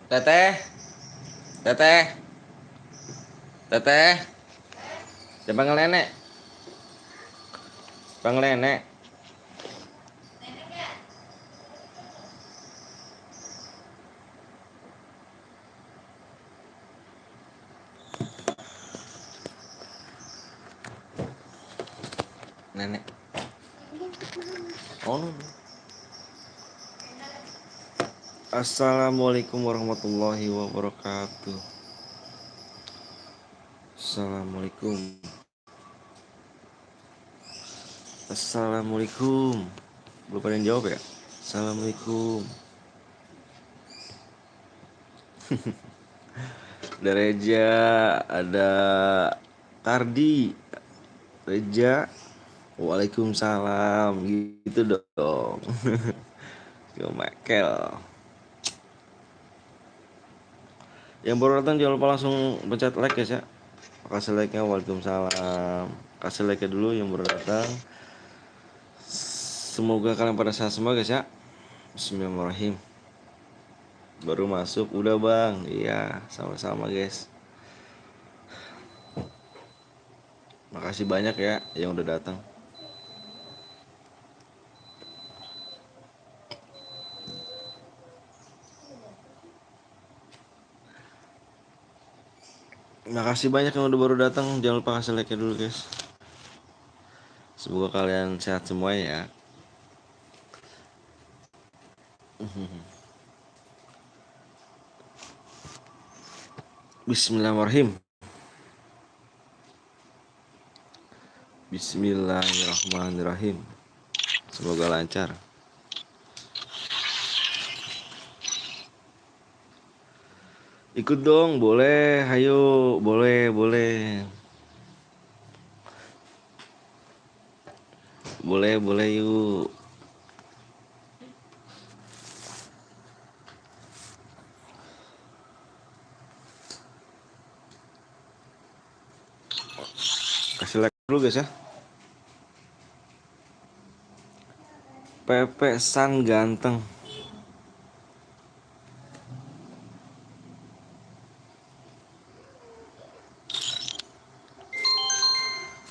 Teteh, teteh, teteh, coba ngelenek, coba ngelenek. Nenek. Oh, no. Assalamualaikum warahmatullahi wabarakatuh. Assalamualaikum. Assalamualaikum. Belum ada yang jawab ya? Assalamualaikum. Ada Reja, ada Kardi, Reja. Waalaikumsalam. Gitu dong. Yo Michael. Yang baru datang jangan lupa langsung pencet like guys ya. Kasih like-nya. Waalaikumsalam. Kasih like-nya dulu yang baru datang. Semoga kalian pada sehat semua guys ya. Bismillahirrahmanirrahim. Baru masuk udah bang. Iya sama-sama guys. Makasih banyak ya yang udah datang. Makasih banyak yang udah baru datang. Jangan lupa kasih like-nya dulu guys. Semoga kalian sehat semua ya. Bismillahirrahmanirrahim. Bismillahirrahmanirrahim. Semoga lancar. Ikut dong, boleh. Ayo, boleh, boleh. Boleh, boleh yuk. Kasih like dulu guys ya. Pepe sang ganteng.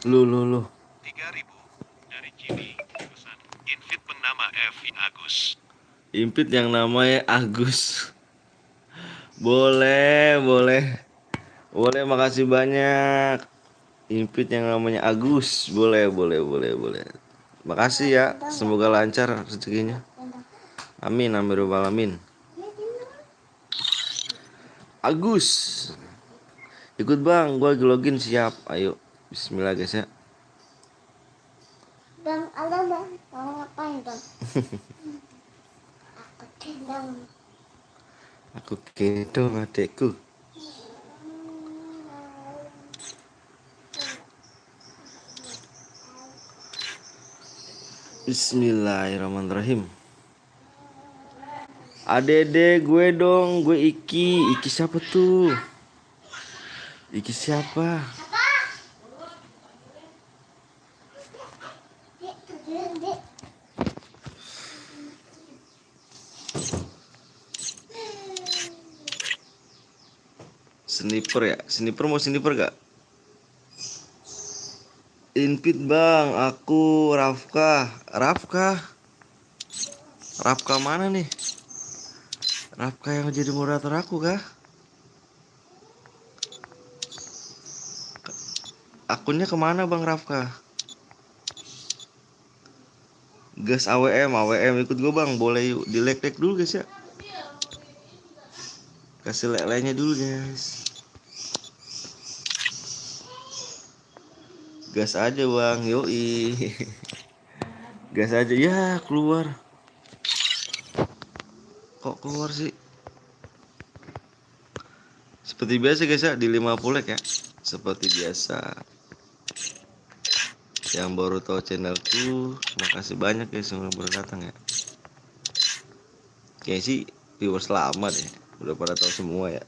Lu. 3.000 dari Jimmy. Pesan invite bernama Evi Agus. Impit yang namanya Agus. Boleh, boleh. Boleh, makasih banyak. Impit yang namanya Agus. Boleh, boleh, boleh, boleh. Makasih ya. Semoga lancar rezekinya. Amin, amin, rabbal alamin. Agus. Ikut bang, gue lagi login siap. Ayo, bismillah guys ya. Bang, ada bang, mau ngapain bang? Aku gendong. Aku gendong adekku. Bismillahirrahmanirrahim. Adede gue dong, gue Iki. Iki siapa tuh? Iki siapa? Dek, tujuan dek. Sniper ya? Sniper mau sniper gak? Invite bang, aku Rafka. Rafka? Rafka mana nih? Rafka yang jadi moderator aku kah? Akunnya kemana bang Rafka? Gas AWM ikut gue bang, boleh yuk. Di like dulu guys ya. Kasih like-nya dulu guys. Gas aja bang, yoi. Gas aja ya, keluar. Kok keluar sih? Seperti biasa guys ya, di 50 like ya. Seperti biasa. Yang baru tahu channelku, makasih banyak guys yang baru datang ya. Kayaknya sih viewers lama deh, udah pada tahu semua ya.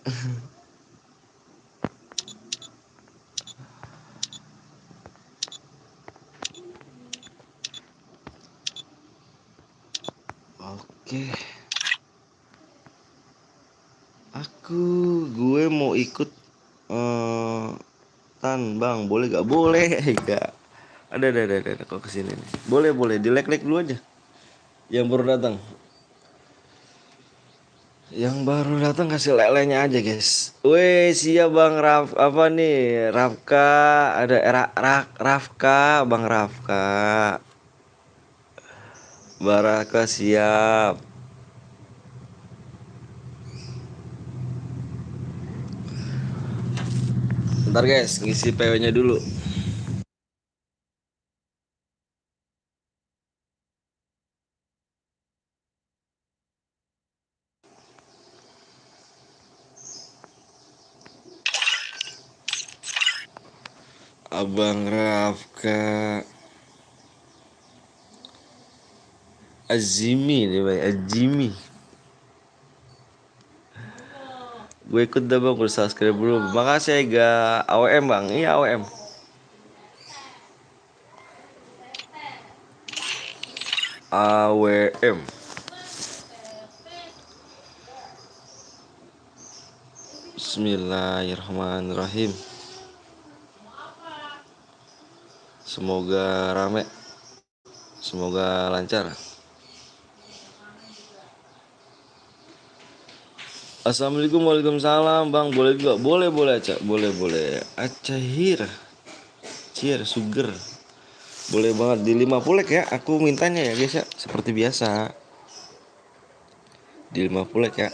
Oke. gue mau ikut Tan bang, boleh gak? Boleh gak? Ada kok kesini nih. Boleh di like dulu aja. Yang baru datang. Yang baru datang kasih lelenya aja guys. Weh siap bang apa nih Rafka, ada Rafka, bang Rafka, Baraka siap. Ntar guys ngisi PW-nya dulu. Abang Rafka Azimi nih bang, Azimi. Gue ikut dah bang, udah subscribe dulu. Makasih ya ga AWM bang, iya AWM. AWM. Bismillahirrahmanirrahim. Semoga rame, semoga lancar. Assalamualaikum, waalaikumsalam bang. Boleh juga, boleh Acah, boleh Acahir, sugar. Boleh banget di 50 ya. Aku mintanya ya guys ya, seperti biasa. Di 50 ya.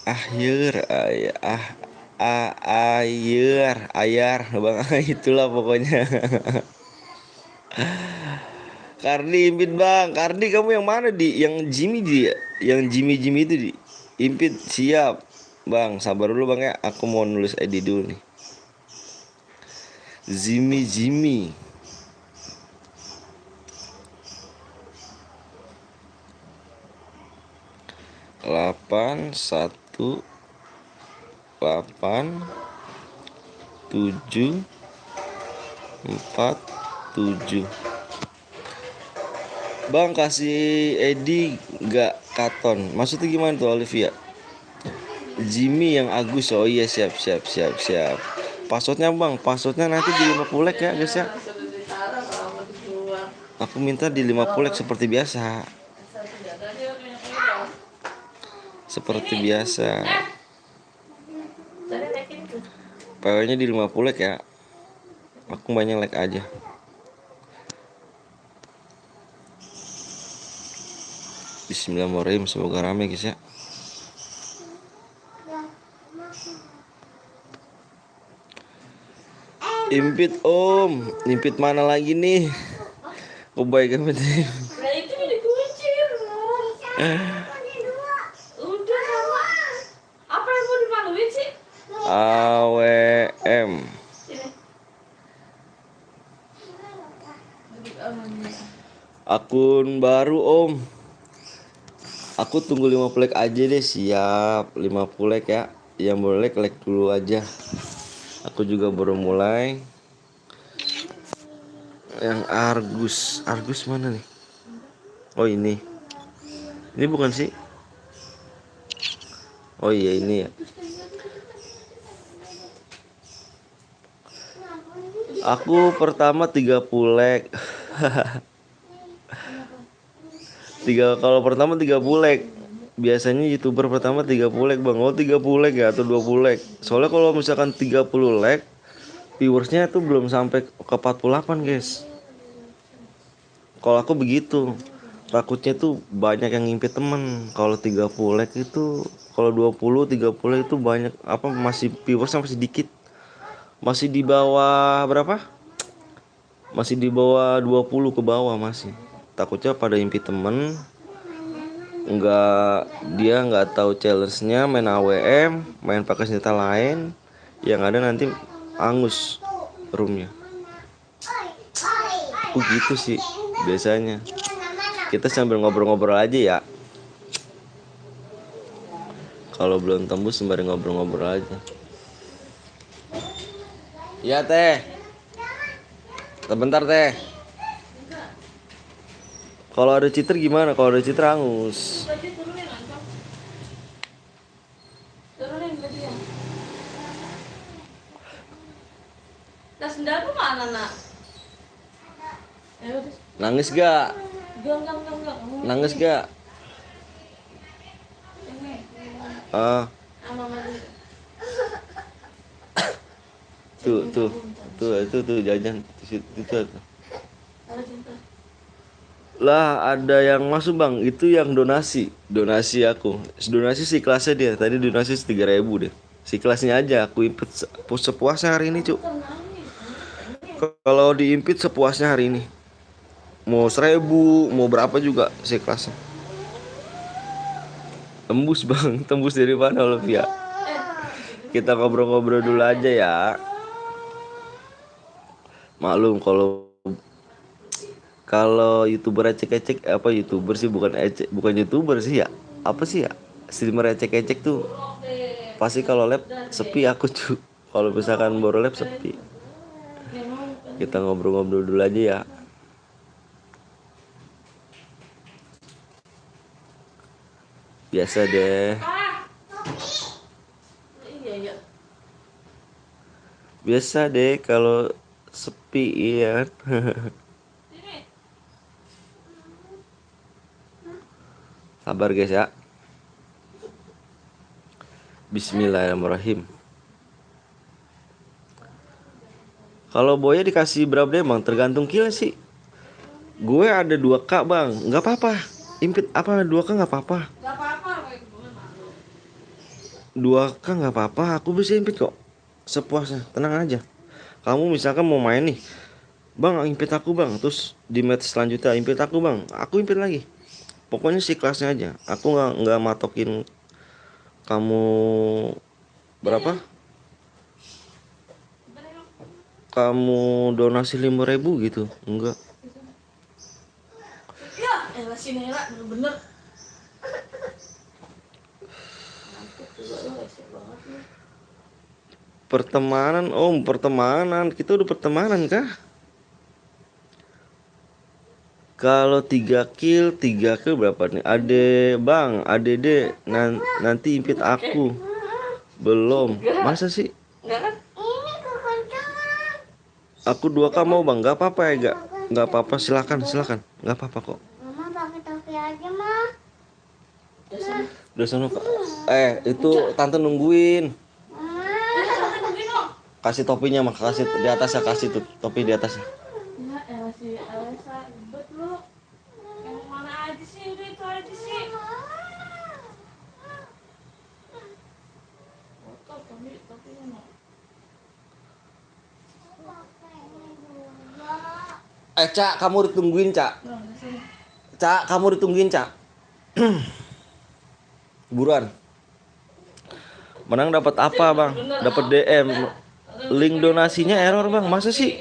Akhir ayar bang. Itulah pokoknya. Kardi impit bang. Kardi kamu yang mana di? Yang Jimmy dia, yang Jimmy itu di. Impit siap bang. Sabar dulu bang ya. Aku mau nulis ID dulu nih. Jimmy 818747. Bang kasih Edi gak Katon. Maksudnya gimana tuh Olivia? Jimmy yang Agus. Oh iya siap. Passwordnya bang, passwordnya nanti di 50 like ya guys ya. Aku minta di 50 like seperti biasa. Seperti biasa. PW-nya di 50 like ya. Aku banyak like aja. Bismillahirrahmanirrahim. Semoga rame guys ya. Impit om. Impit mana lagi nih? Kebaikan betul. Nah itu kan dikunci udah sama. Apa yang mau dimaluin sih? AWM. Sini. Akun baru om. Aku tunggu 50 like aja deh. Siap 50 like ya. Yang boleh like dulu aja. Aku juga baru mulai. Yang Argus mana nih? Oh ini bukan sih? Oh iya ini ya. Aku pertama 30 like. Kalau pertama 30 like. Biasanya YouTuber pertama 30 like bang. Oh 30 like ya atau 20 like. Soalnya kalau misalkan 30 like, viewersnya itu belum sampai ke 48 guys. Kalau aku begitu, takutnya tuh banyak yang ngimpit temen. Kalau 30 like itu, kalau 30 itu banyak apa, masih viewersnya masih dikit. Masih di bawah berapa? Masih di bawah 20 ke bawah masih. Takutnya pada impit temen. Dia nggak tahu challenge-nya, main AWM, main pakai senjata lain. Yang ada nanti angus roomnya. Gitu sih biasanya. Kita sambil ngobrol-ngobrol aja ya. Kalau belum tembus sembari ngobrol-ngobrol aja. Iya teh. Sebentar teh. Kalau ada cheater gimana? Kalau ada cheater angus. tadi ya. Nah, sendalku mana, Nak? Ya udah. Nangis gak? Enggak. Nangis gak? Ini. Ah, Sama Mama. tuh jajan di situ tuh. Ada cinta. Lah ada yang masuk bang, itu yang donasi aku. Donasi si kelasnya dia, tadi donasi 3.000 deh. Si kelasnya aja aku impit sepuasnya hari ini cuk. Kalau diimpit sepuasnya hari ini. Mau 1.000, mau berapa juga si kelasnya. Tembus bang, tembus dari mana Olivia? Kita ngobrol-ngobrol dulu aja ya. Maklum kalau youtuber ecek-ecek, apa youtuber sih, bukan youtuber sih ya, apa sih ya, streamer ecek-ecek tuh pasti kalau lab sepi aku tuh. Kalau misalkan baru lab sepi. Kita ngobrol-ngobrol dulu aja ya. Biasa deh. Iya. Biasa deh kalau sepi ya. Sini. Sabar guys ya. Bismillahirrahmanirrahim. Kalau boya dikasih berapa deh bang? Tergantung kill sih. Gue ada 2K bang, nggak apa-apa. Impit apa 2K nggak apa-apa. Enggak apa-apa, kayak gimana? 2K nggak apa-apa, aku bisa impit kok. Sepuasnya, tenang aja. Kamu misalkan mau main nih, bang impit aku bang, terus di match selanjutnya impit aku bang, aku impit lagi. Pokoknya si kelasnya aja. Aku nggak matokin kamu berapa. Kamu donasi 5.000 gitu, enggak. Ya, elah si Nela bener-bener. Ngantuk juga lu, resek banget lu. Pertemanan, kita udah pertemanan kah? Kalau 3 kill berapa nih? ADD nanti impit aku. Belum. Masa sih? Enggak kan? Ini kekencangan. Aku 2K mau bang, nggak apa-apa ya gak? Nggak apa-apa, silakan, nggak apa-apa kok. Mama pakai topi aja mah. Udah sana Kak. Itu tante nungguin. Kasih topinya mah, kasih di atasnya, kasih tuh topi di atasnya. Ya, elah si Elsa ribet lu. Yang mana aja sih, udah itu aja sih. Kotor topinya mah. Cak, kamu ditungguin Cak. Nah, di sini. Cak, kamu ditungguin Cak. Buruan. Menang dapat apa bang? Dapat DM. Link donasinya error bang, masa sih?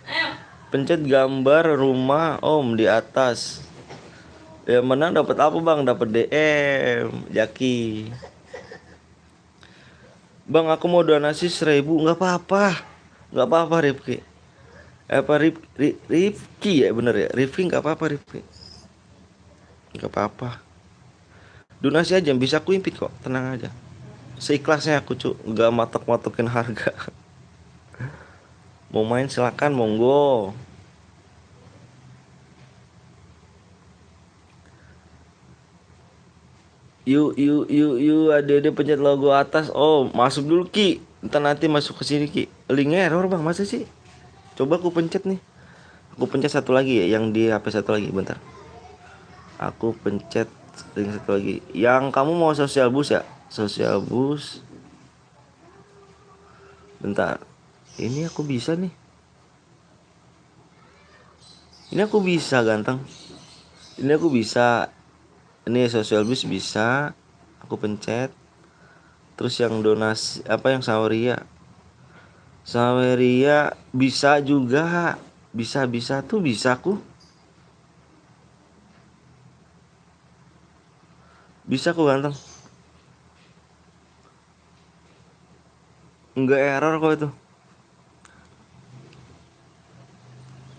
Ayo. Pencet gambar rumah om di atas. Ya menang dapat apa bang? Dapat DM Jaki. Bang aku mau donasi 1.000. Nggak apa-apa Rifki. Rifki ya bener ya. Rifki nggak apa-apa Rifki. Nggak apa-apa. Donasi aja bisa aku impit kok, tenang aja. Seikhlasnya aku cu, nggak matok-matokin harga. Mau main silakan monggo. Yuk ada pencet logo atas. Oh masuk dulu Ki, entar nanti masuk ke sini Ki. Linknya error bang, masa sih? Coba aku pencet nih. Aku pencet satu lagi ya, yang di HP satu lagi, bentar. Aku pencet link satu lagi. Yang kamu mau sosial bus ya? Sosial bus. Bentar. Ini aku bisa nih. Ini aku bisa ganteng. Ini aku bisa. Ini sosial bus bisa. Aku pencet. Terus yang donasi apa yang Saweria? Saweria bisa juga. Bisa tuh bisa aku. Bisa aku ganteng. Enggak error kok itu.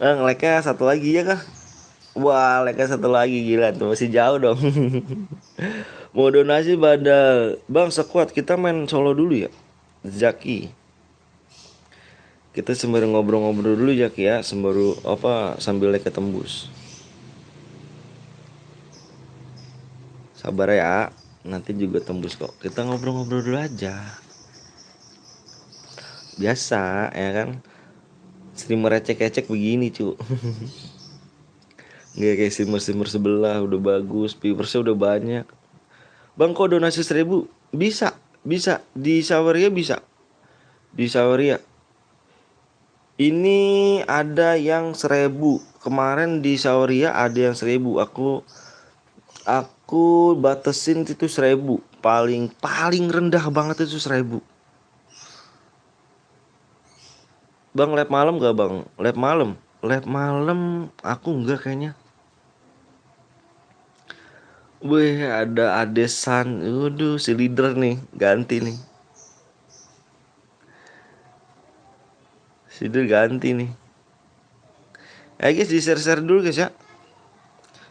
Nge-lag-nya satu lagi ya kah? Wah, lag-nya satu lagi, gila tuh masih jauh dong. Mau donasi badal. Bang sekuat kita main solo dulu ya. Zaki. Kita sembari ngobrol-ngobrol dulu Zaki ya, sembari apa sambil like tembus. Sabar ya. Nanti juga tembus kok. Kita ngobrol-ngobrol dulu aja. Biasa ya kan. Streamer ecek-ecek begini cu. Nggak kayak streamer-streamer sebelah udah bagus, viewersnya udah banyak. Bang kok donasi 1.000? Bisa, bisa. Di Saweria bisa. Di Saweria. Ini ada yang 1.000. Kemarin di Saweria ada yang 1.000. Aku batasin itu 1.000. Paling rendah banget itu 1.000. Bang lab malam gak bang? Lab malam. Lab malam aku enggak kayaknya. Wih ada Adesan. Waduh si leader nih. Ganti nih. Si leader ganti nih. Guys di share-share dulu guys ya.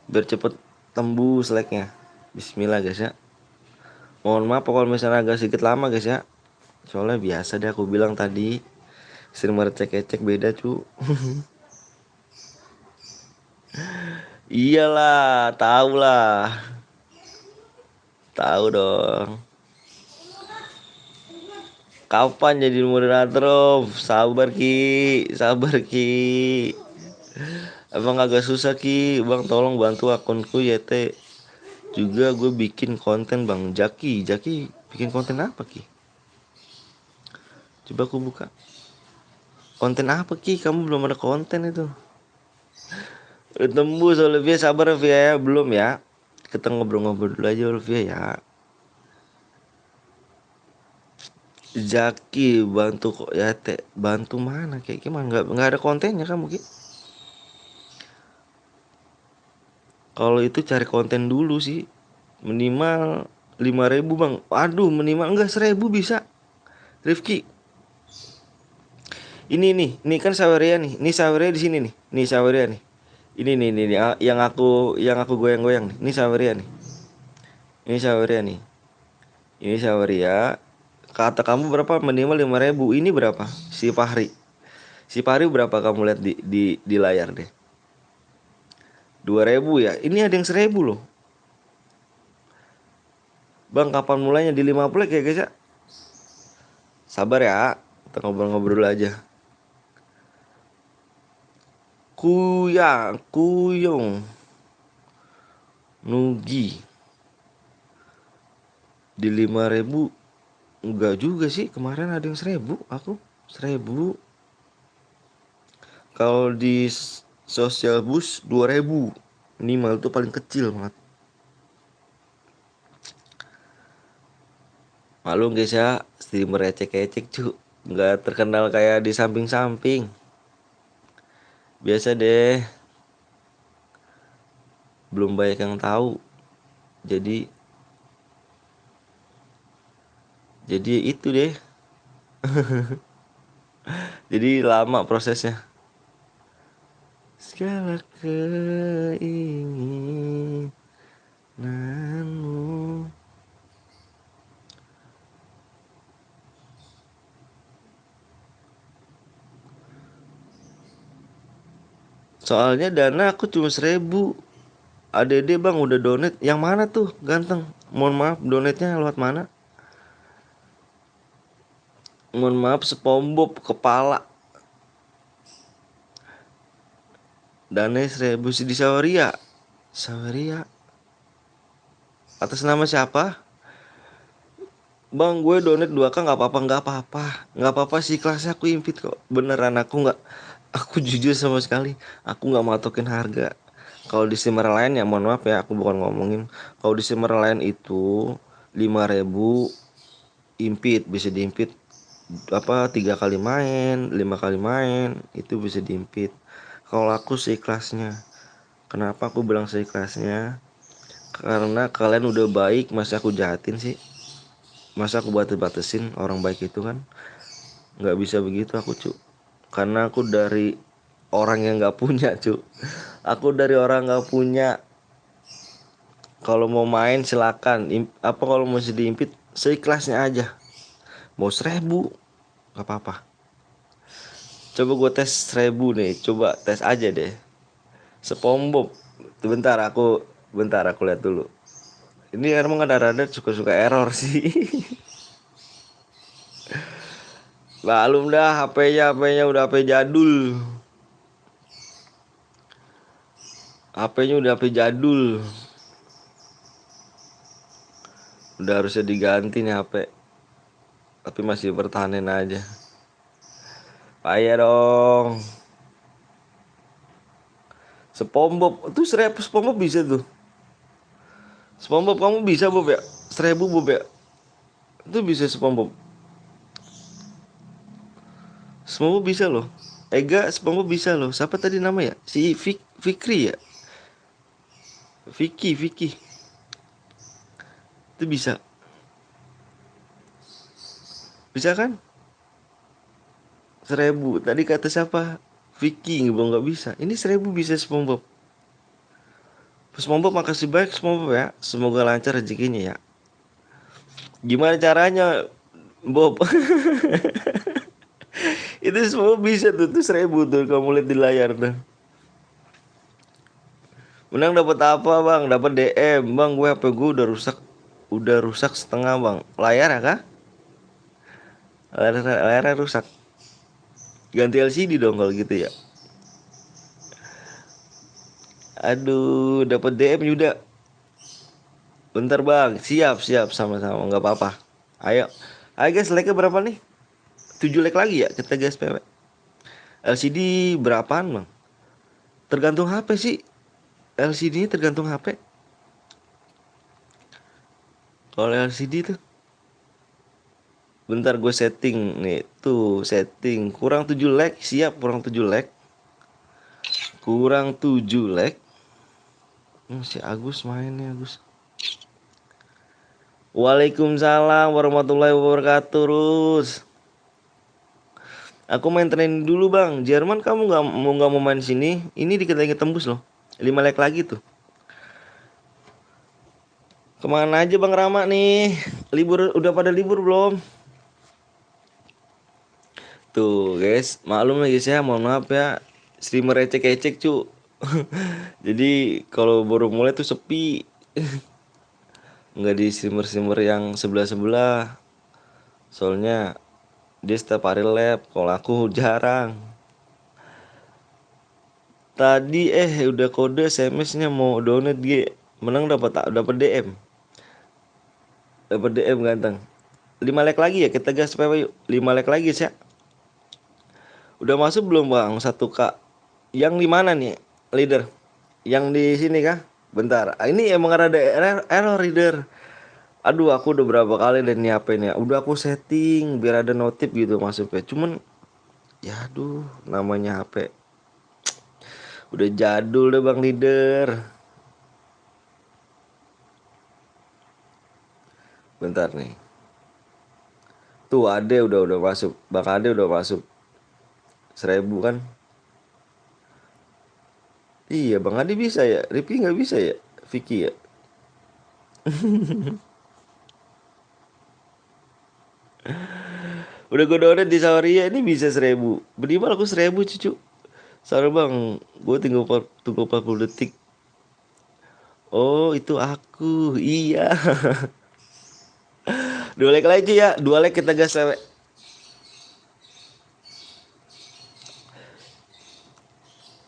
Biar cepet tembus like-nya. Bismillah guys ya. Mohon maaf kalau misalnya agak sedikit lama guys ya. Soalnya biasa deh aku bilang tadi. Streamer cek-cek beda cu. Iyalah, tahu lah. Tahu dong. Kapan jadi moderator Om? Sabar Ki. Sabar Ki. Emang agak susah Ki. Bang tolong bantu akunku YT. Juga gue bikin konten Bang. Jaki bikin konten apa Ki? Coba aku buka. Konten apa Ki? Kamu belum ada konten itu. Udah tembus Olivia, sabar Olivia ya. Belum ya. Kita ngobrol-ngobrol dulu aja Olivia ya. Zaki bantu kok ya teh, bantu mana kayak gimana, nggak ada kontennya kamu Ki. Kalau itu cari konten dulu sih, minimal 5.000 bang. Aduh minimal enggak 1.000 bisa Rifki. Ini kan Saweria nih, ini Saweria di sini nih Saweria nih. Ini yang aku goyang-goyang nih, ini Saweria nih. Ini Saweria nih. Ini Saweria. Kata kamu berapa? Minimal 5.000. Ini berapa? Si Fahri berapa kamu lihat di layar deh. 2.000 ya. Ini ada yang 1.000 loh. Bang kapan mulainya di 50 ya guys ya. Sabar ya. Kita ngobrol-ngobrol dulu aja. Kuyong Nugi di 5.000. Enggak juga sih, kemarin ada yang 1.000. Aku 1.000. Kalau di sosial bus 2.000 minimal, itu paling kecil banget. Malu guys ya, streamer ecek-ecek cu. Nggak terkenal kayak di samping-samping. Biasa deh. Belum banyak yang tahu. Jadi itu deh. Jadi lama prosesnya. Segala keinginanmu. Soalnya dana aku cuma 1.000. ADD bang udah donate. Yang mana tuh ganteng? Mohon maaf donate-nya lewat mana? Mohon maaf SpongeBob kepala. Dana 1.000 di Saweria. Atas nama siapa? Bang gue donate 2K gak apa-apa sih, kelasnya aku impit kok. Beneran aku jujur sama sekali. Aku gak matokin harga. Kalau di streamer lain ya mohon maaf ya, aku bukan ngomongin. Kalau di streamer lain itu 5.000 impit, bisa diimpit 3 kali main, 5 kali main, itu bisa diimpit. Kalau aku seikhlasnya. Kenapa aku bilang seikhlasnya? Karena kalian udah baik, masa aku jahatin sih? Masa aku batasin orang baik itu kan? Nggak bisa begitu aku cu. Karena aku dari orang yang nggak punya cu. Aku dari orang nggak punya. Kalau mau main silakan. Apa kalau mau diimpit seikhlasnya aja. Mau 1.000 nggak apa-apa. Coba gue tes 1.000 nih. Coba tes aja deh. SpongeBob. Bentar aku lihat dulu. Ini emang ada suka-suka error sih. Malum dah HP-nya udah HP jadul. HP-nya udah HP jadul. Udah harusnya diganti nih HP. Tapi masih bertahanin aja. Payah dong. SpongeBob tuh 1.000 SpongeBob bisa tuh. SpongeBob kamu bisa Bob ya? 1.000 Bob ya? Itu bisa SpongeBob. SpongeBob bisa loh. SpongeBob bisa loh. Siapa tadi nama ya? Si Fikri ya? Vicky. Itu bisa. Bisa kan? 1.000. Tadi kata siapa? Vicky nggak bisa. Ini 1.000 bisa SpongeBob. SpongeBob makasih banyak SpongeBob ya. Semoga lancar rezekinya ya. Gimana caranya Bob? Itu semua bisa tuh 1.000 tuh kamu lihat di layar tuh. Menang dapat apa bang? Dapat DM bang. Gue HP gue udah rusak setengah bang. Layar ya kah? Layarnya rusak. Ganti LCD dong kalau gitu ya. Aduh, dapat DM Yuda. Bentar bang, siap sama-sama, nggak apa-apa. Ayo guys, like-nya berapa nih? 7 like lagi ya kita guys PW. LCD berapaan bang? Tergantung HP sih. LCD tergantung HP. Kalau LCD tuh, bentar gue setting nih. Tuh setting kurang 7 like, siap kurang 7 like. Kurang 7 like. Si Agus main nih Agus. Waalaikumsalam warahmatullahi wabarakatuh Rus. Aku main training dulu bang. Jerman kamu nggak mau main sini? Ini dikit lagi tembus loh. 5 like lagi tuh. Kemana aja bang Rama nih? Udah pada libur belum? Tuh guys, maklum lagi saya, mohon maaf ya. Streamer ecek-ecek cu. Jadi kalau baru mulai tuh sepi. Nggak di streamer yang sebelah-sebelah. Soalnya dia setiap hari live, kalau aku jarang. Tadi udah kode SMS-nya mau donate G. Menang dapat DM. Dapat DM ganteng. 5 like lagi ya kita gas PW yuk. 5 like lagi sih ya. Udah masuk belum bang 1K? Yang di mana nih leader? Yang di sini kah? Bentar. Ini emang ada error leader. Aduh aku udah berapa kali dan nyiapin ya. Udah aku setting biar ada notif gitu masuknya. Cuman ya aduh namanya HP. Udah jadul deh bang leader. Bentar nih. Tuh Ade udah masuk. Bang Ade udah masuk. 1.000 kan? Iya Bang Ade bisa ya. Rifki nggak bisa ya. Vicky ya. Udah gue download di Sawaria ini bisa 1.000. Minimal aku 1.000 cucu. Sorry bang, gue tunggu 40 detik. Oh itu aku. Iya. 2 like lagi ya. 2 like kita gas lewe.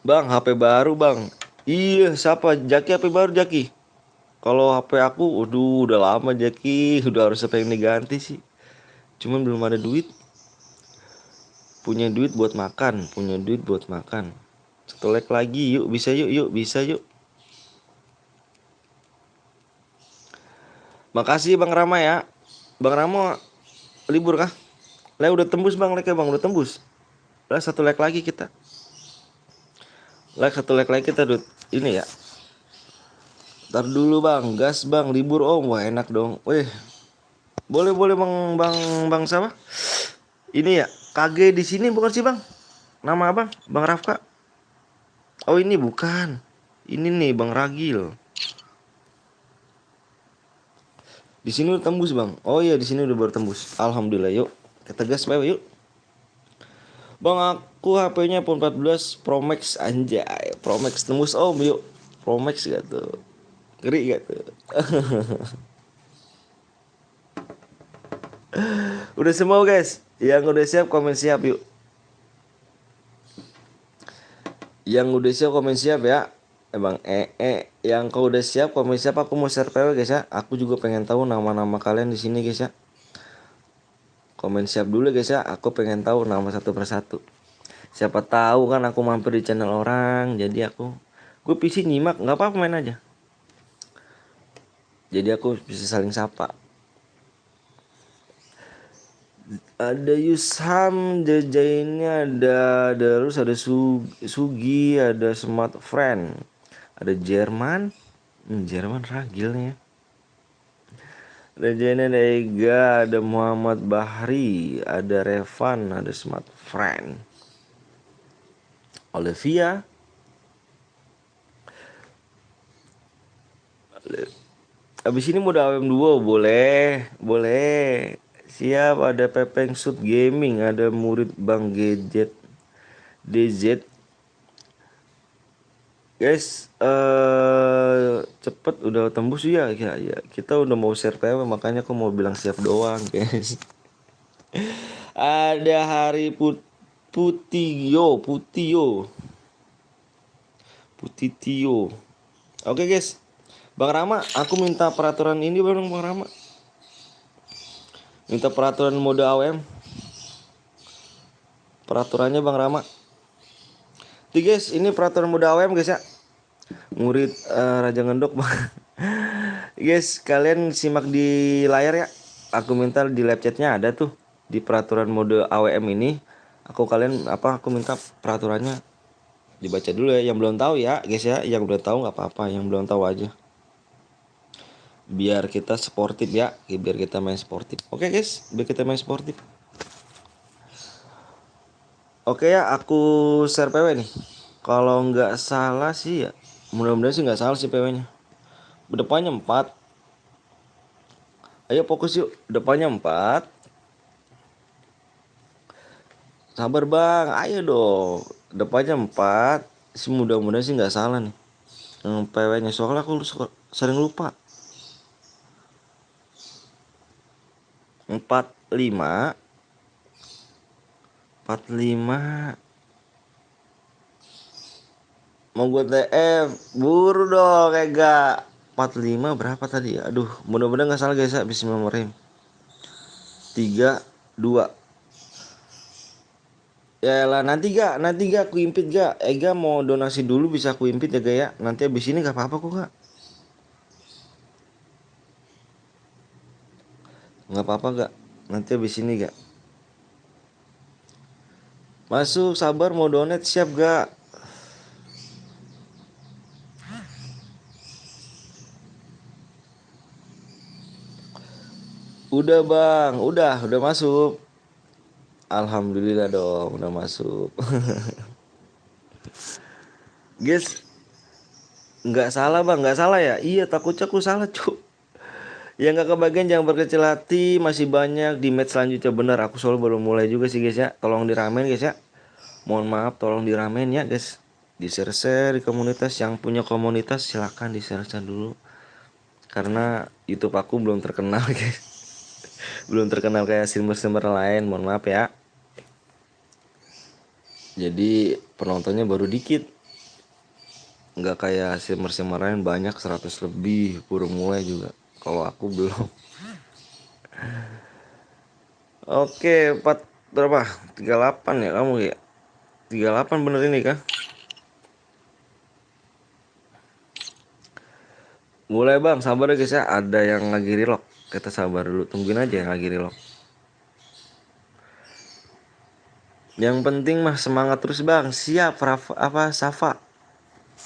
Bang, HP baru bang. Iya, siapa? Jaki HP baru Jaki. Kalau HP aku, udah lama Jaki. Udah harus pengen diganti sih. Cuman belum ada duit. Punya duit buat makan. 1 like lagi. Yuk, bisa yuk. Makasih Bang Rama ya. Bang Rama libur kah? Lah udah tembus bang, like-nya bang, udah tembus. Lah 1 like lagi kita. 1 like lagi kita ini ya. Ntar dulu bang, gas bang, libur om, wah enak dong. Weh, boleh bang siapa? Ini ya, KG di sini bukan sih bang? Nama abang, Bang Rafka. Oh ini bukan, ini nih Bang Ragil. Di sini udah tembus bang. Oh iya di sini udah baru tembus. Alhamdulillah yuk. Kita gas PW yuk. Bang aku HP-nya iPhone 14 Pro Max anjay. Pro Max tembus om yuk. Pro Max gak tuh? Ngeri gak tuh? Udah semua guys. Yang udah siap komen siap yuk. Yang udah siap komen siap ya. Bang yang kau udah siap komen siap, aku mau share PW guys ya. Aku juga pengen tahu nama-nama kalian di sini guys ya. Komen siap dulu guys ya. Aku pengen tahu nama satu persatu. Siapa tahu kan aku mampir di channel orang, jadi gue PC nyimak, nggak apa-apa main aja. Jadi aku bisa saling sapa. Ada Yusham, Jajainnya ada terus ada Sugi, ada Smart Friend, ada Jerman, Jerman ragil nih ya. Ada Jaina, ada Ega, ada Muhammad Bahri, ada Revan, ada Smart Friend, Olivia, abis ini mode AWM 2 boleh. Siap, ada Pepeng Shoot Gaming, ada murid Bang Gadget DZ. Guys, cepet udah tembus ya. Kita udah mau share PW, makanya aku mau bilang siap doang, guys. Ada Hari Putio. Oke, guys. Bang Rama, aku minta peraturan ini Bang Rama. Minta peraturan mode AWM. Peraturannya Bang Rama. Nih guys, ini peraturan mode AWM guys ya. Murid Raja Ngendok Bang. Guys, kalian simak di layar ya. Aku minta di live chatnya ada tuh. Di peraturan mode AWM ini, aku minta peraturannya dibaca dulu ya. Yang belum tahu ya guys ya. Yang belum tahu nggak apa-apa, yang belum tahu aja. Biar kita sportif ya, biar kita main sportif. Oke guys, biar kita main sportif. Oke ya, aku share PW nih. Kalau nggak salah sih ya, mudah-mudahan sih nggak salah sih PW-nya. Depannya 4. Ayo fokus yuk, depannya 4. Sabar bang, ayo dong. Depannya 4. Mudah-mudahan sih nggak salah nih PW-nya, soalnya aku sering lupa. 45 mau gue TF buru dong Ega. 45 berapa tadi ya? Aduh, mudah-mudahan nggak salah guys ya. Bismillahirrahmanirrahim. 3 2. Ya lah, nanti gak aku impit gak. Ega mau donasi dulu bisa aku impit ya gaya. Nanti abis ini gak apa-apa kok gak. Nggak apa-apa gak. Nanti abis ini gak. Masuk, sabar mau donate siap gak. Udah bang, udah masuk. Alhamdulillah dong, udah masuk. Guys, nggak salah bang, nggak salah ya. Iya takutnya aku salah cuk. Yang nggak kebagian jangan berkecil hati, masih banyak di match selanjutnya. Bener, aku selalu baru mulai juga sih guys ya. Tolong diramein guys ya. Mohon maaf, tolong diramein ya guys. Di share di komunitas, yang punya komunitas silahkan di share dulu. Karena YouTube aku belum terkenal guys. Belum terkenal kayak streamer lain, mohon maaf ya. Jadi penontonnya baru dikit. Nggak kayak streamer lain banyak 100 lebih baru mulai juga. Kalau aku belum. Oke, 4 berapa? 38 ya kamu ya? 38 bener ini kah? Mulai bang, sabar ya guys ya. Ada yang lagi relock. Kita sabar dulu, tungguin aja yang lagi relock. Yang penting mah semangat terus bang. Siap Safa.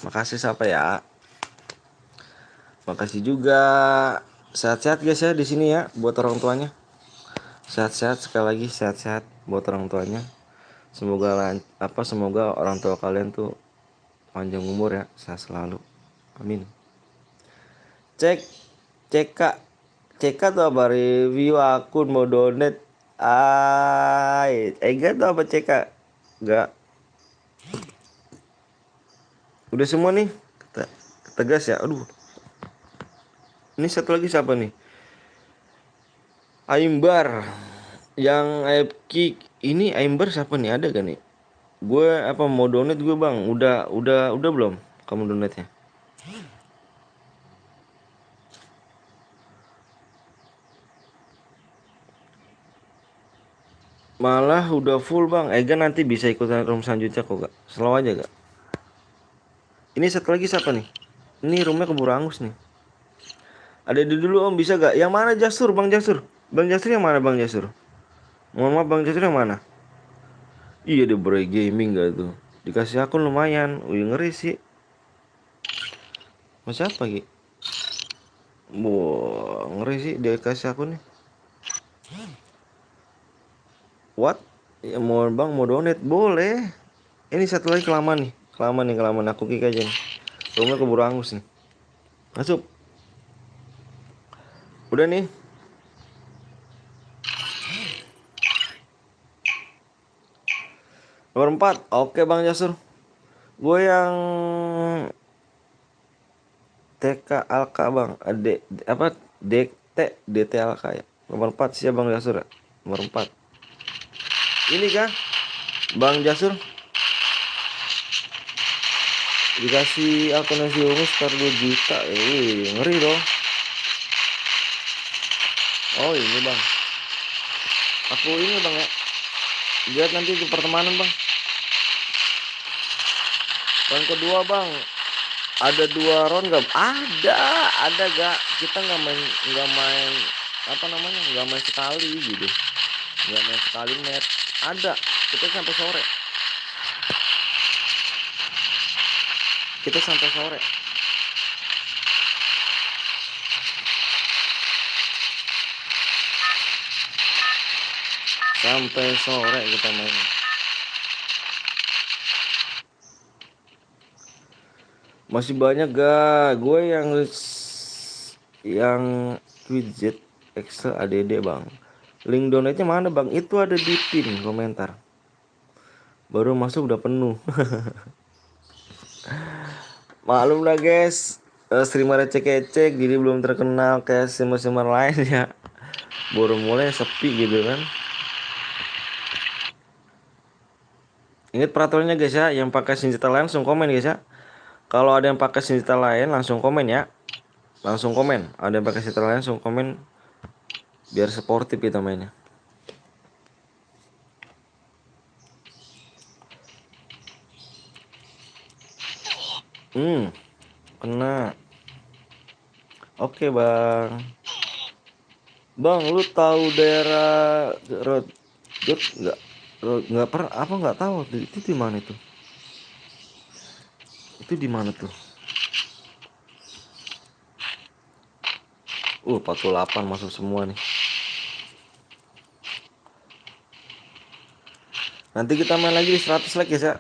Makasih Safa ya. Makasih juga. Sehat-sehat guys ya di sini ya buat orang tuanya. Sehat-sehat sekali lagi, sehat-sehat buat orang tuanya. Semoga semoga orang tua kalian tuh panjang umur ya, sehat selalu. Amin. Cek Kak. CK tuh apa? Review akun mau donate. Ega tuh apa CK? Enggak. Udah semua nih. Tegas ya. Aduh. Ini satu lagi siapa nih? Aimbar. Yang kick ini Aimbar siapa nih? Ada gak nih? Gue apa mau donate gue bang? Udah belum? Kamu donate nya? Malah udah full bang. Ega nanti bisa ikutan room selanjutnya kok gak? Slow aja gak? Ini satu lagi siapa nih? Ini roomnya keburu angus nih. Ada di dulu om bisa gak? Yang mana Jasur? Bang Jasur? Bang Jasur yang mana Bang Jasur? Mohon maaf Bang Jasur yang mana? Iya deh bro gaming gak tuh? Dikasih akun lumayan. Wih ngeri sih. Mas siapa Ki? Wah ngeri sih dia kasih akun nih. What? Ya mau bang mau donate boleh. Ini satu lagi kelamaan nih. Kelamaan aku kick aja nih. Rumah keburu angus nih. Masuk. Udah nih. Nomor 4. Oke Bang Jasur. Gue yang TK Alka Bang. Apa? DT Alka ya. Nomor 4 siap Bang Jasur ya. Nomor 4. Ini kah? Bang Jasur dikasih akun nasi ungus sekitar 2 juta. Ngeri dong. Oh ini bang. Aku ini bang ya. Lihat nanti di pertemanan bang. Yang kedua bang. Ada 2 round gak? Ada gak? Kita nggak main apa namanya? Nggak main sekali gitu. Nggak main sekali net. Ada. Kita sampai sore. Sampai sore kita main. Masih banyak gak? Gue yang widget Excel ADD bang. Link donate-nya mana bang? Itu ada di pin komentar. Baru masuk udah penuh. Maklum lah guys. Streamer cek jadi belum terkenal kayak streamer lain ya. Baru mulai sepi gitu kan. Ingat peraturannya guys ya. Yang pakai senjata lain langsung komen guys ya. Kalau ada yang pakai senjata lain langsung komen ya. Langsung komen. Ada yang pakai senjata lain langsung komen. Biar sportif kita mainnya. Kena. Oke bang. Bang lu tahu daerah Road nggak pernah apa nggak tahu itu di mana itu? Itu di mana tuh? 48 masuk semua nih. Nanti kita main lagi di 100 like guys ya.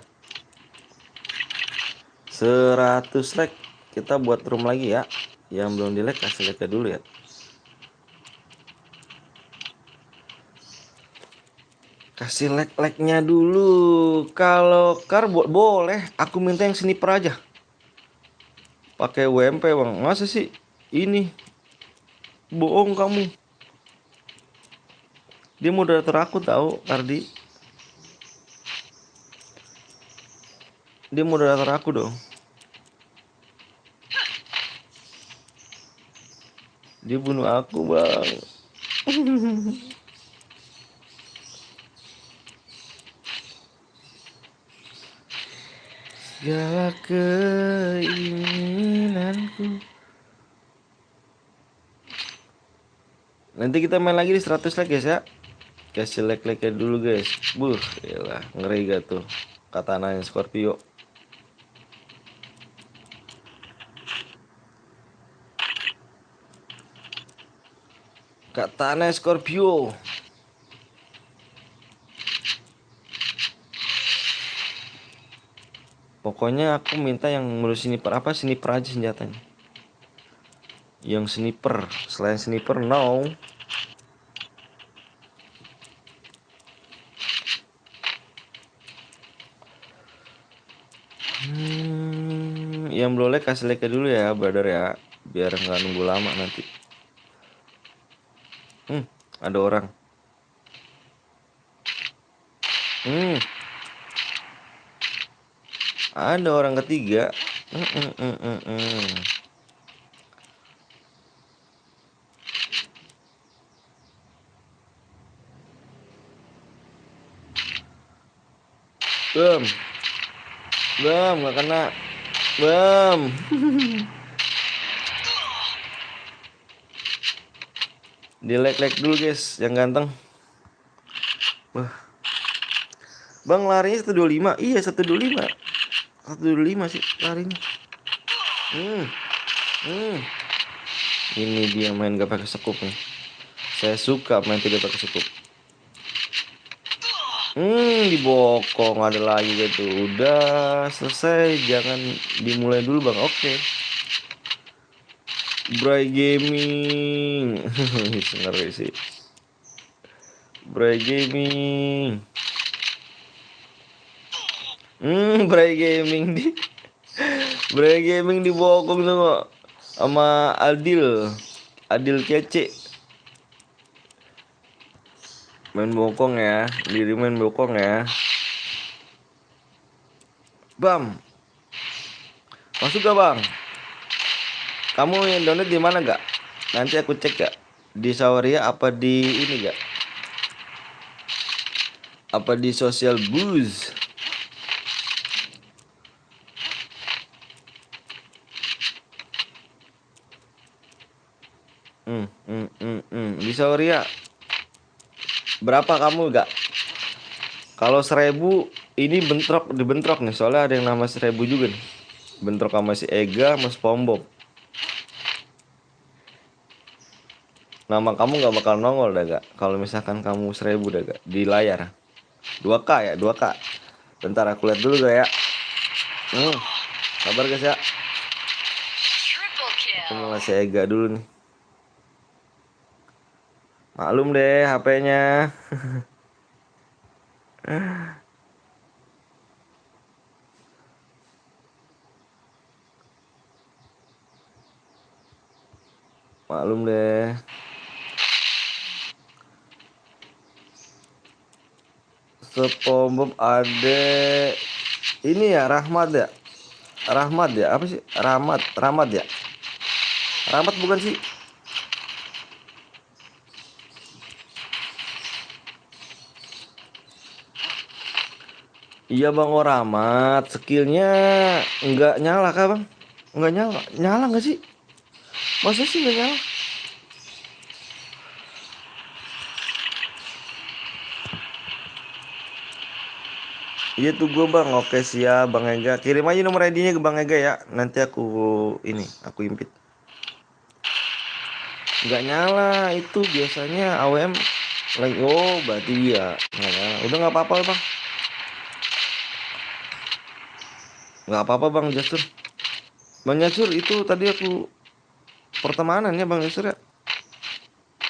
100 like kita buat room lagi ya. Yang belum di like kasih like dulu ya. Kasih like-nya dulu. Kalau boleh, aku minta yang sniper aja. Pakai WMP bang. Masa sih ini? Bohong kamu. Dia moderator aku tahu, Ardi. Dia moderator aku dong. Dia bunuh aku bang. Segala keinginanku. Nanti kita main lagi di 100 like guys ya. Kasih like dulu guys. Yalah, ngeri gak tuh katananya Scorpio. Katana Scorpio. Pokoknya aku minta yang menurut sniper aja senjatanya. Yang sniper, selain sniper no. Yang belum like kasih like dulu ya, brother ya, biar nggak nunggu lama nanti. Ada orang. Ada orang ketiga. Bam, nggak kena. Bam. Di like dulu guys, yang ganteng. Wah. Bang larinya 125. Iya 125. 125 sih larinya. Ini dia main gak pakai sekup nih. Saya suka main tidak pakai sekup. Dibokong ada lagi gitu. Udah selesai, jangan dimulai dulu bang. Oke. Bray Gaming. Ngeri sih. Bray Gaming. Bray Gaming Bray Gaming dibokong tuh sama Adil kece. Main bokong ya, diri main bokong ya. Bam. Masuk gak bang? Kamu yang download di mana gak? Nanti aku cek gak? Di Sawaria apa di ini gak? Apa di Social Boost? Di Sawaria. Berapa kamu gak? Kalau 1000 ini dibentrok nih, soalnya ada yang nama 1000 juga nih. Bentrok sama si Ega sama SpongeBob. Nama kamu gak bakal nongol dah gak? Kalau misalkan kamu 1000 dah gak? Di layar 2K ya, 2K. Bentar aku lihat dulu gak ya. Sabar guys ya. Aku mau ngasih Ega dulu nih. Maklum deh HP-nya. Maklum deh. SpongeBob ada ini ya, Rahmat ya. Rahmat ya, apa sih? Rahmat ya. Rahmat bukan sih? Iya bang, oh Rahmat. Skillnya nggak nyala kah bang? Nggak nyala, nyala nggak sih? Masa sih nggak nyala? Iya tuh gue bang. Oke siap bang Ega. Kirim aja nomor ID-nya ke bang Ega ya. Nanti aku impit. Nggak nyala itu biasanya AWM lagi. Oh berarti iya nggak nyala. Udah nggak apa-apa bang. Nggak apa-apa bang Jasur. Bang Jasur itu tadi aku pertemanan ya bang Jasur ya.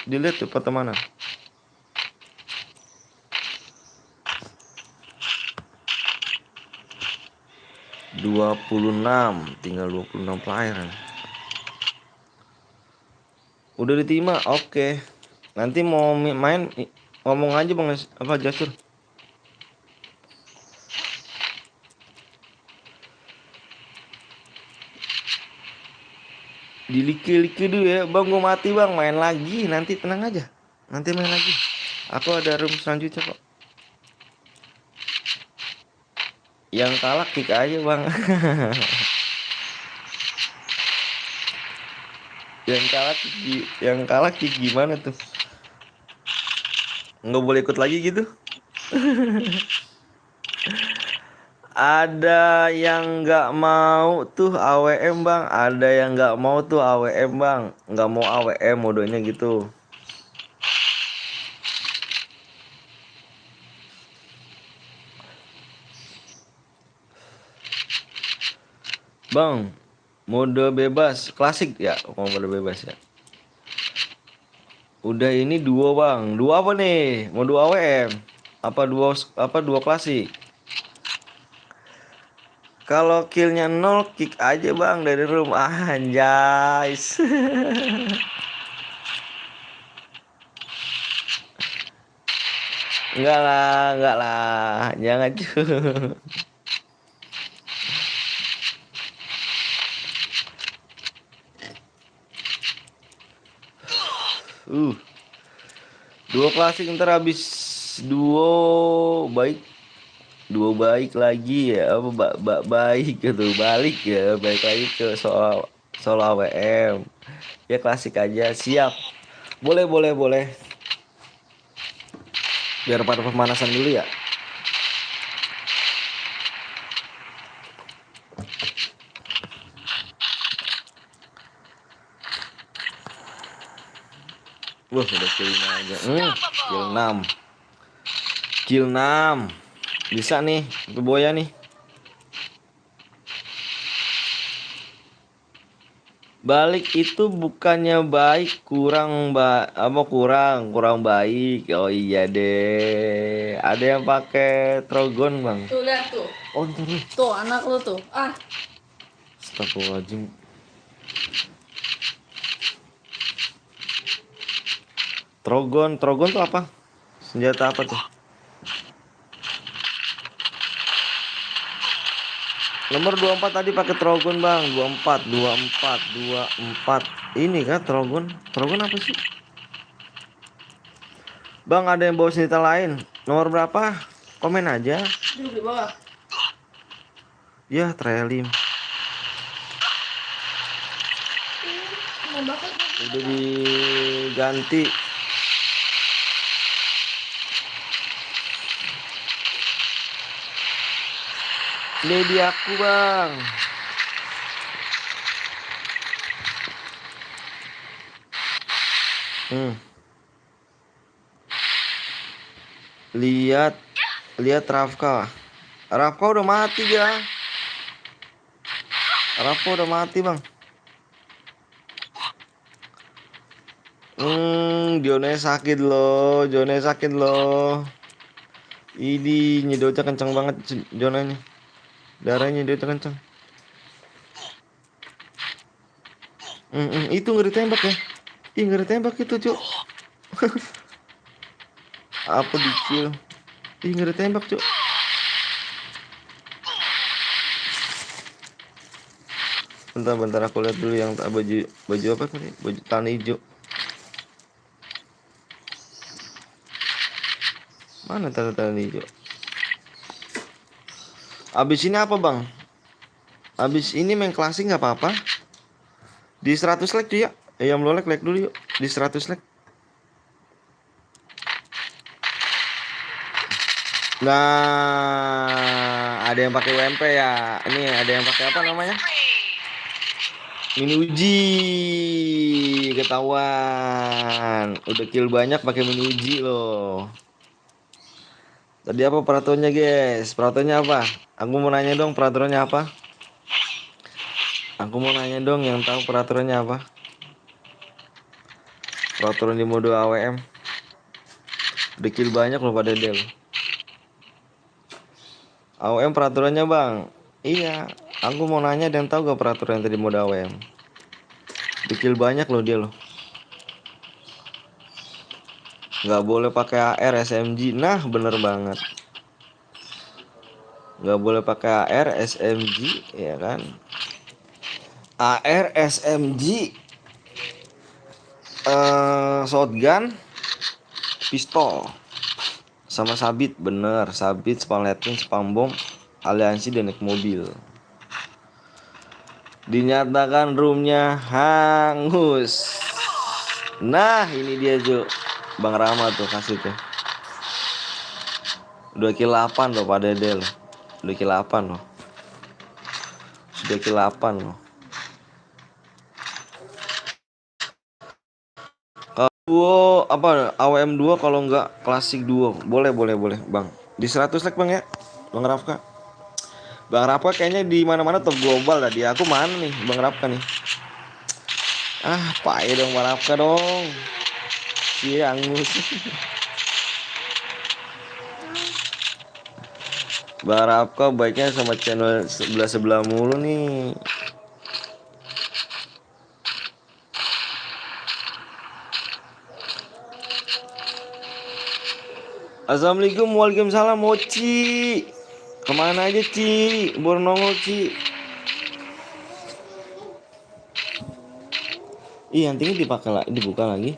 Dilihat tuh pertemanan. 26, tinggal 26 player. Udah diterima, oke. Nanti mau main ngomong aja bang apa Jasur. Diliki-liki dulu ya bang, gue mati bang, main lagi nanti, tenang aja, nanti main lagi. Aku ada room selanjutnya kok. Yang kalah kick aja bang. yang kalah kick gimana tuh? Nggak boleh ikut lagi gitu? Ada yang nggak mau tuh AWM bang, ada yang nggak mau tuh AWM bang, nggak mau AWM modenya gitu. Bang, Mode bebas klasik ya, mode bebas ya. Udah ini duo bang, duo apa nih? Mau duo AWM? Duo klasik? Kalau killnya 0 kick aja bang dari room. Anjay. Enggak lah, jangan cuy. Uh, duo klasik ntar habis duo baik, duo baik lagi ya, apa baik gitu, balik ya, balik lagi ke soal soal AWM. Ya klasik aja, siap. Boleh. Biar pada pemanasan dulu ya. Wah, udah kill 5 aja. Kill 6. Kill 6. Bisa nih, itu Boya nih. Balik itu bukannya baik, kurang baik. Oh iya deh. Ada yang pakai Trogon, Bang. Tuh lihat tuh. Oh, ntar nih. Tuh anak lu tuh. Ah, Astagfirullahaladzim. Trogon tuh apa? Senjata apa tuh? Nomor 24 tadi pakai Trogon, Bang. 24. Ini kan Trogon. Trogon apa sih? Bang, ada yang bawa senjata lain. Nomor berapa? Komen aja. duduk di bawah. Ya, Trelim. Nembaknya Udah diganti. Lady aku, Bang. Lihat Rafka. Rafka udah mati dia. Rafka udah mati, Bang. Jonnya sakit loh. Ini nyedotnya kencang banget Jonanya. Darahnya nyedotnya kencang. Itu ngeri tembak ya. Ngeri tembak itu, Cuk. Apa di kill? Ngeri tembak, Cuk. Bentar aku lihat dulu yang baju apa tadi? Baju tanah hijau. Mana tanah hijau? Abis ini apa, Bang? Abis ini main klasik nggak apa-apa. Di 100 like tuh ya. Yang belum like dulu yuk. Di 100 like. Nah, ada yang pakai WMP ya. Ini ada yang pakai apa namanya? Minuji, ketahuan. Udah kill banyak pakai Minuji loh. Tadi apa peraturannya, guys? Peraturannya apa? Aku mau nanya dong peraturannya apa? Yang tahu peraturannya apa? Peraturan di mode AWM. Udah kill banyak loh pada Del. AWM peraturannya, Bang. Iya, aku mau nanya dan tahu gak peraturan yang tadi mode AWM? Dikil banyak loh dia loh. Nggak boleh pakai AR SMG. Nah, bener banget. Nggak boleh pakai AR SMG, ya kan? AR SMG, shotgun, pistol, sama sabit. Bener, sabit, spam lighting, spam bom, aliansi dan naik mobil. Dinyatakan roomnya hangus. Nah, ini dia Jo, Bang Rama tuh kasih tuh. 2 kill 8 loh pada Del. 2 kill 8 loh. Sudah kill 8 loh. Kalau duo apa AWM 2 kalau enggak klasik duo. Boleh Bang. Di 100 like Bang ya. Bang Rafka. Bang Rapka kayaknya di mana-mana top global tadi. Aku mana nih Bang Rapka nih? Ah, pakai dong Bang Rapka dong. Iya, angus. Bang Rapka baiknya sama channel sebelah-sebelah mulu nih. Assalamualaikum, waalaikumsalam, Mochi. Kemana aja, Ci? Baru nongol, Ci. Ih, antingnya dipakai lagi, dibuka lagi.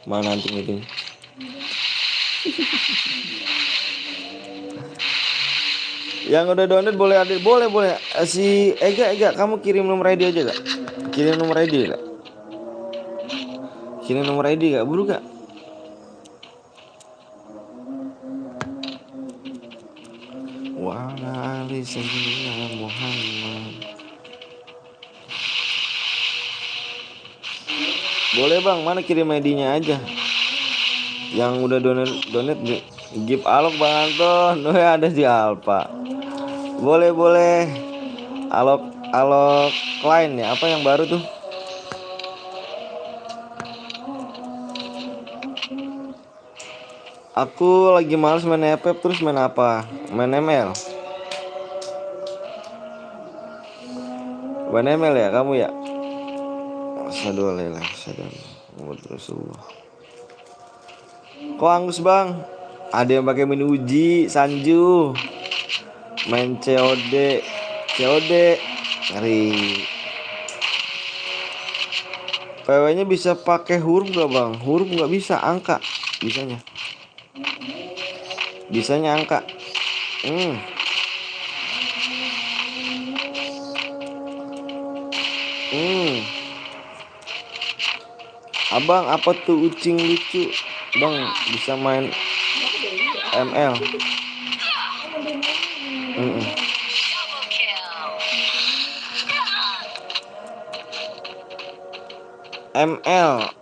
Mana anting itu? Yang udah download boleh hadir, boleh. Si Ega, kamu kirim nomor ID aja gak? Kirim nomor ID gak? Kirim nomor ID gak? Buru gak? Wa ala ali sayyidina Muhammad. Boleh bang, mana kirim ID-nya aja. Yang udah donate Gip Alok Bang Anton. Ada di Alpa. Boleh. Alok Klein ya, apa yang baru tuh? Aku lagi males main FF, terus main apa? Main ML. Main ML ya kamu ya? Asyhadu Rasulullah. Kok angus bang? Ada yang pakai mini uji, Sanju. Main COD. Ngeri. PW-nya bisa pakai huruf gak bang? Huruf gak bisa, angka. Bisanya angka. Abang apa tuh ucing lucu? Bang bisa main ML.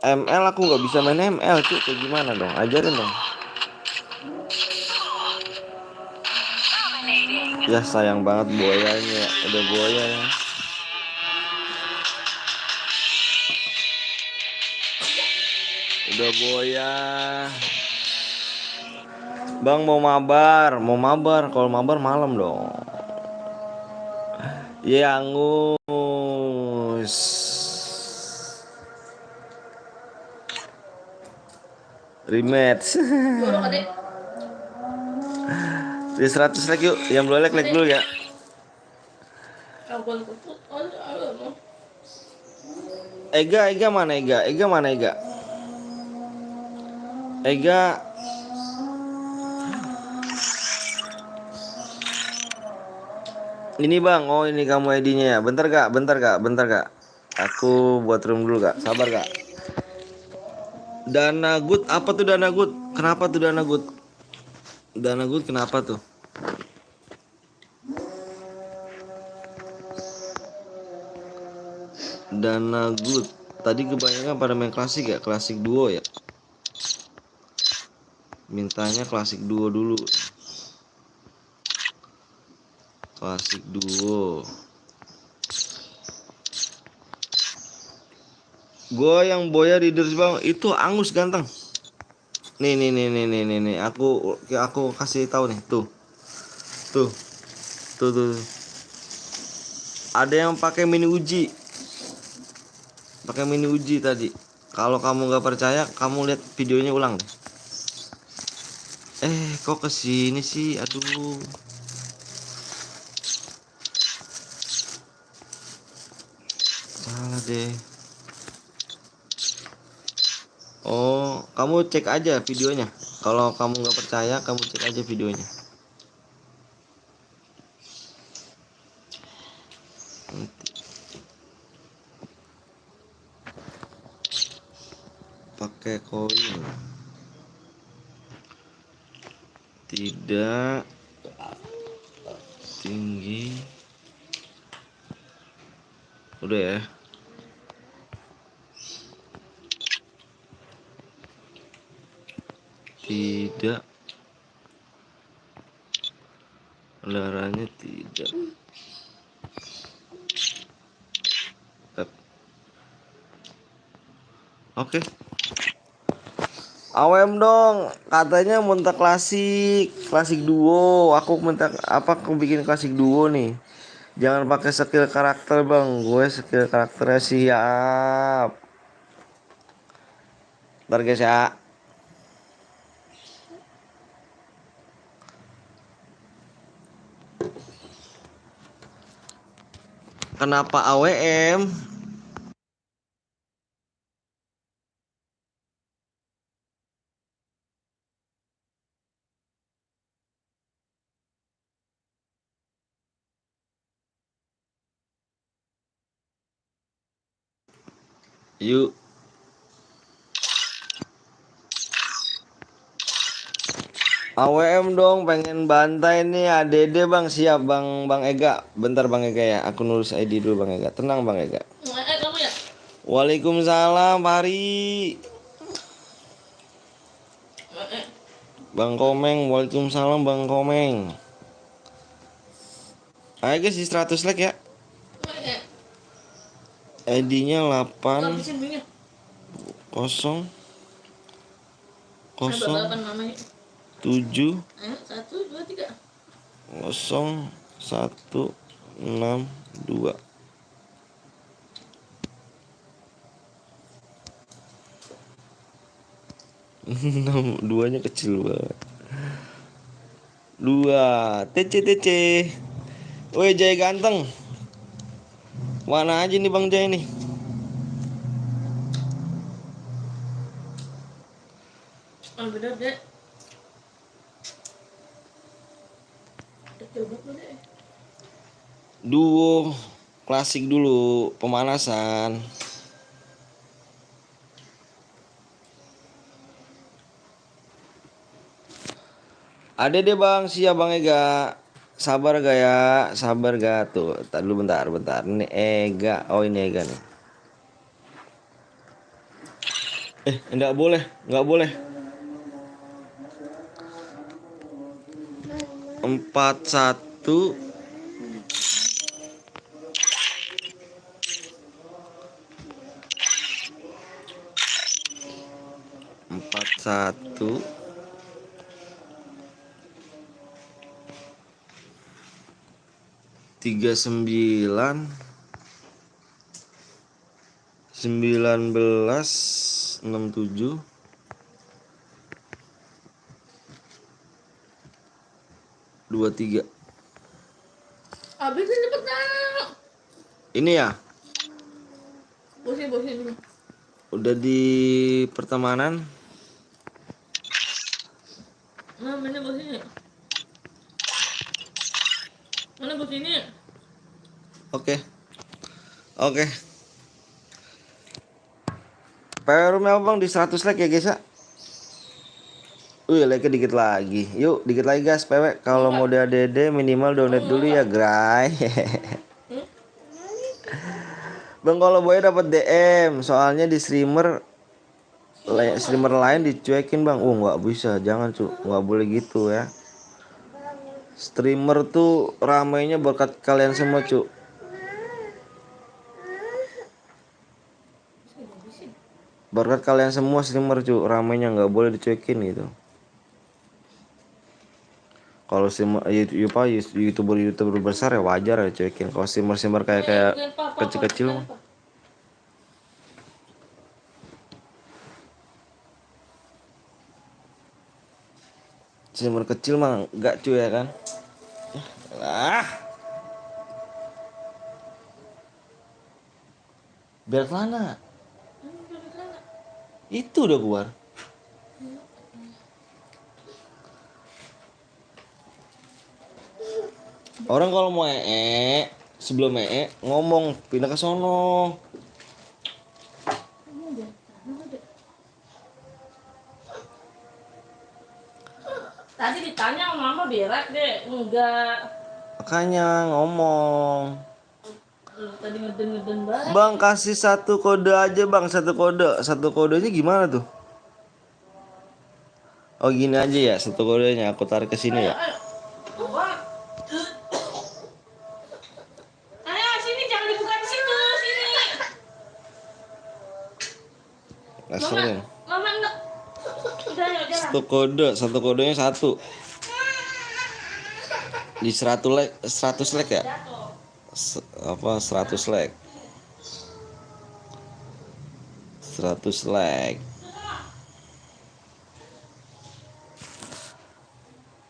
ML aku nggak bisa main ML cuy, kayak gimana dong? Ajarin dong. Ya sayang banget buayanya, udah buaya ya. Udah buaya. Bang mau mabar. Kalau mabar malam dong. Ya angus. Rematch. Di 100 like yuk. Yang belum like dulu ya. Ega mana Ega? Ini bang, oh ini kamu ID-nya ya. Bentar gak? Aku buat room dulu gak? Sabar gak? Dana good, apa tuh Dana good? Kenapa tuh Dana good? Kenapa tuh? Dana good. Tadi kebanyakan pada main klasik ya, klasik duo ya. Mintanya klasik duo dulu. Klasik duo. Gua yang boya readers bang, itu angus ganteng. Nih. Aku kasih tahu nih, tuh. Ada yang pakai mini uji. Tadi. Kalau kamu nggak percaya, kamu lihat videonya ulang deh. Kok kesini sih? Aduh. Salah deh. Oh, kamu cek aja videonya. Kalau kamu nggak percaya, kamu cek aja videonya. Pakai koin. Tidak tinggi. Udah ya. Tidak Darahnya tidak. Oke. AWM dong, katanya minta klasik duo. Aku minta apa? Aku bikin klasik duo nih. Jangan pakai skill karakter bang, gue skill karakternya siap. Ntar guys ya. Kenapa AWM? Yuk. AWM dong, pengen bantai nih ADD bang, siap bang Ega. Bentar bang Ega ya, aku nulis ID dulu bang Ega. Tenang bang Ega. Kamu ya? Waalaikumsalam Hari. Bang Komeng, waalaikumsalam Bang Komeng. Ayo guys di 100 like ya. ID-nya 8 Habisin minyak. 0 Ada 0 8 namanya. 7 Ayo, 1, 2, 3. 0 1 6 2. Duanya kecil banget. 2 TC. Woi Jay ganteng. Mana aja nih Bang Jay nih? Oh, bener deh. Kecil banget deh. Duo klasik dulu pemanasan. Ada deh bang, siap bang Ega. Sabar gak ya? Sabar gak tuh? Tar dulu bentar. Ini Ega. Oh ini Ega nih. Enggak boleh. 41 41 39 19 67 23. Habisin cepetan. Ini ya Bosin dulu. udah di pertemanan. Nah, mana bosinnya? Mana bosinnya? Oke. PW Rumel bang di 100 like ya guys ya. Like dikit lagi. Yuk dikit lagi guys PW. Kalau mau di ADD minimal donate dulu ya Gray. Bang kalau boy dapat DM, soalnya di streamer lain dicuekin bang. Nggak bisa, jangan cu, nggak boleh gitu ya. Streamer tuh ramainya berkat kalian semua cu. Berkat kalian semua streamer cu, ramainya nggak boleh dicuekin gitu. Kalau streamer youtuber besar ya wajar ya cuekin. Kalau streamer kayak kecil-kecil mah. Streamer kecil mah enggak cuy ya kan. Biar mana? Itu udah keluar. Orang kalau mau sebelum ngomong pindah ke sono. Tadi ditanya sama mama berak deh, enggak. Makanya ngomong. Tadi ngeden banget. Bang kasih satu kode aja bang, satu kode. Satu kodenya gimana tuh? Oh gini aja ya, satu kodenya aku tarik ke sini ya. Ayo. Wah. ngeselin. Mama enggak. Udah yuk jalan. Satu kodenya 1 di 100 like ya. Jatuh. 100 like. 100 like.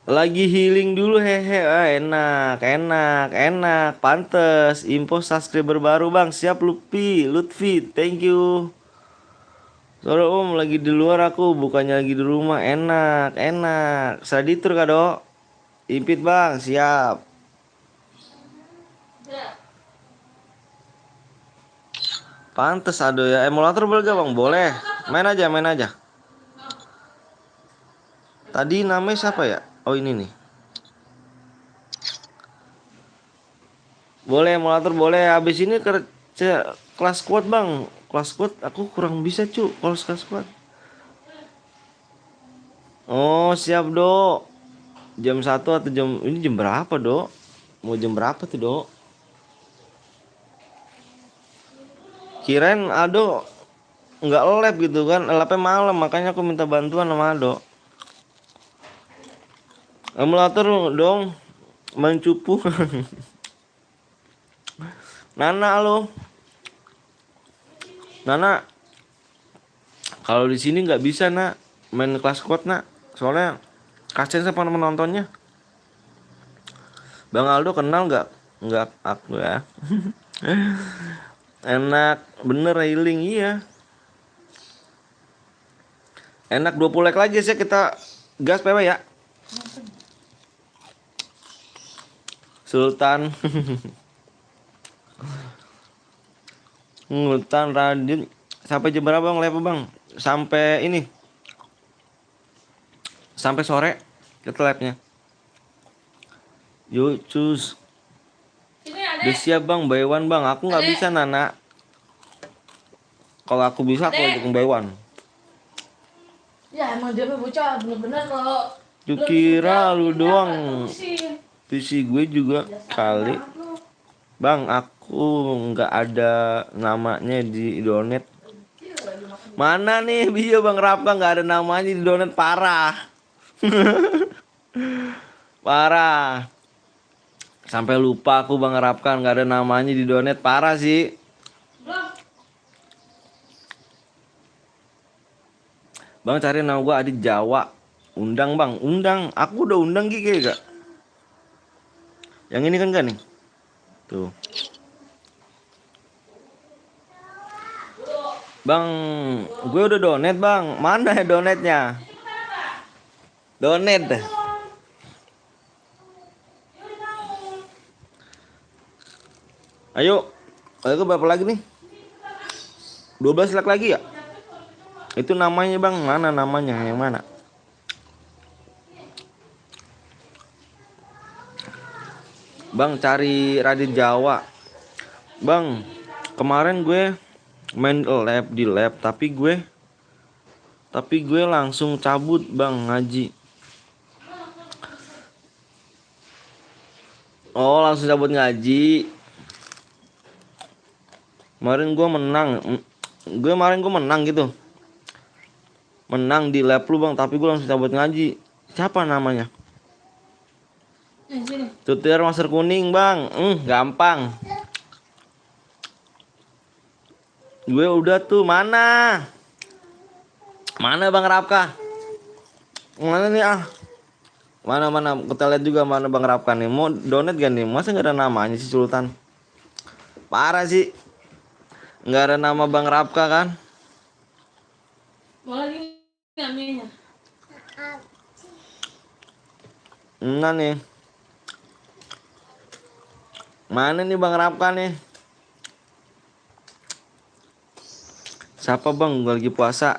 Lagi healing dulu hehe. Enak. Pantes. Info subscriber baru bang. Siap Lutfi. Thank you. Sore om lagi di luar aku, bukannya lagi di rumah. Enak. Saditur kado. Impit bang, siap. Ya. Pantes ada ya. Emulator boleh gak bang? Boleh. Main aja. Tadi namanya siapa ya? Oh ini nih. Boleh emulator boleh. Habis ini kerja kelas squad bang. Kelas squad aku kurang bisa cu. Kalau kelas squad. Oh siap dok. Jam 1 atau ini jam berapa dok? Mau jam berapa tuh dok? Kirain Ado nggak lab gitu kan. Labnya malam makanya aku minta bantuan sama Ado. Emulator dong. Main cupu. Nana lo. Nana. Kalau di sini nggak bisa nak main kelas squad nak. Soalnya kasian sama penontonnya. Bang Aldo kenal nggak? Nggak aku ya. Enak bener healing iya. Enak 20 like lagi sih kita gas PW ya. Sultan. Sultan Radin. Sampai jam berapa bang live bang? Sampai ini. Sampai sore kita live-nya. Yuk cus. Sini adek. Udah siap bang, buy one bang. Aku nggak bisa Nana. Kalau aku bisa aku dukung buy one. Ya emang dia bocah bener-bener kalau Lu belum kira bisa, lu pindah, doang. terusin. PC gue juga Biasa kali. banget lu. Bang, aku nggak ada namanya di donate. Mana nih video Bang Rapka nggak ada namanya di donate parah. Parah. Sampai lupa aku Bang Rapka nggak ada namanya di donate parah sih. Belum. Bang cari nama gua Adit Jawa. Undang bang, undang. Aku udah undang Gigi gak? Yang ini kan nih? Tuh. Bang, gue udah donate bang. Mana ya donate-nya? Donate. Ayo. Ayo berapa lagi nih? 12 like lagi ya? Itu namanya bang, mana namanya? Yang mana? Bang cari Radit Jawa. Bang, kemarin gue main lab di lab tapi gue langsung cabut bang ngaji. Oh langsung cabut ngaji. Kemarin gue menang gitu. Menang di lab lu bang, tapi gue langsung cabut ngaji. Siapa namanya? Sini. Tutir masker kuning bang. Gampang. Gue udah tuh mana Bang Rapka? Mana nih Mana kita lihat juga mana Bang Rapka nih. Mau donate gak nih? Masa gak ada namanya sih Sultan? Parah sih. Gak ada nama Bang Rapka kan? Mau lagi namanya. Nah nih. Mana nih Bang Rapka nih? Siapa bang? Gue lagi puasa.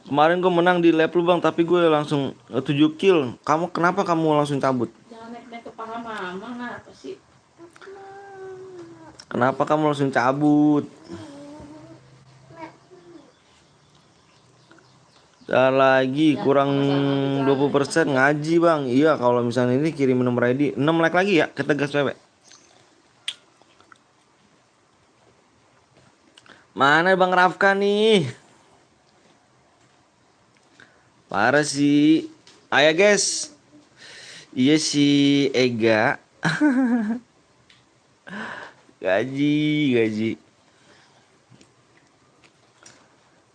Kemarin gue menang di lab lu bang, tapi gue langsung 7 kill. Kenapa kamu langsung cabut? Jangan naik-naik ke paha mama, apa sih? Kenapa kamu langsung cabut? Dar lagi kurang 20% ngaji bang. Iya kalau misalnya ini kirim nomor ID 6 like lagi ya kita gas PW. Mana Bang Rafka nih? Parah sih. Ayo guys. Iya sih Ega. Gaji.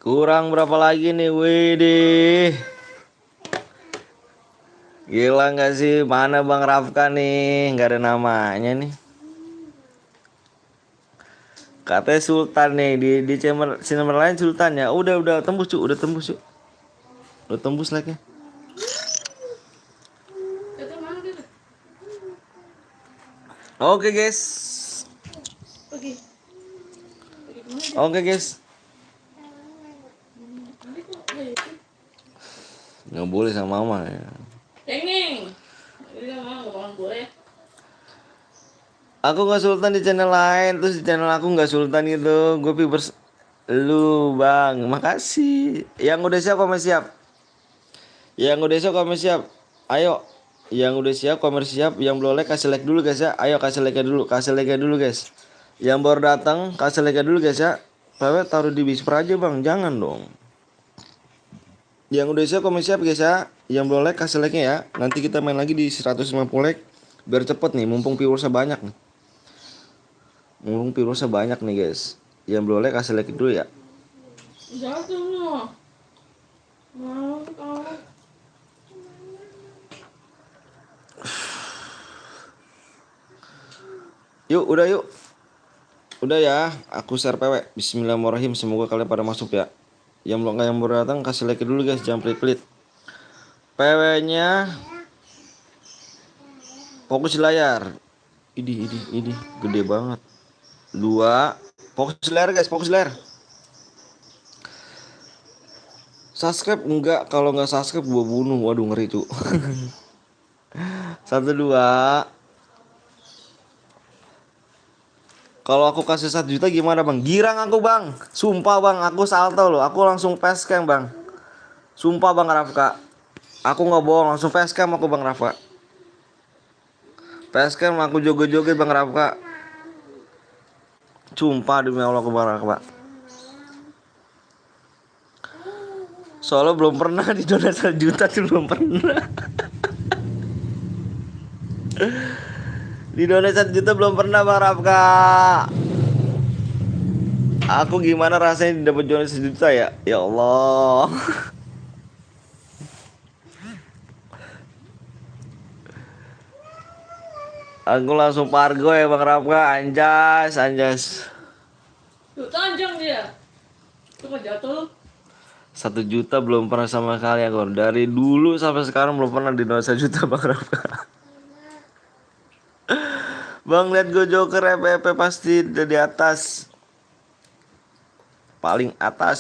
Kurang berapa lagi nih? Wede. Gila nggak sih? Mana Bang Rafka nih? Nggak ada namanya nih. Katanya Sultan nih di channel lain Sultan ya. Udah tembus cu, udah tembus like-nya. Itu mana gitu? Oke guys. Pergi. Pergi kemana? Oke guys. Tadi kok itu? Nggak boleh sama mama ya. Cengeng. Ini mah nggak boleh. Aku nggak Sultan di channel lain, terus di channel aku nggak Sultan gitu. Gue pibers lu bang, makasih. Yang udah siap komen siap. Ayo. Yang udah siap komen siap. Yang belum like kasih like dulu guys ya. Ayo kasih like dulu guys. Yang baru datang kasih like dulu guys ya. Pewe taruh di whisper aja bang, jangan dong. Yang udah siap komen siap guys ya. Yang belum like kasih like-nya ya. Nanti kita main lagi di 150 like. Biar cepet nih, mumpung viewersnya banyak nih. Guys. Yang belum like kasih like dulu ya. Jatuh loh. Mau kau. Yuk, udah ya, aku share PW. Bismillahirrahmanirrahim, semoga kalian pada masuk ya. Yang baru datang kasih like dulu guys, jangan pelit-pelit. PW-nya fokus di layar. Ini gede banget. 2 fokus di layar guys, Subscribe enggak, kalau nggak subscribe gua bunuh. Waduh ngeri cu. 1 2. Kalau aku kasih 1 juta gimana bang? Girang aku bang. Sumpah bang, aku salto loh. Aku langsung facecam bang. Sumpah bang Rafka. Aku nggak bohong, langsung facecam aku bang Rafka. Facecam aku joget-joget bang Rafka. Sumpah demi Allah aku bang Rafka. Soalnya belum pernah di donat 1 juta tuh belum pernah. Di donat 1 juta belum pernah bang Rafka. Aku gimana rasanya dapat donat 1 juta ya? Ya Allah. Aku langsung pargo ya bang Rafka. Anjas. Tuh tanjang dia. Tuh kan jatuh. 1 juta belum pernah sama kali aku. Dari dulu sampai sekarang belum pernah di donat 1 juta bang Rafka. Bang lihat gue joker FPP pasti udah di atas. Paling atas.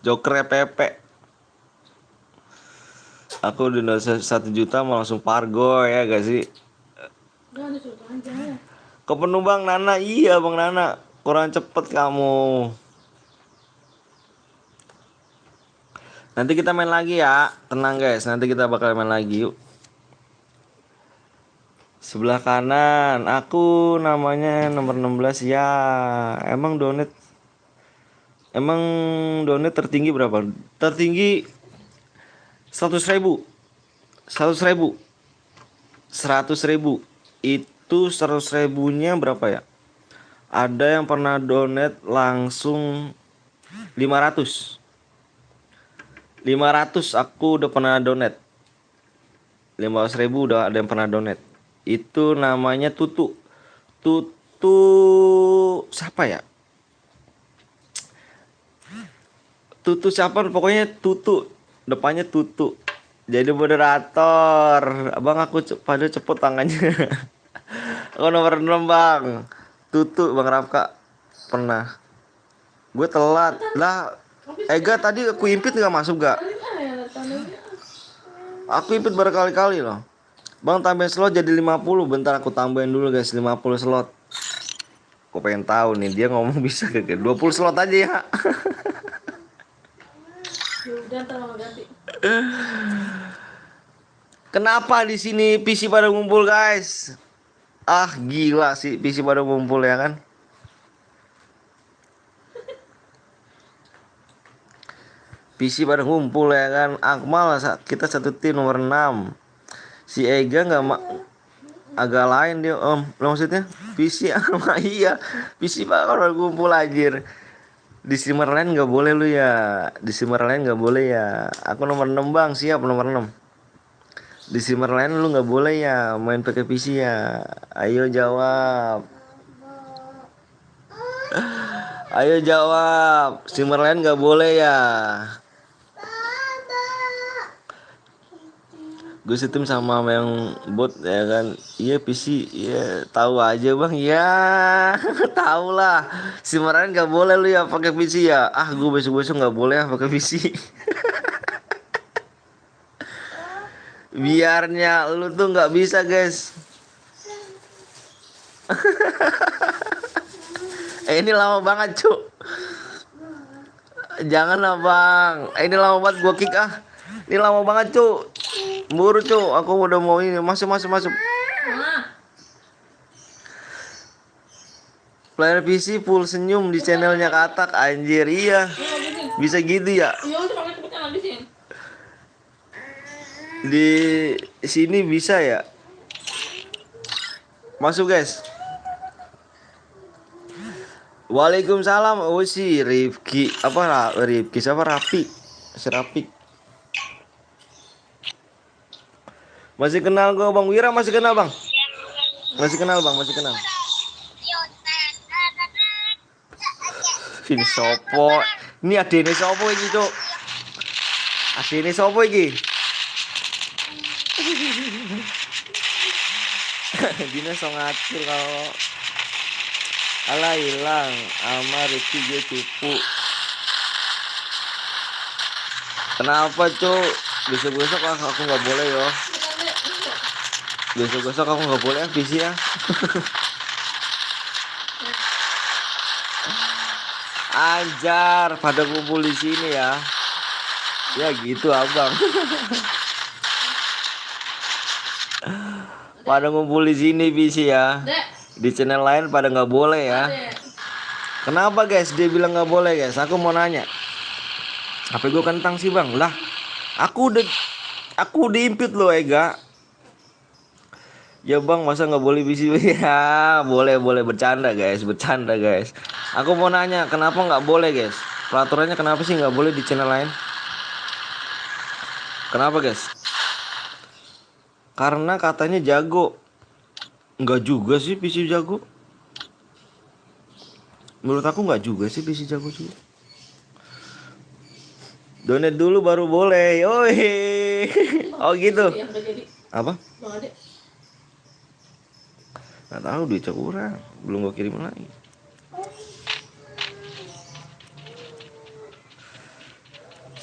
Joker FPP. Aku di 1 juta mau langsung pargo ya gak sih? Jangan disuruh tanjang ya. Kepenuh bang Nana. Iya bang Nana. Kurang cepet kamu. Nanti kita main lagi ya. Tenang guys, nanti kita bakal main lagi yuk. Sebelah kanan, aku namanya nomor 16 ya. Emang donat tertinggi berapa? Tertinggi 100.000. 100.000. Itu 100.000-nya berapa ya? Ada yang pernah donat langsung 500. 500 aku udah pernah donat. 15.000 udah ada yang pernah donat. Itu namanya Tutu siapa ya? Tutu siapa? Pokoknya Tutu. Depannya Tutu. Jadi moderator. Abang aku pada cepet tangannya. Aku nomor 6 bang. Tutu bang Rafka. Pernah. Gue telat. Lah Ega tadi aku impit gak masuk gak? Dari mana ya tandanya? Aku impit berkali-kali loh. Bang tambahin slot jadi 50. Bentar aku tambahin dulu guys, 50 slot. Aku pengen tahu nih dia ngomong bisa gak? 20 slot aja ya. Udah ntar mau ganti. Kenapa di sini PC pada ngumpul guys? Ah gila sih PC pada ngumpul ya kan? PC pada ngumpul ya kan. Akmal kita satu tim nomor 6. Si Ega nggak agak lain dia om. Lo maksudnya PC sama iya. PC pak kalau ngumpul anjir. Di streamer lain nggak boleh lu ya. Di streamer lain nggak boleh ya. Aku nomor 6 bang, siap nomor 6. Di streamer lain lu nggak boleh ya main pakai PC ya. Ayo jawab. Ayo jawab. Streamer lain nggak boleh ya. Gue setim sama yang bot ya kan. Iya PC ya tahu aja bang ya. Tahu lah. Streamer lain nggak boleh lu ya pakai PC ya. Ah gue besok nggak boleh ya pakai PC. Biarnya lu tuh nggak bisa guys. Ini lama banget cuk. Jangan lah bang. Ini lama banget gua kick ah. Ini lama banget cuk. Buru cuk. Aku udah mau ini masuk. Player PC full senyum di channelnya Katak anjir iya. Bisa gitu ya. Iya udah pakai cepetnya habisin. Di sini bisa ya. Masuk guys. Waalaikumsalam. Oh si Rifki apa Rifki siapa Rapi? Serapik. Masih kenal gue Bang Wira masih kenal Bang. Masih kenal Bang, masih kenal. Ini sopo? Ini adene sopo iki, Cuk? Adene sopo iki? Dina so ngatur kalau alah hilang ama Ricky dia cupu. Kenapa cuk? Besok aku nggak boleh yo. Besok aku nggak boleh visi ya. Anjar pada kumpul di sini ya. Ya gitu abang. Pada ngumpul di sini visi ya. Di channel lain pada nggak boleh ya. Kenapa guys? Dia bilang nggak boleh guys. Aku mau nanya. HP gue kentang sih bang. Lah, aku diimpit loh Ega. Ya bang, masa nggak boleh visi? Ya boleh bercanda guys. Aku mau nanya, kenapa nggak boleh guys? Peraturannya kenapa sih nggak boleh di channel lain? Kenapa guys? Karena katanya jago. Nggak juga sih PC jago. Menurut aku nggak juga sih PC jago juga. Donate dulu baru boleh. Yoi. Oh gitu. Apa? Nggak tahu duitnya kurang. Belum gua kirim lagi.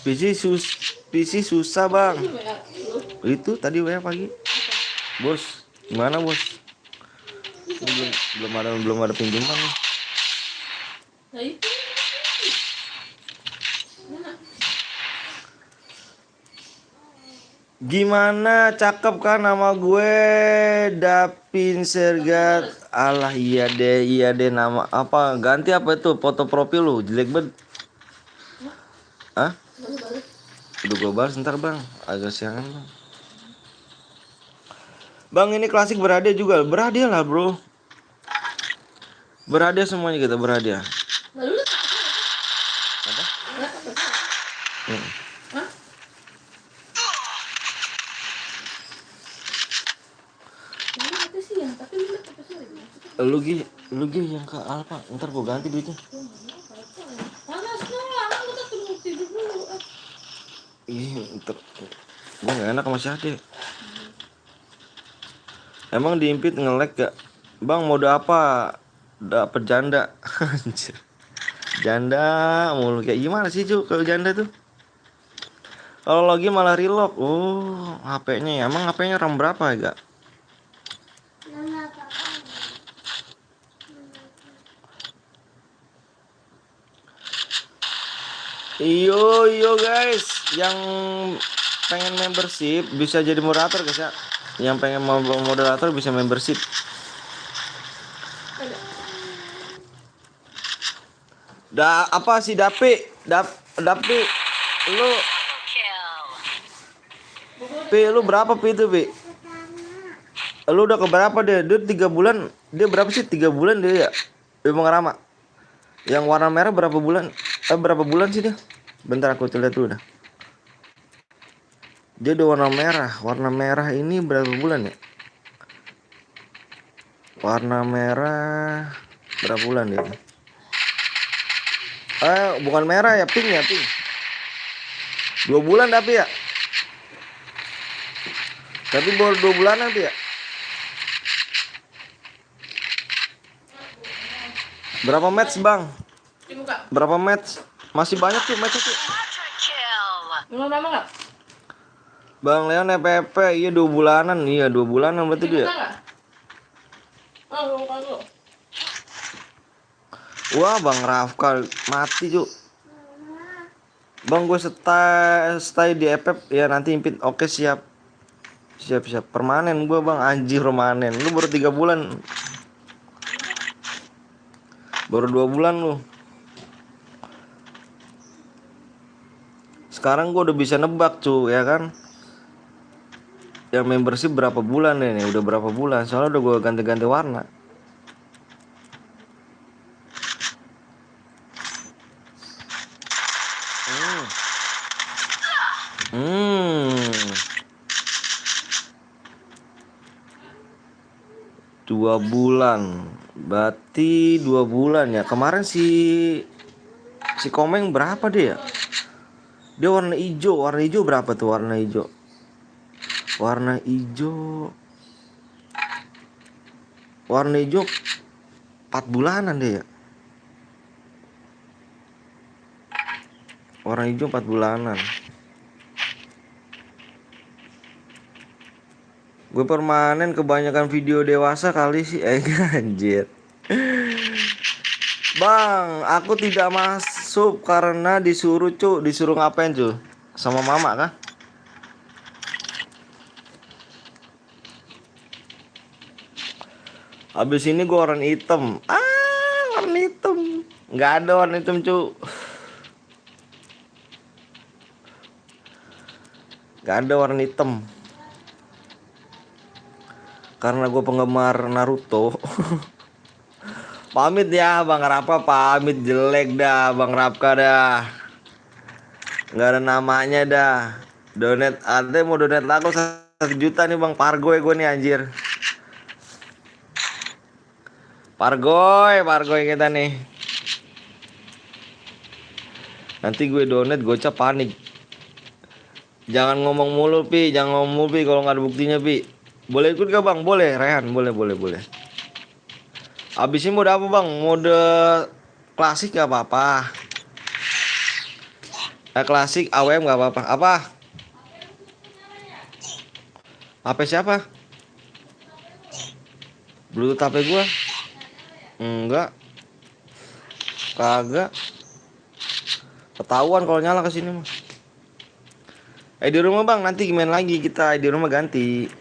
PC susah bang. Itu tadi WA pagi. Bos, gimana bos? Belum ada pinjaman nih. Nah itu. Gimana cakep kan nama gue Dapin Sergat. Alah iya deh nama apa ganti apa itu foto profil lu jelek banget. Hah? Udah gue balas ntar bang, agak siangan bang. Bang ini klasik berhadiah juga, berhadiah lah bro. Berhadiah semuanya kita berhadiah. Lalu lu Apa? Hah? Ini apa sih yang tapi lu apa sih? Lu yang ke Alfa, ntar gue ganti duitnya. Panas lah, aku tak perlu tidur dulu. Iya, ntar gue gak enak sama si Ade. Emang diimpit nge-lag gak? Bang mode apa? Dapet janda. Anjir. Janda mulu kayak gimana sih cu kalau janda tuh? Kalau lagi malah relock. Oh, HP-nya ya. Emang HP-nya RAM berapa ya, Gak? Yo guys, yang pengen membership bisa jadi moderator guys ya. Yang pengen mau moderator bisa membership. Apa sih Dapi? Lu Pi, lu berapa Pi itu Pi? Lu udah keberapa dia? Dia 3 bulan. Dia berapa sih? 3 bulan dia ya? Dia mau ngerama. Yang warna merah berapa bulan? Berapa bulan sih dia? Bentar aku lihat dulu dah. Dia udah warna merah. Warna merah ini berapa bulan ya? Warna merah berapa bulan dia? Bukan merah ya, pink ya, pink. 2 bulan tapi ya. Tapi baru 2 bulan nanti ya. Berapa match bang? Dibuka. Berapa match? Masih banyak tuh match tuh. Belum lama nggak? Bang Leon EPP, iya 2 bulanan, iya 2 bulanan berarti dia. Dibuka nggak? Oh, buka dulu. Wah Bang Rafka mati cuk. Bang gue stay di EPP ya nanti impit. Oke siap. Siap. Permanen gue bang, anjir permanen. Lu baru 3 bulan. Baru 2 bulan lu. Sekarang gue udah bisa nebak cu ya kan. Yang membership berapa bulan ini? Udah berapa bulan? Soalnya udah gue ganti-ganti warna. Hmm. 2 bulan. Berarti 2 bulan ya. Kemarin si Komeng berapa dia? Dia warna hijau. Warna hijau berapa tuh warna hijau? Warna hijau 4 bulanan dia ya. Warna hijau 4 bulanan. Gue permanen kebanyakan video dewasa kali sih. Anjir. Bang, aku tidak masuk karena disuruh cu. Disuruh ngapain cu? Sama mama kah? Habis ini gue warna hitam. Warna hitam. Nggak ada warna hitam cu. Nggak ada warna hitam. Karena gue penggemar Naruto. Pamit ya Bang Rapa, pamit jelek dah Bang Rapka dah. Nggak ada namanya dah. Donate, ada mau donate lagu 1 juta nih Bang. Pargoy gue nih anjir. Pargoy kita nih. Nanti gue donate gocap panik. Jangan ngomong mulu Pi, jangan ngomong mulu Pi kalau nggak ada buktinya Pi. Boleh ikut gak Bang? Boleh, Rehan, boleh. Abis ini mode apa Bang? Mode klasik gak apa-apa. Klasik AWM gak apa-apa. Apa? HP siapa? Bluetooth HP gua? Enggak. Kagak. Ketahuan kalau nyala kesini mah. Di rumah Bang, nanti gimana lagi kita di rumah ganti.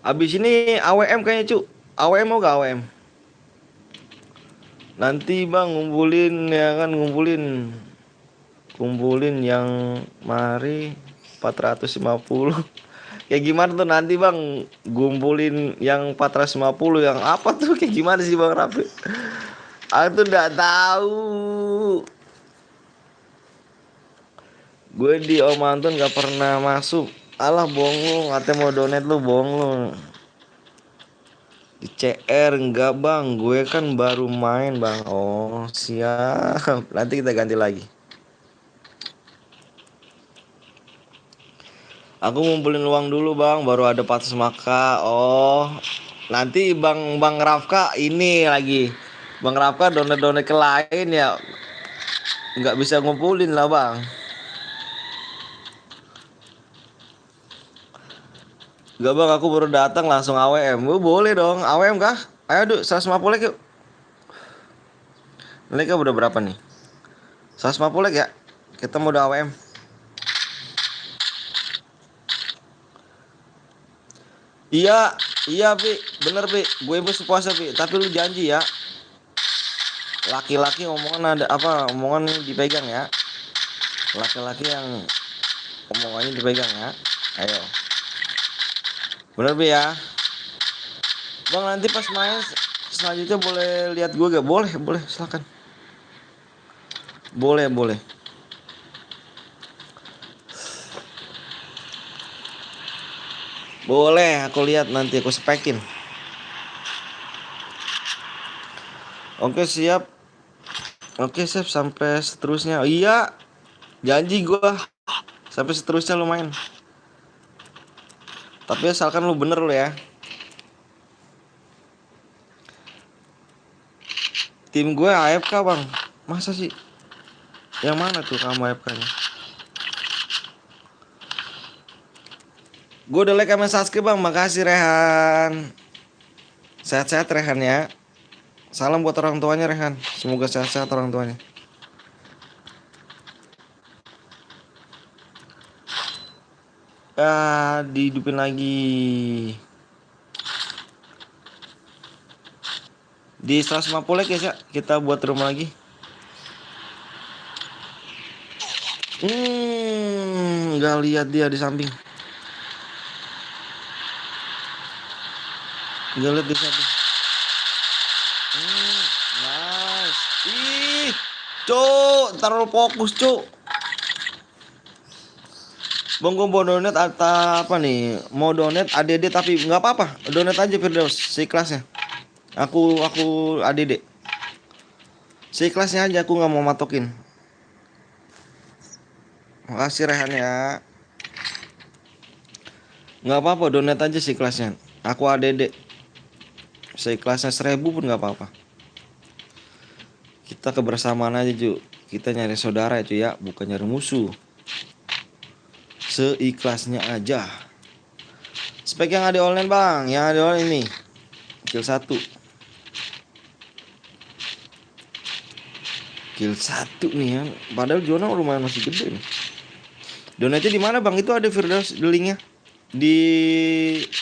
Abis ini AWM kayaknya cu. AWM mau gak AWM? Nanti Bang ngumpulin ya kan, kumpulin yang mari 450. Kayak gimana tuh nanti Bang ngumpulin yang 450 yang apa tuh kayak gimana sih Bang Rafi? Aku tuh enggak tahu. Gue di Om Anton gak pernah masuk. Alah bohong lu, katanya mau donate lu, bohong lu. Di CR enggak Bang, gue kan baru main Bang. Oh siap, nanti kita ganti lagi. Aku ngumpulin uang dulu Bang, baru ada 400 maka. Oh, nanti Bang Rafka ini lagi. Bang Rafka donate ke lain ya. Nggak bisa ngumpulin lah Bang. Gak Bang, aku baru datang langsung AWM. Boleh dong, AWM kah? Ayo duk, 150 yuk. Ini udah berapa nih? 150 ya? Kita mau udah AWM. Iya Pi, bener Pi. Gue puasa Pi, tapi lu janji ya. Laki-laki omongan ada apa? Omongan dipegang ya. Laki-laki yang omongannya dipegang ya. Ayo. Bener Bi ya. Bang nanti pas main selanjutnya boleh lihat gue gak? Boleh, boleh, silakan. Boleh, boleh. Boleh, aku lihat nanti aku spekin. Oke, siap. Oke, siap sampai seterusnya. Oh, iya. Janji gua sampai seterusnya lu main. Tapi asalkan lu bener lu ya. Tim gue AFK, Bang. Masa sih? Yang mana tuh kamu AFK-nya? Gue udah like sama Sasuke, Bang. Makasih Rehan. Sehat-sehat Rehan ya. Salam buat orang tuanya Rehan. Semoga sehat-sehat orang tuanya. Dihidupin lagi. Di 150 ya, kita buat rumah lagi. Nggak lihat dia di samping. Nggak lihat di samping. Nice. Ih, cuk, taruh fokus cuk. Bang gue mau donat atau apa nih? Mau donat ADD tapi nggak apa-apa. Donat aja Firdaus, seikhlasnya. Aku ADD. Seikhlasnya aja, aku nggak mau matokin. Makasih Rehan ya. Nggak apa-apa, donat aja seikhlasnya. Aku ADD. Seikhlasnya 1000 pun nggak apa-apa. Kita kebersamaan aja Ju. Kita nyari saudara itu ya, bukan nyari musuh. Seikhlasnya aja. Spek yang ada online Bang, yang ada online ini. Kill 1. Kill 1 nih ya. Padahal zona lumayan masih gede nih. Donatnya di mana Bang? Itu ada Firdaus linknya di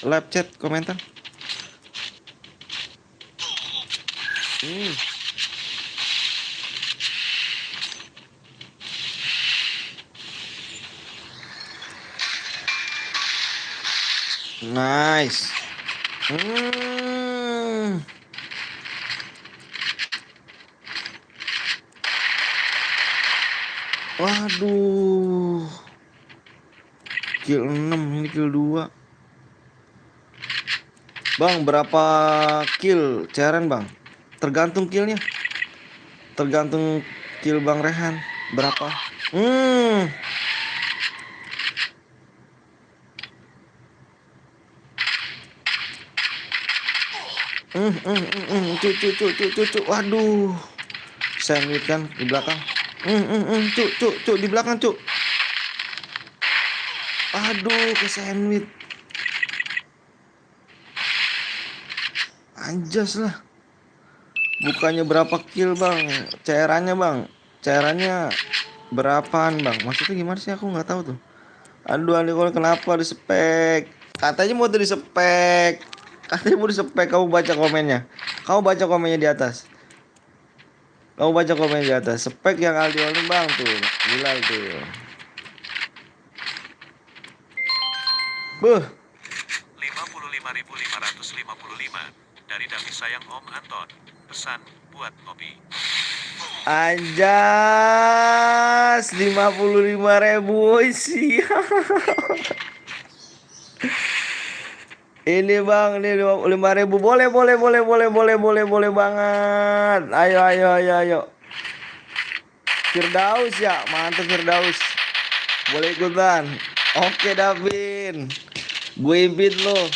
live chat komentar. Nice. Waduh. Kill 6, ini kill 2. Bang, berapa kill cairan Bang? Tergantung killnya. Tergantung kill Bang Rehan berapa. Cuk. Waduh. Sandwich kan di belakang. Cuk di belakang cuk. Aduh, ke sandwich. Anjas lah. Bukannya berapa kill Bang, cairannya Bang. Cairannya berapaan Bang? Maksudnya gimana sih, aku nggak tahu tuh. Aduh, kenapa di spek? Katanya mau di spek. Katanya mau di spek. Kamu baca komennya. Kamu baca komennya di atas. Kamu baca komennya di atas. Spek yang Aldi ini Bang tuh. Gila tuh. Buh. 55.555 dari Davi sayang Om Anton. Pesan buat ngopi. Anjas 55.000 sih. Ini Bang, ini 5.000. Boleh banget. Ayo. Firdaus ya, mantap Firdaus. Boleh ikutan. Oke Davin. Gue invite lo.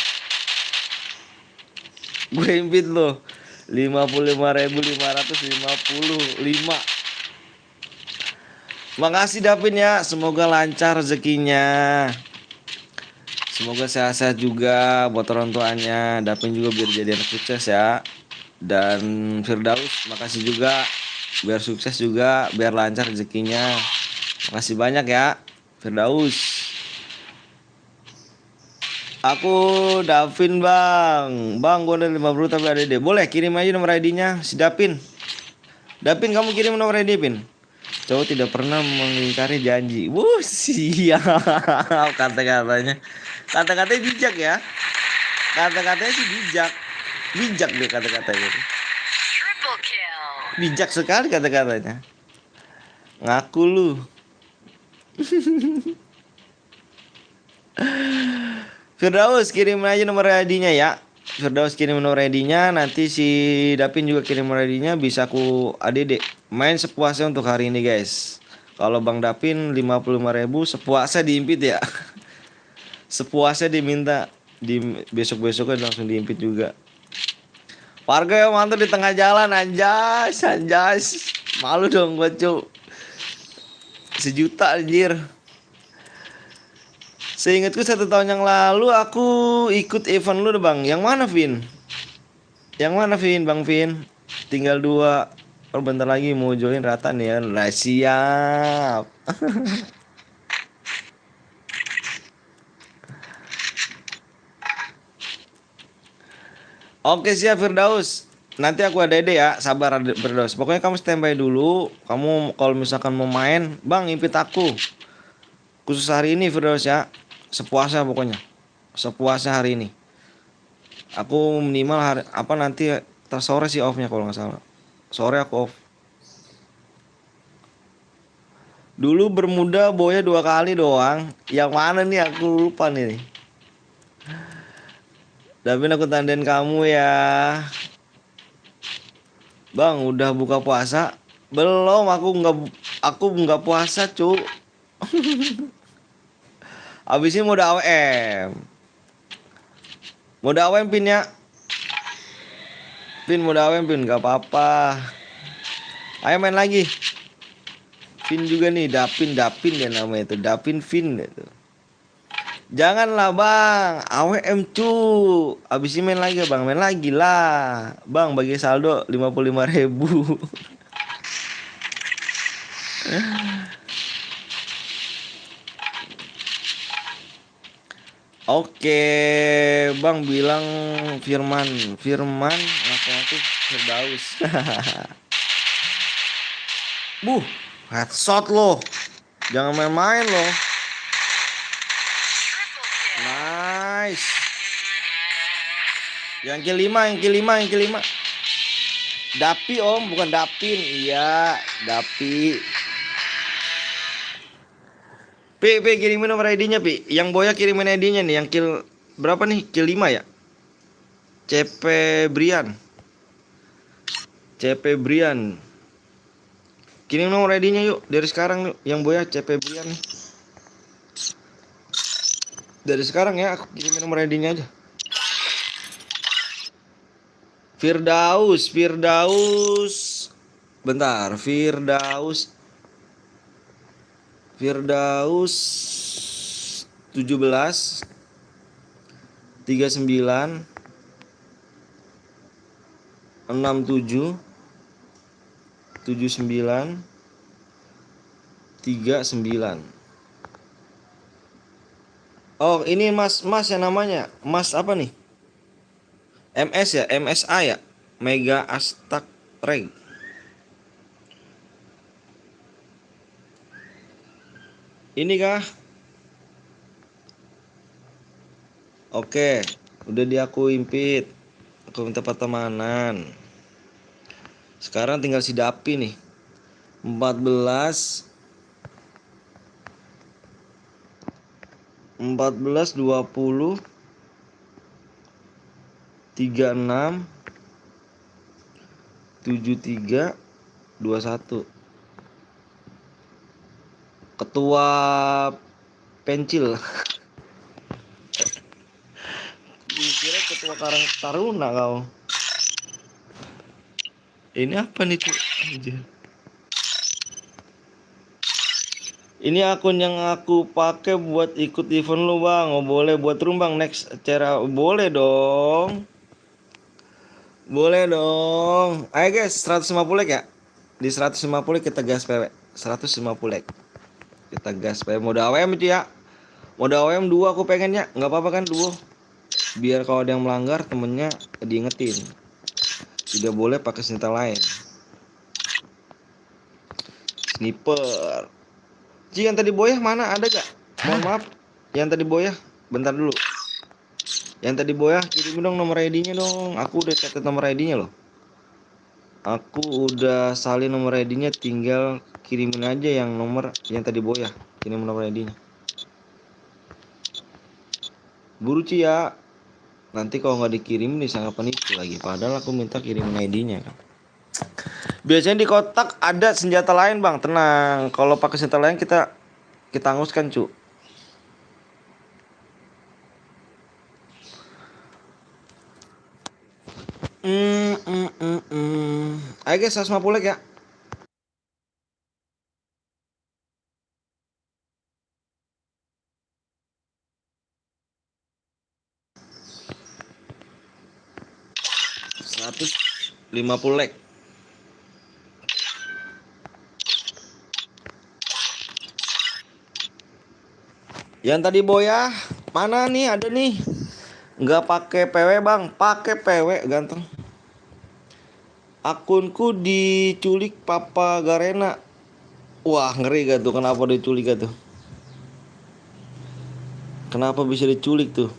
55.555. Makasih Davin ya, semoga lancar rezekinya. Semoga sehat-sehat juga buat orang tuanya. Davin juga biar jadi anak sukses ya. Dan Firdaus makasih juga, biar sukses juga, biar lancar rezekinya. Makasih banyak ya Firdaus. Aku Davin Bang, gue udah 50 tapi ada ide. Boleh kirim aja nomor ID-nya si Davin. Dapin, kamu kirim nomornya dia, Pin. Cowok tidak pernah mengingkari janji. Wuh, siap. Kata-katanya. Kata-katanya bijak ya. Kata-katanya sih bijak. Bijak dia kata-katanya. Bijak sekali kata-katanya. Ngaku lu. Firdaus kirim aja nomor ID-nya ya. Firdaus kirim nomor ID-nya, nanti si Dapin juga kirim nomor ID-nya, bisa aku ADD. Main sepuasnya untuk hari ini guys. Kalau Bang Dapin 55.000 sepuasnya diimpit ya. Sepuasnya diminta di besok-besoknya langsung diimpit juga. Warga yang mantap di tengah jalan, anjas, anjas. Malu dong gua, Cuk. 1 juta anjir. Seingatku 1 tahun yang lalu aku ikut event lu deh Bang. Yang mana Vin? Yang mana Vin? Bang Vin? Tinggal 2. Oh, bentar lagi mau join Rata nih ya. Nah, siap. Oke siap Firdaus. Nanti aku ada ide ya. Sabar Firdaus. Pokoknya kamu standby dulu. Kamu kalau misalkan mau main, Bang impit aku. Khusus hari ini Firdaus ya. Sepuasnya pokoknya. Sepuasnya hari ini. Aku minimal hari apa nanti sore sih off-nya kalau nggak salah. Sore aku off. Dulu bermuda boya 2 kali doang. Yang mana nih aku lupa nih. Tapi aku tandain kamu ya. Bang, udah buka puasa? Belum, aku nggak puasa, Cuk. Abis ini mode AWM. Mode AWM Pin ya. Pin mode AWM Pin, nggak apa-apa. Ayo main lagi. Pin juga nih, Dapin ya namanya itu. Dapin Vin itu. Janganlah Bang, AWM cu. Abis ini main lagi Bang, main lagi lah. Bang bagi saldo 55.000. Oke, Bang bilang Firman ngaku Firdaus. Headshot loh. Jangan main-main loh. Nice. Yang kelima. Dapi Om, bukan Dapin. Iya, Dapi. Pi, kirimin nomor ID-nya, Pi. Yang Boya kirimin ID-nya nih, yang kill berapa nih? Kill 5 ya? CP Brian. Kirim nomor ID-nya yuk dari sekarang yuk. Yang Boya CP Brian nih. Dari sekarang ya, aku kirimin nomor ID-nya aja. Firdaus. Bentar, Firdaus 17 39 67 79 39. Oh, ini Mas yang namanya. Mas apa nih? MS ya, MSA ya. Mega Astak Reg. Ini kah? Oke, udah aku impit. Aku minta pertemanan. Sekarang tinggal si Dapi nih. 14 20 36 73 21. Ketua Pencil. Kira ketua Karang Taruna kau. Ini apa nih tuh? Ini akun yang aku pakai buat ikut event lu Bang. Oh boleh buat room Bang next acara. Boleh dong. Ayo guys 150 like ya. Di 150 kita gas PW. 150 like. Kita gas PW. Mode AWM itu ya. Mode AWM 2 aku pengennya. Nggak apa-apa kan 2. Biar kalau ada yang melanggar temennya diingetin. Tidak boleh pakai senjata lain. Sniper. Ci, yang tadi boyah mana, ada gak? Mohon maaf, yang tadi boyah, bentar dulu. Yang tadi boyah kirimin dong nomor ID-nya dong. Aku udah catat nomor ID-nya loh. Aku udah salin nomor ID-nya, tinggal kirimin aja yang nomor yang tadi boyah. Kirim nomor ID-nya. Buru Ci ya. Nanti kalau nggak dikirim disangka penipu lagi. Padahal aku minta kirimin ID-nya kan. Biasanya di kotak ada senjata lain bang. Tenang. Kalau pakai senjata lain kita anguskan cu. Ayo guys, 150 ya. Seratus 50 leg. Yang tadi boyah mana nih, ada nih. Nggak pakai PW bang, pakai PW ganteng. Akunku diculik Papa Garena. Wah ngeri gak tuh, kenapa diculik gak tuh? Kenapa bisa diculik tuh?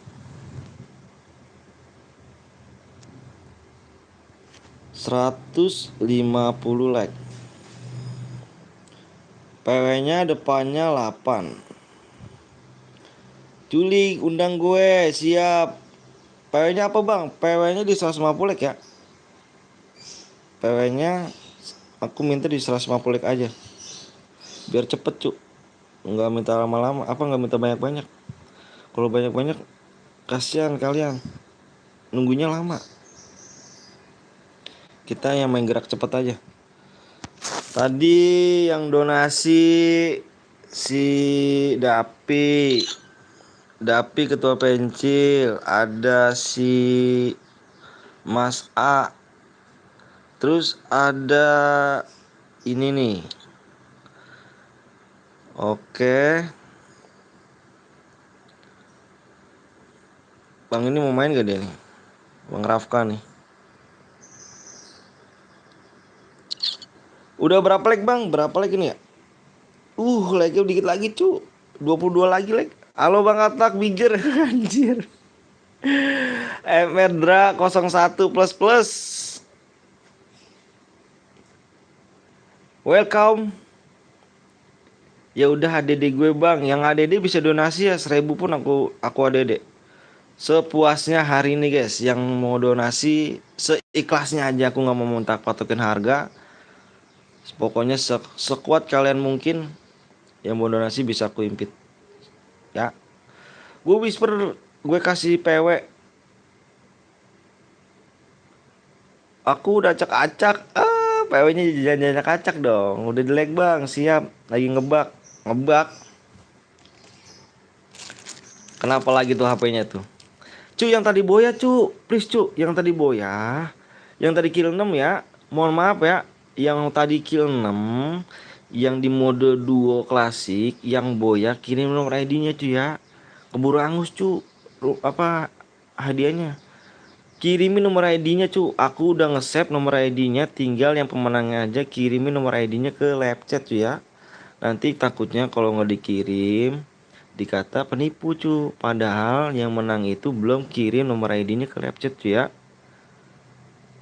150 like. PW-nya depannya 8. Culik, undang gue, siap. PW-nya apa bang? PW-nya di 150 like ya. PW-nya aku minta di 150 like aja. Biar cepet cu. Nggak minta lama-lama, apa nggak minta banyak-banyak. Kalau banyak-banyak kasihan kalian, nunggunya lama. Kita yang main gerak cepet aja. Tadi yang donasi si Dapi, ketua pencil, ada si Mas A, terus ada ini nih. Oke, bang ini mau main gak dia nih, Bang Rafka nih. Udah berapa like bang? Berapa like ini ya? Like-nya dikit lagi cu. 22 lagi like. Halo Bang Atak Bigger. Anjir. MR Dra 01 plus. Welcome. Ya udah ADD gue bang. Yang ADD bisa donasi ya 1000 pun aku ADD. Sepuasnya hari ini guys. Yang mau donasi seikhlasnya aja, aku nggak mau minta patokin harga. Pokoknya sekuat kalian mungkin. Yang mau donasi bisa aku impit. Ya. Gue whisper, gue kasih PW. Aku udah acak-acak. PW-nya jajan-jajan acak dong. Udah delek bang, siap. Lagi ngebak. Kenapa lagi tuh HP-nya tuh? Cu, yang tadi boya cu. Please cu, yang tadi boya. Yang tadi kill 6 ya. Mohon maaf ya. Yang tadi kill 6, yang di mode duo klasik, yang boya kirim nomor ID-nya cu ya. Keburu angus cu. Apa hadiahnya? Kirimin nomor ID-nya cu. Aku udah nge-save nomor ID-nya, tinggal yang pemenangnya aja kirimin nomor ID-nya ke live chat cu ya. Nanti takutnya kalau nggak dikirim dikata penipu cu. Padahal yang menang itu belum kirim nomor ID-nya ke live chat cu ya.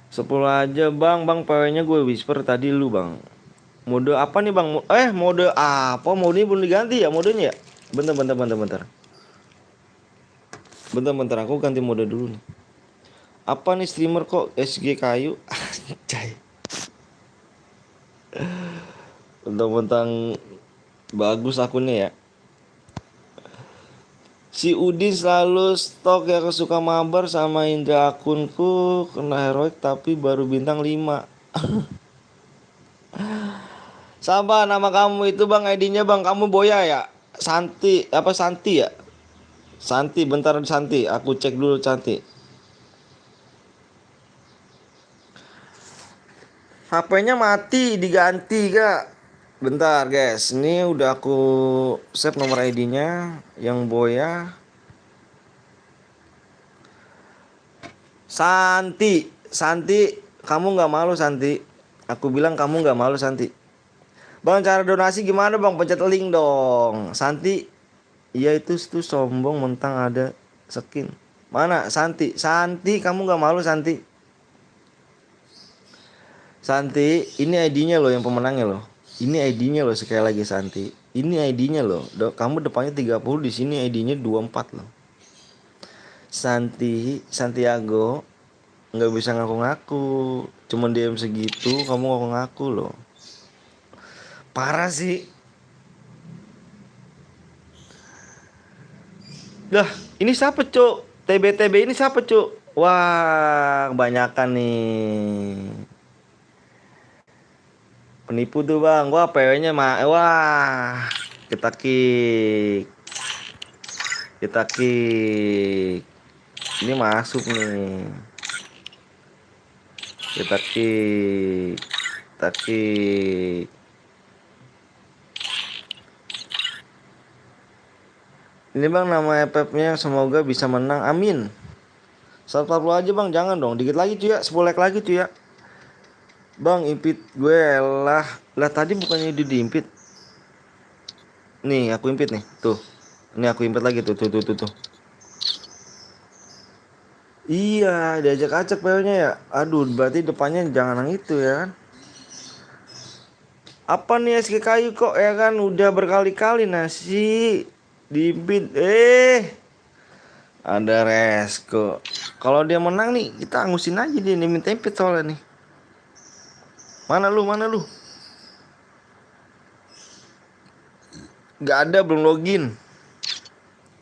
10 aja bang, PW-nya gue whisper tadi lu bang. Mode apa nih bang? Mode apa? Mode ini belum diganti ya modenya ya? Bentar. Bentar, aku ganti mode dulu nih. Apa nih streamer kok SG kayu? Anjay. Tentang bagus akunnya ya. Si Udin selalu stok ya, kesuka mabar sama Indra, akunku kena heroik tapi baru bintang 5. Sabar, nama kamu itu bang, ID-nya bang, kamu boya ya? Santi ya? Santi, bentar Santi, aku cek dulu Santi. HP-nya mati, diganti kak. Bentar guys, ini udah aku save nomor ID-nya yang boya. Santi, kamu nggak malu Santi? Aku bilang kamu nggak malu Santi. Bang, cara donasi gimana bang? Pencet link dong. Santi, iya itu tuh sombong mentang ada skin. Mana Santi? Santi, kamu nggak malu Santi? Santi, ini ID-nya loh yang pemenangnya loh. Ini ID-nya loh sekali lagi Santi. Ini ID-nya loh. Kamu depannya 30, di sini ID-nya 24 loh. Santi, Santiago nggak bisa ngaku-ngaku. Cuman DM segitu, kamu ngaku-ngaku loh. Parah sih. Dah, ini siapa, Cuk? TB-TB ini siapa, Cuk? Wah, kebanyakan nih. Penipu tuh, Bang. Wah, PW-nya wah. Kita kick. Kita kick. Ini masuk nih. Kita kick. Kita kick. Ini bang nama FF-nya semoga bisa menang. Amin. 140 aja bang, jangan dong. Dikit lagi cuy ya, 10 like lagi cuy ya. Bang, impit gue lah. Lah tadi bukannya diimpit. Nih, aku impit nih. Tuh. Ini aku impit lagi tuh. Iya, diajak acak PO-nya ya. Aduh, berarti depannya jangan yang itu ya kan. Apa nih SK kayu kok ya kan udah berkali-kali nasi diimpit. Ada Resko. Kalau dia menang nih, kita angusin aja dia nih minta impit soalnya nih. Mana lu? Gak ada, belum login.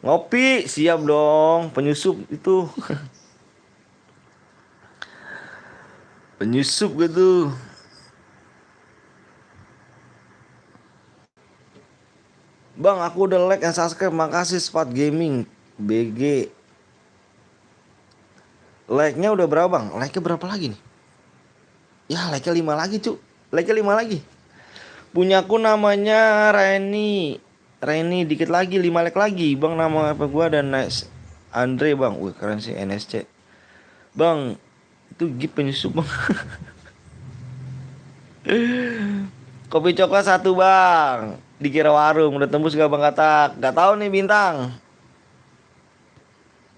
Ngopi, siap dong. Penyusup itu. Penyusup gitu. Bang, aku udah like and subscribe. Makasih Spat Gaming BG. Like-nya udah berapa bang? Like-nya berapa lagi nih? Ya like-nya 5 lagi cu. Like-nya 5 lagi. Punyaku namanya Reni dikit lagi 5 like lagi. Bang nama apa gua dan nice Andre bang. Wih keren sih NSC. Bang, itu gift penyusup bang. Kopi coklat 1 bang. Dikira warung udah tembus gak bang katak? Gak tahu nih bintang.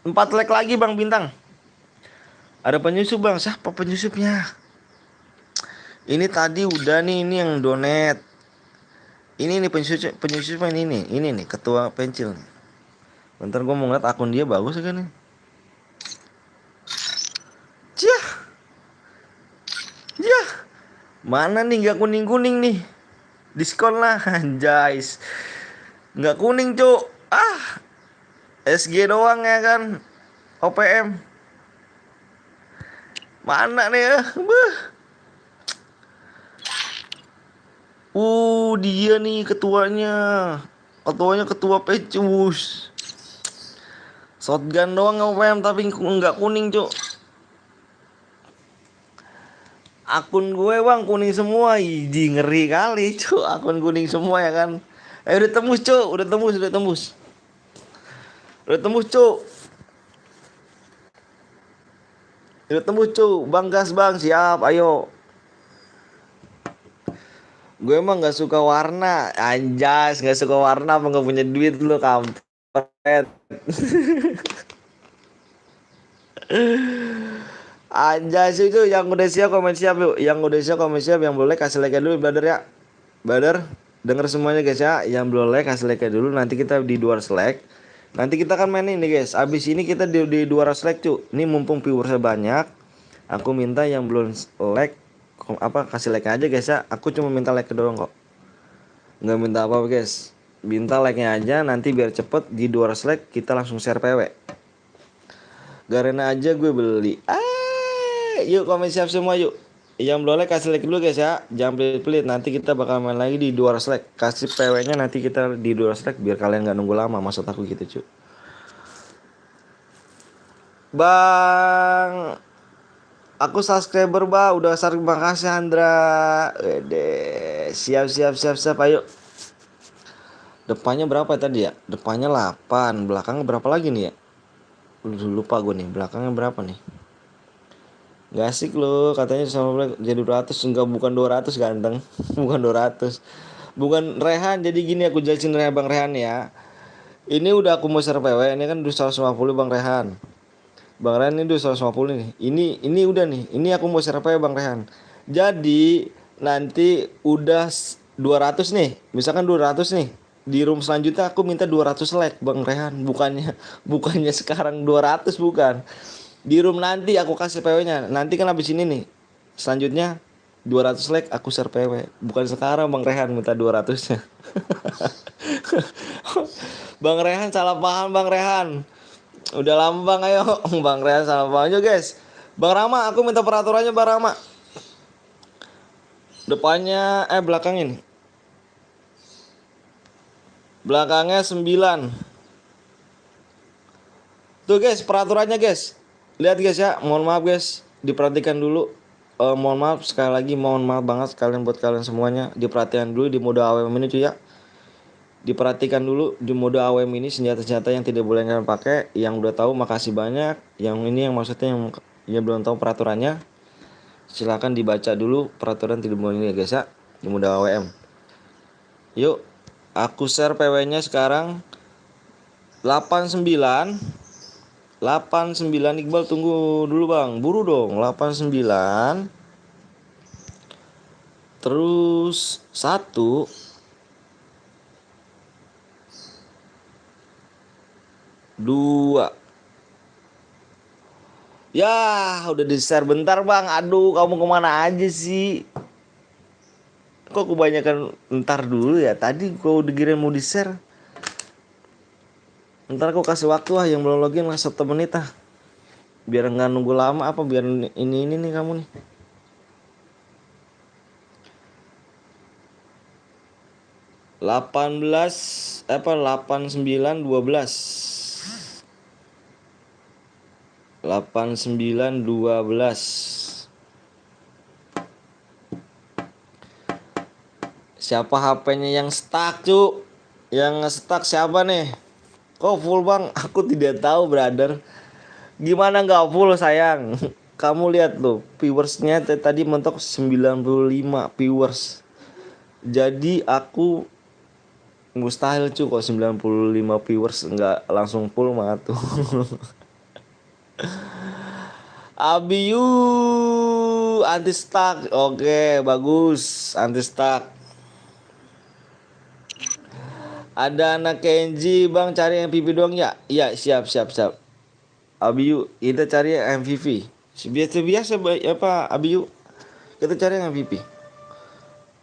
4 like lagi bang bintang. Ada penyusup bang. Siapa penyusupnya? Ini tadi udah nih, ini yang donate. Ini nih penyusup ini nih. Ini nih ketua pencil nih. Bentar gue mau ngeliat akun dia bagus kan nih. Jah. Mana nih nggak kuning nih. Diskon lah anjay. Nggak kuning cuk. SG doang ya kan. OPM. Mana nih ya? Dia nih ketuanya. Ketua pecus. Shotgun doang OPM tapi nggak kuning cuk. Akun gue bang kuning semua. Iji ngeri kali cuk. Akun kuning semua ya kan. Udah tembus cuk. Udah tembus cuk. Udah tembus cuk. Bang gas bang siap ayo. Gue emang gak suka warna. Anjas gak suka warna apa gak punya duit lu kampret. Anjas itu yang udah siap komen siap yuk. Yang udah siap komen siap. Yang boleh kasih like dulu brother ya. Brother denger semuanya guys ya. Yang belum like kasih like dulu. Nanti kita di 200 like. Nanti kita akan main ini guys. Abis ini kita di 200 like cu. Ini mumpung viewersnya banyak. Aku minta yang belum like kasih like aja guys ya. Aku cuma minta like doang kok. Nggak minta apa guys. Minta like-nya aja nanti biar cepet di 200 like kita langsung share PW. Garena aja gue beli. Yuk komen siap semua yuk. Yang belum like kasih like dulu guys ya. Jangan pelit-pelit. Nanti kita bakal main lagi di 200 like. Kasih PW-nya nanti kita di 200 like biar kalian nggak nunggu lama. Maksud aku gitu cu. Bang, aku subscriber bah. Udah terima kasih Andra. Wede. Siap ayo. Depannya berapa tadi ya? Depannya 8. Belakangnya berapa lagi nih ya? Lupa gue nih. Belakangnya berapa nih? Gak asik lo katanya sama jadi 200. Enggak, bukan 200 ganteng. Bukan 200. Bukan Rehan. Jadi gini, aku jelasin Bang Rehan ya. Ini udah aku mau share PW. Ini kan udah 150 Bang Rehan. Bang Rehan ini udah 150 nih. Ini udah nih. Ini aku mau share PW Bang Rehan. Jadi nanti udah 200 nih. Misalkan 200 nih. Di room selanjutnya aku minta 200 like Bang Rehan. Bukannya sekarang 200, bukan. Di room nanti aku kasih PW-nya. Nanti kan habis ini nih. Selanjutnya 200 like aku share PW. Bukan sekarang Bang Rehan minta 200-nya. Bang Rehan salah paham Bang Rehan. Udah lama Bang, ayo. Bang Rehan salah paham aja guys. Bang Rama, aku minta peraturannya Bang Rama. Depannya belakangin. Belakangnya 9. Tuh guys, peraturannya guys. Lihat guys ya, mohon maaf guys, diperhatikan dulu. Mohon maaf sekali lagi, mohon maaf banget sekalian buat kalian semuanya. Diperhatikan dulu di mode AWM ini cuy ya. Diperhatikan dulu di mode AWM ini senjata-senjata yang tidak boleh kalian pakai. Yang udah tahu makasih banyak. Yang ini yang maksudnya yang belum tahu peraturannya, silakan dibaca dulu peraturan tidak boleh ini ya guys ya, di mode AWM. Yuk, aku share PW-nya sekarang 89. Iqbal tunggu dulu Bang. Buru dong. 89. Terus 1 2. Ya, udah di-share bentar Bang. Aduh, kamu kemana aja sih? Kok kebanyakan ntar dulu ya? Tadi gua udah kira mau di-share. Ntar aku kasih waktu lah yang belum login lah 1 menit ah. Biar nggak nunggu lama apa, biar ini nih kamu nih. Delapan 89 12. 89 12. Siapa HP-nya yang stuck, Cuk? Yang stuck siapa nih? Kok full Bang? Aku tidak tahu brother. Gimana nggak full sayang? Kamu lihat loh, viewersnya tadi mentok 95 viewers. Jadi aku mustahil cuy kok 95 viewers nggak langsung full mah tuh. Abiu anti stuck. Oke, bagus. Anti stuck. Ada anak Kenji Bang, cari MVP doang ya? Iya, siap. Abiu, kita cari MVP. Biasa apa Abiu? Kita cari yang MVP.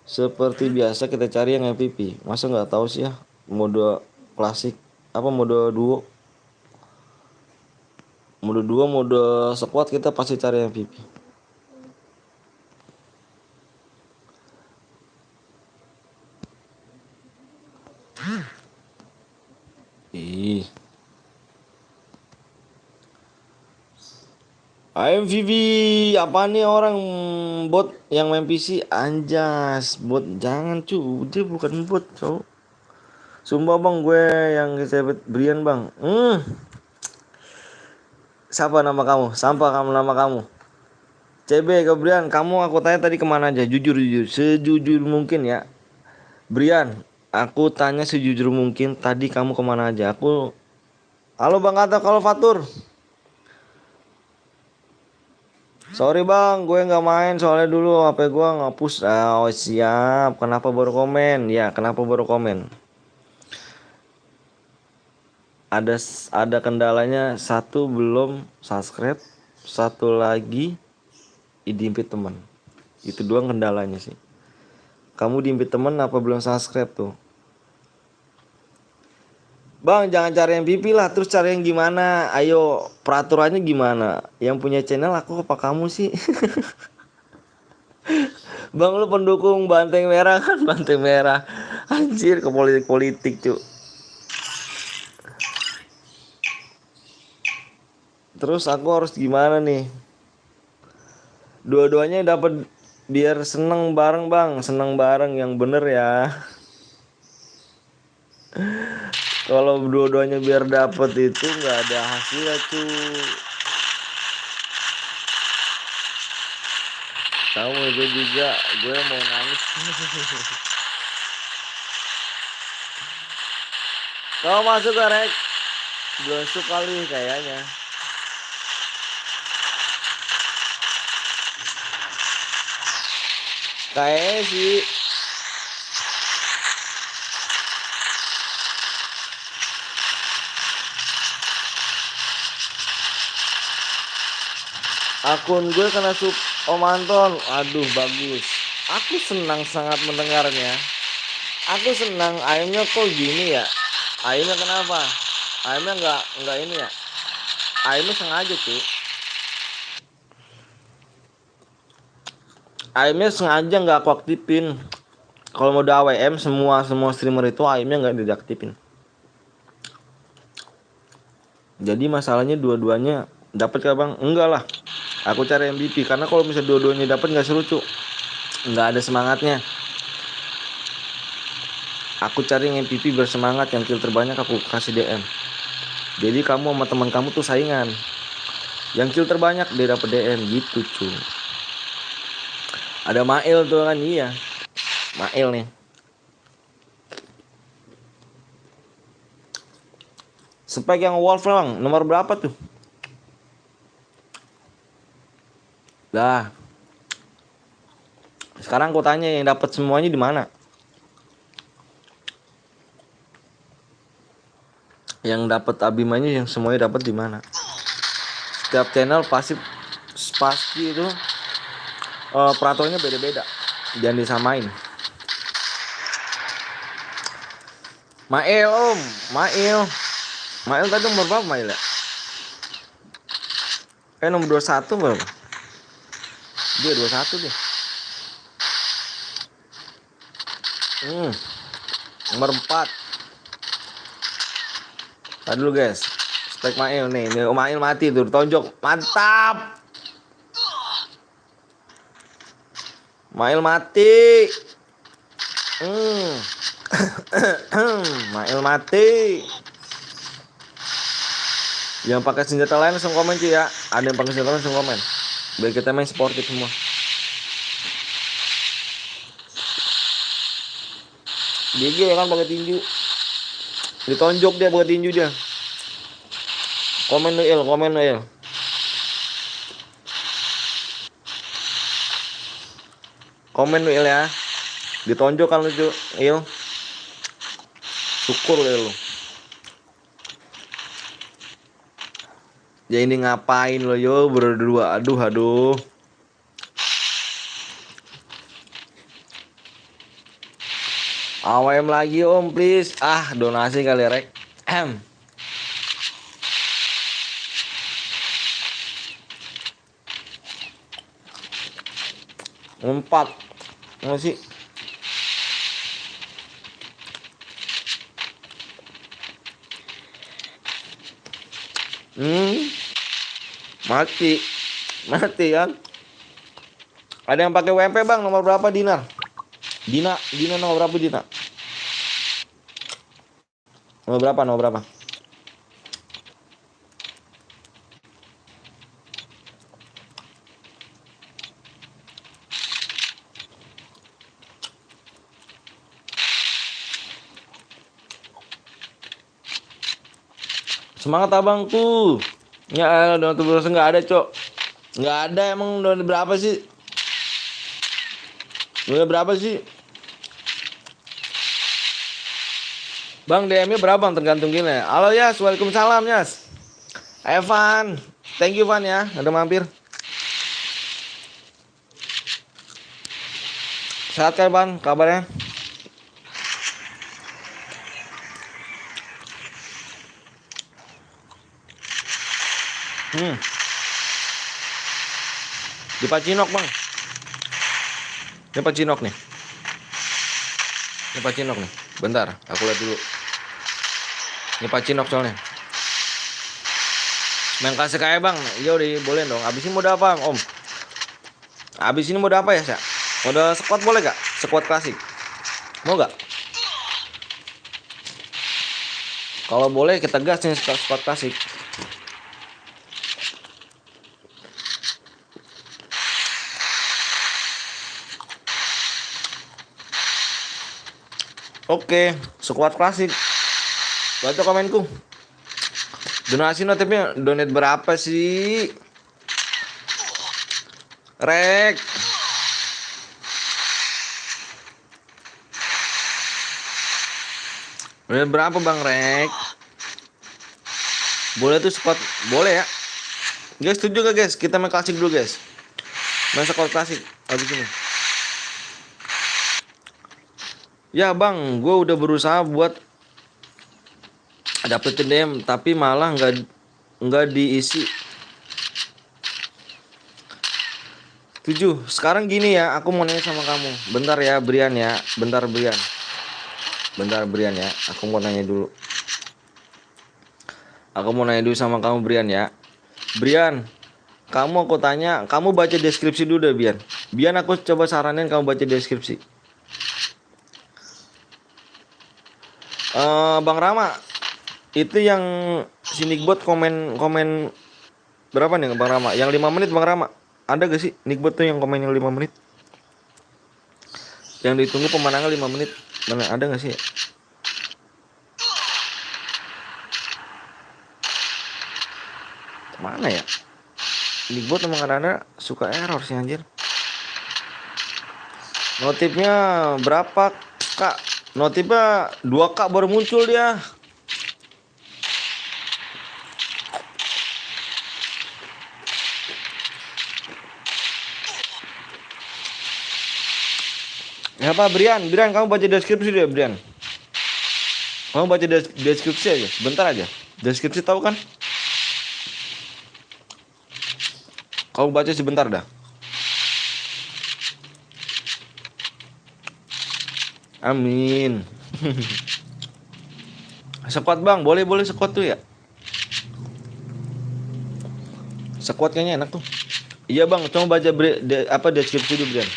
Seperti biasa kita cari yang MVP. Masa nggak tahu sih ya? Mode klasik apa mode duo? Mode duo, mode squad kita pasti cari MVP. Ih. MVP apa nih orang bot yang main PC anjas bot, jangan cu, dia bukan bot cowok. Sumpah Bang, gue yang disebut Brian Bang. Siapa nama kamu? Sampah kamu nama kamu. CB ke Brian, kamu aku tanya tadi kemana aja? Jujur sejujur mungkin ya. Brian, aku tanya sejujur mungkin tadi kamu kemana aja? Halo Bang Kata, kalau Fatur. Sorry Bang, gue nggak main soalnya dulu HP gue ngapus. Oh siap. Kenapa baru komen? Ya, kenapa baru komen? Ada kendalanya, satu belum subscribe, satu lagi diimpit teman. Itu doang kendalanya sih. Kamu diimpit teman apa belum subscribe tuh? Bang, jangan cari yang MVP lah, terus cari yang gimana? Ayo, peraturannya gimana? Yang punya channel aku apa kamu sih? Bang, lu pendukung Banteng Merah kan? Banteng Merah. Anjir, ke politik cuy. Terus aku harus gimana nih? Dua-duanya dapat biar seneng bareng Bang, seneng bareng yang bener ya. Kalau dua-duanya biar dapet itu nggak ada hasilnya cuy. Sama gue juga, gue mau nangis. Kau masuk gak, Rek? Belum kali kayaknya. Kayaknya sih. Akun gue kena Om Anton. Aduh, bagus. Aku senang sangat mendengarnya. Aku senang. Ayamnya kok gini ya? Ayamnya kenapa? Ayamnya nggak ini ya? Ayamnya sengaja tuh. Ayamnya sengaja nggak aku aktifin. Kalau mau AWM semua streamer itu ayamnya nggak diaktifin. Jadi masalahnya dua-duanya dapat ya bang? Enggak lah. Aku cari MVP karena kalau misalnya dua-duanya dapat nggak seru cuk. Nggak ada semangatnya. Aku cari yang MVP bersemangat, yang kill terbanyak aku kasih DM. Jadi kamu sama teman kamu tuh saingan. Yang kill terbanyak dia dapat DM gitu cuy. Ada Mail tuh kan, iya. Mail nih. Spek yang Wolf bang, nomor berapa tuh? Dah. Sekarang aku tanya yang dapat semuanya di mana? Yang dapat Abimanya yang semuanya dapat di mana? Setiap channel pasti itu peraturannya beda-beda. Jangan disamain. Mail om, Mail tadi nomor berapa Mail ya? Nomor 21 berapa? Dia 21 deh. Nomor 4. Tadi dulu guys. Spek Mail nih. Nih Mail mati tuh, tonjok. Mantap. Mail mati. Mail mati. Yang pakai senjata lain langsung komen cuy ya. Ada yang pakai senjata lain langsung komen. Biar kita main sportif semua. GG ya kan pakai tinju. Ditonjok dia pakai tinju dia. Komen lu Il. Komen lu Il ya. Ditonjok kan lu Il. Syukur lu. Ya ini ngapain lo yo berdua? Aduh. AWM lagi om please. Donasi kali Rek. 4. Nggak sih? Mati kan? Ada yang pakai WMP bang, nomor berapa Dina nomor berapa Dina? Nomor berapa? Semangat abangku. Ya donat berasa nggak ada cok. Nggak ada emang donat berapa sih? Donat berapa sih? Bang DM-nya berapa bang tergantung gini. Halo Yas, waalaikumsalam Yas. Evan, thank you Van ya, udah mampir. Sehat kan Van, kabarnya? Di Pacinok bang. Ini Pacinok nih. Bentar, aku lihat dulu. Ini Pacinok soalnya. Main kasih kayak bang. Iya udah boleh dong. Abis ini mode apa om? Abis ini mode apa ya Sya? Mode squad boleh gak? Squad klasik. Mau gak? Kalau boleh kita gas nih squad klasik. Oke, squad klasik. Baca komenku. Donasi notifnya donate berapa sih? Rek. Donate berapa Bang Rek? Boleh tuh squad, boleh ya. Guys, setuju gak guys? Kita main klasik dulu guys. Main squad klasik habis ini. Ya Bang, gue udah berusaha buat dapetin DM tapi malah nggak diisi. 7. Sekarang gini ya, aku mau nanya sama kamu. Bentar ya Brian ya, bentar Brian. Bentar Brian ya, aku mau nanya dulu. Aku mau nanya dulu sama kamu Brian ya. Brian, kamu aku tanya, kamu baca deskripsi dulu deh Brian. Biar aku coba saranin kamu baca deskripsi. Bang Rama, itu yang si Nickbot komen berapa nih Bang Rama? Yang 5 menit Bang Rama. Ada gak sih Nickbot tuh yang komen yang 5 menit? Yang ditunggu pemenangnya 5 menit. Mana ada gak sih? Mana ya? Nickbot emang kadang-kadang suka error sih anjir. Notifnya berapa Kak? Notifnya 2K baru muncul dia. Ya apa Brian, kamu baca deskripsi deh Brian. Kamu baca deskripsi aja, sebentar aja. Deskripsi tahu kan? Kamu baca sebentar dah. Amin. Squad Bang, boleh squad tuh ya. Squad kayaknya enak tuh. Iya Bang, coba baca deskripsi dulu Brian.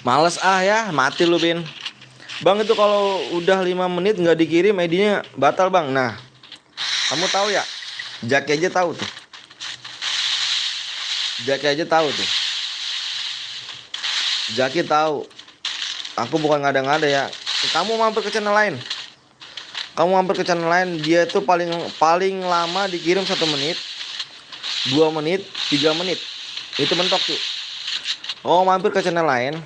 Males ya, mati lu Bin. Bang itu kalau udah 5 menit nggak dikirim ID-nya batal Bang. Nah, kamu tahu ya? Jaki aja tahu tuh. Jaki tahu. Aku bukan ngada-ngada ya. Kamu mampir ke channel lain. Dia itu paling lama dikirim 1 menit, 2 menit, 3 menit. Itu mentok tuh. Oh, mampir ke channel lain.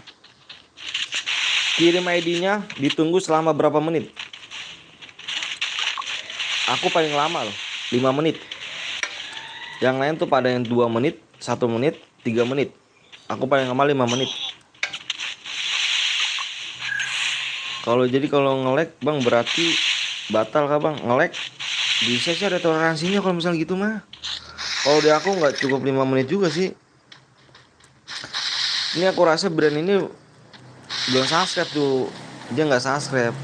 Kirim ID-nya, ditunggu selama berapa menit. Aku paling lama loh, 5 menit. Yang lain tuh pada yang 2 menit, 1 menit, 3 menit. Aku paling lama 5 menit. Kalau nge-lag Bang berarti batal kah Bang? Nge-lag bisa sih, ada toleransinya kalau misal gitu mah. Kalau di aku nggak cukup 5 menit juga sih. Ini aku rasa brand ini belum subscribe tuh. Dia nggak subscribe.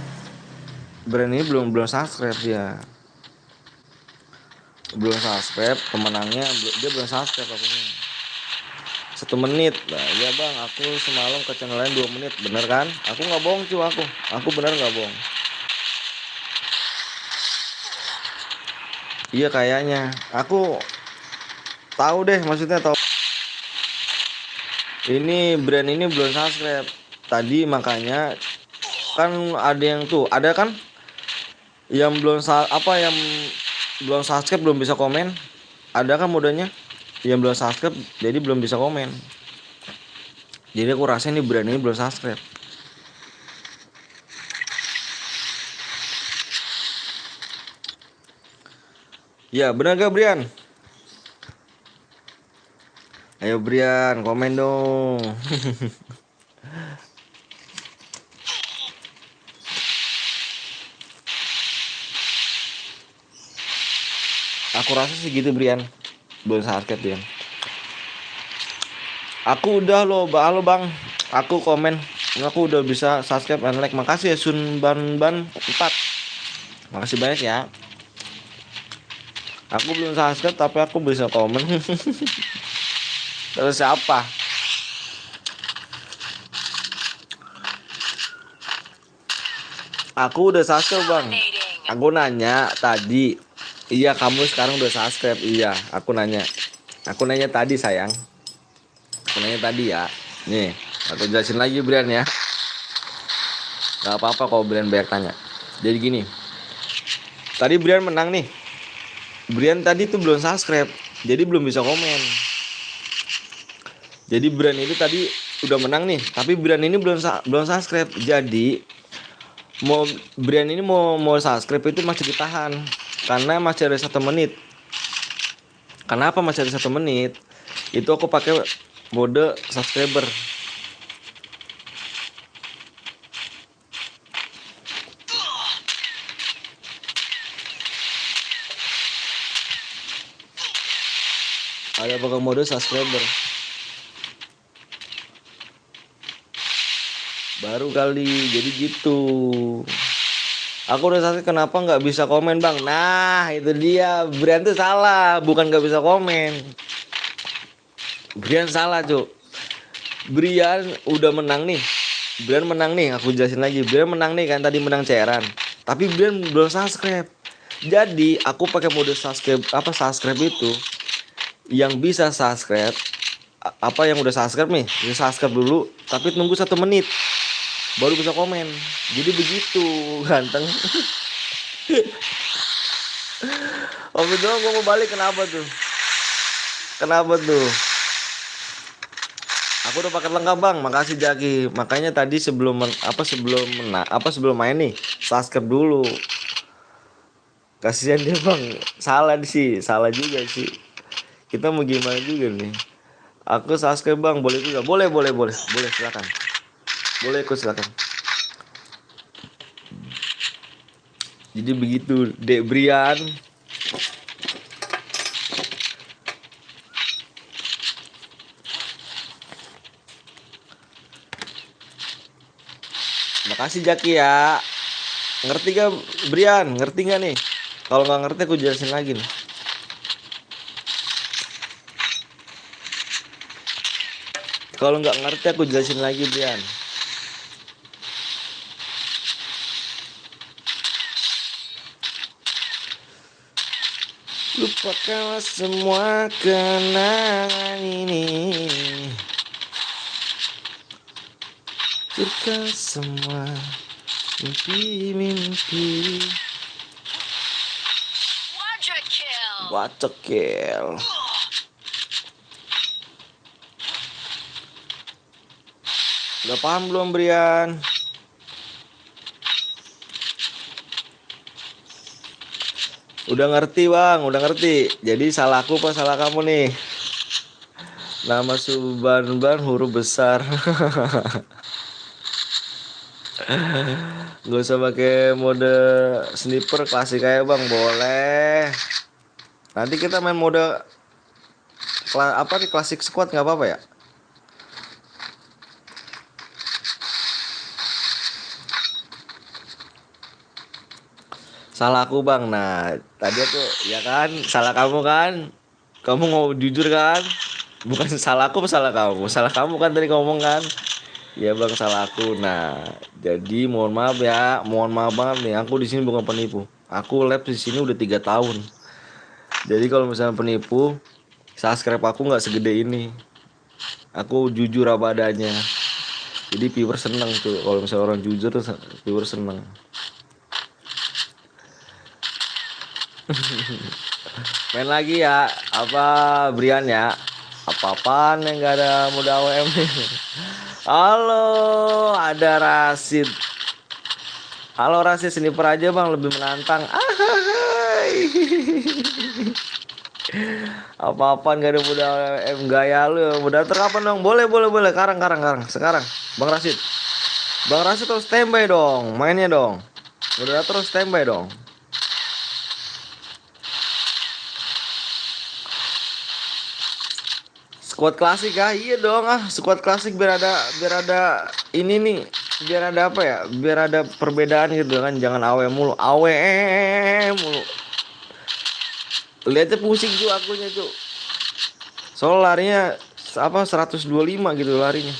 Brand ini belum subscribe dia. Belum subscribe, pemenangnya dia belum subscribe aku nih. 1 menit. Nah, iya Bang, aku semalam ke channel lain 2 menit. Bener kan? Aku nggak bohong cuy aku. Aku bener nggak bohong. Iya kayaknya. Aku tahu deh, maksudnya tahu. Ini brand ini belum subscribe. Tadi makanya kan ada yang tuh, ada kan yang belum subscribe belum bisa komen. Ada kan modenya yang belum subscribe jadi belum bisa komen. Jadi aku rasa ini brand ini belum subscribe. Ya benar gak Brian? Ayo Brian, komen dong. Aku rasa sih gitu Brian. Belum subscribe Brian. Aku udah loh, halo Bang. Aku komen. Aku udah bisa subscribe dan like. Makasih ya Sun Ban 4. Makasih banyak ya. Aku belum subscribe tapi aku bisa komen. Terus siapa? Aku udah subscribe Bang. Aku nanya tadi. Iya kamu sekarang udah subscribe. Iya aku nanya tadi sayang. Aku nanya tadi ya. Nih aku jelasin lagi Brian ya. Gak apa-apa kalau Brian banyak tanya. Jadi gini, tadi Brian menang nih. Brian tadi tuh belum subscribe, jadi belum bisa komen. Jadi Brian itu tadi udah menang nih, tapi Brian ini belum subscribe. Jadi Brian ini mau subscribe itu masih ditahan karena masih ada 1 menit. Kenapa masih ada 1 menit? Itu aku pakai mode subscriber. Ada pakai mode subscriber. Baru kali, jadi gitu. Aku udah subscribe, kenapa nggak bisa komen bang? Nah itu dia, Brian tuh salah, bukan nggak bisa komen. Brian salah cuk. Brian udah menang nih. Brian menang nih, aku jelasin lagi. Brian menang nih kan, tadi menang cairan. Tapi Brian belum subscribe. Jadi aku pakai mode subscribe, subscribe itu yang bisa subscribe, yang udah subscribe nih, bisa subscribe dulu, tapi tunggu 1 menit baru bisa komen. Jadi begitu ganteng. Oh betul, gue mau balik. Kenapa tuh? Aku udah paket lengkap bang, makasih Jaki. Makanya tadi sebelum main nih subscribe dulu. Kasihan dia bang, salah juga sih. Kita mau gimana juga nih. Aku subscribe bang, boleh juga? Boleh, silakan. Boleh ikut, silakan. Jadi begitu, Dek Brian. Makasih Jaki ya. Ngerti gak Brian? Ngerti gak nih? Kalau nggak ngerti aku jelasin lagi nih. Kalau nggak ngerti aku jelasin lagi Brian. Lupakanlah semua kenangan ini. Lupakan semua mimpi. What a kill. Udah paham belum Brian? Udah ngerti bang, udah ngerti. Jadi salahku apa salah kamu nih? Nama Suban huruf besar. Gak usah pakai mode sniper klasik kayak bang, boleh. Nanti kita main mode klasik squad nggak apa-apa ya? Salah aku bang. Nah tadi aku ya kan, salah kamu kan? Kamu mau jujur kan? Bukan salah aku, salah kamu. Salah kamu kan tadi ngomong kan? Ya bang, salah aku. Nah jadi mohon maaf ya, mohon maaf banget nih. Aku di sini bukan penipu. Aku lab di sini udah 3 tahun. Jadi kalau misalnya penipu, subscribe aku nggak segede ini. Aku jujur apa adanya. Jadi viewer seneng tuh. Kalau misalnya orang jujur tuh viewer seneng. Main lagi ya, Brian ya? Apa-apaan yang gak ada muda AWM nih. Halo, ada Rasid. Halo Rasid, sniper aja bang, lebih menantang. Apa-apaan gak ada muda AWM, gaya lu ya. Muda kapan dong? Boleh. Karang. Sekarang, Bang Rasid. Bang Rasid terus standby dong, mainnya dong. Muda terus standby dong. Squad klasik ah, iya dong squad klasik biar ada ini nih, biar ada apa ya, biar ada perbedaan gitu kan, jangan AWM mulu. Lihatnya pusing tuh akunya tuh. Soal larinya 125 gitu larinya.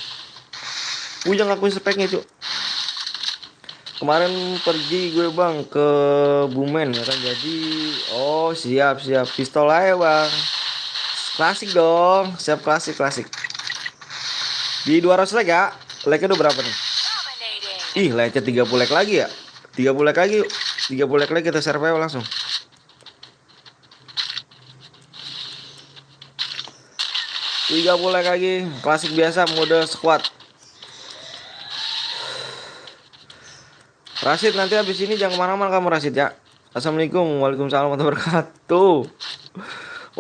Pujang aku speknya tuh. Kemarin pergi gue bang ke Bumen ya kan, jadi siap pistol aja bang. Klasik dong, siap klasik. Di 200 leg ya. Legnya udah berapa nih? Ih, lecet 30 leg lagi ya. 30 leg lagi yuk. 30 leg lagi kita serve langsung. 30 leg lagi. Klasik biasa mode squad. Rasid, nanti habis ini jangan kemana-mana kamu Rasid ya. Assalamualaikum. Waalaikumsalam warahmatullahi wabarakatuh.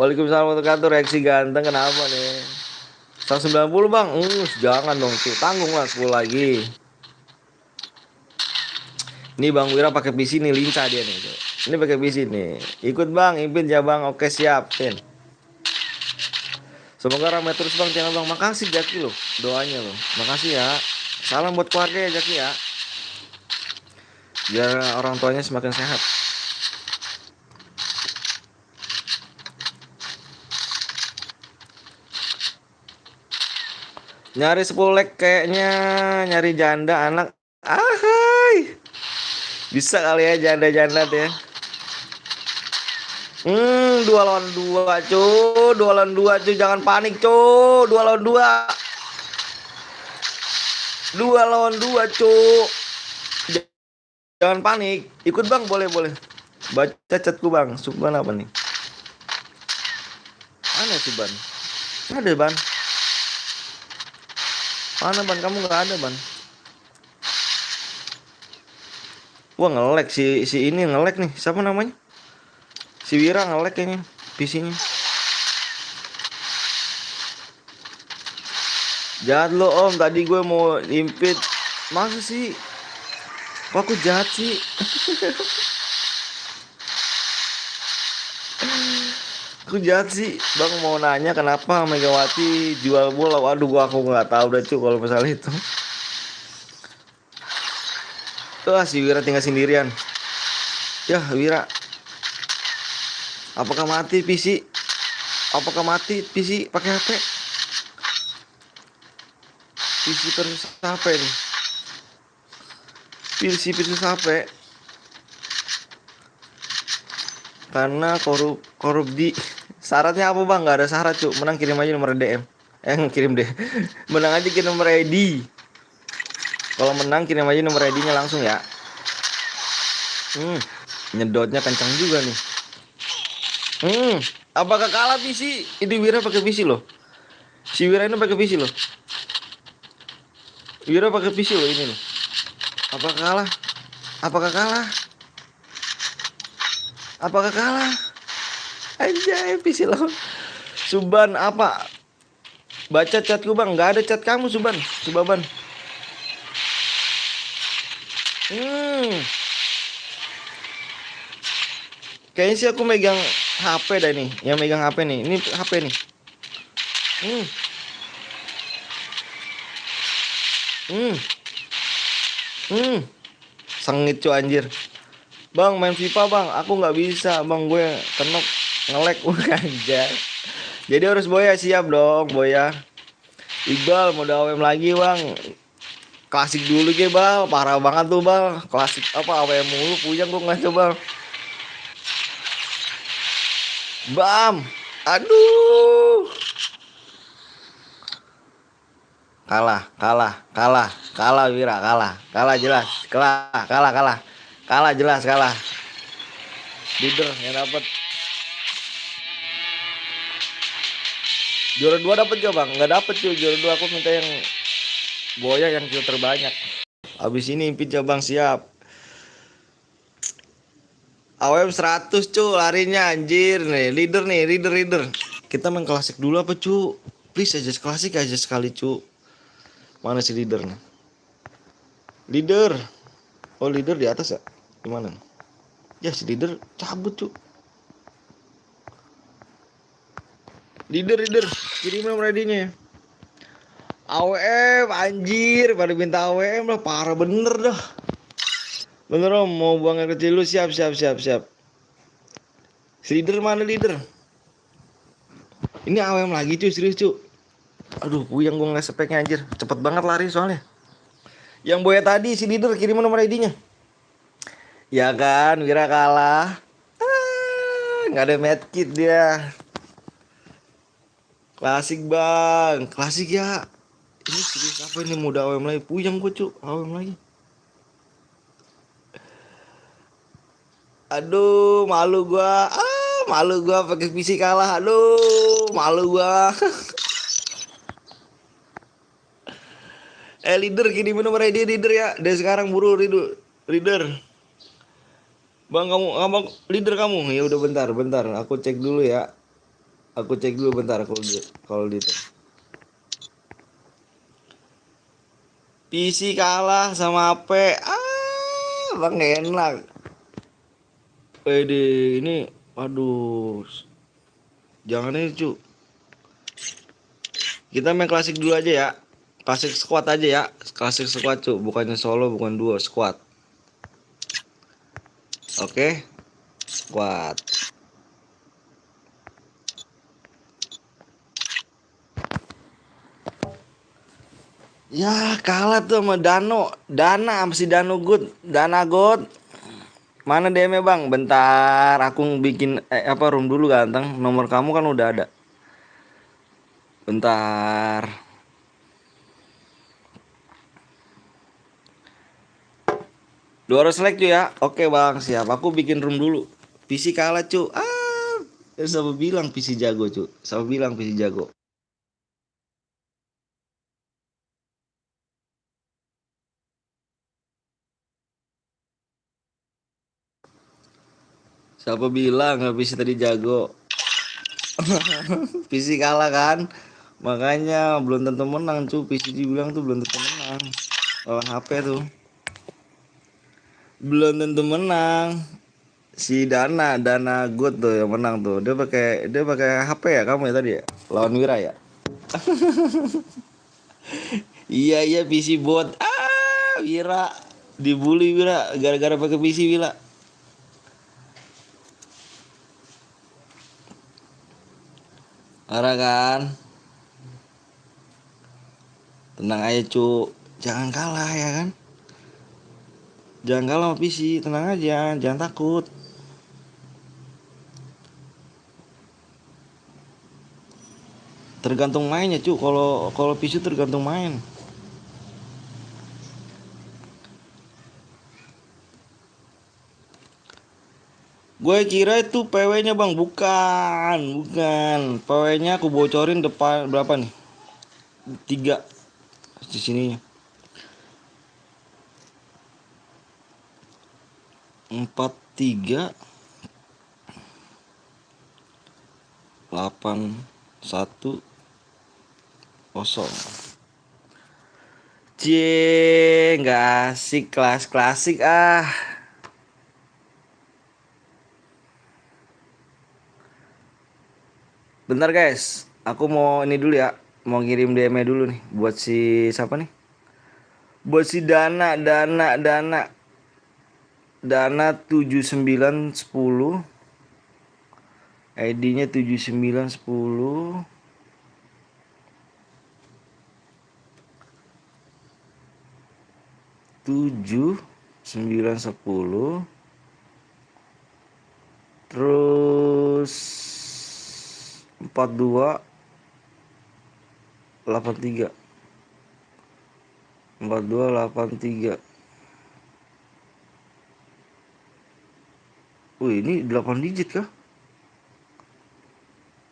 Waalaikumsalam warahmatullahi wabarakatuh. Reaksi ganteng kenapa nih? 190 bang. Jangan dong tuh. Tanggung lah 10 lagi. Ini Bang Wira pakai PC nih, lincah dia nih. Ini pakai PC nih. Ikut Bang, impin ya Bang. Oke siap, Pin. Semoga ramai terus Bang channel Bang. Makasih Jaki loh, doanya loh. Makasih ya. Salam buat keluarga ya Jaki ya. Biar orang tuanya semakin sehat. Nyari 10 like kayaknya nyari janda anak. Ahai. Bisa kali ya janda-janda tuh ya. 2 lawan 2 cu. 2 lawan 2 cu. Jangan panik cu. 2 lawan 2. 2 lawan 2 cu. Jangan panik. Ikut Bang, boleh. Baca chatku Bang. Subhan apa nih? Mana Subhan? Ada Ban. Mana Ban? Kamu gak ada Ban. Wah nge-lag si ini nge-lag nih. Siapa namanya? Si Wira nge-lag kayaknya PC-nya. Jahat lo Om, tadi gue mau impit. Masa sih? Kok aku jahat sih? Aku jahat sih. Bang mau nanya kenapa Megawati jual bola. Waduh aku nggak tahu dah cu kalau masalah itu. Wah si Wira tinggal sendirian. Ya Wira. Apakah mati PC? Apakah mati PC pakai HP? PC versus HP nih. PC versus HP. Karena korup di syaratnya apa Bang? Nggak ada syarat cuk. Menang kirim aja nomor DM. Kirim deh. Menang aja kirim nomor ID. Kalau menang kirim aja nomor ID-nya langsung ya. Nyedotnya kencang juga nih. Apakah kalah PC? Ini Wira pakai PC loh. Si Wira ini pakai PC loh. Wira pakai PC loh ini loh. Apakah kalah? Apakah kalah? Apakah kalah? Anjay PC loh. Suban apa? Baca chatku Bang. Nggak ada chat kamu Suban. Subaban. Kayaknya sih aku megang HP dah nih. Yang megang HP nih. Ini HP nih. Sengit cu anjir. Bang main FIFA Bang. Aku nggak bisa Bang. Gue kenok nge-lag aja. Jadi harus Boya siap dong Boya. Iqbal mau AWM lagi Bang. Klasik dulu ke Bal. Parah banget tuh Bal. Klasik apa AWM mulu. Puyeng gue nggak coba. Bam. Aduh. Kalah Wira, kalah jelas. Kalah jelas. Leader yang dapat. Juara 2 dapat gak Bang? Nggak dapat cuy. Juara 2 aku minta yang Boya yang kill terbanyak. Abis ini impit ya Bang, siap. AWM 100 cu larinya anjir nih. Leader. Kita main klasik dulu apa cu? Please aja klasik aja sekali cu. Mana si leader nih? Leader. Oh leader di atas ya? Gimana? Ya si leader cabut cu. Leader. Kirim nomor ID-nya. AWM anjir, pada minta AWM lah, parah bener dah. Bener Om, mau buang air kecil lu, siap. Si leader mana leader? Ini AWM lagi cuy, serius cuy. Aduh, puyeng gue ngeliat speknya anjir. Cepet banget lari soalnya. Yang Boya tadi, si leader kirim nomor ID-nya. Ya kan, Wira kalah. Nggak ada medkit dia. Klasik Bang, klasik ya. Ini serius apa ini muda AWM lagi? Puyeng gue cu, AWM lagi. Aduh, malu gua. Malu gua pakai PC kalah. Aduh, malu gua. Leader gini nomor ID leader ya. Dari sekarang buru leader. Bang kamu leader kamu. Ya udah bentar, bentar. Aku cek dulu ya. Aku cek dulu bentar kalau gitu. PC kalah sama HP. Bang enak. Ini aduh. Jangan ini, cu. Kita main klasik dulu aja ya. Klasik squad aja ya. Klasik squad, cu. Bukannya solo, bukan duo, squad. Oke. Squad. Ya kalah tuh sama Dana sama si Dano Good. Dana God. Mana DM-nya bang? Bentar, aku bikin room dulu ganteng. Nomor kamu kan udah ada. Bentar. Lu harus select cuy ya. Oke bang, siap. Aku bikin room dulu. PC kalah cu. Siapa bilang PC jago cu? Siapa bilang PC jago? Siapa bilang PC tadi jago? PC kalah kan? Makanya belum tentu menang cu. PC dibilang tuh belum tentu menang. Lawan HP tuh. Belum tentu menang. Si Dana Good tuh yang menang tuh. Dia pakai HP ya kamu ya tadi ya? Lawan Wira ya? Iya PC bot. Wira dibully Wira gara-gara pakai PC Wira. Marah kan? Tenang aja cu. Jangan kalah ya kan? Jangan kalah sama PC, tenang aja, jangan takut. Tergantung mainnya cu. Kalau PC tergantung main. Gue kira itu PW-nya bang, bukan. PW-nya aku bocorin depan berapa nih? 3 di sininya. 43 81 0. Nggak asik kelas klasik Bentar guys, aku mau ini dulu ya. Mau ngirim DM dulu nih buat si siapa nih? Buat si Dana 7910. ID-nya 7910. 7910. Terus 4283. 4283. Ini 8 digit kah?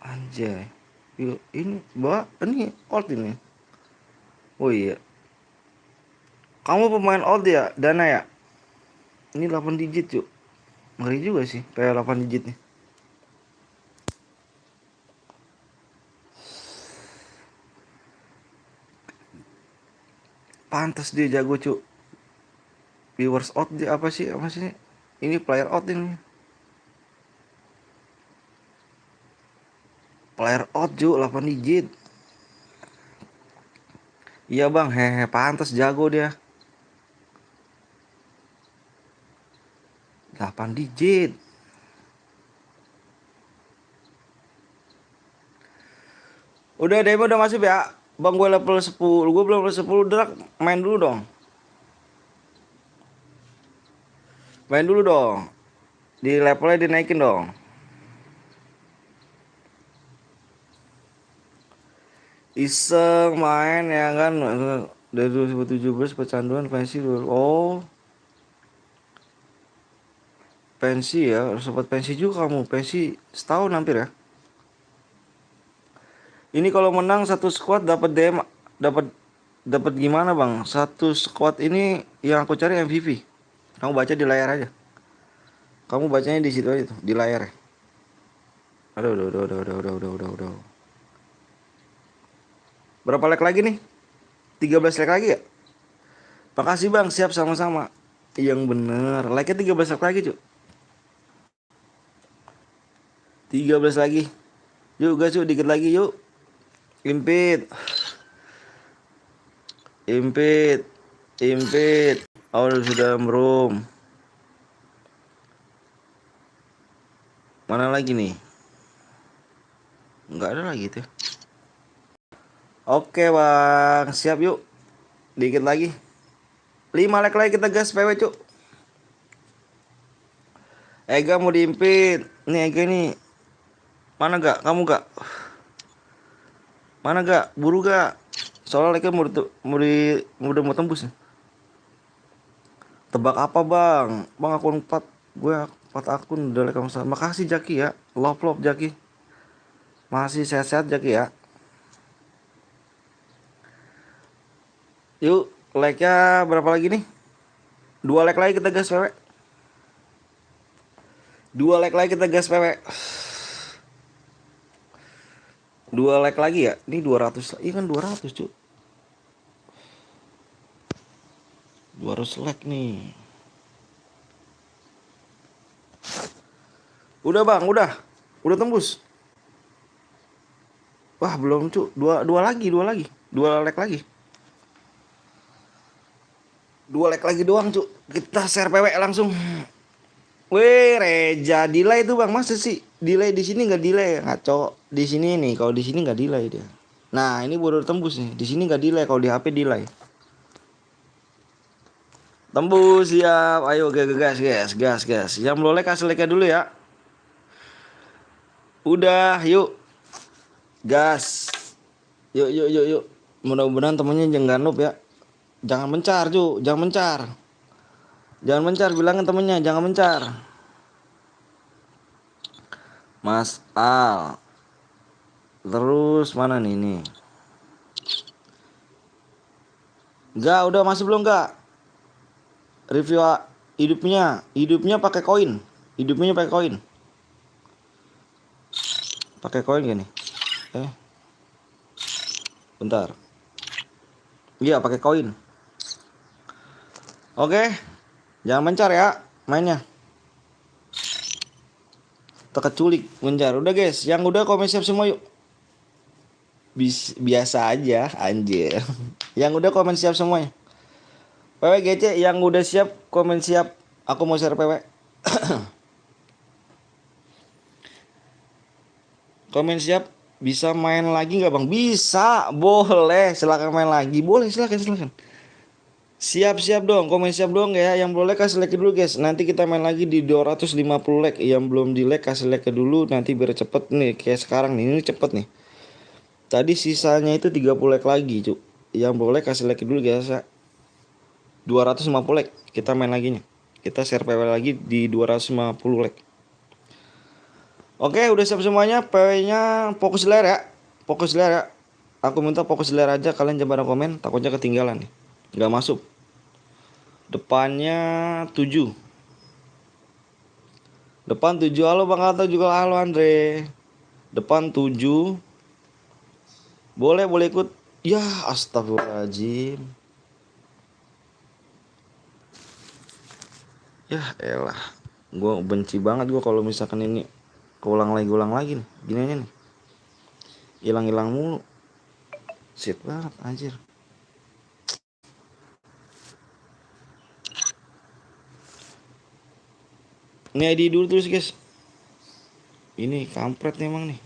Anjay. Yuk, ini ini old ini. Oh iya. Kamu pemain old ya, Dana ya? Ini 8 digit, yuk. Ngeri juga sih, kayak 8 digit nih. Pantas dia jago, cuk. Viewers out dia apa sih? Ini player out ini. Player out, cuk, 8 digit. Iya, Bang. Hehe, pantas jago dia. 8 digit. Udah demo udah masuk ya. Bang gue level 10. Gue belum level 10 Drak. Main dulu dong. Di levelnya dinaikin dong. Iseng main ya kan. Dari 2017 pecanduan fancy. Oh. pensi ya, harus dapat pensi juga kamu. Pensi setahun hampir ya. Ini kalau menang satu squad dapat DM, dapat dapat gimana bang? Satu squad ini yang aku cari MVP. Kamu baca di layar aja. Kamu bacanya di situ aja tuh, di layar. Aduh. Berapa leg lagi nih? 13 leg lagi ya? Makasih bang, siap sama-sama. Yang bener, like-nya 13 leg lagi cuy. 13 lagi. Yuk guys, yuk dikit lagi yuk. Impit. Oh sudah merum. Mana lagi nih? Nggak ada lagi tuh. Oke bang, siap yuk. Dikit lagi. 5 like lagi kita gas PW cuk. Ega mau diimpit. Nih Ega nih. Mana gak? Kamu gak? Mana gak? Buru gak? Soalnya like mau tembus nih. Tebak apa bang? Bang akun 4. Gue 4 akun udah like sama. Makasih Jaki ya. Love Jaki. Masih sehat-sehat Jaki ya. Yuk, like-nya berapa lagi nih? 2 like lagi kita gas PW. 2 like lagi kita gas PW. 2 like lagi ya. Ini 200. Iya kan 200 cuy. 200 like nih. Udah bang, udah tembus. Wah belum cuy. Dua lagi. 2 like lagi. 2 like lagi doang cuy. Kita share PW langsung. Weh, Reja delay itu bang, masa sih delay di sini nggak delay, ngaco. Di sini nih, kalau di sini nggak delay dia. Nah ini baru tembus nih, di sini nggak delay, kalau di HP delay. Tembus siap, ayo gas. Yang belum like kasih like dulu ya. Udah, yuk, gas. Yuk. Mudah-mudahan temennya jangan noob ya. Jangan mencar cu, jangan mencar, bilangin temennya jangan mencar. Mas Al. Terus mana nih? Enggak, udah masih belum enggak? Review hidupnya pakai koin. Hidupnya pakai koin. Pakai koin gak nih? Bentar. Iya, pakai koin. Oke. Jangan mencar ya mainnya. Terkeculik mencar. Udah guys, yang udah komen siap semua yuk. Biasa aja anjir. Yang udah komen siap semuanya. PW GC yang udah siap komen siap. Aku mau share PW. Komen siap. Bisa main lagi nggak bang? Bisa, boleh. Silakan main lagi. Boleh, silakan. Siap dong, komen siap dong ya. Yang boleh kasih like dulu guys. Nanti kita main lagi di 250 like. Yang belum di like kasih like dulu. Nanti biar cepet nih. Kayak sekarang nih, ini cepet nih. Tadi sisanya itu 30 like lagi cuk. Yang boleh kasih like dulu guys ya. 250 like. Kita main lagi nih. Kita share PW lagi di 250 like. Oke, udah siap semuanya. PW-nya fokus layar ya. Aku minta fokus layar aja. Kalian jangan komen. Takutnya ketinggalan nih. Gak masuk. Depannya 7. Depan 7. Halo Bang Alto juga. Halo Andre. Depan 7. Boleh ikut. Ya astagfirullahaladzim. Ya elah. Gue benci banget gue kalau misalkan ini keulang lagi nih. Gini aja nih. Hilang mulu. Shit banget anjir. Ini ID dulu terus guys. Ini kampret nih emang nih.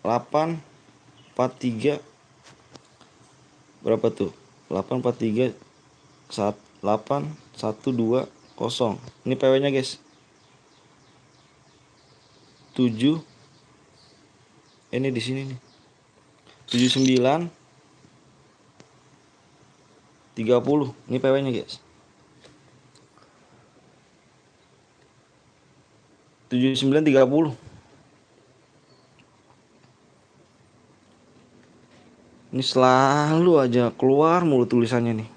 843. Berapa tuh? 843 8120. Ini PW-nya guys. 7. Ini di sini nih. 79 30. Ini PW-nya guys. 7930. Ini selalu aja keluar mulu tulisannya nih.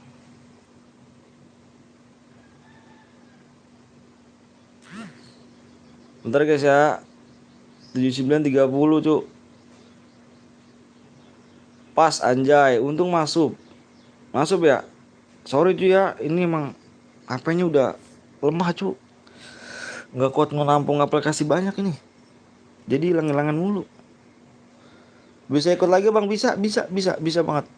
Bentar guys ya. 7930 cuk. Pas anjay, untung masuk. Masuk ya. Sorry cuy ya, ini emang HP-nya udah lemah cuk. Nggak kuat menampung aplikasi banyak ini. Jadi hilang-hilangan mulu. Bisa ikut lagi bang? Bisa banget.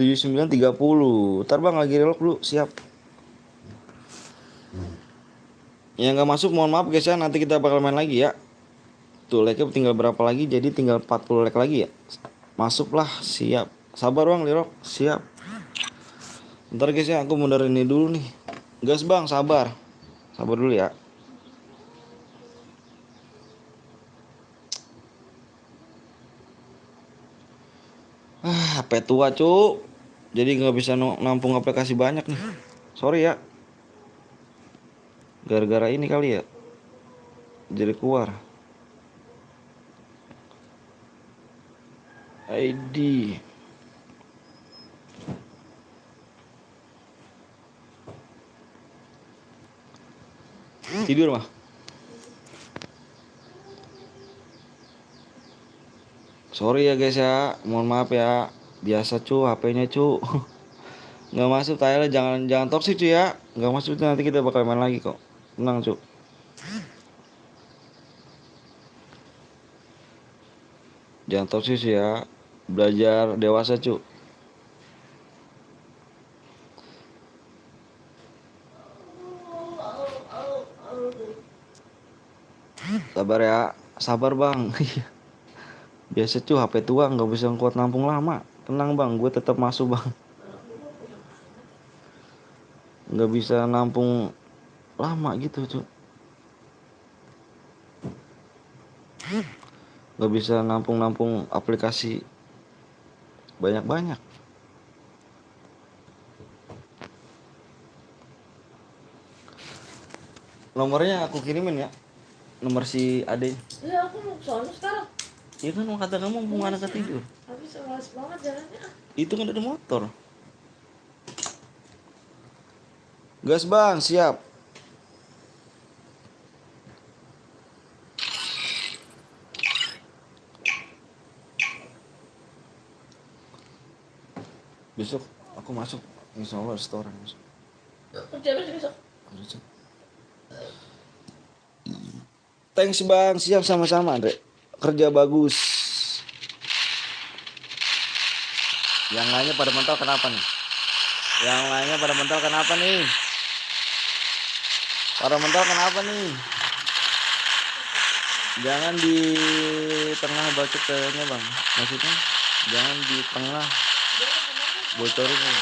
7930. Ntar bang lagi relok dulu, siap. Yang nggak masuk mohon maaf guys ya, nanti kita bakal main lagi ya. Tuh like-nya tinggal berapa lagi, jadi tinggal 40 like lagi ya. Masuklah, siap. Sabar bang Lirok, siap. Ntar guys ya, aku mundur ini dulu nih. Gas bang, sabar. Sabar dulu ya. HP tua cuk. Jadi nggak bisa nampung aplikasi banyak nih. Sorry ya. Gara-gara ini kali ya. Jadi keluar. ID. Tidur mah. Sorry ya guys ya, mohon maaf ya. Biasa cu, HP-nya cu. Nggak masuk Thailand, jangan toksik cu ya. Nggak masuk nanti kita bakal main lagi kok. Tenang cu. Jangan toksik ya. Belajar dewasa cu. Sabar ya, sabar bang. Biasa cu, HP tua nggak bisa kuat nampung lama. Tenang bang, gue tetap masuk bang. Nggak bisa nampung lama gitu cu. Nggak bisa nampung aplikasi banyak-banyak. Nomornya aku kirimin ya. Nomor si Ade. Iya, aku mau ke sono sekarang. Iya kan kata kamu mau anak tidur. Habis males banget jalannya. Itu kan ada motor. Gas bang, siap. Besok aku masuk, insya Allah restoran besok. Kerja besok. Thanks bang, siap sama-sama Andre. Kerja bagus. Yang lainnya pada mental kenapa nih? Yang lainnya pada mental kenapa nih? Pada mental kenapa nih? Jangan di tengah bacot kayaknya bang. Maksudnya jangan di tengah bocorin nih.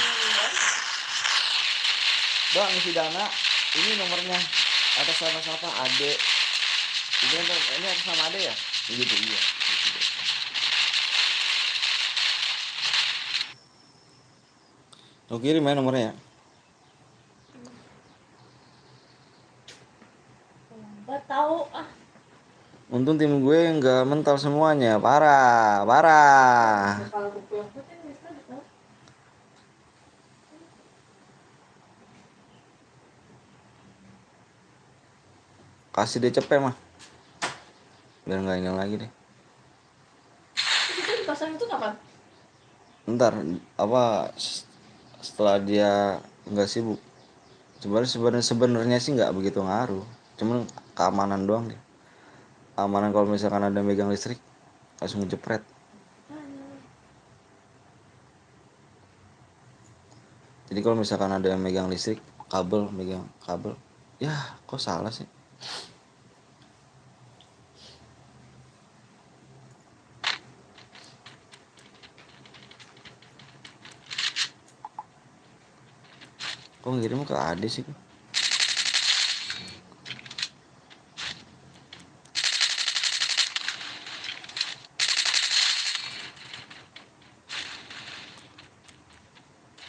Bang isi dana, ini nomornya atas nama siapa? Ade. Ini atas nama Ade ya? Gitu iya. Lo kirim ya nomornya ya. Nggak tahu ah. Untung tim gue nggak mental semuanya, parah. Kalau buku yang putih bisa bisa. Kasih dia cepet mah, biar nggak ini lagi deh. Itu dipasang itu kapan? Ntar apa setelah dia nggak sibuk. Sebenarnya sih nggak begitu ngaruh, cuman keamanan doang deh. Keamanan kalau misalkan ada megang listrik langsung jepret. Jadi kalau misalkan ada yang megang listrik, megang kabel, ya kok salah sih? Kok ngirim ke Ade sih?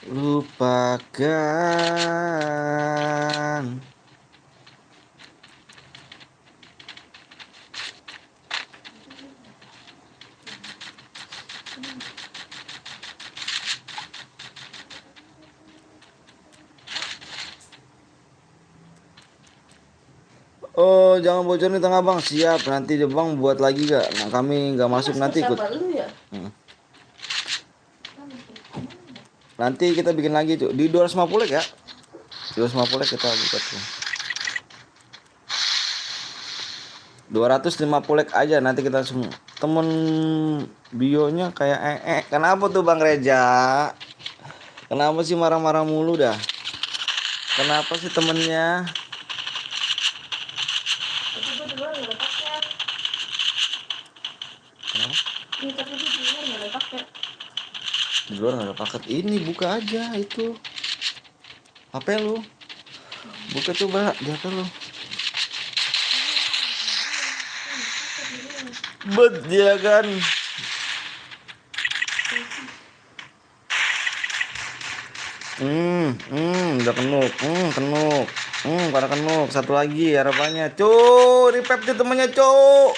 Lupakan Oh, jangan bocorin di tengah bang. Siap, nanti deh bang buat lagi gak? Nah, kami nggak masuk nanti ikut. Siapa lu ya? Hmm. Nanti kita bikin lagi cuy. Di 250 ya. 250 kita buka tuh. 250 aja nanti kita semua. Temen bionya kayak Kenapa tuh Bang Reja? Kenapa sih marah-marah mulu dah? Kenapa sih temennya? Tapi gue di luar nggak ada paket. Kenapa? Ini tapi gue di luar nggak ada paket. Di luar nggak ada paket. Ini buka aja itu. HP lu. Buka coba di HP lu. Bet dia kan. Udah kenuk. Kenuk. Pada kenuk. Satu lagi harapannya. Cuk, repep tuh temennya, cuk.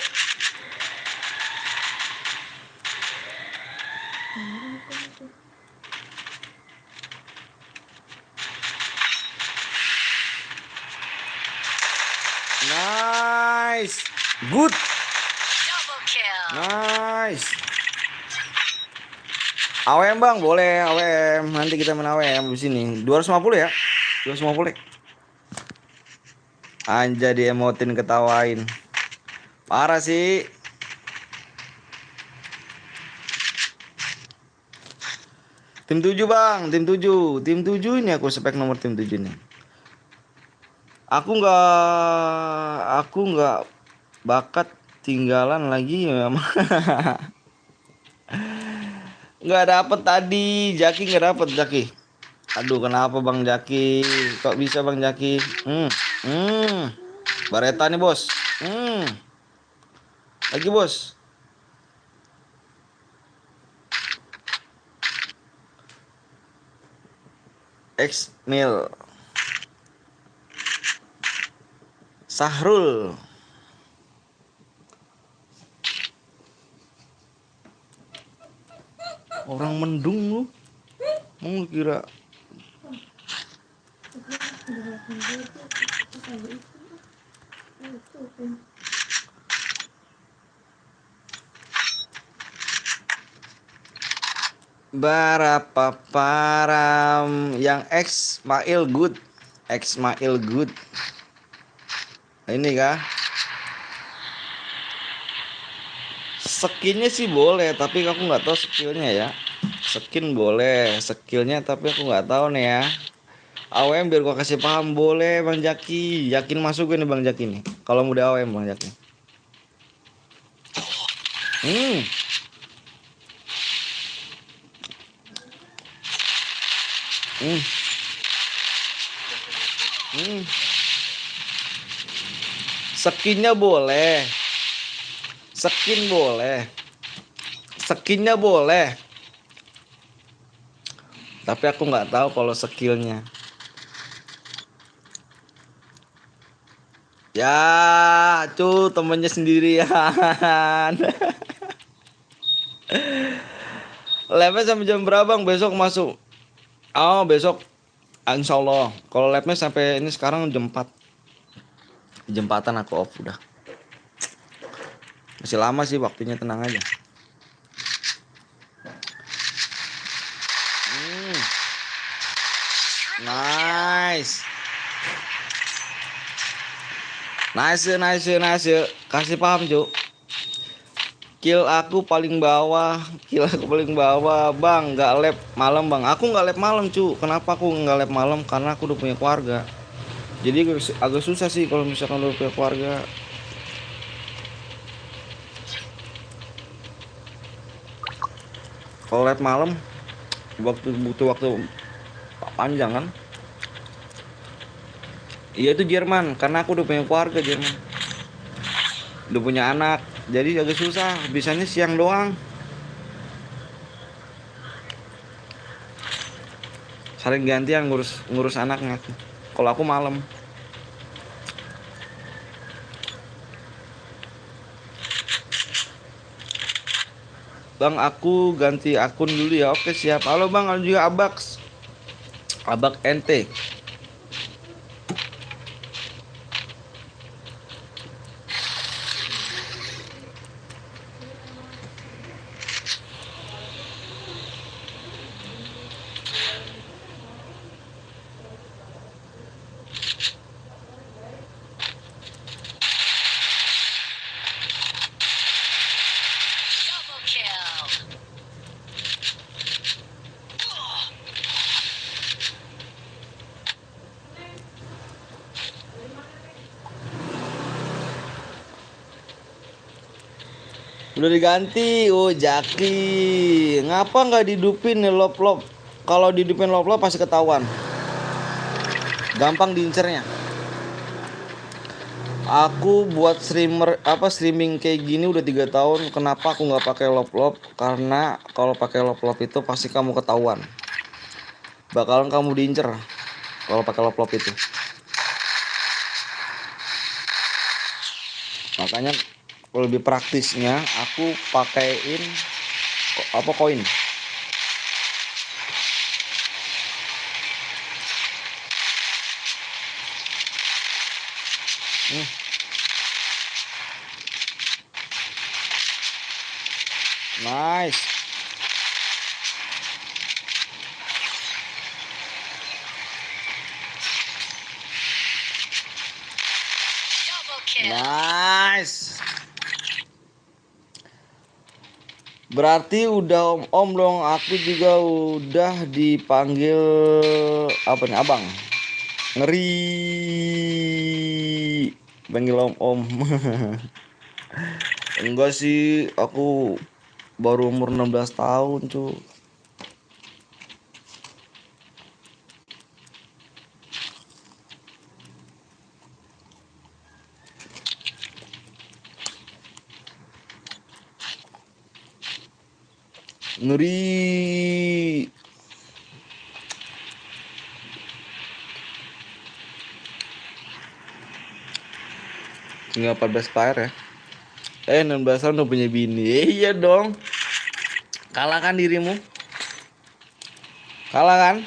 Nice. Good. Nice. AWM bang, boleh AWM. Nanti kita main AWM di sini. 250 ya? 250. Anja diemotin ketawain. Parah sih. Tim 7 bang, tim 7. Tim 7 ini aku spek nomor tim 7 nih. Aku nggak bakat tinggalan lagi memang. Nggak dapet tadi, Jaki nggak dapet Jaki. Aduh kenapa Bang Jaki? Kok bisa Bang Jaki? Bareta nih bos. Lagi bos. X mil. Sahrul. Orang mendung lu. Mau kira berapa param yang X Mail good. X Mail good. Ini kah? Skinnya sih boleh, tapi aku nggak tahu skillnya ya. Skin boleh, skillnya tapi aku nggak tahu nih ya. AWM biar gua kasih paham boleh Bang Jaki. Yakin masuk nih Bang Jaki nih. Kalau muda AWM Bang Jaki. Skinnya boleh. Skin boleh. Skinnya boleh. Tapi aku nggak tahu kalau skillnya. Ya, temennya sendirian. Labnya sampai jam berapa Bang? Besok masuk. Oh, besok insya Allah. Kalau labnya sampai ini sekarang jam 4. Jam 4-an aku off udah. Masih lama sih waktunya, tenang aja. Nice. Nice. Kasih paham, Cuk. Kill aku paling bawah, Bang. Nggak lab malam, Bang. Aku nggak lab malam, Cuk. Kenapa aku nggak lab malam? Karena aku udah punya keluarga. Jadi agak susah sih kalau misalkan udah punya keluarga. Kalau lab malam butuh waktu panjang kan. Iya itu Jerman, karena aku udah punya keluarga Jerman, udah punya anak, jadi agak susah. Bisanya siang doang, saling gantian ngurus anaknya. Kalau aku malam. Bang, aku ganti akun dulu ya. Oke siap. Halo Bang, halo juga Abak NT. Udah diganti. Oh, Jaki. Ngapa nggak dihidupin nih lop-lop? Kalau dihidupin lop-lop pasti ketahuan. Gampang diincernya. Aku buat streaming kayak gini udah 3 tahun. Kenapa aku nggak pakai lop-lop? Karena kalau pakai lop-lop itu pasti kamu ketahuan. Bakalan kamu diincer kalau pakai lop-lop itu. Makanya lebih praktisnya aku pakaiin koin. Nice. Nice. Berarti udah om dong. Aku juga udah dipanggil apa nih abang. Ngeri. Panggil om. Enggak sih, aku baru umur 16 tahun cuy. Ngeri. Tinggal 14 player ya. 16 tahun udah punya bini. Iya dong. Kalahkan dirimu. Kalah kan?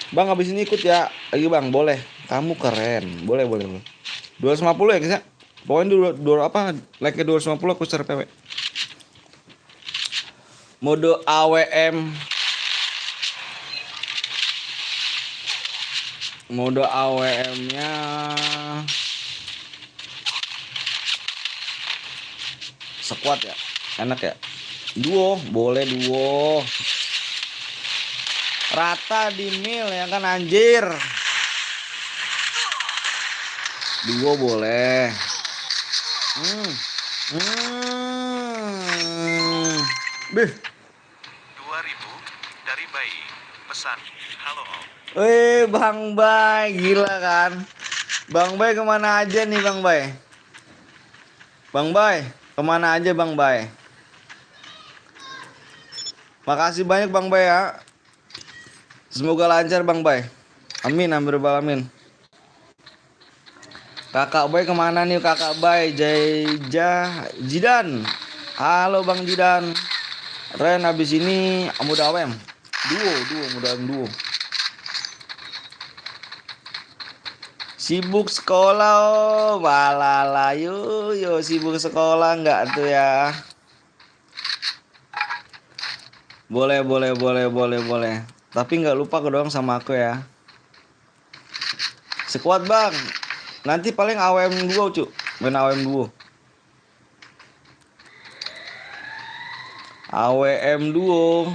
Bang habis ini ikut ya. Lagi bang, boleh. Kamu keren. Boleh. 250 ya guys ya. Pokoknya dua apa? Like-nya 250 aku share PW. Mode AWM. Mode AWM-nya squad ya. Enak ya. Duo, boleh duo. Rata di mil ya kan anjir. Duo boleh. Bih. 2000 dari bayi. Pesan. Halo Om. Bang Bay, gila kan? Bang Bay kemana aja nih Bang Bay? Bang Bay, kemana aja Bang Bay? Makasih banyak Bang Bay ya. Semoga lancar Bang Bay. Amin, amin rabbal alamin. Kakak Bay kemana nih Kakak Bay? Jidan. Halo Bang Jidan. Ren abis ini muda awem. Duo, muda awem duo. Sibuk sekolah oh, balala yo sibuk sekolah enggak tuh ya? Boleh. Tapi nggak lupa ke doang sama aku ya. Sekuat bang. Nanti paling AWM duo cu. Main AWM duo. AWM duo.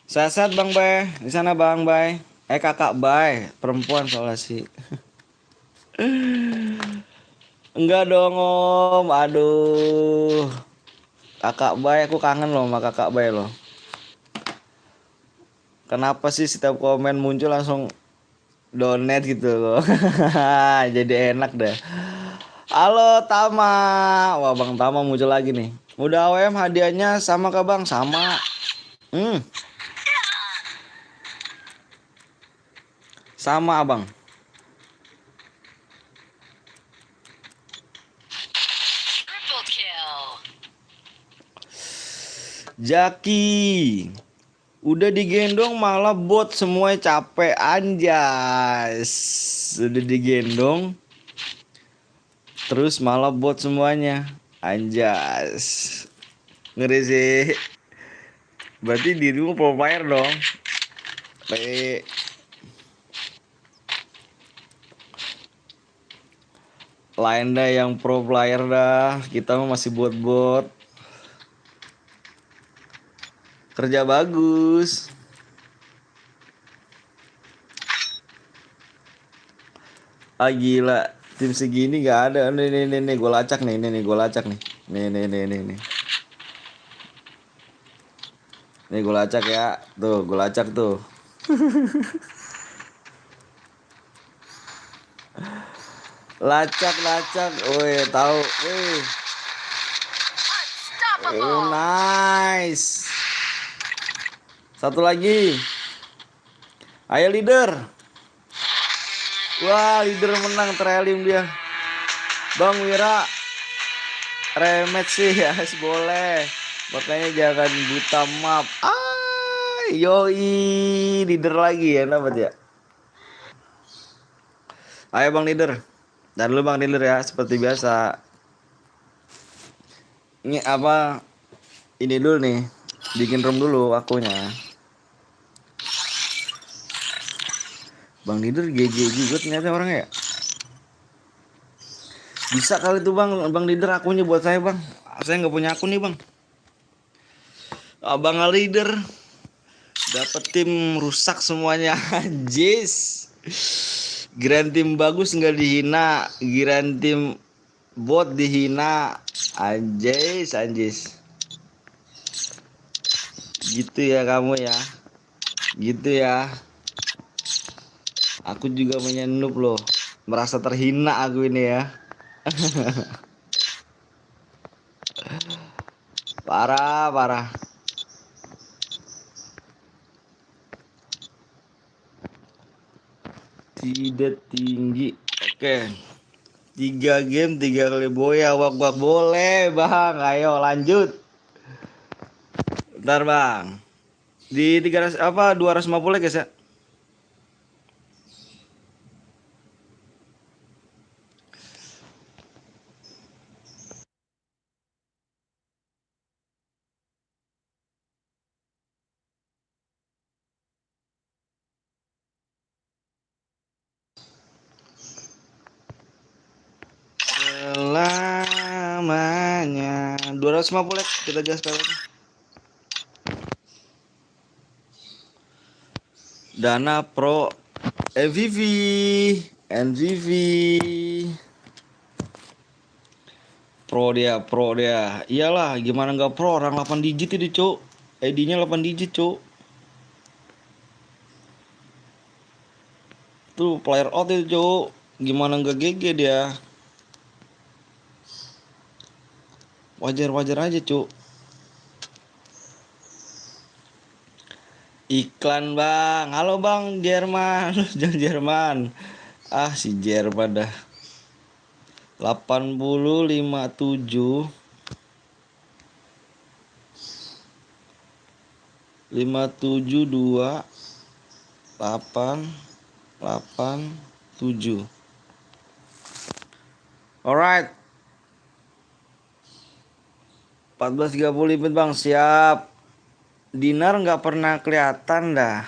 Sehat bang Bay. Di sana bang Bay. Kakak Bay. Perempuan soalnya sih. Enggak dong om. Aduh. Kakak Bay, aku kangen loh sama Kakak Bay loh. Kenapa sih setiap komen muncul langsung donate gitu loh. Jadi enak deh. Halo Tama. Wah Bang Tama muncul lagi nih. Udah AWM hadiahnya sama kah Bang? Sama. Sama Abang. Jaki. Udah digendong malah bot semuanya capek anjas. Udah digendong terus malah bot semuanya anjas. Ngeri sih. Berarti dirimu pro player dong. Lain dah yang pro player dah. Kita mah masih bot-bot. Kerja bagus. Ah gila. Tim segini nggak ada. Nih, gue lacak nih, nih gue lacak nih. Nih. Nih gue lacak ya. Tuh, gue lacak tuh. Lacak. Wih, tahu. Wih. Nice. Satu lagi. Ayo leader. Wah, leader menang trailing dia. Bang Wira rematch sih ya, boleh. Makanya jangan buta map. Yoi, leader lagi ya, dapat ya. Ayo Bang leader. Dan dulu Bang leader ya, seperti biasa. Ini apa? Ini dulu nih. Bikin room dulu akunya. Bang leader GG juga ternyata orangnya ya. Bisa kali tuh Bang leader akunnya buat saya Bang. Saya nggak punya akun nih Bang. Abang leader dapat tim rusak semuanya. Anjis. Grand tim bagus nggak dihina, grand tim bot dihina. Anjis. Gitu ya kamu ya. Gitu ya. Aku juga punya noob loh. Merasa terhina aku ini ya. Parah. Tidak tinggi. Oke. 3 game 3 kali boya. Wak boleh Bang. Ayo lanjut. Bentar Bang. Di 300 apa 250 guys ya. Selamanya 250 kita gas lagi. Dana Pro NVV Pro dia. Iyalah, gimana nggak pro, orang 8 digit itu, Cuk. ID-nya 8 digit, Cuk. Tuh player out itu, Cuk. Gimana nggak GG dia? Wajar aja, Cuk. Iklan, Bang. Halo, Bang Jerman. Jangan Jerman. Si Jerman dah. 8057 572 887. Alright. 14.30 limit Bang, siap. Dinar nggak pernah kelihatan dah.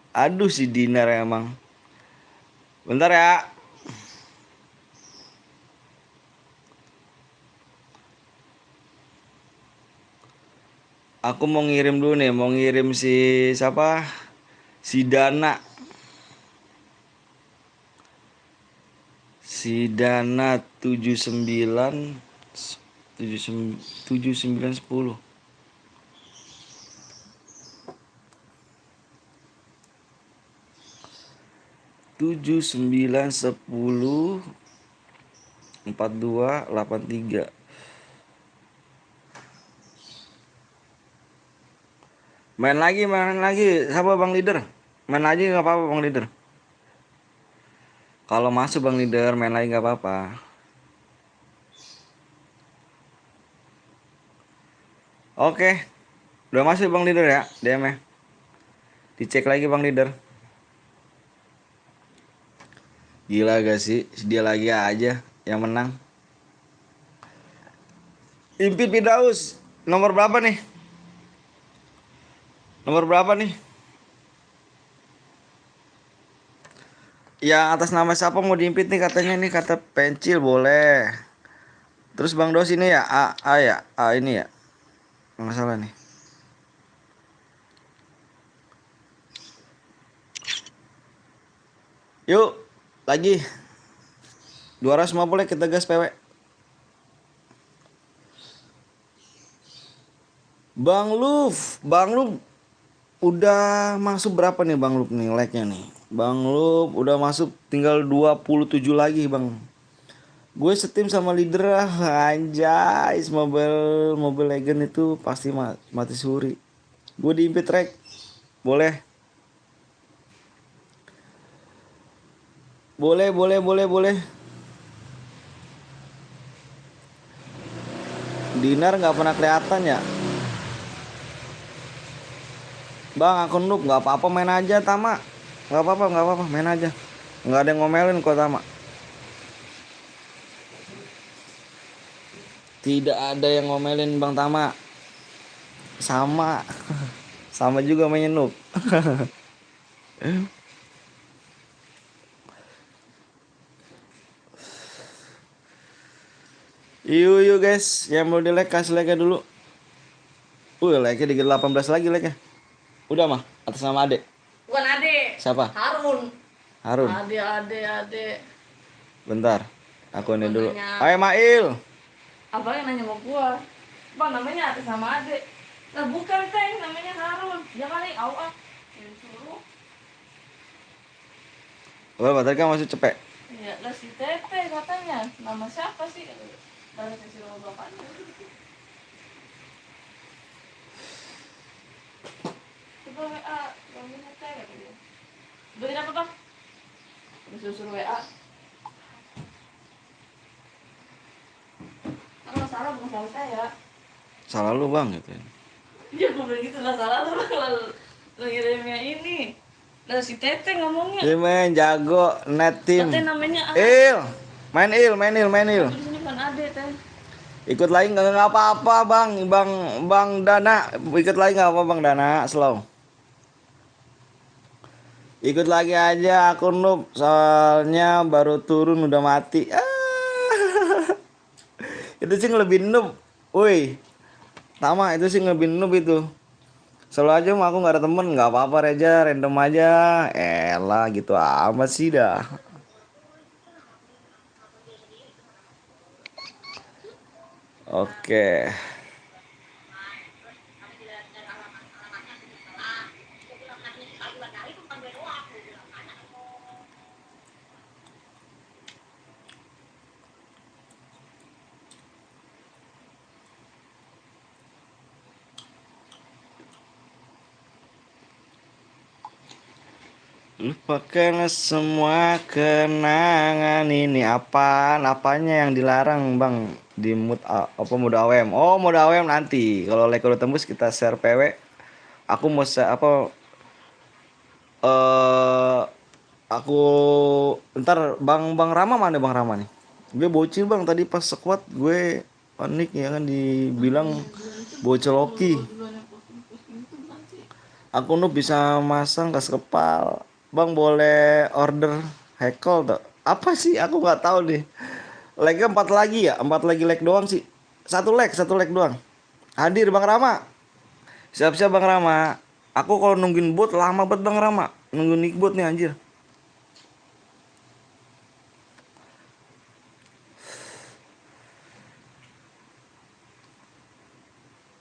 Aduh si Dinar emang. Bentar ya. Aku mau ngirim dulu nih, mau ngirim si siapa? Si Dana. Si Dana 79 10 4283. Main lagi. Siapa Bang Leader? Main lagi nggak apa-apa Bang Leader. Kalau masuk Bang Leader, main lagi nggak apa-apa. Oke, udah masuk Bang Leader ya, DM-nya. Dicek lagi Bang Leader. Gila gak sih, dia lagi aja yang menang. Impit Firdaus, nomor berapa nih? Nomor berapa nih? Yang atas nama siapa mau diimpit nih katanya nih, kata Pencil boleh. Terus Bang Dos ini ya, A ya, A ini ya. Nggak salah nih. Yuk, lagi. 250 kita gas PW. Bang Luf udah masuk berapa nih Bang Luf nih like-nya nih? Bang Luf udah masuk tinggal 27 lagi Bang. Gue setim sama leader anjay, Mobile Legend itu pasti mati suri. Gue di invite track. Boleh. Boleh. Dinar nggak pernah kelihatan ya. Bang akun noob nggak apa-apa main aja Tama. Nggak apa-apa main aja. Nggak ada yang ngomelin kok Tama. Tidak ada yang ngomelin Bang Tama. Sama. Sama juga mainnya noob. Yuk guys, yang mau di like kasih like dulu. Like-nya di 18 lagi like-nya. Udah mah, atas nama adek. Bukan Ade. Siapa? Harun. Harun. Ade. Bentar, aku ini dulu. Makanya- Ayo Mail. Apa yang nanya sama gua? Bang namanya atas sama Ade. Lah bukan Teng, namanya Harun. Ya kali awak. Yang suruh. Tadi kan masih cepet. Ya lah si Tete katanya. Nama siapa sih? Dari kasih nama bapaknya. Coba WA, bangun Tete kata dia. Beli apa bang? Suruh WA. Kalau salah bukan salah saya. Salah lu Bang gitu. Ya gue bilang gitu lah salah lu lu ngirimnya ini. Lah si Tete ngomongnya. Ini main jago net team. Tete namanya Main il. Di sini kan Ade Teh. Ikut lagi nggak apa-apa Bang Dana. Ikut lagi nggak apa Bang Dana, slow. Ikut lagi aja akun noob, soalnya baru turun udah mati. Itu sih lebih noob. Woi. Tama itu sih lebih noob itu. Selalu aja mah aku nggak ada temen, nggak apa-apa Reja, random aja. Elah gitu amat sih dah. Oke. Lupakan semua kenangan ini. Apanya yang dilarang Bang di mode mode AWM? Oh mode AWM nanti kalau like udah tembus kita share PW. Aku mau aku ntar Bang Rama mana Bang Rama nih? Gue bocil Bang tadi pas squad gue panik ya kan dibilang bocil Loki. Aku nu bisa masang gas kepal. Bang boleh order heckle tuh. Apa sih? Aku nggak tahu nih. Like-nya 4 lagi ya? 4 lagi like doang sih. Satu like doang. Hadir Bang Rama. Siap-siap Bang Rama. Aku kalau nungguin bot lama banget Bang Rama. Nungguin nick bot nih anjir.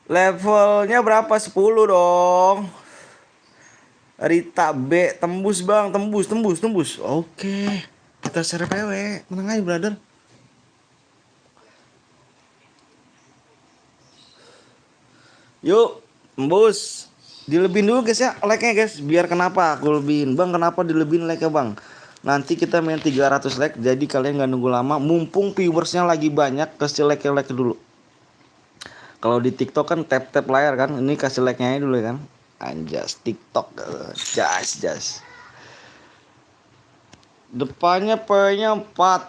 Levelnya berapa? 10 dong. Rita B tembus Bang, tembus. Oke. Kita share PW. Tenang aja, brother. Yuk, tembus. Dilebihin dulu guys ya, like-nya guys. Biar kenapa aku lebihin? Bang, kenapa dilebihin like-nya, Bang? Nanti kita main 300 like, jadi kalian nggak nunggu lama. Mumpung viewersnya lagi banyak, kasih like dulu. Kalau di TikTok kan tap layar kan, ini kasih like-nya dulu kan. Anjas TikTok, jas. Depannya P-nya 4.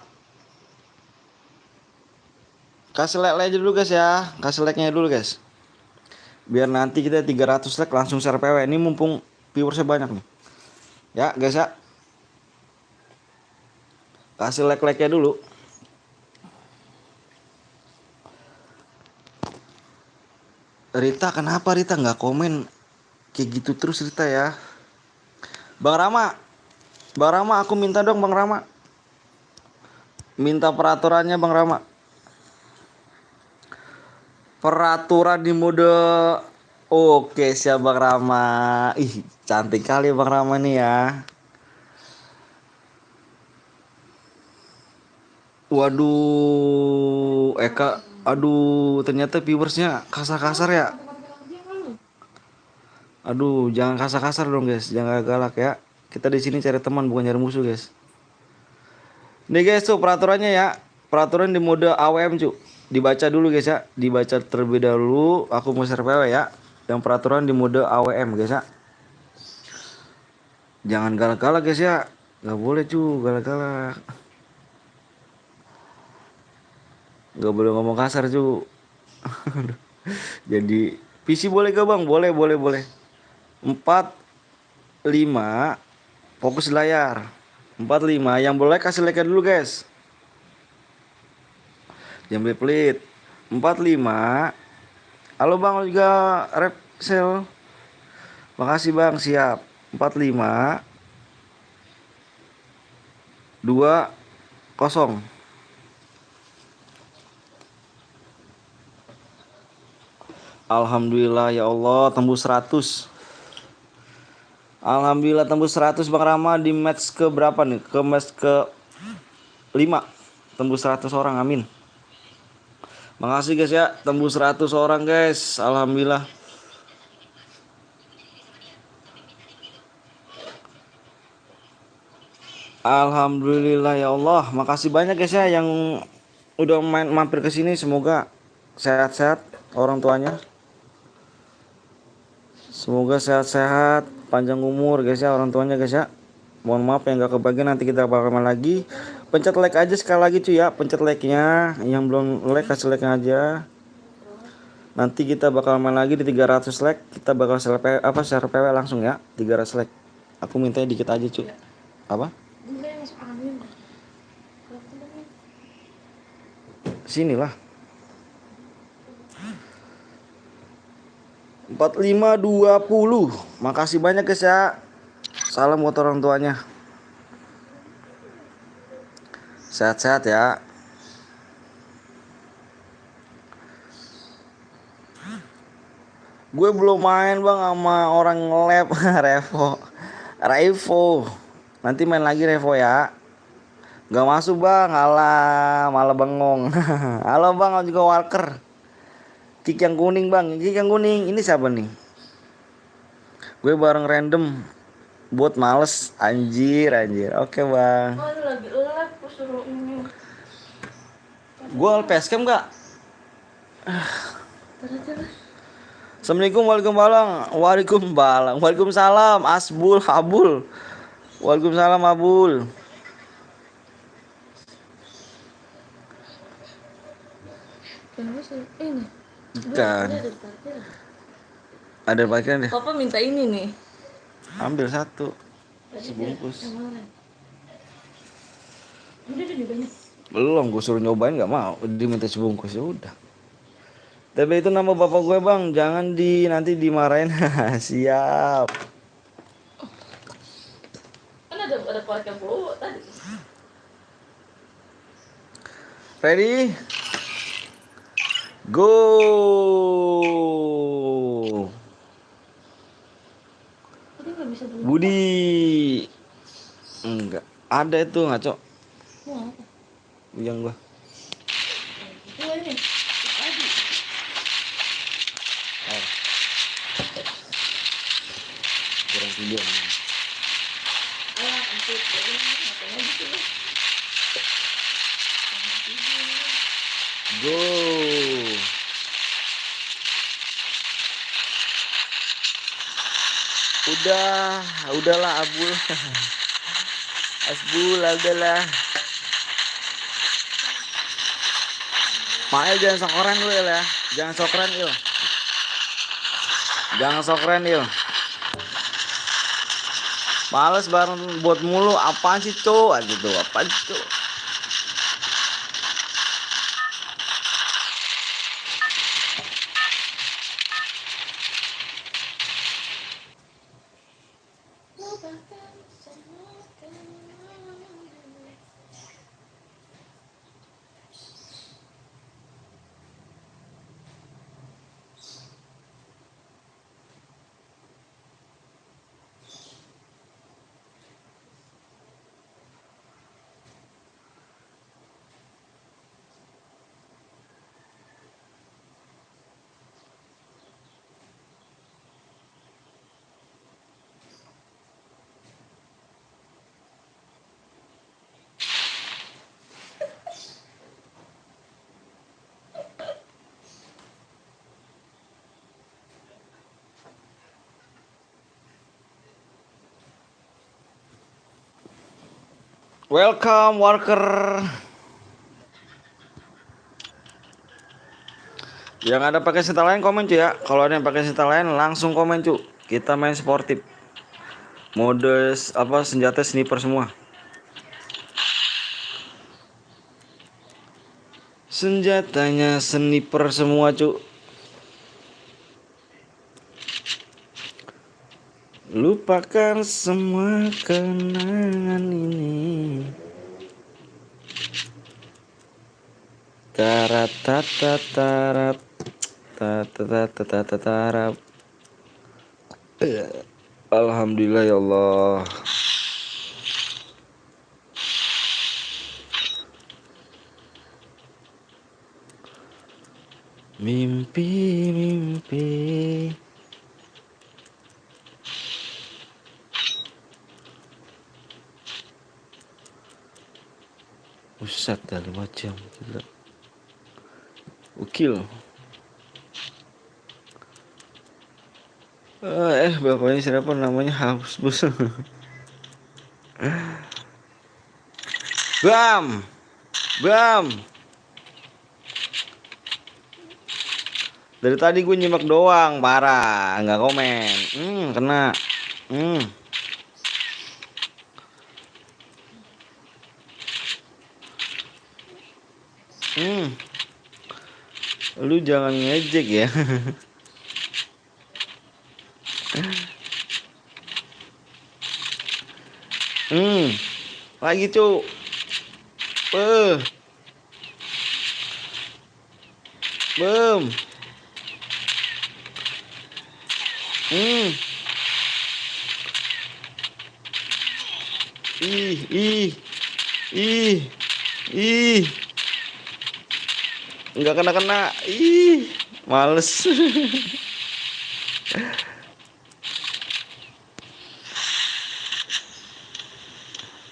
Kasih like aja dulu guys ya, kasih like-nya dulu guys. Biar nanti kita 300 like langsung share PW. Ini mumpung viewersnya banyak nih. Ya guys ya. Kasih like-nya dulu. Rita kenapa Rita nggak komen kayak gitu terus Rita ya? Bang Rama aku minta dong Bang Rama. Minta peraturannya Bang Rama. Peraturan di mode. Oke, siap Bang Rama. Ih, cantik kali Bang Rama nih ya. Waduh, Eka, aduh, ternyata viewersnya kasar-kasar ya. Aduh, jangan kasar-kasar dong guys, jangan galak ya. Kita di sini cari teman bukan cari musuh guys. Nih guys tuh peraturannya ya. Peraturan di mode AWM cu. Dibaca dulu guys ya. Dibaca terlebih dahulu. Aku mau share PW ya. Yang peraturan di mode AWM guys ya. Jangan galak-galak guys ya. Gak boleh cu galak-galak. Gak boleh ngomong kasar cu. Jadi PC boleh gak bang? Boleh boleh boleh. 4 5 fokus layar. 4 5 yang boleh kasih like dulu guys. Jangan pelit. 4 5. Halo bang juga rep sel. Makasih bang siap. 4 5 2 0. Alhamdulillah ya Allah tembus 100. Alhamdulillah tembus 100 Bang Rama di match ke berapa nih? Ke match ke 5. Tembus 100 orang amin. Makasih guys ya tembus 100 orang guys. Alhamdulillah. Alhamdulillah ya Allah. Makasih banyak guys ya yang udah mampir ke sini. Semoga sehat-sehat orang tuanya. Semoga sehat-sehat, panjang umur guys ya orang tuanya guys ya. Mohon maaf yang gak kebagian, nanti kita bakal main lagi. Pencet like aja sekali lagi cuy ya, pencet like-nya. Yang belum like kasih like-nya aja. Nanti kita bakal main lagi di 300 like. Kita bakal share PW langsung ya, 300 like. Aku mintanya dikit aja cuy. Apa? Sinilah. 4520. Makasih banyak guys ya. Salam buat orang tuanya. Sehat-sehat ya. Gue belum main bang sama orang nge-lab. Revo. Nanti main lagi Revo ya. Gak masuk bang. Alah malah bengong. Halo bang juga Walker. Kick yang kuning bang. Kick yang kuning. Ini siapa nih? Gue bareng random. Buat males. Anjir. Oke bang. Oh, lu lagi live aku suruh ini. Gue LPScam gak? Terus. Assalamualaikum Waalaikumsalam Asbul Habul. Waalaikumsalam Abul. Ini. Bukan. Ada parkiran deh. Papa minta ini nih. Ambil satu. Sebungkus. Udah banyak. Belum, gue suruh nyobain nggak mau. Dia minta sebungkus ya udah. Tapi itu nama bapak gue bang, jangan nanti dimarahin. Siap. Kan ada parkir bawa tadi. Ready? Go. Tadi nggak bisa dulu. Budi. Enggak. Ada itu ngaco. Mau apa? Yang gua. Ini. Oh. Kurang video. Alah, ampun. Ngapain lagi sih? Go. Udahlah Abul. Asbul udahlah. Mael jangan sokoran lu ya. Jangan sokoran il. Jangan sokoran il. Males bareng buat mulu apaan sih cowok gitu. Apaan sih cowok. Welcome worker. Yang ada pakai senjata lain komen cuy ya. Kalau ada yang pakai senjata lain langsung komen cuy. Kita main sportif. Mode apa senjata sniper semua. Senjatanya sniper semua cuy. Lupakan semua kenangan ini. Taratatatarap tatatatatarap. Alhamdulillah ya Allah. Mimpi mimpi. Buset dah 5 jam gila. Ukil. Bapaknya siapa namanya Haus Bus. Bam. Bam. Dari tadi gue nyimak doang, parah, nggak komen. Kena. Lu jangan ngejek ya. Lagi cu. Bem. Ih. Nggak kena. Ih, males.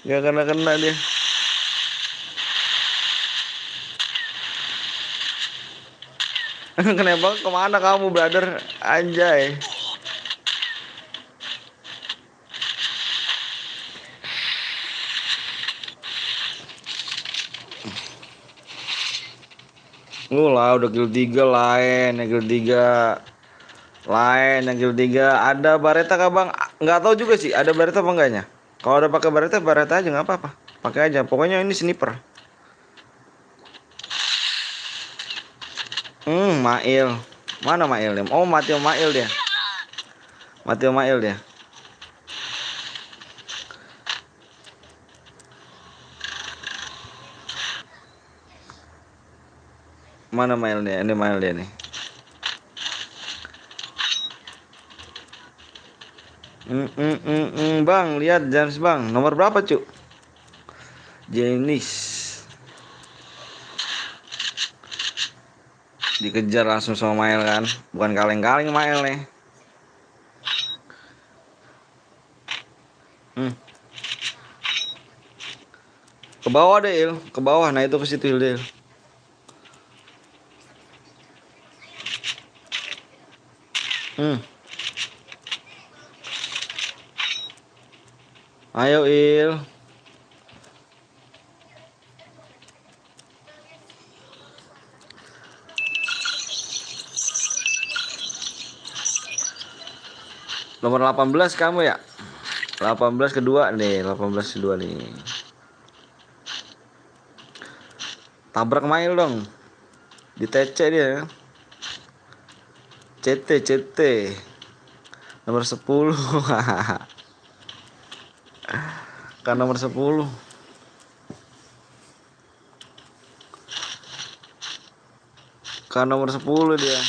Nggak kena dia. Kenapa kemana kamu brother? Anjay. Lah udah kill 3 lain, yang kill 3 lain, yang kill 3 ada bareta kah bang? Nggak tahu juga sih ada bareta apa enggaknya. Kalau ada pakai bareta aja nggak apa-apa, pakai aja. Pokoknya ini sniper. Mail. Mana Mail? Oh, Mateo Mail dia. Mateo Mail dia. Mana Mail dia? Ini Mail dia nih. Bang, lihat James bang. Nomor berapa, Cuk? Jenis. Dikejar langsung sama Mail kan. Bukan kaleng-kaleng Mail nih. Ke bawah deh, Il. Ke bawah. Nah, itu ke situ, Il. Deh. Ayo, Il. Nomor 18 kamu ya? 18 kedua nih, 18 kedua nih. Tabrak Mail dong. Di TC dia. CT. Nomor 10. Kan nomor 10. Kan nomor 10 dia.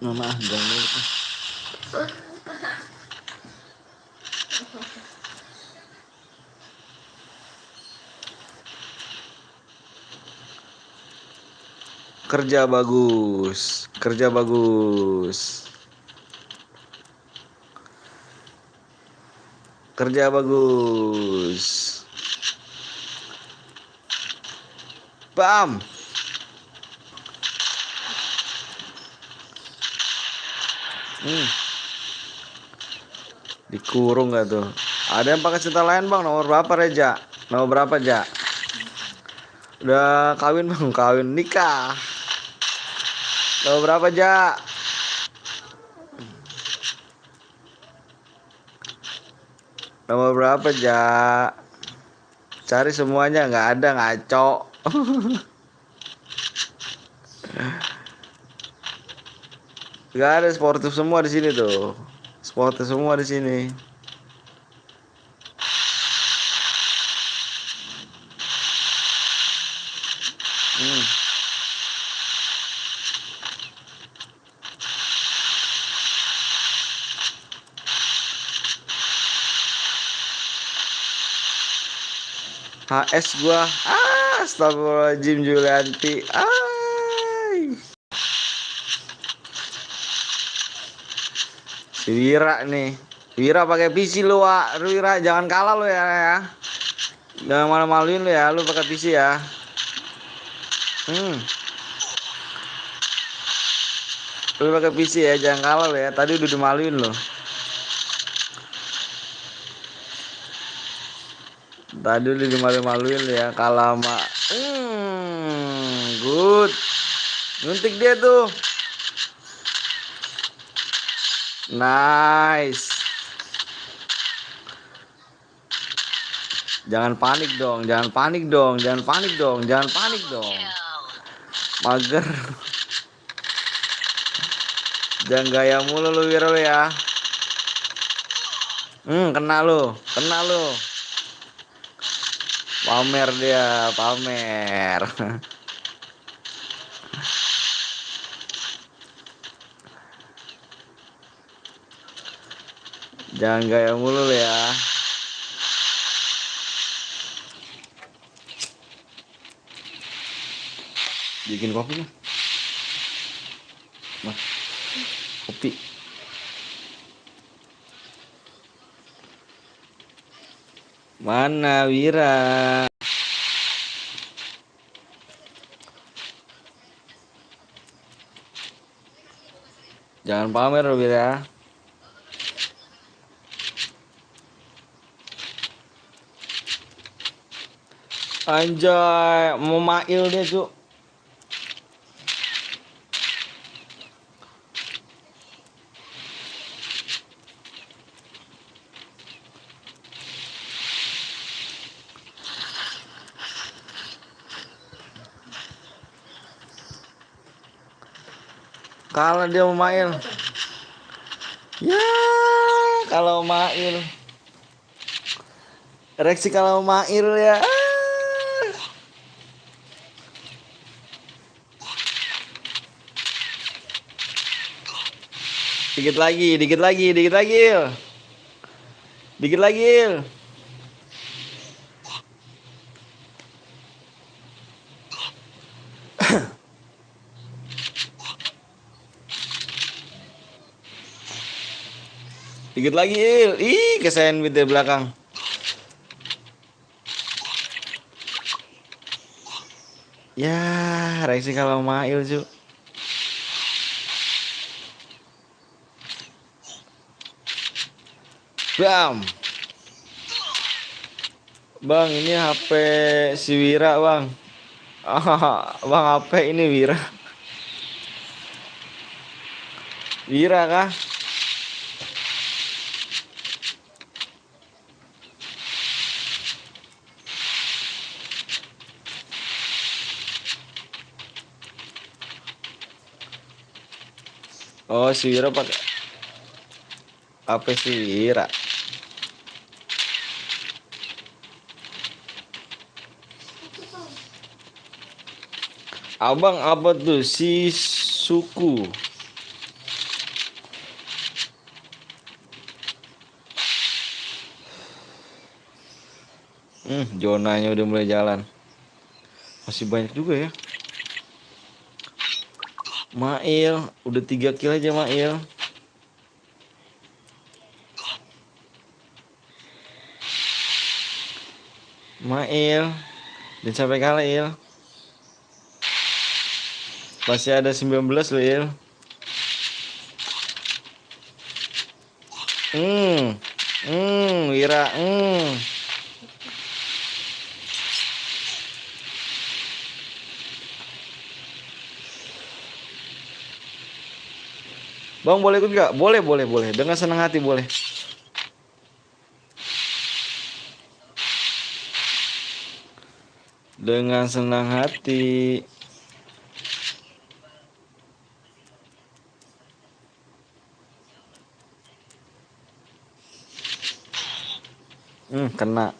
Maaf, jangan lupa. Kerja bagus. Kerja bagus. Kerja bagus. Bam. Hmm, dikurung gak tuh? Ada yang pakai cinta lain bang, nomor berapa Reja? Nomor berapa Ja? Udah kawin bang, kawin nikah. Nomor berapa Ja? Nomor berapa Ja? Cari semuanya nggak ada, ngaco. Nggak ada, sportif semua di sini tuh. Sportif semua di sini. Hmm. HS gua. Astagfirullahaladzim Julianti. Ay. Si Wira nih. Wira pakai PC lu, Wak. Wira jangan kalah lu ya. Jangan malu-maluin lu ya, lu pakai PC ya. Hmm. Lu pakai PC ya, jangan kalah lu ya. Tadi udah dimaluin lu. Tadi udah dimalu-maluin lu ya, kalah sama. Good. Nyuntik dia tuh. Nice. Jangan panik dong, jangan panik dong, jangan panik dong, jangan panik dong. Mager. Jangan gaya mulu lu Wira lu ya. Kena lu, kena lu. Pamer dia, pamer. Jangan gaya mulu lu ya. Bikin kopi mah. Mah. Kopi. Mana Wira? Jangan pamer lu Wira. Anjay, mau mail dia, Cuk. Kalau dia mau mail. Ya, kalau mail. Reaksi kalau mail ya. Dikit lagi, dikit lagi, dikit lagi. Dikit lagi. Dikit lagi, Il. Ih, kesayangan di belakang. Ya, reaksi kalau mail, Cuk. Bam. Bang, ini HP si Wira, Bang. Bang, HP ini Wira. Wira kah? Oh, si Wira pakai HP si Wira. Abang apa tuh si suku? Zonanya udah mulai jalan. Masih banyak juga ya. Mail, udah 3 kill aja Mail. Mail, dan sampai kalah Il. Masih ada 19 loh Il. Wira. Bang boleh ikut gak? Boleh, boleh, boleh. Dengan senang hati boleh. Dengan senang hati. Kena.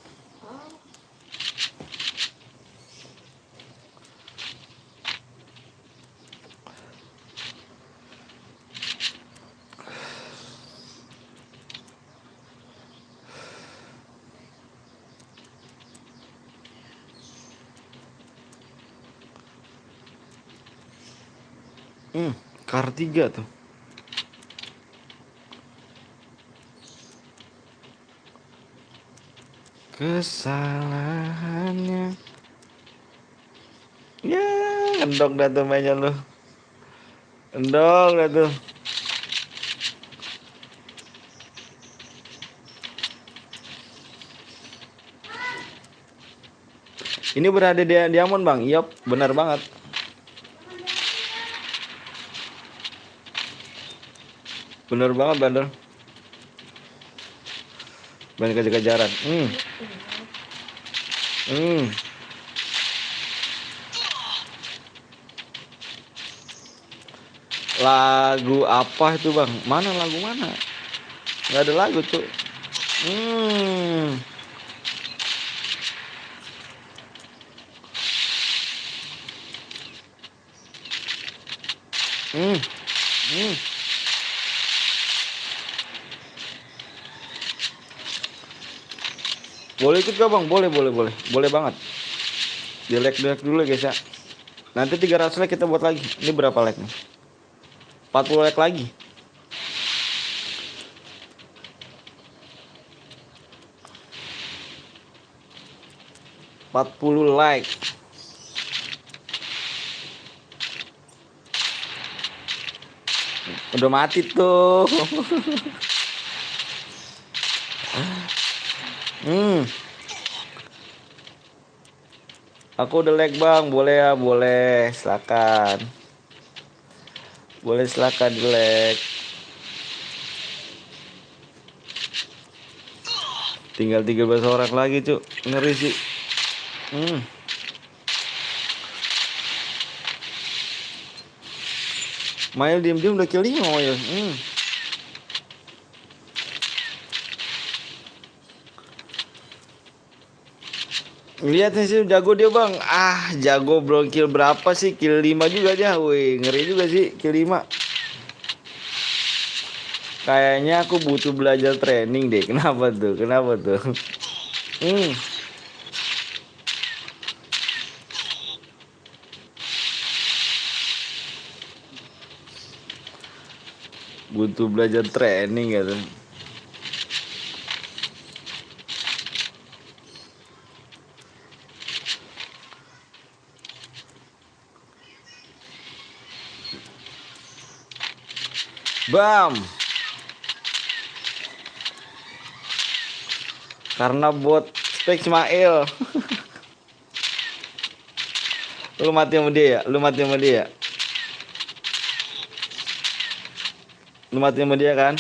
Kar 3 tuh. Kesalahannya. Ya, endok dah tuh mainnya lu. Endok dah tuh. Ini berada di Diamond, Bang. Iya, benar banget. Benar banget, Bandel. Banyak kejar-kejaran. Lagu apa itu, Bang? Mana lagu mana? Nggak ada lagu tuh. Hmm. Hmm. Hmm. Boleh ikut gak, Bang? Boleh, boleh, boleh. Boleh banget. Di like dulu guys ya. Nanti 300 like kita buat lagi. Ini berapa like nih? 40 like lagi. like. Udah mati tuh. Aku udah like, Bang. Boleh ya, boleh. Silakan. Boleh silakan di like. Tinggal 13 orang lagi, Cuk. Ngeri sih. Mail diem-diem udah kill 5, Mail. Lihat nih sih jago dia, Bang. Jago bro, kill berapa sih? Kill 5 juga dia. Wih, ngeri juga sih kill 5. Kayaknya aku butuh belajar training deh. Kenapa tuh? Kenapa tuh? Butuh belajar training gitu. Bam. Karena bot spek Ismail. Lu mati sama dia ya? Lu mati sama dia ya? Lu mati sama dia kan?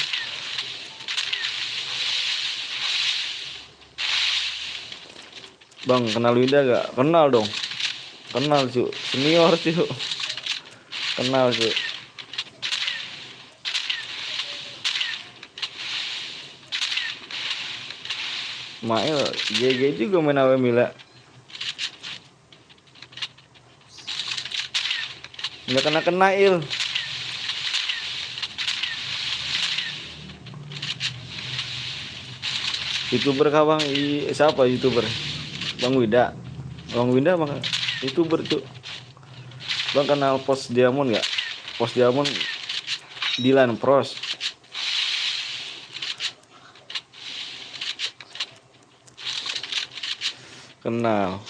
Bang, kenal Winda gak? Kenal dong. Kenal cu. Senior cu. Kenal cu. Mail GG juga main AW Mila. Nggak kena Il. YouTuber kah, Bang? Siapa YouTuber? Bang Winda. Bang Winda mah YouTuber tuh. Bang kenal Post Diamond nggak? Post Diamond Dilan Pros. Kenal.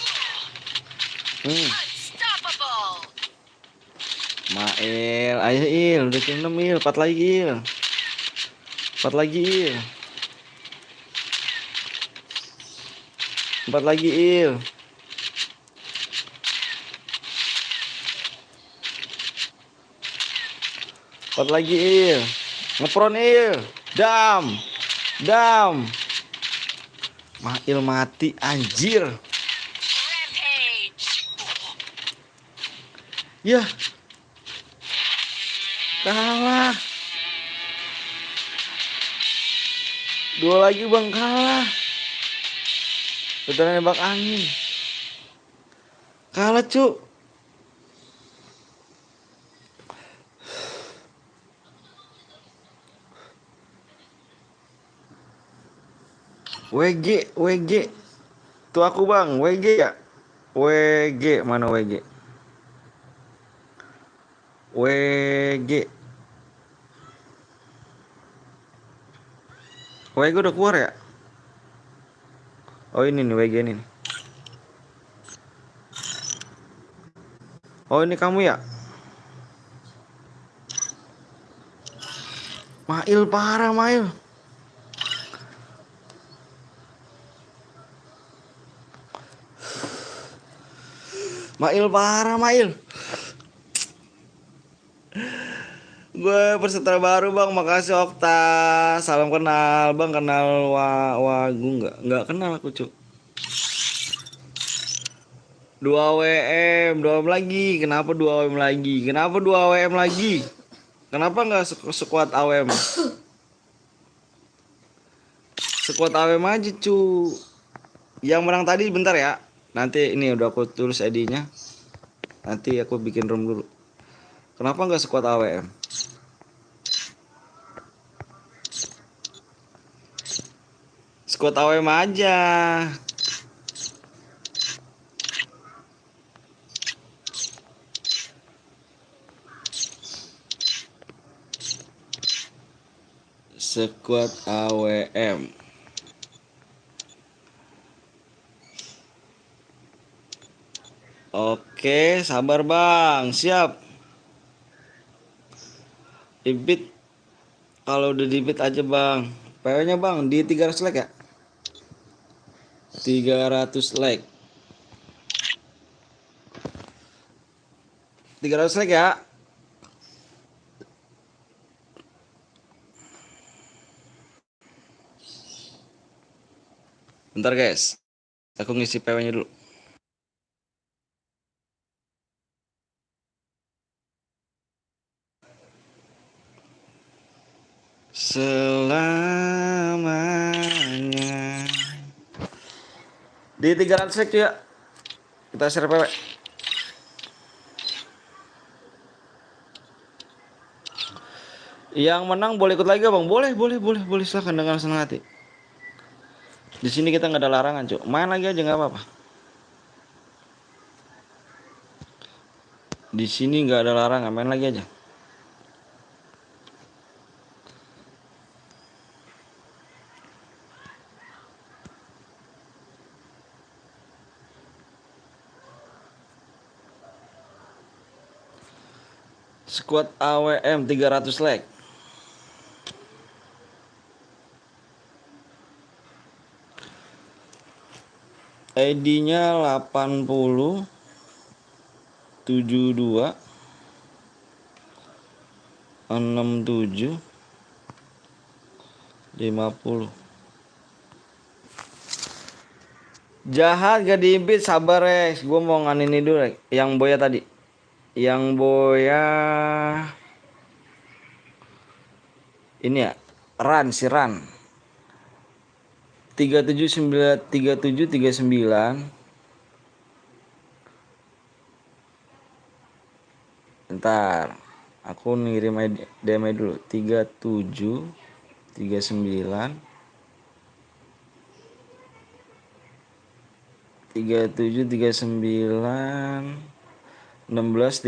Mail, ayo Il, udah kill 6 Il, 4 lagi Il. 4 lagi Il. 4 lagi Il. 4 lagi Il. Ngepron Il. Dam. Dam. Mail mati anjir. Yah. Kalah. 2 lagi Bang, kalah. Udah nembak angin. Kalah cu. WG, WG. Tuh aku Bang, WG ya? WG, mana WG? WG. WG udah keluar ya? Oh ini nih WG ini nih. Oh ini kamu ya? Mail parah Mail. Mail parah Mail. Gue peserta baru Bang, makasih Okta. Salam kenal Bang, kenal Wagu nggak kenal aku cu. 2 WM, 2 WM lagi. Kenapa 2 WM lagi? Kenapa 2 WM lagi? Kenapa nggak sekuat AWM? Sekuat AWM aja cu. Yang menang tadi bentar ya. Nanti ini udah aku tulis ID-nya. Nanti aku bikin room dulu. Kenapa nggak sekuat AWM? Sekuat AWM aja. Sekuat AWM. Oke, sabar Bang. Siap. Ibit. Kalau udah dibit aja Bang. PW-nya Bang di 300 like ya? 300 like. 300 like ya. Bentar guys. Aku ngisi PW-nya dulu. Selamanya. Di 300 like ya. Kita share PW. Yang menang boleh ikut lagi Bang? Boleh, silahkan dengan senang hati. Di sini kita nggak ada larangan, Cuk. Main lagi aja nggak apa-apa. Di sini nggak ada larangan, main lagi aja. Squad AWM 300 like. ID-nya 80 72 67 50. Jahat gak diimpit, sabar Rex. Gue mau nganini dulu Rex. Yang Boya tadi. Yang Boya ini ya, Ran, si Ran. 3739. Bentar. Aku ngirim DM dulu. 3739 16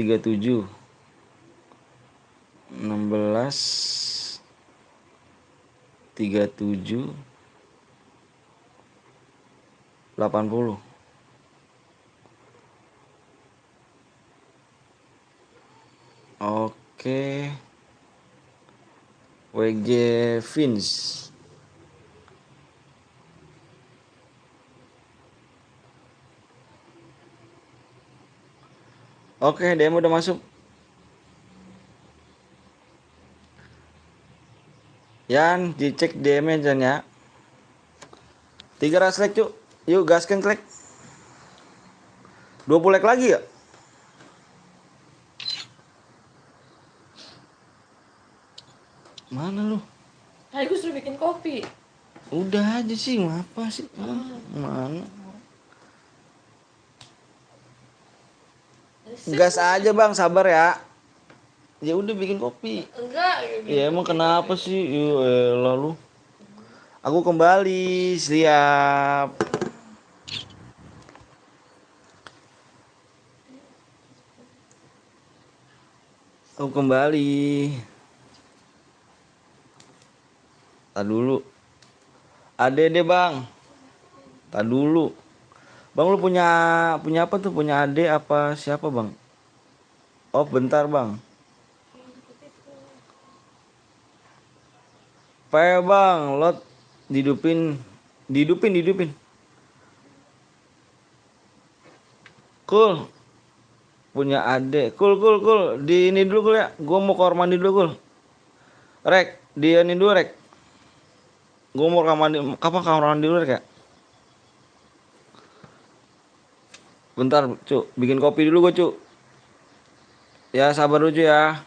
37 80. Oke. WG Vince. Oke, DM udah masuk. Yan, dicek DM-nya Jan ya. 300 like cuk. Yuk gaskan like. 20 like lagi ya? Mana lu? Hai, gue suruh bikin kopi. Udah aja sih, ngapa sih? Mana? Gas aja bang, sabar ya. Ya udah bikin kopi. Enggak. Ya emang kenapa sih? Lalu aku kembali, siap. Aku kembali. Tak dulu. Ade deh bang. Tak dulu. Bang lu punya punya apa tuh? Punya ade apa siapa bang? Oh bentar bang. Bang, lot didupin, didupin. Cool, punya ade. Cool. Di ini dulu cool ya. Gua mau ke kamar mandi dulu cool. Rek, di ini dulu rek. Gua mau ke kamar mandi. Kapan kamar mandi dulu rek ya? Bentar, cuk. Bikin kopi dulu gua cuk. Ya sabar dulu Cu, ya.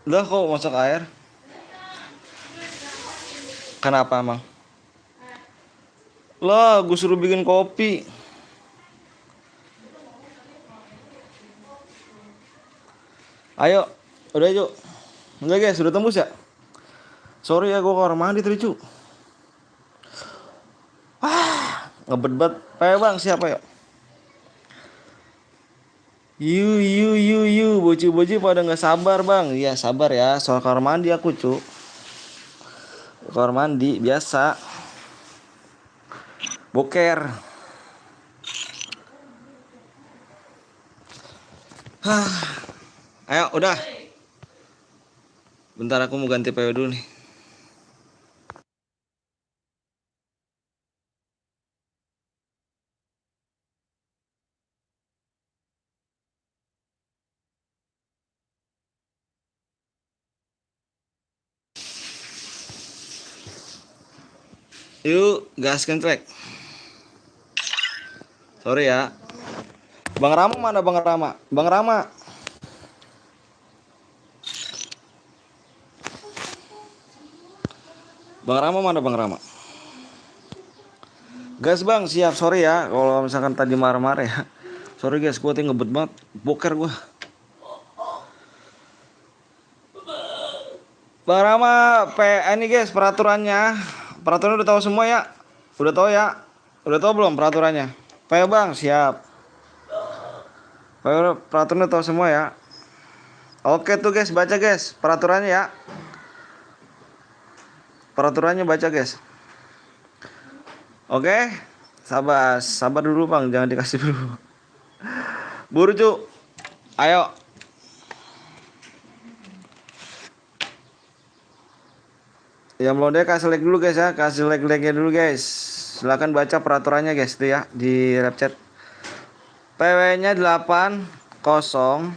Udah kok masak air. Kenapa emang? Lah, gue suruh bikin kopi. Ayo, udah yuk. Enggak guys, sudah tembus ya? Sorry ya, gue ke kamar mandi tadi cu. Ngebet banget. Ayo bang, siapa yuk? Bocil-bocil pada nggak sabar bang. Iya sabar ya, soal kamar mandi aku cu. Kamar mandi biasa. Boker. Ayo udah. Bentar aku mau ganti PW dulu nih. Yuk, gaskan track. Sorry ya. Bang Rama mana Bang Rama? Bang Rama. Bang Rama mana Bang Rama? Gas bang, siap. Sorry ya kalau misalkan tadi marah-marah ya. Sorry guys, gue tadi ngebet banget. Boker gue. Bang Rama, ini guys peraturannya. Peraturannya udah tahu semua ya? Udah tahu ya? Udah tahu belum peraturannya? Pak bang, siap. Peraturannya tahu semua ya? Oke tuh guys, baca guys peraturannya ya. Peraturannya baca guys. Oke, sabar dulu bang, jangan dikasih dulu. Buru cu, ayo. Yang belum deh kasih like dulu guys ya, kasih like-nya dulu guys. Silahkan baca peraturannya guys tuh ya di live chat. PW-nya 8 0.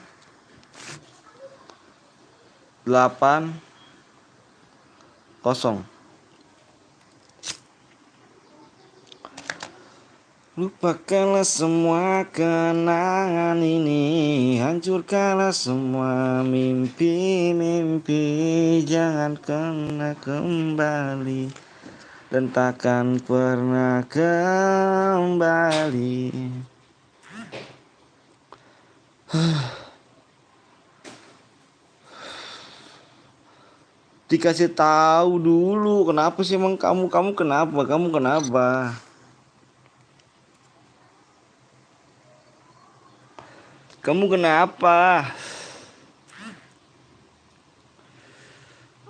Lupakanlah semua kenangan ini, hancurkanlah semua mimpi-mimpi, jangan kena kembali dan takkan pernah kembali. Dikasih tahu dulu, kenapa sih emang kamu kenapa? Kamu kenapa?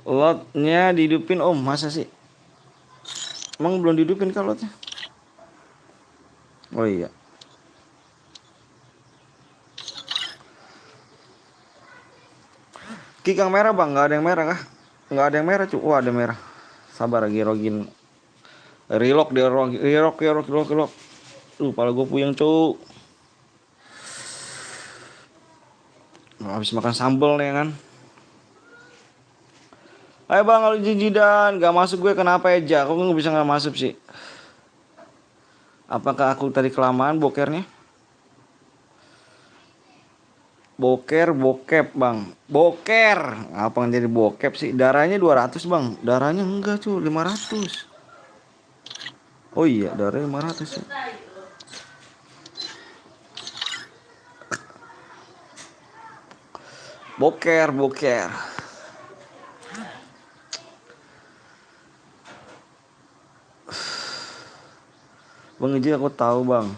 Lotnya dihidupin om, masa sih? Emang belum dihidupin kan lotnya? Oh iya. Kikang merah bang, nggak ada yang merah kah? Nggak ada yang merah cu, wah ada merah. Sabar lagi login. Relock. Pala gue puyeng cu. Habis makan sambal nih kan. Ayo bang, kalau jijidan gak masuk gue kenapa ya? Kok nggak bisa nggak masuk sih? Apakah aku tadi kelamaan bokernya? Bokep bang. Boker. Apa yang jadi bokep sih? Darahnya 200 bang. Darahnya enggak cu, 500. Oh iya, darahnya 500 ya. Boker. Bang Iji aku tahu bang.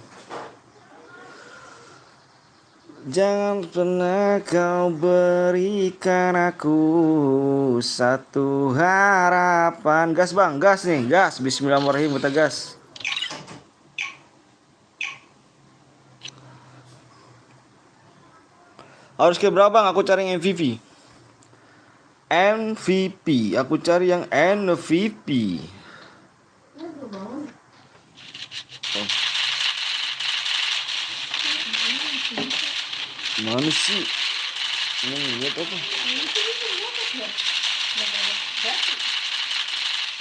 Jangan pernah kau berikan aku satu harapan. Gas bang, gas nih, gas. Bismillahirrahmanirrahim, kita gas. Harus ke berapa bang? Aku cari yang MVP. Aku cari yang MVP. Oh. Mana sih? Ini lihat apa?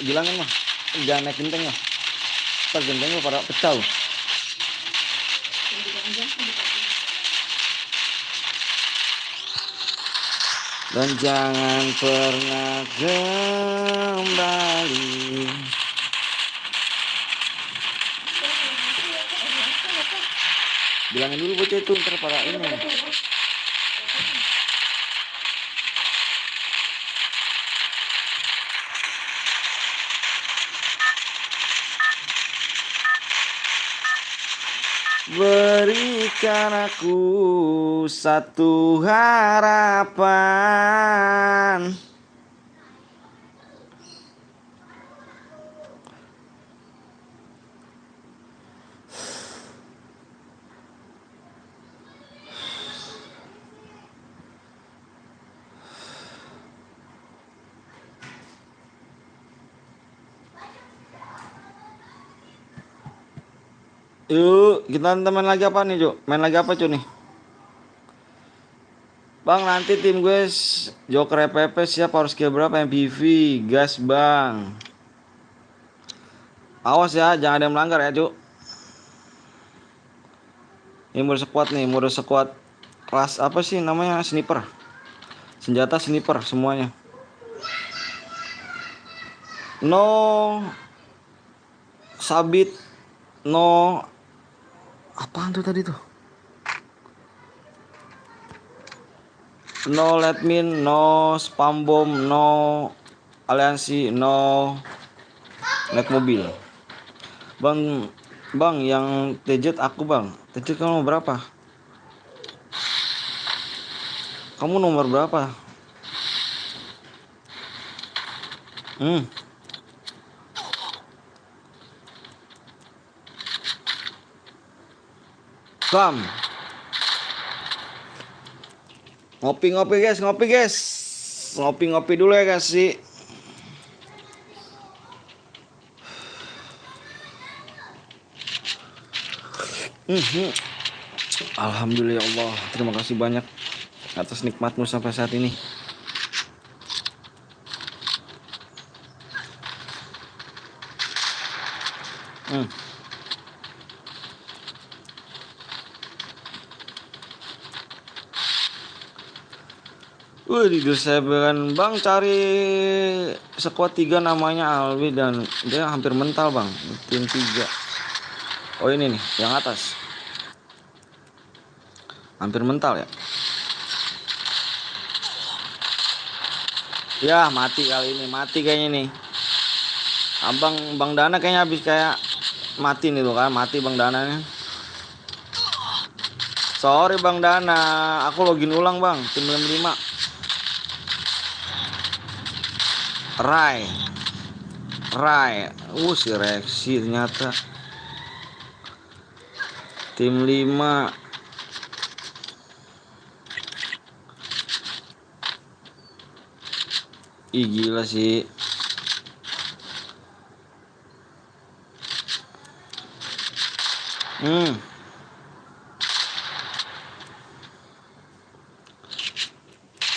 Bilangin mah, jangan naik genteng lah. Ntar gentengnya pada pecah loh. dan jangan pernah kembali. Bilangin dulu bocah itu ntar pada ini. Berikan aku satu harapan. Yuk, kita main lagi apa nih, Cuk? Main lagi apa, Cuk nih? Bang, nanti tim gue Joker EPP siap harus skill berapa MPV? Gas, Bang. Awas ya, jangan ada yang melanggar ya, Cuk. Ini mode squad nih, mode squad kelas apa sih namanya? Sniper. Senjata sniper semuanya. No sabit, no apaan tuh tadi tuh? No let me, no spam bomb, no aliansi, no naik mobil. Bang, yang TJ aku bang. TJ kamu berapa? Kamu nomor berapa? Bam. Ngopi guys, ngopi dulu ya guys sih. Alhamdulillah Allah, terima kasih banyak atas nikmatmu sampai saat ini. Di saya bilang bang cari squad 3 namanya Alwi dan dia hampir mental bang, tim 3. Oh ini nih yang atas hampir mental ya. Ya mati kali ini, mati kayaknya nih. Bang Dana kayaknya habis kayak mati nih tuh kan, mati Bang Dana nih. Sorry Bang Dana, aku login ulang bang, tim 5. Rai, si Rexi ternyata tim 5. Ih gila sih.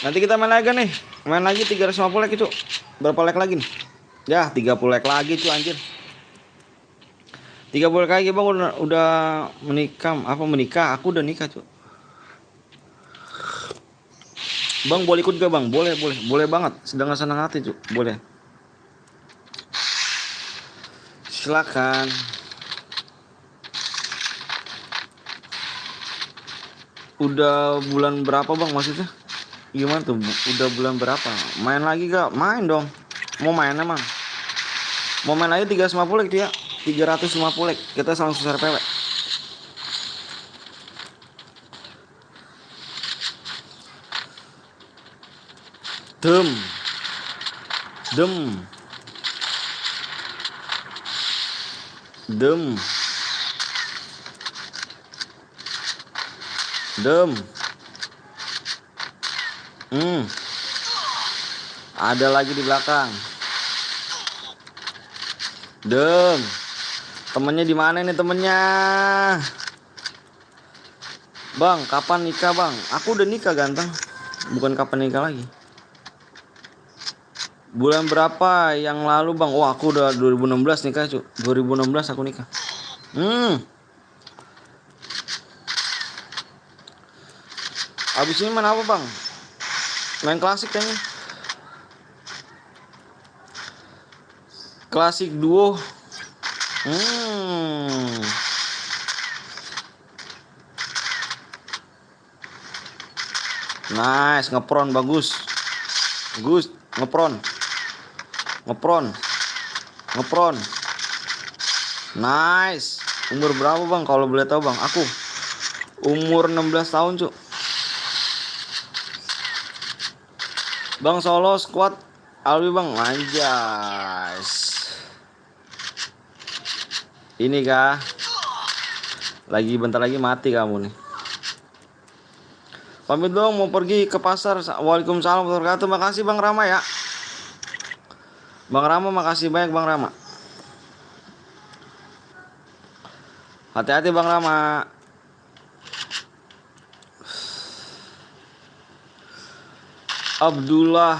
Nanti kita main lagi nih. Main lagi 350 like itu. Berapa like lagi nih? Ya 30 like lagi tuh anjir. 30 like lagi bang, udah menikah. Aku udah nikah cuy. Bang boleh ikut gak bang? Boleh banget. Sedang senang hati cuy. Boleh. Silakan. Udah bulan berapa bang maksudnya? Gimana tuh? Udah bulan berapa? Main lagi gak? Main dong. Mau main emang? Mau main lagi 350 dia. 350 kita langsung share PW. Ada lagi di belakang. Temennya di mana nih temennya? Bang, kapan nikah bang? Aku udah nikah ganteng. Bukan kapan nikah lagi. Bulan berapa yang lalu bang? Oh aku udah 2016 nikah cu. 2016 aku nikah. Abis ini main apa bang? Main klasik kayaknya. Klasik duo. Nice, ngepron bagus. Bagus, ngepron. Nice. Umur berapa bang kalau boleh tahu bang? Aku umur 16 tahun cuk. Bang Solo squad Alwi bang, anjas. Ini kah? Lagi bentar lagi mati kamu nih. Pamit dong mau pergi ke pasar. Waalaikumsalam warahmatullahi wabarakatuh. Makasih Bang Rama ya. Bang Rama makasih banyak Bang Rama. Hati-hati Bang Rama. Abdullah.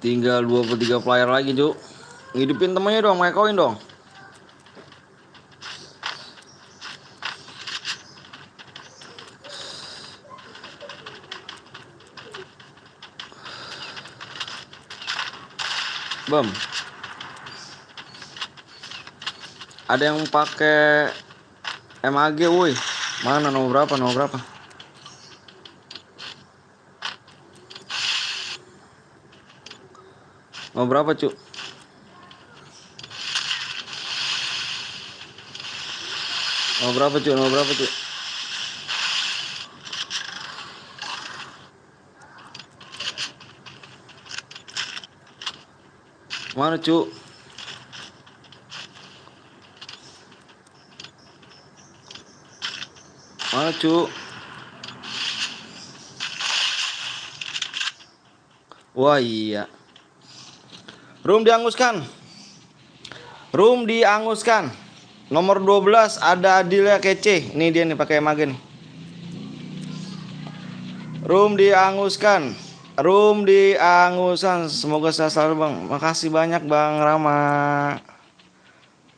Tinggal 23 player lagi, Cuk. Ngidupin temennya dong, main dong. Bam. Ada yang pakai MAG, woi. Mana nomor berapa? Nomor berapa? Nomor berapa, Cuk? Nomor berapa, Cuk? Nomor berapa, Cuk? Mana, Cuk? Mana, Cuk? Wah, iya. Room dianguskan. Room dianguskan. Nomor 12 ada Adilia Kece. Ini dia nih pakai MAG nih. Room dianguskan. Room dianguskan. Semoga sehat selalu, Bang. Makasih banyak Bang Rama.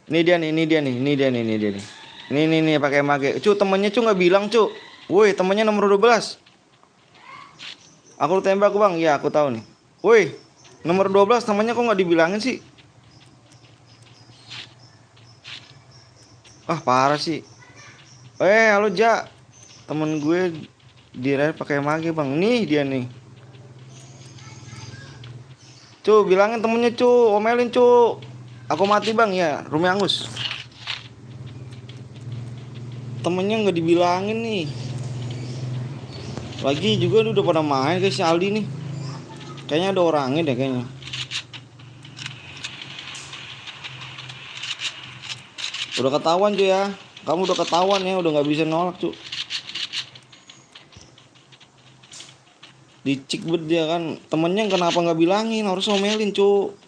Ini dia nih, ini dia nih, ini dia nih, ini dia nih. Ini pakai MAG. Cu, temennya Cu nggak bilang, Cu. Woi, temennya nomor 12. Aku tembak, Bang. Iya, aku tahu nih. Woi, nomor 12 temennya kok nggak dibilangin sih? Ah, parah sih. Halo Ja. Temen gue di rel pakai MAG, Bang. Nih dia nih. Cu, bilangin temennya, Cu. Omelin, Cu. Aku mati, Bang. Ya, Rumi angus. Temennya nggak dibilangin nih. Lagi juga udah pada main guys si Aldi nih. Kayaknya ada orangnya deh kayaknya. Udah ketahuan cuy ya. Kamu udah ketahuan ya, udah nggak bisa nolak cuy. Dicik bet dia kan. Temennya kenapa nggak bilangin, harus omelin cuy.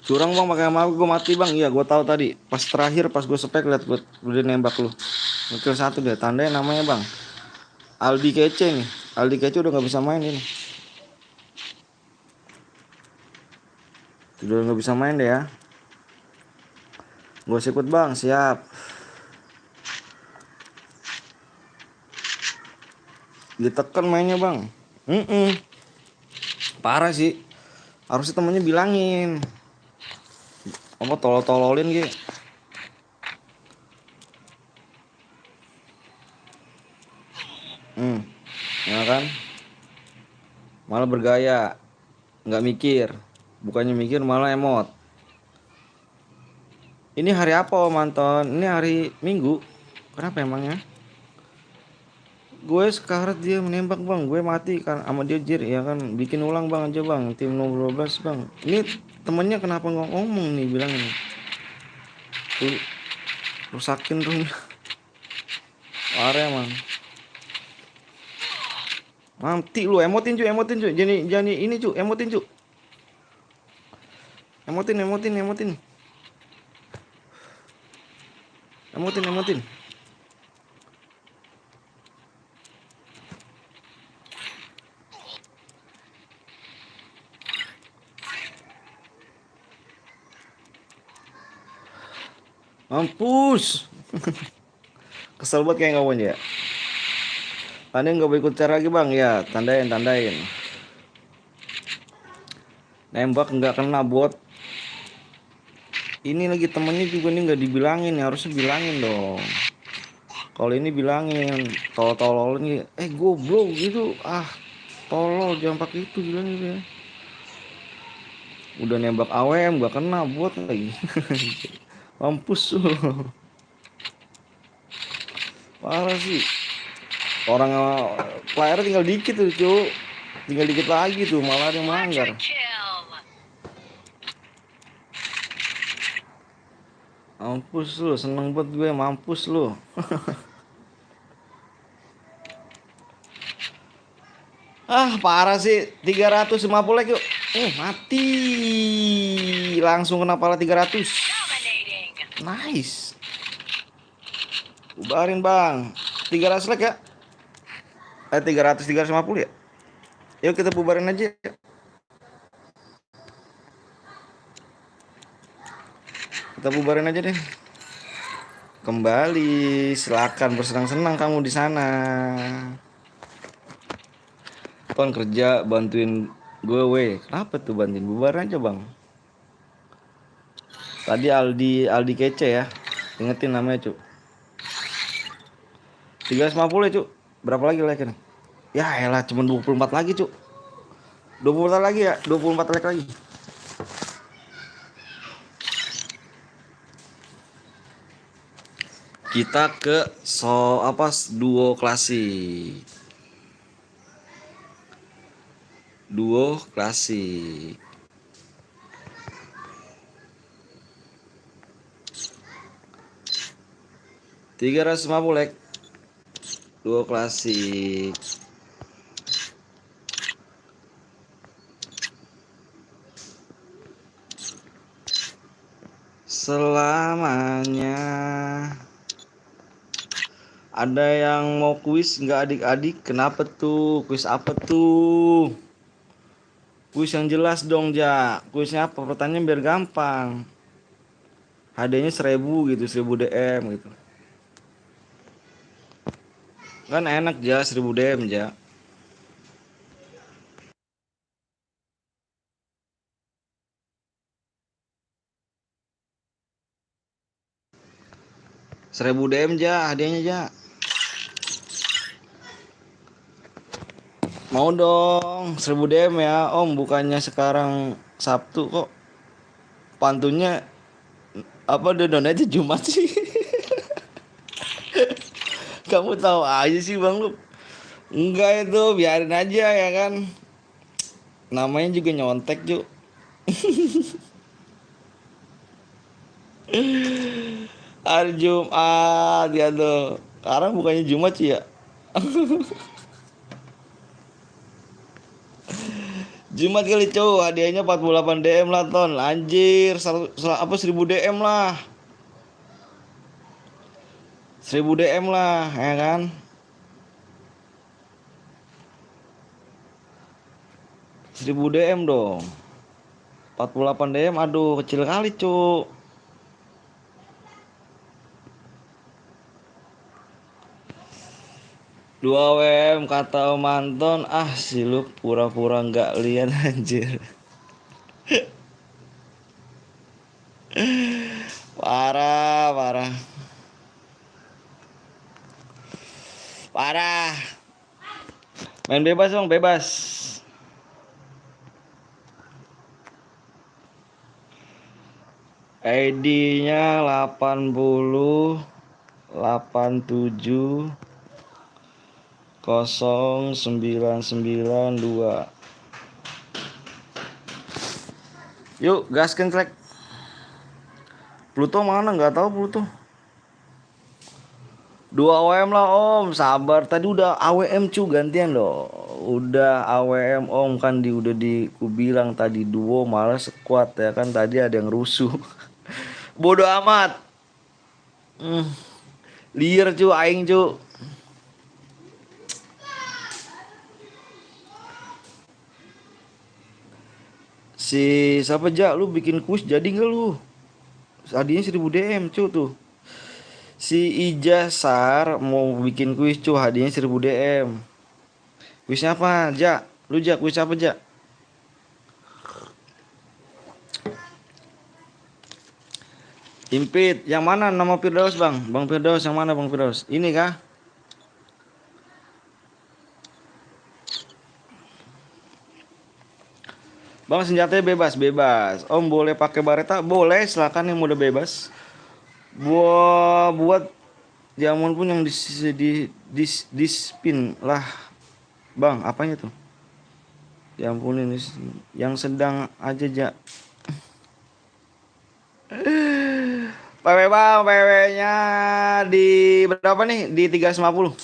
Curang bang pakai MAG, gue mati bang. Iya gue tahu tadi. Pas terakhir pas gue spek liat gue udah nembak lu. Ngekill satu dia. Tandanya namanya bang Aldi Kece nih. Aldi Kece udah nggak bisa main ini. Udah nggak bisa main deh ya. Gue ikut bang, siap. Ditekan mainnya bang. Parah sih. Harusnya temennya bilangin. Apa tolol-tololin gitu. Ya kan? Malah bergaya. Nggak mikir. Bukannya mikir malah emot. Ini hari apa Om Anton? Ini hari Minggu. Kenapa emangnya? Gue sekarat dia menembak bang. Gue mati kan sama dia jir. Ya kan bikin ulang bang aja bang. Tim nomor 12 bang. Ini temennya kenapa ngomong nih bilang nih. Tuh, rusakin roomnya. Parah emang. Mati lu, emotin cu. Jangan ini cu, emotin cu. Emotin. Emotin. Mampus. Kesel banget kayak kawan ya. Tadi nggak boleh ikut cara lagi bang ya. Tandain. Nembak nggak kena bot. Ini lagi temennya juga nih nggak dibilangin ya, harusnya bilangin dong. Kalau ini bilangin, tolol nih, goblok gitu, tolol jangan pakai itu bilang gitu ya. Udah nembak AWM gak kena buat lagi. Mampus lu. Parah sih. Orang player tinggal dikit tuh cu. Tinggal dikit lagi tuh malah ada yang melanggar. Mampus lu, seneng banget gue, mampus lu. Parah sih, 350 like yuk. Mati. Langsung kena pala 300. Nice. Ubarin bang. 300 like ya. 350 ya. Yuk kita bubarin aja. Kita bubarin aja deh. Kembali, silakan bersenang-senang kamu di sana. Ton kerja bantuin gue weh. Kenapa tuh bantuin? Bubarin aja bang. Tadi Aldi kece ya. Ingetin namanya cu. 350 ya cu. Berapa lagi like-nya? Ya elah cuma 24 lagi cu. 24 lagi ya. 24 like lagi. Kita ke duo klasik. Duo klasik. Tiga 350 like. Duo klasik. Selamanya. Ada yang mau kuis nggak adik-adik? Kenapa tuh? Kuis apa tuh? Kuis yang jelas dong ja. Kuisnya apa? Pertanyaan biar gampang. HD-nya 1000 gitu, 1000 DM gitu. Kan enak ja, 1000 DM ja. Seribu DM ja, hadiahnya ja. Mau dong, 1000 DM ya om. Bukannya sekarang Sabtu kok. Pantunnya donatnya Jumat sih. Kamu tahu aja sih bang lu. Enggak itu, biarin aja ya kan. Namanya juga nyontek Ju. Hari Jumat ya tuh. Sekarang bukannya Jumat sih ya. Jumat kali cowok, hadiahnya 48 DM lah ton. Anjir, 1000 DM lah. 1000 DM lah, ya kan? 1000 DM dong. 48 DM, aduh kecil kali cuk. Dua WM kata Om Anton, si lu pura-pura nggak lihat anjir. Parah. Main bebas dong, bebas. ID-nya 8087 0992. Yuk gaskan track. Pluto mana, nggak tahu Pluto. 2 AWM lah om, sabar. Tadi udah AWM cu, gantian loh. Udah AWM om kan udah kubilang tadi duo malah squad ya kan, tadi ada yang rusuh. Bodoh amat. Hmm, liar cu aing cu. Si siapa aja lu bikin kuis jadi nggak lu? Hadiahnya 1000 DM cu tuh. Si Ija Sar mau bikin kuis cu, hadiahnya 1000 DM. Kuisnya apa, Ja? Lu Ja, kuis apa, Ja? Impit, yang mana nama Firdaus, Bang? Bang Firdaus yang mana, Bang Firdaus? Ini kah? Bang, senjatanya bebas, bebas. Om boleh pakai bareta? Boleh, silakan yang udah bebas. Buat jamun pun yang di spin lah, Bang. Apanya tuh? Ya ampun ini yang sedang aja, Ja. PW Bang, PW-nya di berapa nih? Di 350.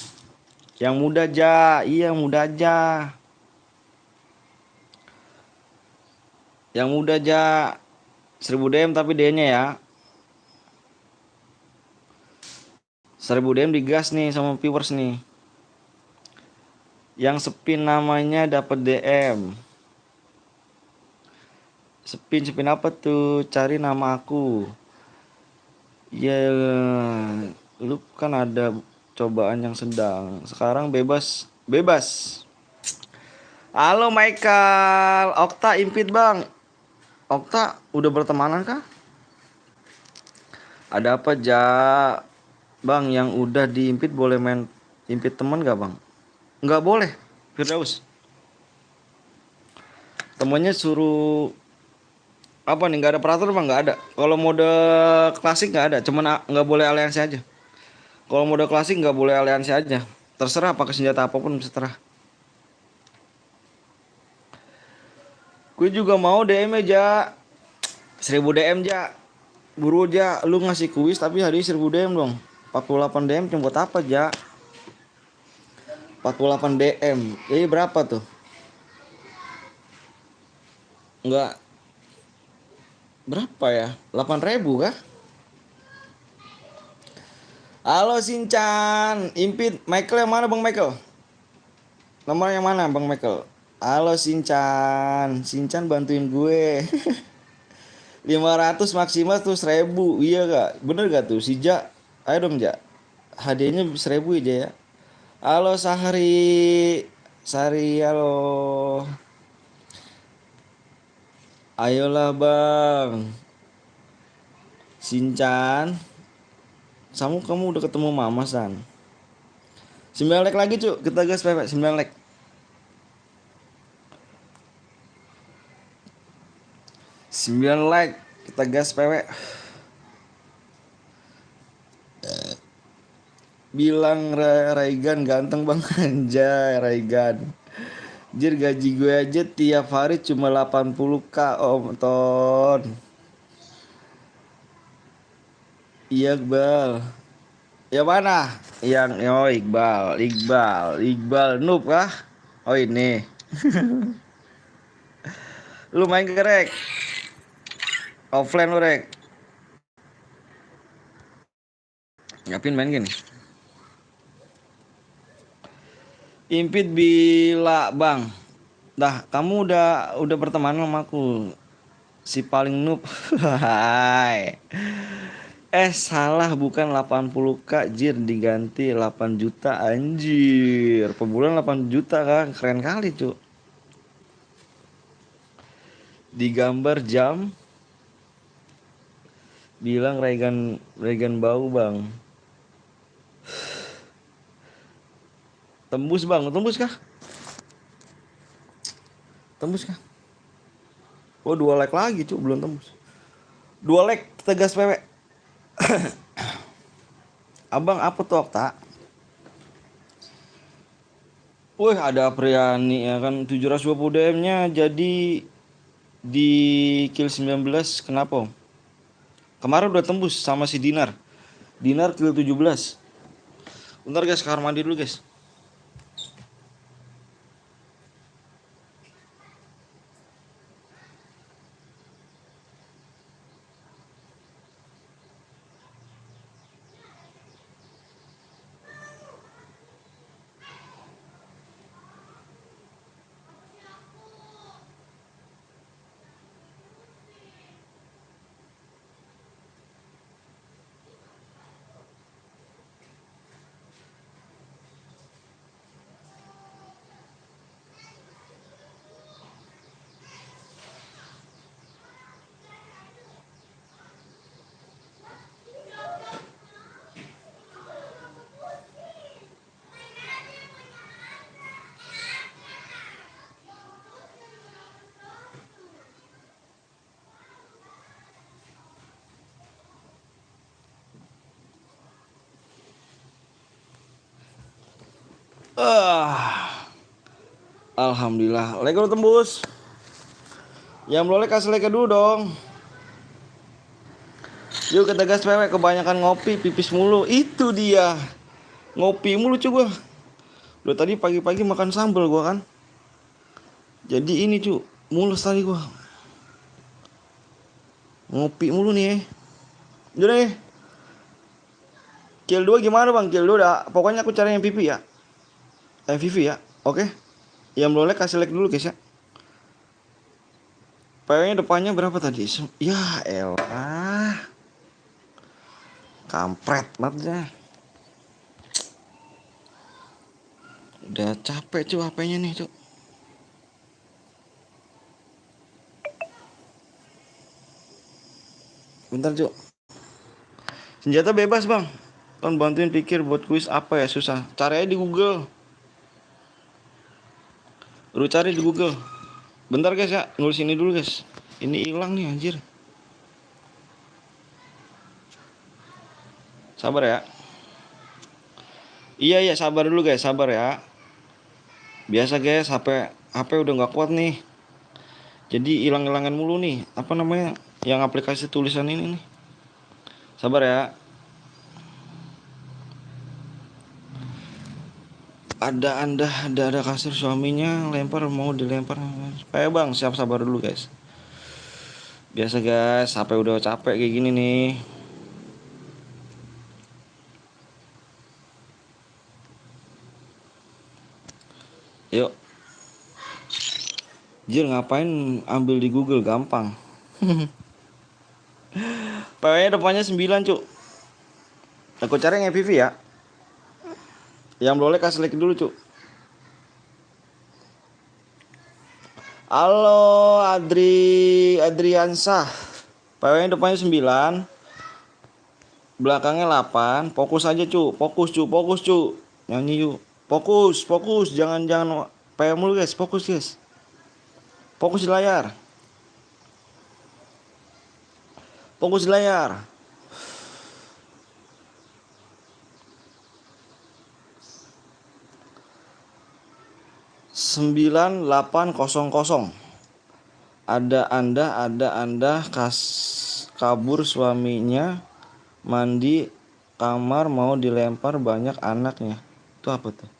Yang muda aja, iya muda aja. Yang muda aja 1000 DM tapi D-nya ya. 1000 DM digas nih sama viewers nih. Yang spin namanya dapat DM. Spin apa tuh? Cari nama aku. Ya, lu kan ada cobaan yang sedang. Sekarang bebas, bebas. Halo Michael, Okta impit Bang. Okta udah bertemanan kah? Ada apa Ja? Bang yang udah diimpit boleh main impit teman gak Bang? Nggak boleh, Firdaus. Temennya suruh apa nih? Nggak ada peraturan Bang, nggak ada. Kalau mode klasik nggak ada, cuman nggak boleh aliansi aja. Kalau mode klasik nggak boleh aliansi aja. Terserah pakai senjata apapun terserah. Gue juga mau DM aja. 1000 DM ja. Buru aja lu ngasih kuis tapi hari 1000 DM dong. 48 DM cuma buat apa ja? 48 DM. Jadi berapa tuh? Enggak berapa ya? 8.000 kah? Halo Sinchan, impit Michael yang mana Bang Michael? Nomor yang mana Bang Michael? Halo Sinchan, Sinchan bantuin gue. 500 maksimal tuh 1000. Iya gak? Bener gak tuh? Si Ja, ayo dong Ja. Hadiahnya 1000 aja ya. Halo Sahri. Sari, halo. Ayolah Bang. Sinchan. Kamu udah ketemu Mama San. 9 like lagi cuk. Kita gas Pepe 9 like. 9 like. Kita gas Pepe. Bilang Raigan ganteng Bang. Anjay Raigan. Jir gaji gue aja tiap hari cuma 80K Om Ton. Iya Iqbal. Yang mana? Yang oh Iqbal noob kah? Oh ini. Lu main ke rek? Offline lu rek? Ngapain main gini? Impit bila Bang. Dah, kamu udah berteman sama aku. Si paling noob. Hai. Salah bukan 80K jir diganti 8 juta anjir. Per bulan 8 juta kan keren kali cu. Digambar jam bilang Regan Regan bau Bang. Tembus Bang, tembus kah? Tembus kah? Oh 2 like lagi cu belum tembus. 2 like kita gas pewe. Abang apa tuh Okta? Wih ada Priani ya kan 720 DM-nya jadi di kill 19 kenapa? Kemarin udah tembus sama si Dinar. Dinar kill 17. Bentar guys, kamar mandi dulu guys. Ah, alhamdulillah. Like lu tembus. Yang belum like kasih like dulu dong. Yuk kita gas pewek, kebanyakan ngopi, pipis mulu. Itu dia. Ngopi mulu cu gua. Udah tadi pagi-pagi makan sambal gua kan. Jadi ini cu, mulus tadi gua. Ngopi mulu nih. Udah nih. Kill 2 gimana bang? Kill 2 dah. Pokoknya aku cari MVP ya. MVP ya. Oke. Yang belum like kasih like dulu guys ya. PW-nya depannya berapa tadi? Ya elah. Kampret banget ya. Udah capek cu HP-nya nih cu. Bentar cu. Senjata bebas bang. Kan bantuin pikir buat kuis apa ya, susah. Cari aja di Google. Lu cari di Google. Bentar guys ya, nulis ini dulu guys. Ini hilang nih anjir. Sabar ya. Iya sabar dulu guys, sabar ya. Biasa guys, HP udah nggak kuat nih. Jadi hilang-hilangan mulu nih. Apa namanya? Yang aplikasi tulisan ini nih. Sabar ya. Ada kasur suaminya lempar, mau dilempar. Kayak bang, siap sabar dulu guys. Biasa guys, HP udah capek kayak gini nih. Yuk. Jir ngapain ambil di Google, gampang. PW-nya depannya 9 cuk. Aku cari yang MVP ya. Yang boleh kasih like dulu cuk. Halo Adriansah. PW-nya depannya 9. Belakangnya 8. Fokus aja cuk. Fokus cuk. Nyanyi yuk. Fokus. Jangan PW mulu guys. Fokus guys. Fokus di layar. 9800. Ada anda kabur suaminya mandi kamar mau dilempar banyak anaknya. Itu apa tuh?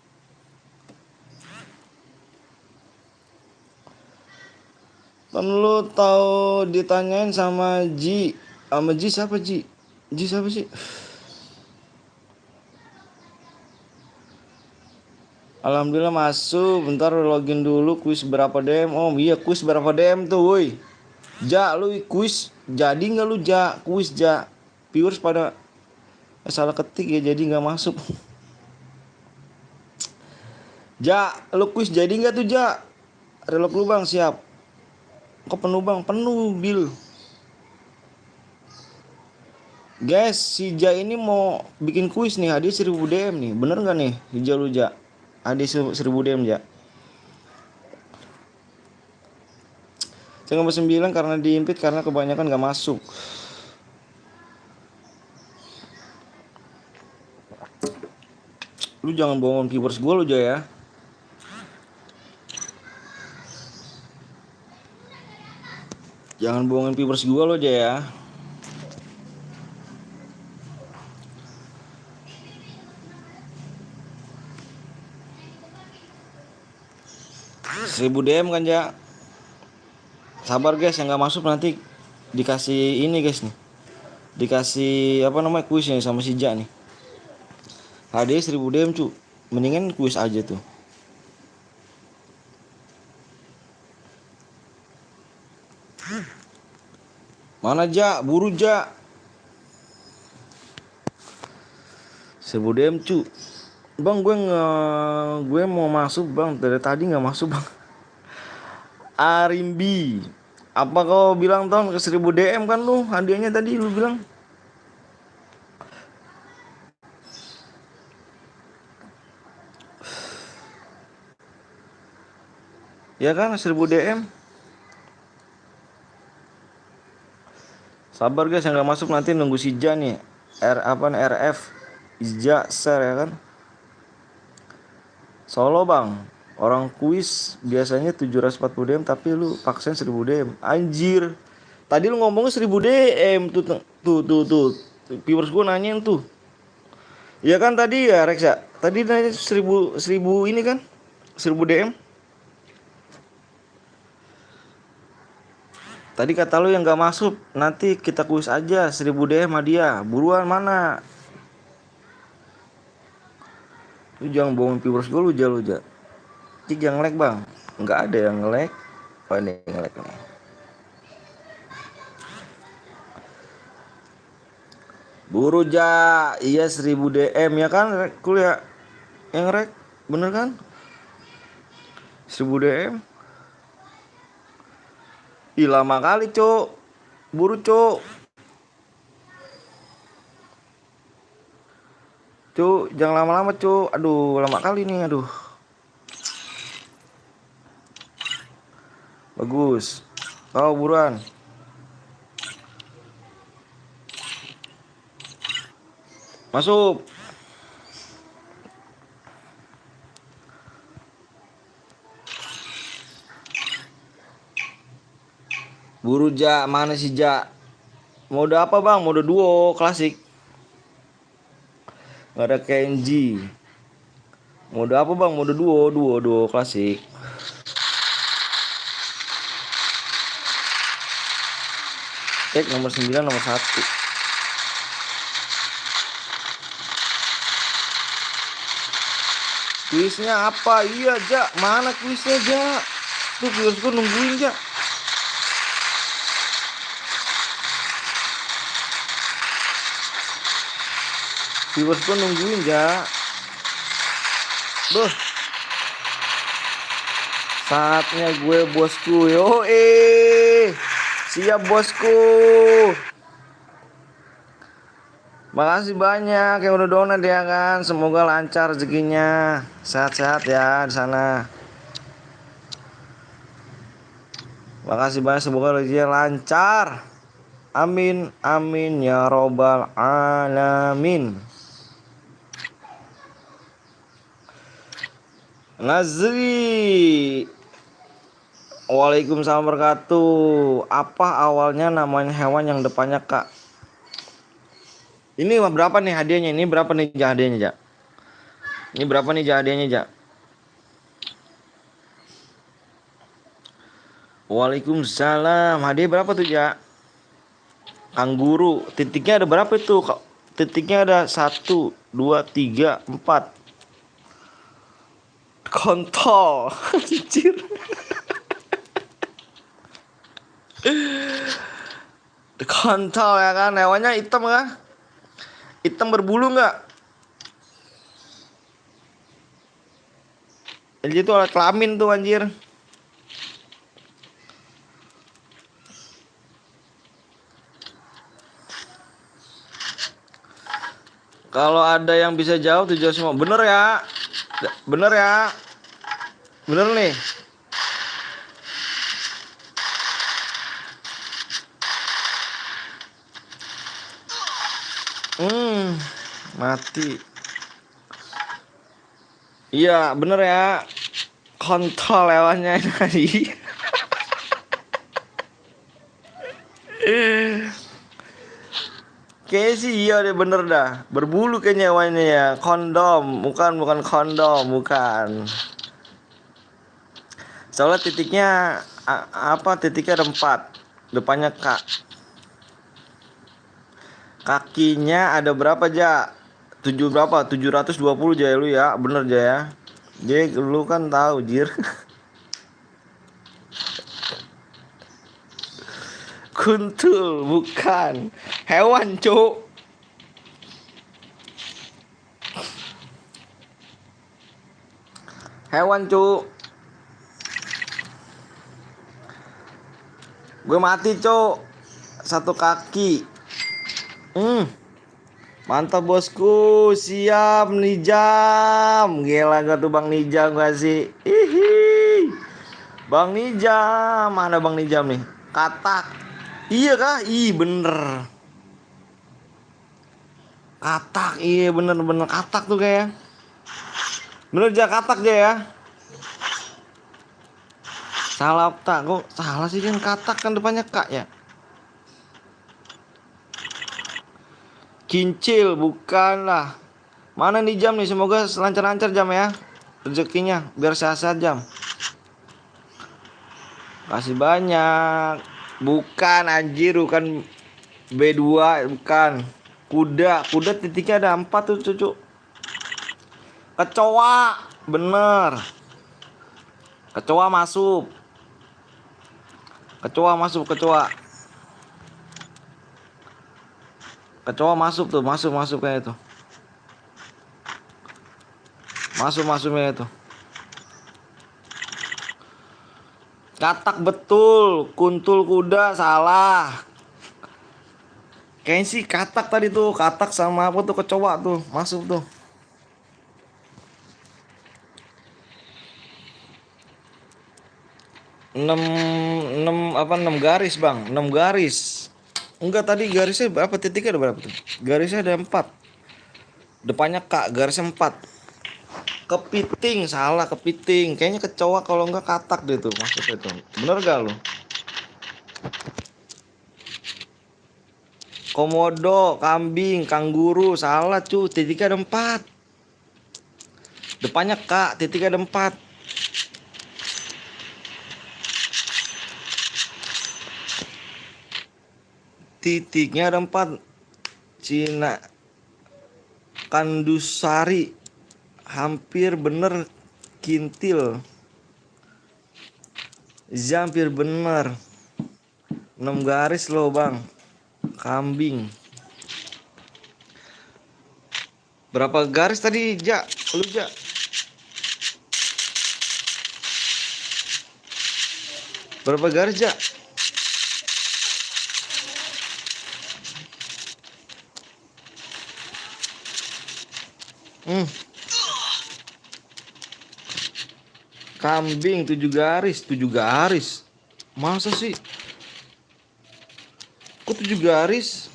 Kan lu tahu ditanyain sama Ji. Sama Ji siapa Ji? Ji siapa sih? Alhamdulillah masuk. Bentar login dulu. Kuis berapa DM? Oh iya, kuis berapa DM tuh woi. Ja lu kuis jadi nggak lu ja? Kuis ja. Viewers pada salah ketik ya, jadi nggak masuk. Ja lu kuis jadi nggak tuh ja? Relok lu bang, siap. Kok penuh bang? Penuh Bill. Guys, si Ja ini mau bikin kuis nih, hadiah 1000 DM nih. Bener nggak nih? Hijau lu Ja. Hadiah 1000 DM Ja. Saya nomor 9 karena diimpit karena kebanyakan nggak masuk. Lu jangan bohongin viewers gue lu Ja ya. Jangan bohongin viewers gue lo aja ya. Seribu DM kan ja. Sabar guys, yang nggak masuk nanti dikasih ini guys nih. Dikasih apa namanya kuis nih sama si Ja nih. Hadiah 1000 DM cu. Mendingan kuis aja tuh. Mana Ja? Buru Ja. 1000 DM cu. Bang gue mau masuk bang, dari tadi nggak masuk bang. Arimbi, apa kau bilang tahun ke 1000 DM kan lu hadiahnya tadi lu bilang. Ya kan 1000 DM. Sabar guys, yang nggak masuk nanti nunggu si Ja nih. RF Ija share ya kan. Solo bang, orang kuis biasanya 740 DM tapi lu paksain 1000 DM. Anjir. Tadi lu ngomongnya 1000 DM tuh. Viewers gue nanyain tuh. Iya kan tadi ya Rex ya? Tadi nanya 1000 ini kan? 1000 DM. Tadi kata lu yang gak masuk, nanti kita kuis aja 1000 DM sama dia. Buruan mana? Lu jangan bohong viewers gue lu ja. Cik yang nge-lag bang. Nggak ada yang nge-lag. Oh ini nge-lag nih. Buru ja. Iya 1000 DM ya kan kuliah. Yang rek bener kan? 1000 DM. Ih lama kali cok. Buru cok. Cuk, jangan lama-lama cuk. Aduh, lama kali nih, aduh. Bagus. Oh, buruan. Masuk. Buru ja, mana sih ja? Mode apa bang? Mode duo klasik. Gak ada Kenji. Mode apa bang? Mode duo klasik. Cek nomor 9 nomor 1. Kuisnya apa? Iya ja, mana kuisnya ja? Tuh viewers gue nungguin ja. Viewers gue nungguin ja. Duh. Saatnya gue bosku. Yo siap bosku. Makasih banyak yang udah donat ya kan. Semoga lancar rezekinya. Sehat-sehat ya di sana. Makasih banyak, semoga rezekinya lancar. Amin amin ya robbal alamin. Nazri. Waalaikumsalam wabarakatuh. Apa awalnya namanya hewan yang depannya Kak? Ini berapa nih hadiahnya? Ini berapa nih hadiahnya, Jak? Ini berapa nih hadiahnya, Jak? Waalaikumsalam. Hadiah berapa tuh, Jak? Kangguru. Titiknya ada berapa itu? Titiknya ada 1, 2, 3, 4. Kontol. Anjir. Kontol ya kan. Hewannya hitam kan? Hitam berbulu nggak? Jadi itu alat kelamin tuh anjir. Kalau ada yang bisa jawab tuh jawab semua. Bener ya? Bener ya? Bener nih. Mati. Iya, bener ya. Kontol hewannya tadi. Kayaknya sih iya deh, bener dah. Berbulu kayaknya hewannya ya. Kondom, bukan kondom, bukan. Soalnya titiknya apa? Titiknya ada 4. Depannya K. Kakinya ada berapa, Ja? 7 berapa? 720 Jaya lu ya. Bener Jaya. Jadi lu kan tahu, Jir. Kuntul, bukan. Hewan, Cuk. Hewan, Cuk. Gue mati, Cuk. 1 kaki. Mantap bosku, siap Nijam. Gila gak tuh Bang Nijam gak sih? Hihi. Bang Nijam, mana Bang Nijam nih? Katak. Iya kah? Ih bener. Katak, iya bener katak tuh kayak. Bener aja katak aja ya. Salah tak kok salah sih kan katak kan depannya kak ya. Kincil bukan lah. Mana nih jam nih, semoga lancar-lancar jam ya. Rezekinya biar sehat-sehat jam. Kasih banyak. Bukan anjir, bukan B2, bukan. Kuda titiknya ada 4 tuh cucu. Kecoa, bener. Kecoa masuk. Kecoa masuk, kecoa. Kecoa masuk tuh, masuk kayak itu. Masuknya itu. Katak betul, kuntul kuda salah. Kayaknya sih katak tadi tuh, katak sama apa tuh kecoa tuh, masuk tuh. Enam garis bang, 6 garis. Enggak tadi garisnya berapa, titiknya ada berapa tuh? Garisnya ada 4. Depannya kak, garisnya 4. Kepiting salah, kepiting. Kayaknya kecoa kalau enggak katak deh tuh maksudnya tuh. Bener gak lu? Komodo, kambing, kangguru salah cu, titiknya ada 4. Depannya kak, titiknya ada 4. Titiknya ada 4. Cina Kandusari hampir bener. Kintil hampir bener. 6 garis loh bang. Kambing berapa garis tadi Ja? Lu Ja? Berapa garis Ja? Kambing 7 garis. 7 garis. Masa sih? Kok 7 garis?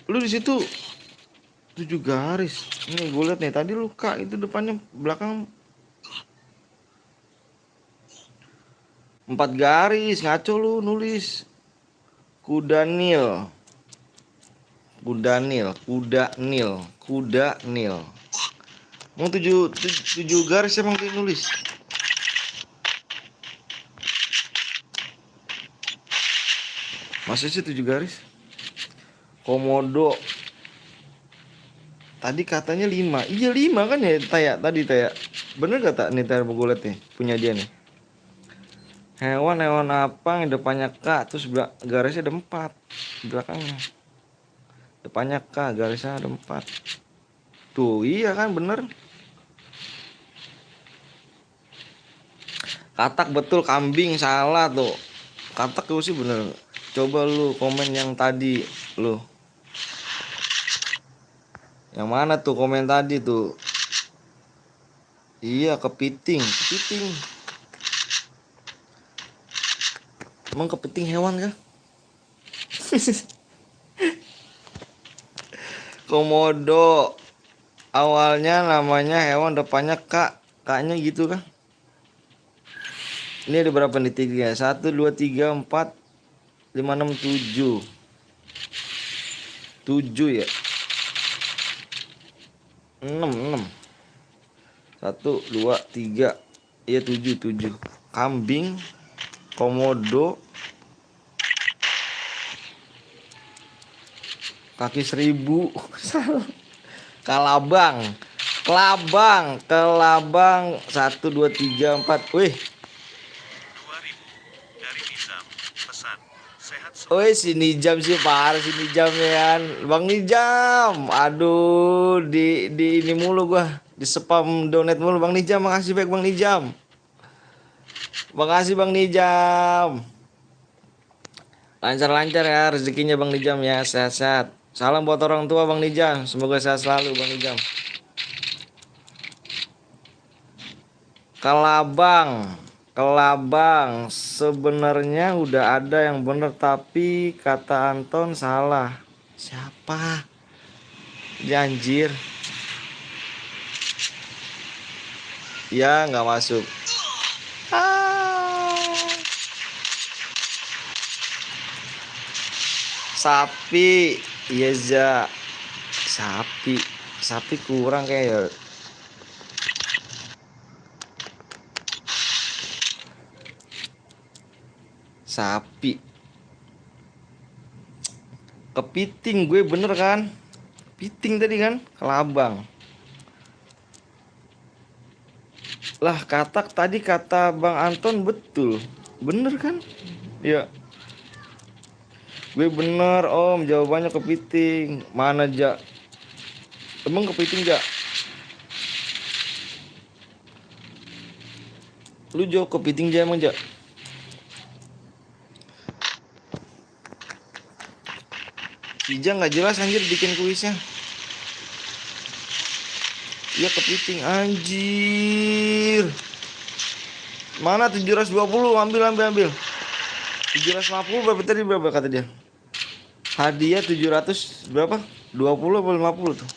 Lu di situ 7 garis. Nih gue liat nih tadi lu kak itu depannya belakang 4 garis. Ngaco lu nulis. Kuda nil. Mau 7 garis emang dia nulis. Masa sih 7 garis? Komodo tadi katanya 5. Iya 5 kan ya Taya tadi Taya. Bener gak tak nih Taya gue liat nih punya dia nih. Hewan apa yang depannya K terus garisnya ada 4 belakangnya. Depannya K garisnya ada 4. Tuh iya kan bener. Katak betul, kambing salah tuh. Katak tuh sih bener. Coba lu komen yang tadi lu. Yang mana tuh komen tadi tuh? Iya kepiting. Emang kepiting hewan kah? Komodo awalnya namanya hewan depannya kak. Kaknya gitu kah? Ini ada berapa nih titiknya? 1, 2, 3, 4, 5, 6, 7. 7 ya? 6. 1, 2, 3. Iya 7. Kambing, komodo, kaki 1000. Kelabang 1, 2, 3, 4. Wih. 2000 dari Nizam. Pesan. Sehat Woi si Nijam sih parah si Nijam ya kan. Bang Nijam. Aduh di ini mulu gua. Di spam donate mulu Bang Nijam. Makasih baik Bang Nijam. Makasih Bang Nijam. Lancar-lancar ya rezekinya Bang Nijam ya. Sehat-sehat. Salam buat orang tua Bang Nijam. Semoga sehat selalu Bang Nijam. Kelabang sebenarnya udah ada yang bener tapi kata Anton salah. Siapa? Dia anjir. Ya nggak masuk. Sapi. Iya za. Sapi kurang kayak ya. Sapi. Kepiting gue bener kan? Kepiting tadi kan? Kelabang. Lah katak tadi kata Bang Anton betul. Bener kan? Ya. Gue bener om, jawabannya kepiting. Mana Ja? Emang kepiting Ja? Lu jawab kepiting Ja emang Ja? Ija nggak jelas anjir bikin kuisnya. Iya kepiting anjir. Mana 720? Ambil. 750 berapa tadi, berapa kata dia? Hadiah 700 berapa? 20 atau 50 tuh?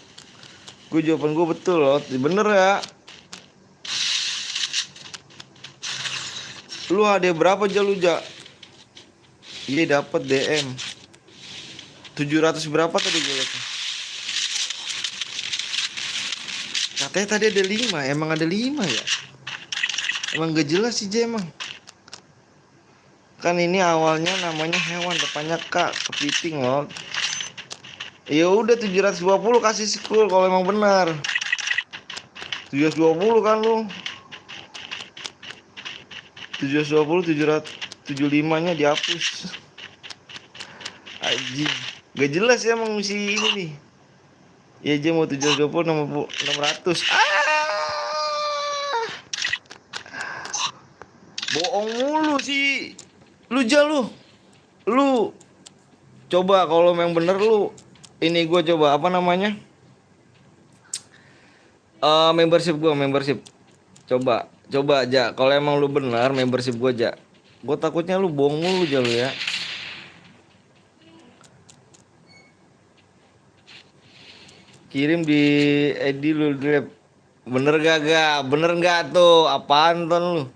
Gue jawaban gue betul loh. Bener ya? Lu hadiah berapa aja lu Ja? Iya dapat DM 700 berapa tadi gue lihat? Katanya tadi ada 5. Emang ada 5 ya? Emang gak jelas sih Ja emang. Kan ini awalnya namanya hewan, depannya K, kepiting loh. Ya udah 720 kasih scroll kalau emang benar. 720 kan lu. 720 775 nya dihapus. Anjing. Gak jelas ya emang si ini nih. Ya aja mau 720 600. Bohong mulu sih. Lu Ja lu. Lu coba kalau memang bener lu ini gue coba apa namanya? Membership gue, membership. Coba Ja, kalau emang lu benar membership gue Ja. Gue takutnya lu bohong mulu Ja lu ya. Kirim di Edi lu Drep. Bener gak? Bener gak tuh? Apaan ton lu?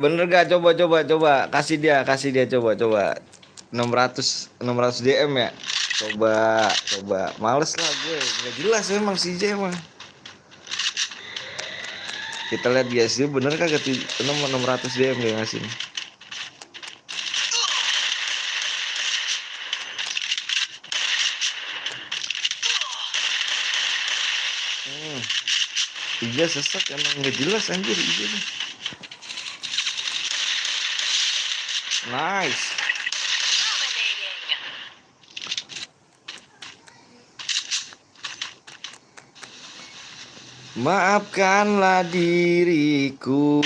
Bener gak? Coba. Kasih dia coba. 600 DM ya. Coba. Males lah gue. Gak jelas emang si J emang. Kita lihat guys, dia bener kagak 600 DM dia ngasih. Iya sesat emang gak jelas anjir iya nih. Nice. Maafkanlah diriku.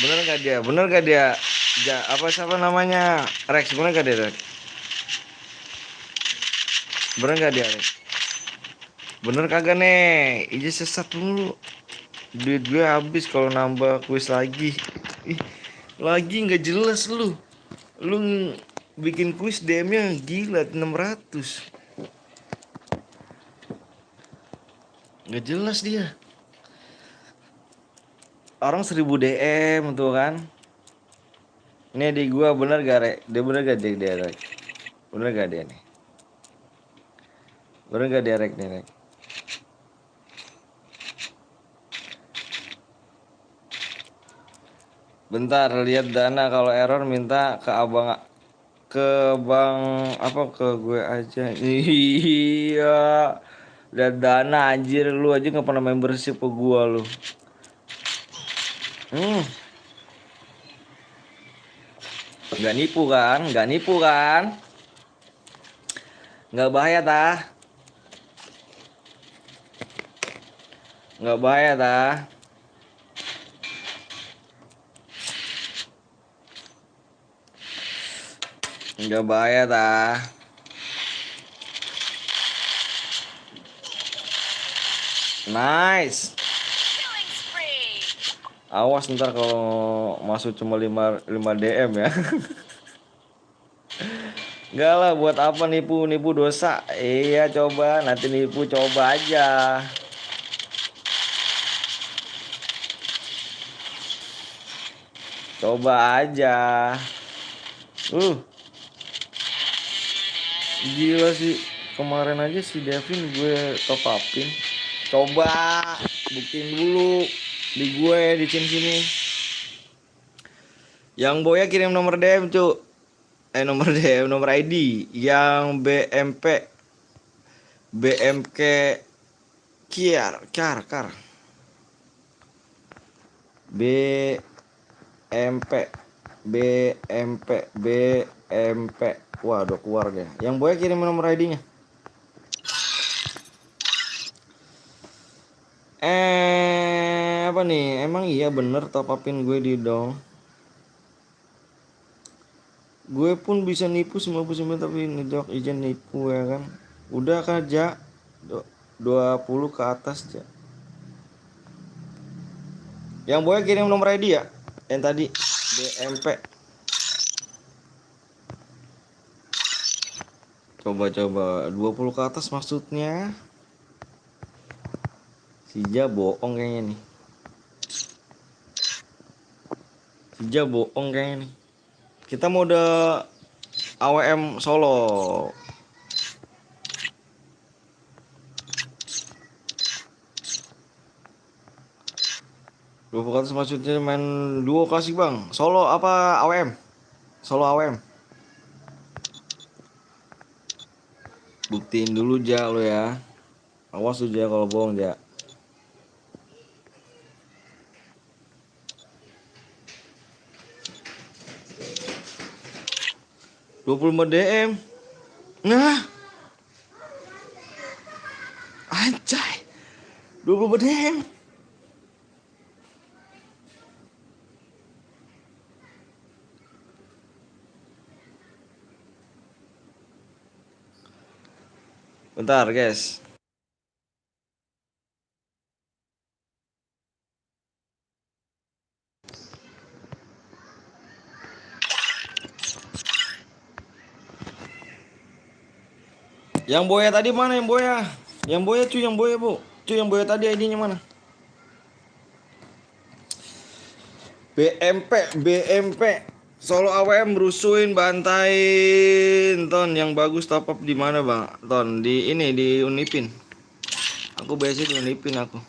Bener gak dia? Ja, apa siapa namanya? Rex, bener gak dia Rex? Bener gak dia Rex? Bener kagak nih? Iya sesat mulu. Duit gue habis kalau nambah kuis lagi. Ih, lagi nggak jelas lu. Lu bikin kuis DM-nya gila 600. Nggak jelas dia. Orang 1000 DM tuh kan. Ini di gua bener gak Rek? Dia bener gak dia Rek? Bener gak dia nih? Bener gak dia Rek nih Rek? Bentar, lihat dana, kalau error minta ke bang apa ke gue aja. Iya. Lihat dana anjir, lu aja nggak pernah membership ke gua lu. Nggak nipu kan? Nggak bahaya tah? Nggak bahaya tah? Nggak bahaya tah? Nice. Awas ntar kalau masuk cuma 5 DM ya. Enggak lah, buat apa nipu? Nipu dosa. Iya, coba nanti nipu, coba aja. Coba aja. Uh, Gila sih. Kemarin aja si Devin gue top upin. Coba buktiin dulu di gue di sini. Yang Boya kirim nomor DM, Cuk. Nomor DM, nomor ID yang BMK Kar BMP BMP. Wah, udah keluar deh. Yang Boya kirim nomor ID-nya. Apa nih? Emang iya bener top upin gue di dong. Gue pun bisa nipu 99 tapi ngejok izin nipu ya kan. Udah kerja 20 ke atas ya. Yang Boya kirim nomor ID ya. Yang tadi BMP. Coba 20 ke atas maksudnya. Sija bohong kayaknya nih. Sija bohong kayaknya nih. Kita mode AWM solo. Dua puluh ke atas maksudnya main duo kasih bang. Solo apa AWM? Solo AWM. Buktiin dulu Ja lo ya. Awas tuh Ja kalau bohong Ja. 25 DM. Nah, anjay. 25 DM. Bentar, guys. Yang Boya tadi mana yang Boya? Yang Boya cuy, yang Boya, Bu. Cuy, yang Boya tadi ID-nya mana? BMP Solo AWM rusuhin, bantain. Ton yang bagus top up di mana, Bang? Ton di ini di Unipin. Aku biasa di Unipin aku.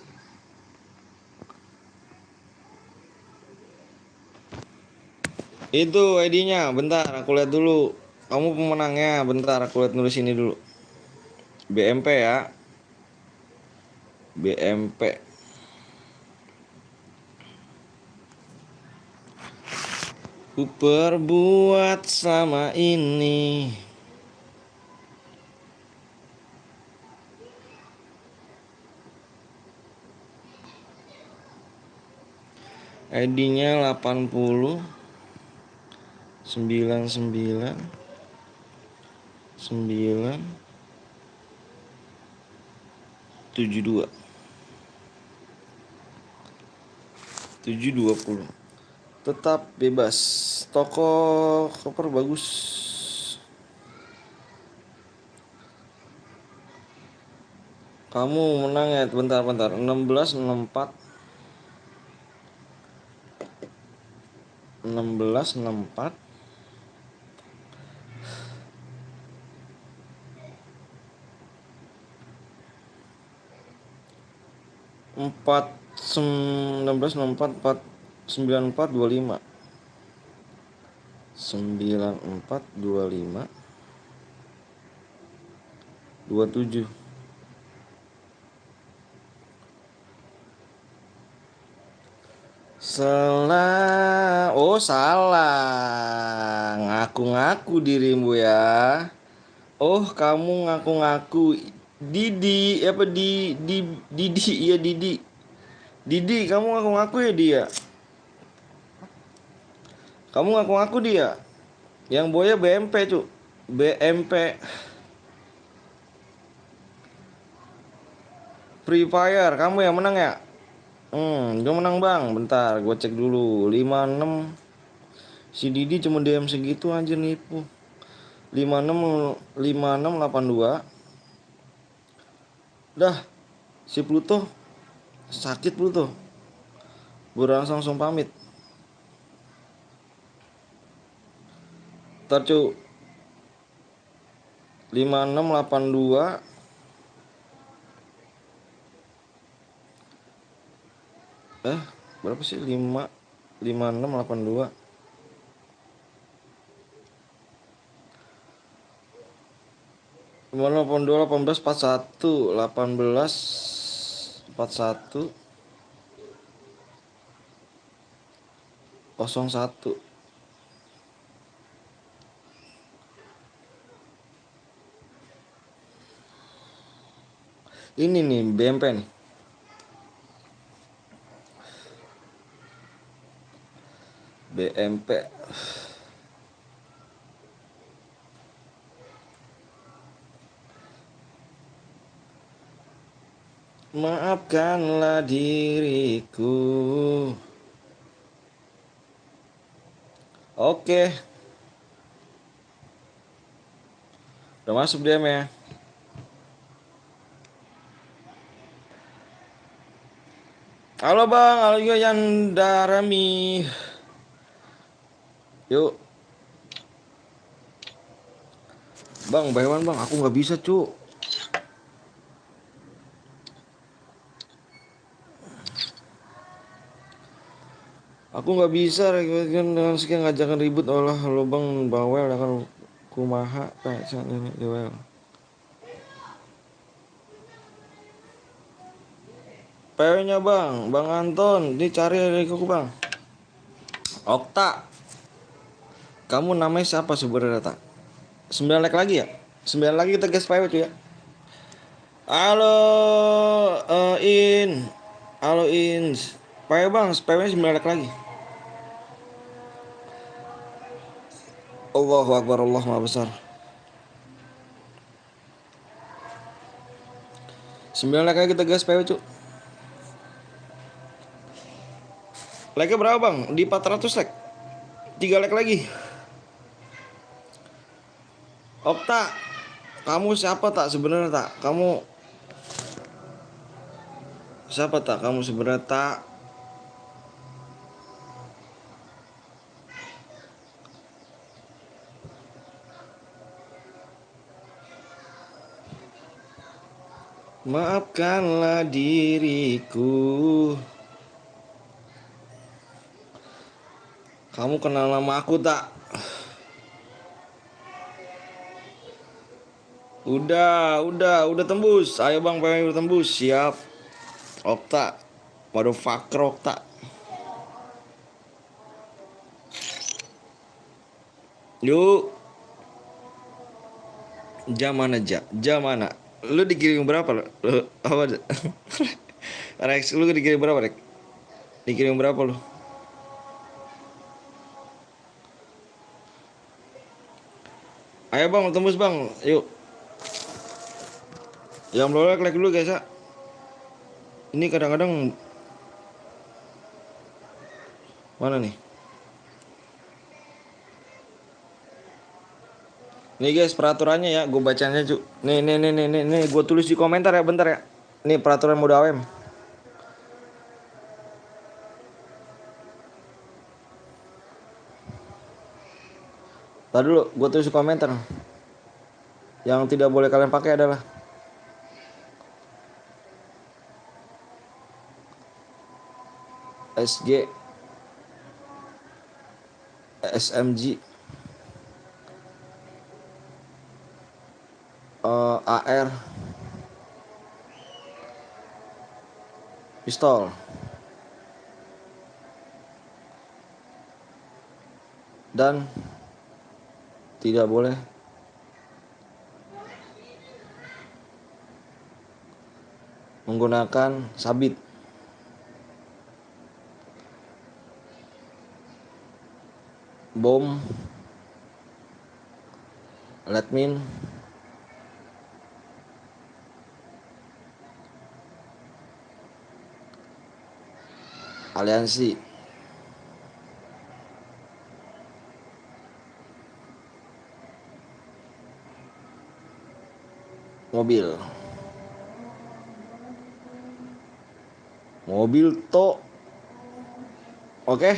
Itu ID-nya, bentar aku lihat dulu. Kamu pemenangnya, bentar aku lihat nulis ini dulu. BMP ya. BMP. Ku perbuat sama ini. ID-nya 80 99 9 72 720. Tetap bebas. Toko koper bagus. Kamu menang ya, bentar 16 64 16 64 4 16 64 4 94 25 94 25 27. Salah. Ngaku-ngaku dirimu ya. Oh, kamu ngaku-ngaku. Didi apa di Didi, iya Didi. Didi, kamu ngaku-ngaku ya dia. Kamu ngaku-ngaku dia. Yang Boya BMP, Cuk. BMP Free Fire, kamu yang menang ya? Dia menang bang. Bentar, gue cek dulu. 56. Si Didi cuma DM segitu anjir nipu. 5682. Dah, si Pluto sakit Pluto. Langsung pamit. Ntar cu 5682. Berapa sih? 5682. 82 18 41 18 41 01. Ini nih BMP nih. BMP. Maafkanlah diriku. Oke. Udah masuk DM ya. Halo Bang, halo Yandarami. Yuk. Bang, buy one bang, aku nggak bisa cu. Aku nggak bisa kan dengan sekian ngajakan ribut olah lo bang bawel akan kumaha kayak ini dewel. PW-nya bang, Bang Anton, dicari dari aku bang. Okta, kamu namanya siapa sebenarnya tak? 9 like lagi ya? 9 lagi kita guys PW cuy ya. Halo halo PW bang, PW 9 like lagi. Allahu Akbar, Allah Maha Besar. 9 like lagi kita guys PW cuy. Like-nya berapa bang? Di 400 like. 3 like lagi. Okta, kamu siapa tak sebenarnya tak? Kamu siapa tak? Kamu sebenarnya tak? Maafkanlah diriku. Kamu kenal nama aku tak? Udah tembus. Ayo bang, pengen udah tembus. Siap. Okta, motherfucker Okta. Yuk. Jam mana? Lu dikirim berapa lo? Apa? Rex, lu dikirim berapa Rex? Dikirim berapa lu? Ayo bang, tembus bang. Yuk. Yang belum like dulu guys ya. Ini kadang-kadang mana nih? Nih guys peraturannya ya, gue bacanya cu. Nih, gue tulis di komentar ya, bentar ya. Nih peraturan mode AWM. Tadi dulu, gue tulis di komentar. Yang tidak boleh kalian pakai adalah SG, SMG, AR, pistol, dan tidak boleh menggunakan sabit, bom, lead mine, aliansi, mobil. Mobil to. Oke.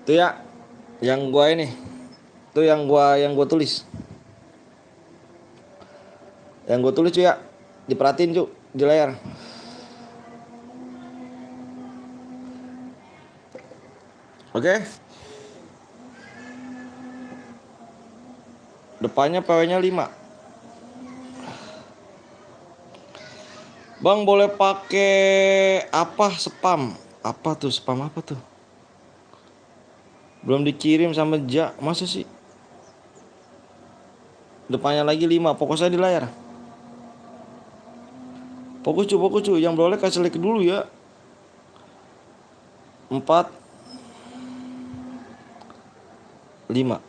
Itu ya yang gua ini. Itu yang gua tulis. Yang gua tulis cuy ya. Diperhatiin cuy di layar. Oke. Depannya PW-nya 5. Bang boleh pakai apa spam? Apa tuh spam apa tuh? Belum dikirim sama Ja, masa sih? Depannya lagi 5, fokus aja di layar. Fokus cuy, yang boleh kasih like dulu ya. 4 5.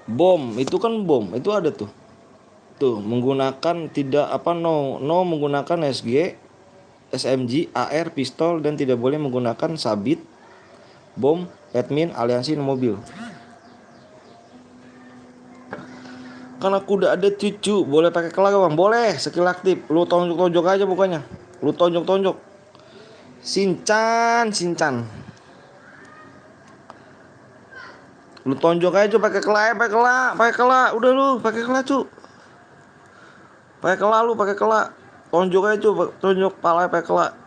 Bom, itu kan bom, itu ada tuh. Tuh, menggunakan tidak apa no menggunakan SG, SMG, AR, pistol dan tidak boleh menggunakan sabit, bom, admin, aliansi, mobil. Kan aku udah ada cucu, boleh pakai kelak bang? Boleh, skill aktif. Lu tonjok aja bukannya. Lu tonjok. Sinchan. Lu tonjok aja pakai kelak. Udah lu pakai kelak cu. Pakai kelak. Tonjok aja cu, tonjok pala pakai kelak.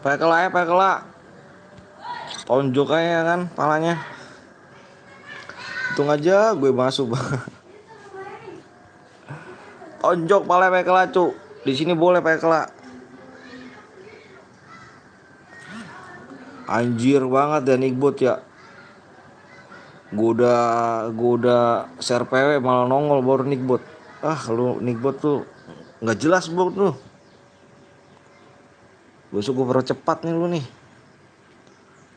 Pakai kelak. Tonjok aja kan palanya. Hitung aja gue masuk. Tonjok pala pakai kelak cu. Di sini boleh pakai kelak. Anjir banget ya Nickbot ya. Gue udah share PW malah nongol baru Nickbot. Lu Nickbot tuh nggak jelas bot lu. Besok gue percepat nih lu nih.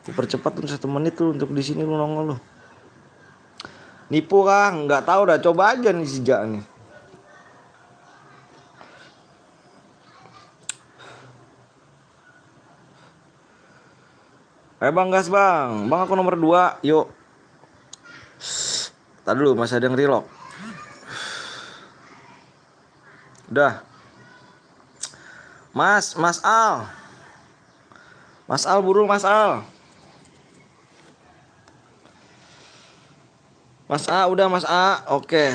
Gue percepat tuh 1 menit tuh untuk di sini lu nongol lu. Nipu kah? Nggak tahu dah, coba aja nih si Ja nih. Bang gas bang. Bang aku nomor 2. Yuk. Tadi dulu masih ada yang relock. Udah. Mas Al. Mas Al burung Mas Al. Mas A udah Mas A. Oke.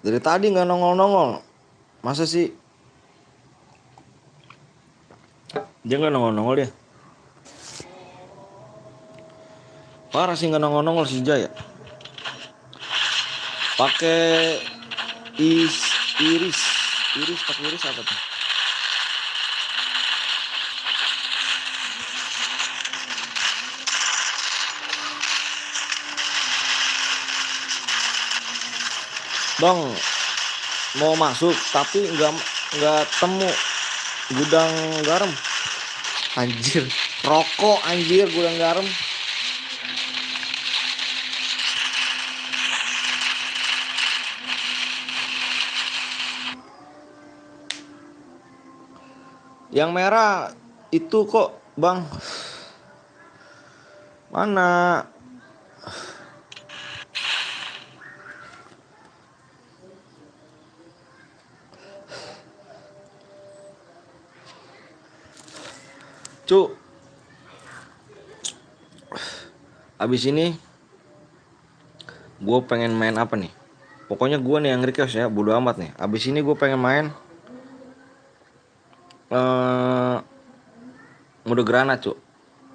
Dari tadi nggak nongol. Masa sih? Dia nggak nongol dia. Parah sih nggak nongol si Jaya. Pakai iris pakai iris apa tuh? Bang mau masuk tapi nggak temu gudang garam. Anjir, rokok anjir gudang garam. Yang merah itu kok, Bang. Mana? Cuk. Abis ini gue pengen main apa nih? Pokoknya gue nih yang request ya, bodo amat nih. Abis ini gue pengen main mode granat cuk.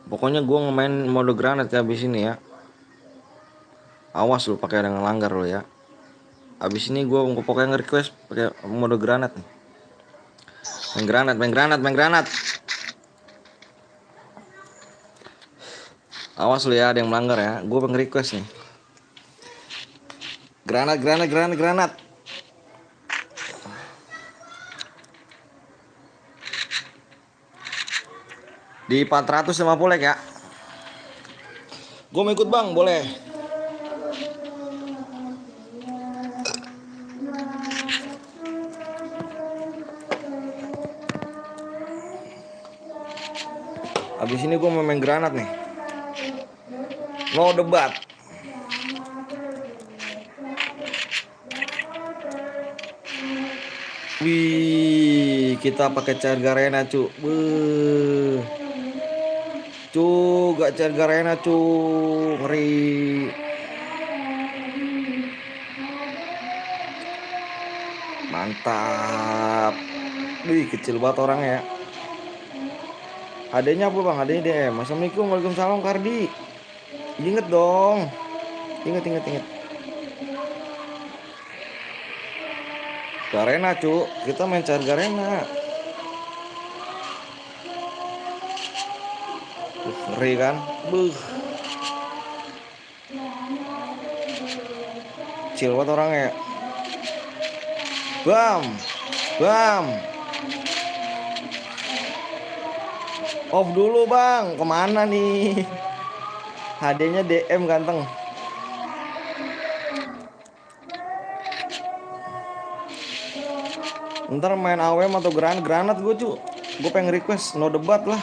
Pokoknya gue ngemain mode granat ya abis ini ya. Awas lu pakai dengan langgar lu ya. Abis ini gue pokoknya nge-request pakai mode granat nih. Main granat. Awas lu ya, ada yang melanggar ya. Gue nge-request nih. Granat. Di 450 ya. Gue mau ikut bang, boleh. Di sini gue mau main granat nih. No debat. Wih, kita pakai cair garena, cu. Beuh. Cu, gak cair garena, cu. Ngeri. Mantap. Wih, kecil banget orangnya ya. Adanya apa bang? Adanya DM. Assalamualaikum, waalaikumsalam Kardi. Ingat dong. Ingat. Garena, cu. Kita main cair garena. Ngeri kan? Buh. Kecil banget orangnya ya. Bam. Off dulu bang. Kemana nih? HD-nya DM ganteng. Ntar main AWM atau granat gue, cu. Gue pengen request no debat lah.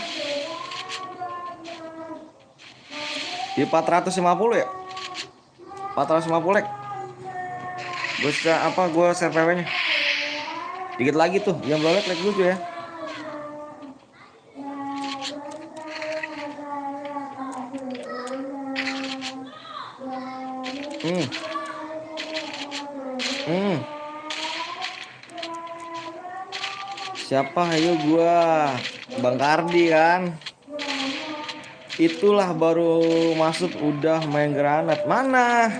Di 450 ya? 450 like. Gue share PW nya. Dikit lagi tuh. Yang belum like dulu tuh ya. Siapa? Ayo gua Bang Kardi kan. Itulah baru masuk udah main granat. Mana?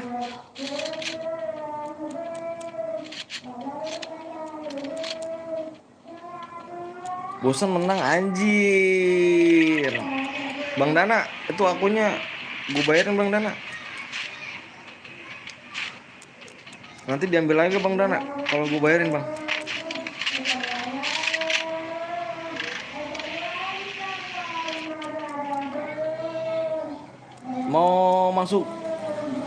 Bosan menang anjir. Bang Dana, itu akunnya gue bayarin Bang Dana. Nanti diambil lagi Bang Dana kalau gue bayarin Bang. Mau masuk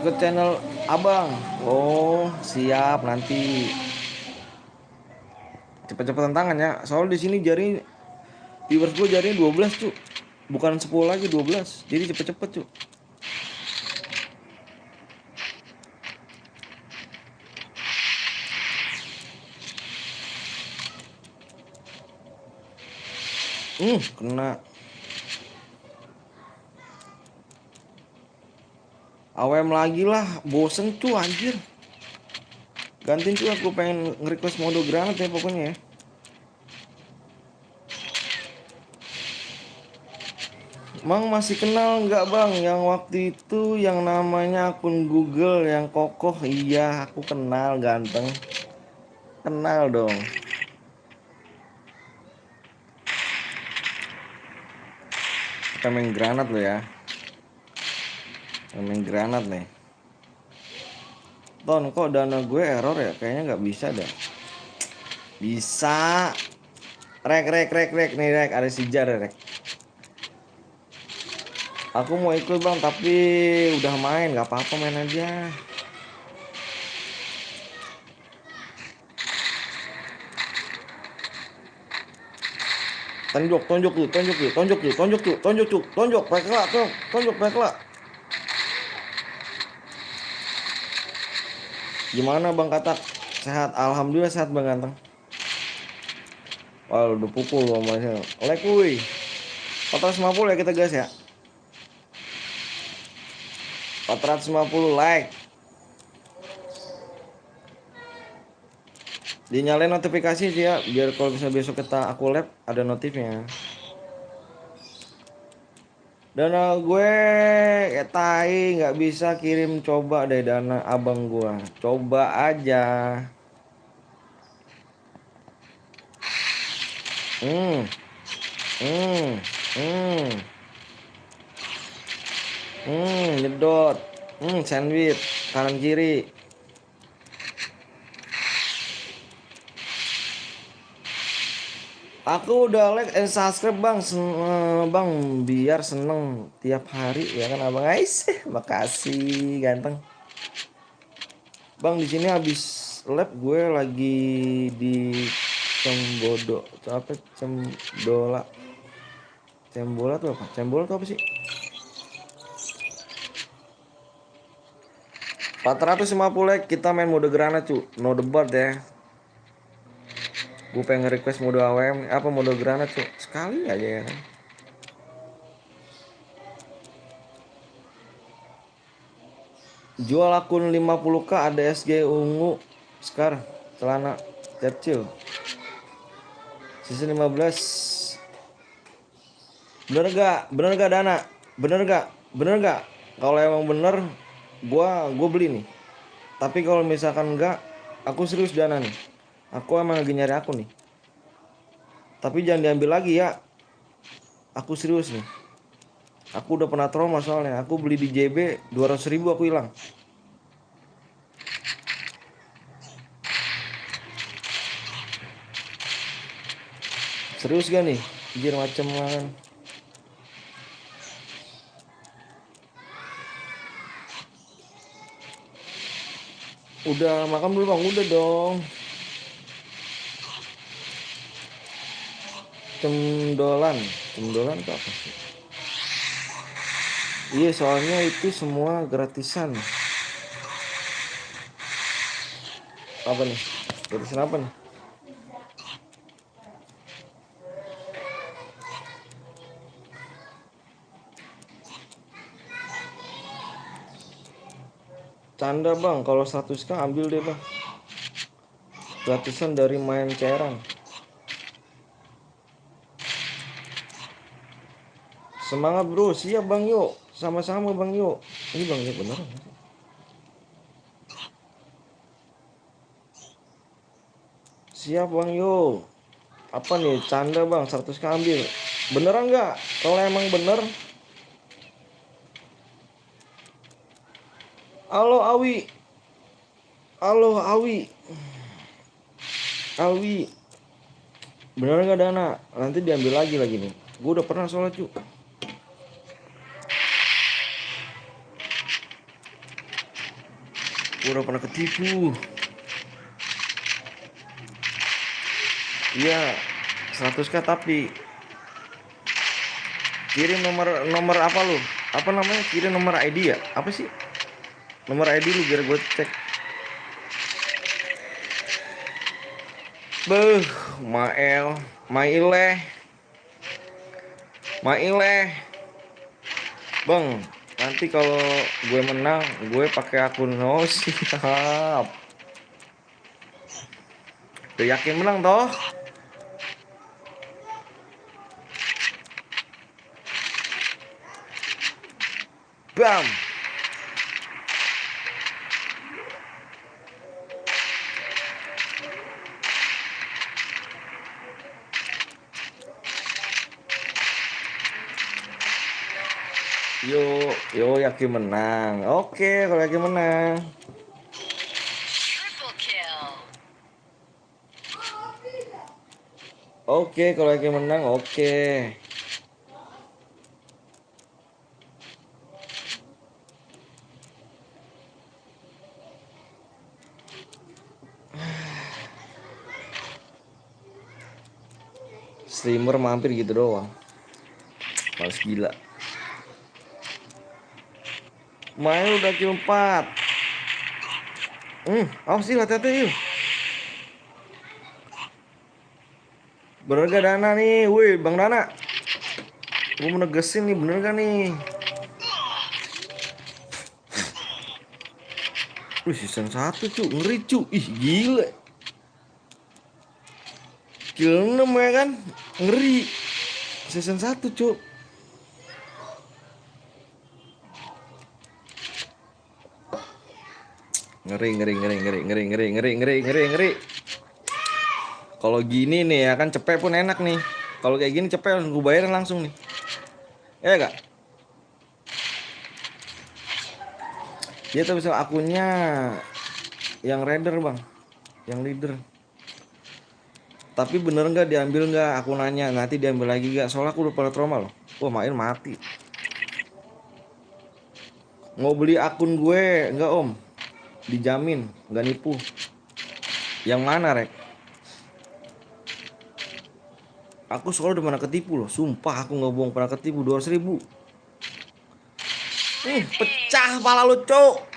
ke channel Abang. Oh, siap nanti. Cepet-cepetan tangan ya. Soalnya di sini jari viewers gue jarinya 12, cu. Bukan 10 lagi, 12. Jadi cepet-cepet, cu. Kena. AWM lagi lah, bosen cu anjir. Gantiin cu, aku pengen nge-request mode granat ya pokoknya ya. Mang masih kenal nggak bang yang waktu itu yang namanya akun Google yang kokoh? Iya aku kenal ganteng. Kenal dong. Kita main granat lo ya. Main granat nih. Ton kok dana gue error ya? Kayaknya nggak bisa dah. Bisa. Rek nih rek, ada si Jar rek. Aku mau ikut bang tapi udah main, nggak apa-apa main aja. Tonjok pekla. Gimana bang Katak? Sehat, alhamdulillah sehat bang ganteng. Wah udah pukul mamanya. Like wuih. 450 ya kita guys ya. 450 like. Dinyalain notifikasi sih ya, biar kalau bisa besok aku lab ada notifnya. Dana gue tai nggak bisa kirim, coba deh dana abang gue, coba aja. Nyedot. Sandwich kanan kiri. Aku udah like and subscribe bang, bang biar seneng tiap hari ya kan abang guys. Makasih ganteng. Bang di sini habis lab gue lagi di Cembodo, Cemdola. Cembola tuh apa? Cembola tuh apa sih? 450 kita main mode granat cu. No debat ya. Gue pengen request mode AWM. Apa mode granat cu? Sekali aja ya kan. Jual akun 50k ada SG ungu. Sekarang celana kecil. Season 15. Bener gak? Bener gak Dana? Bener gak? Bener gak? Kalau emang bener, gue beli nih. Tapi kalau misalkan enggak, aku serius Dana nih. Aku emang lagi nyari akun nih. Tapi jangan diambil lagi ya. Aku serius nih. Aku udah pernah trauma soalnya. Aku beli di JB 200.000 aku hilang. Serius gak nih? Anjir macem lah. Udah makan belum bang? Udah dong. Cendolan itu apa sih? Iya soalnya itu semua gratisan. Apa nih? Gratisan apa nih? Canda bang, kalau 100k ambil deh bang. Gratisan dari main cairan. Semangat bro, siap bang yuk. Sama-sama bang yuk. Ini bang yuk beneran. Siap bang yuk. Apa nih, canda bang, 100k ambil. Beneran nggak? Kalau emang bener. Halo Awi. Halo Awi. Awi. Beneran nggak Dana? Nanti diambil lagi nih. Gue udah pernah soalnya cu. Gue udah pernah ketipu. Iya 100k tapi kirim nomor apa lu? Apa namanya? Kirim nomor ID ya? Apa sih? Nomor ID lu biar gue cek. Beuh, Maileh. Bang, nanti kalau gue menang, gue pakai akun siap. Udah yakin menang toh? Bam. Yo yakin menang. Oke, kalau yakin menang. Oke, kalau yakin menang, oke. Streamer mampir gitu doang. Males gila. Main udah kill 4. Awas sih hati-hati yuk. Bener gak Dana nih? Wih Bang Dana, gue mau negesin nih, bener gak nih? Wih season 1 cu, ngeri cu. Ih gila. Kill 6 ya kan? Ngeri. Season 1 cu. Ngeri. Kalau gini nih ya kan cepet pun enak nih. Kalau kayak gini cepet gue bayarin langsung nih. Ya gak? Dia tuh bisa akunnya yang raider bang, yang leader. Tapi bener nggak diambil nggak akunannya? Nanti diambil lagi nggak? Soalnya aku udah pada trauma loh. Wah main mati. Mau beli akun gue nggak om? Dijamin nggak nipu. Yang mana rek? Aku soalnya udah pernah ketipu loh. Sumpah aku nggak bohong, pernah ketipu 200.000. Pecah pala lu, cok.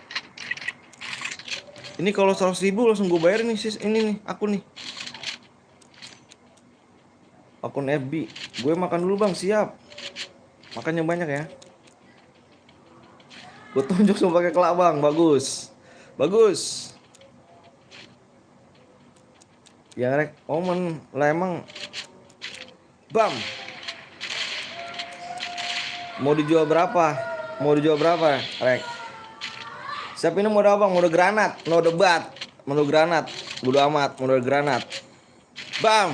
Ini kalau 100.000 langsung gue bayar nih sis. Ini nih aku nih. Akun FB. Gue makan dulu bang, siap. Makannya banyak ya. Gue tunjuk semua pakai kelak bang, bagus. Bagus. Ya rek, omen lah emang. Bam. Mau dijual berapa? Mau dijual berapa, rek? Siap ini mode apa? Mode granat, mode bat, mode granat. Bodo amat, mode granat. Bam.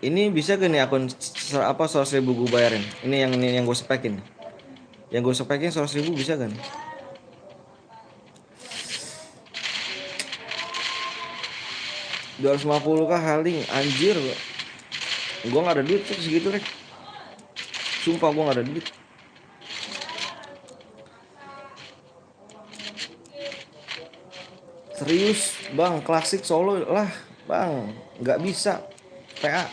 Ini bisa gak nih akun apa 100.000 gue bayarin? Ini yang gue spekin. Yang gue spekin 100.000 bisa gak nih? $250 kah haling anjir. Gue gak ada duit tuh segitu rek. Sumpah gue gak ada duit. Serius bang, klasik solo lah bang. Gak bisa PA.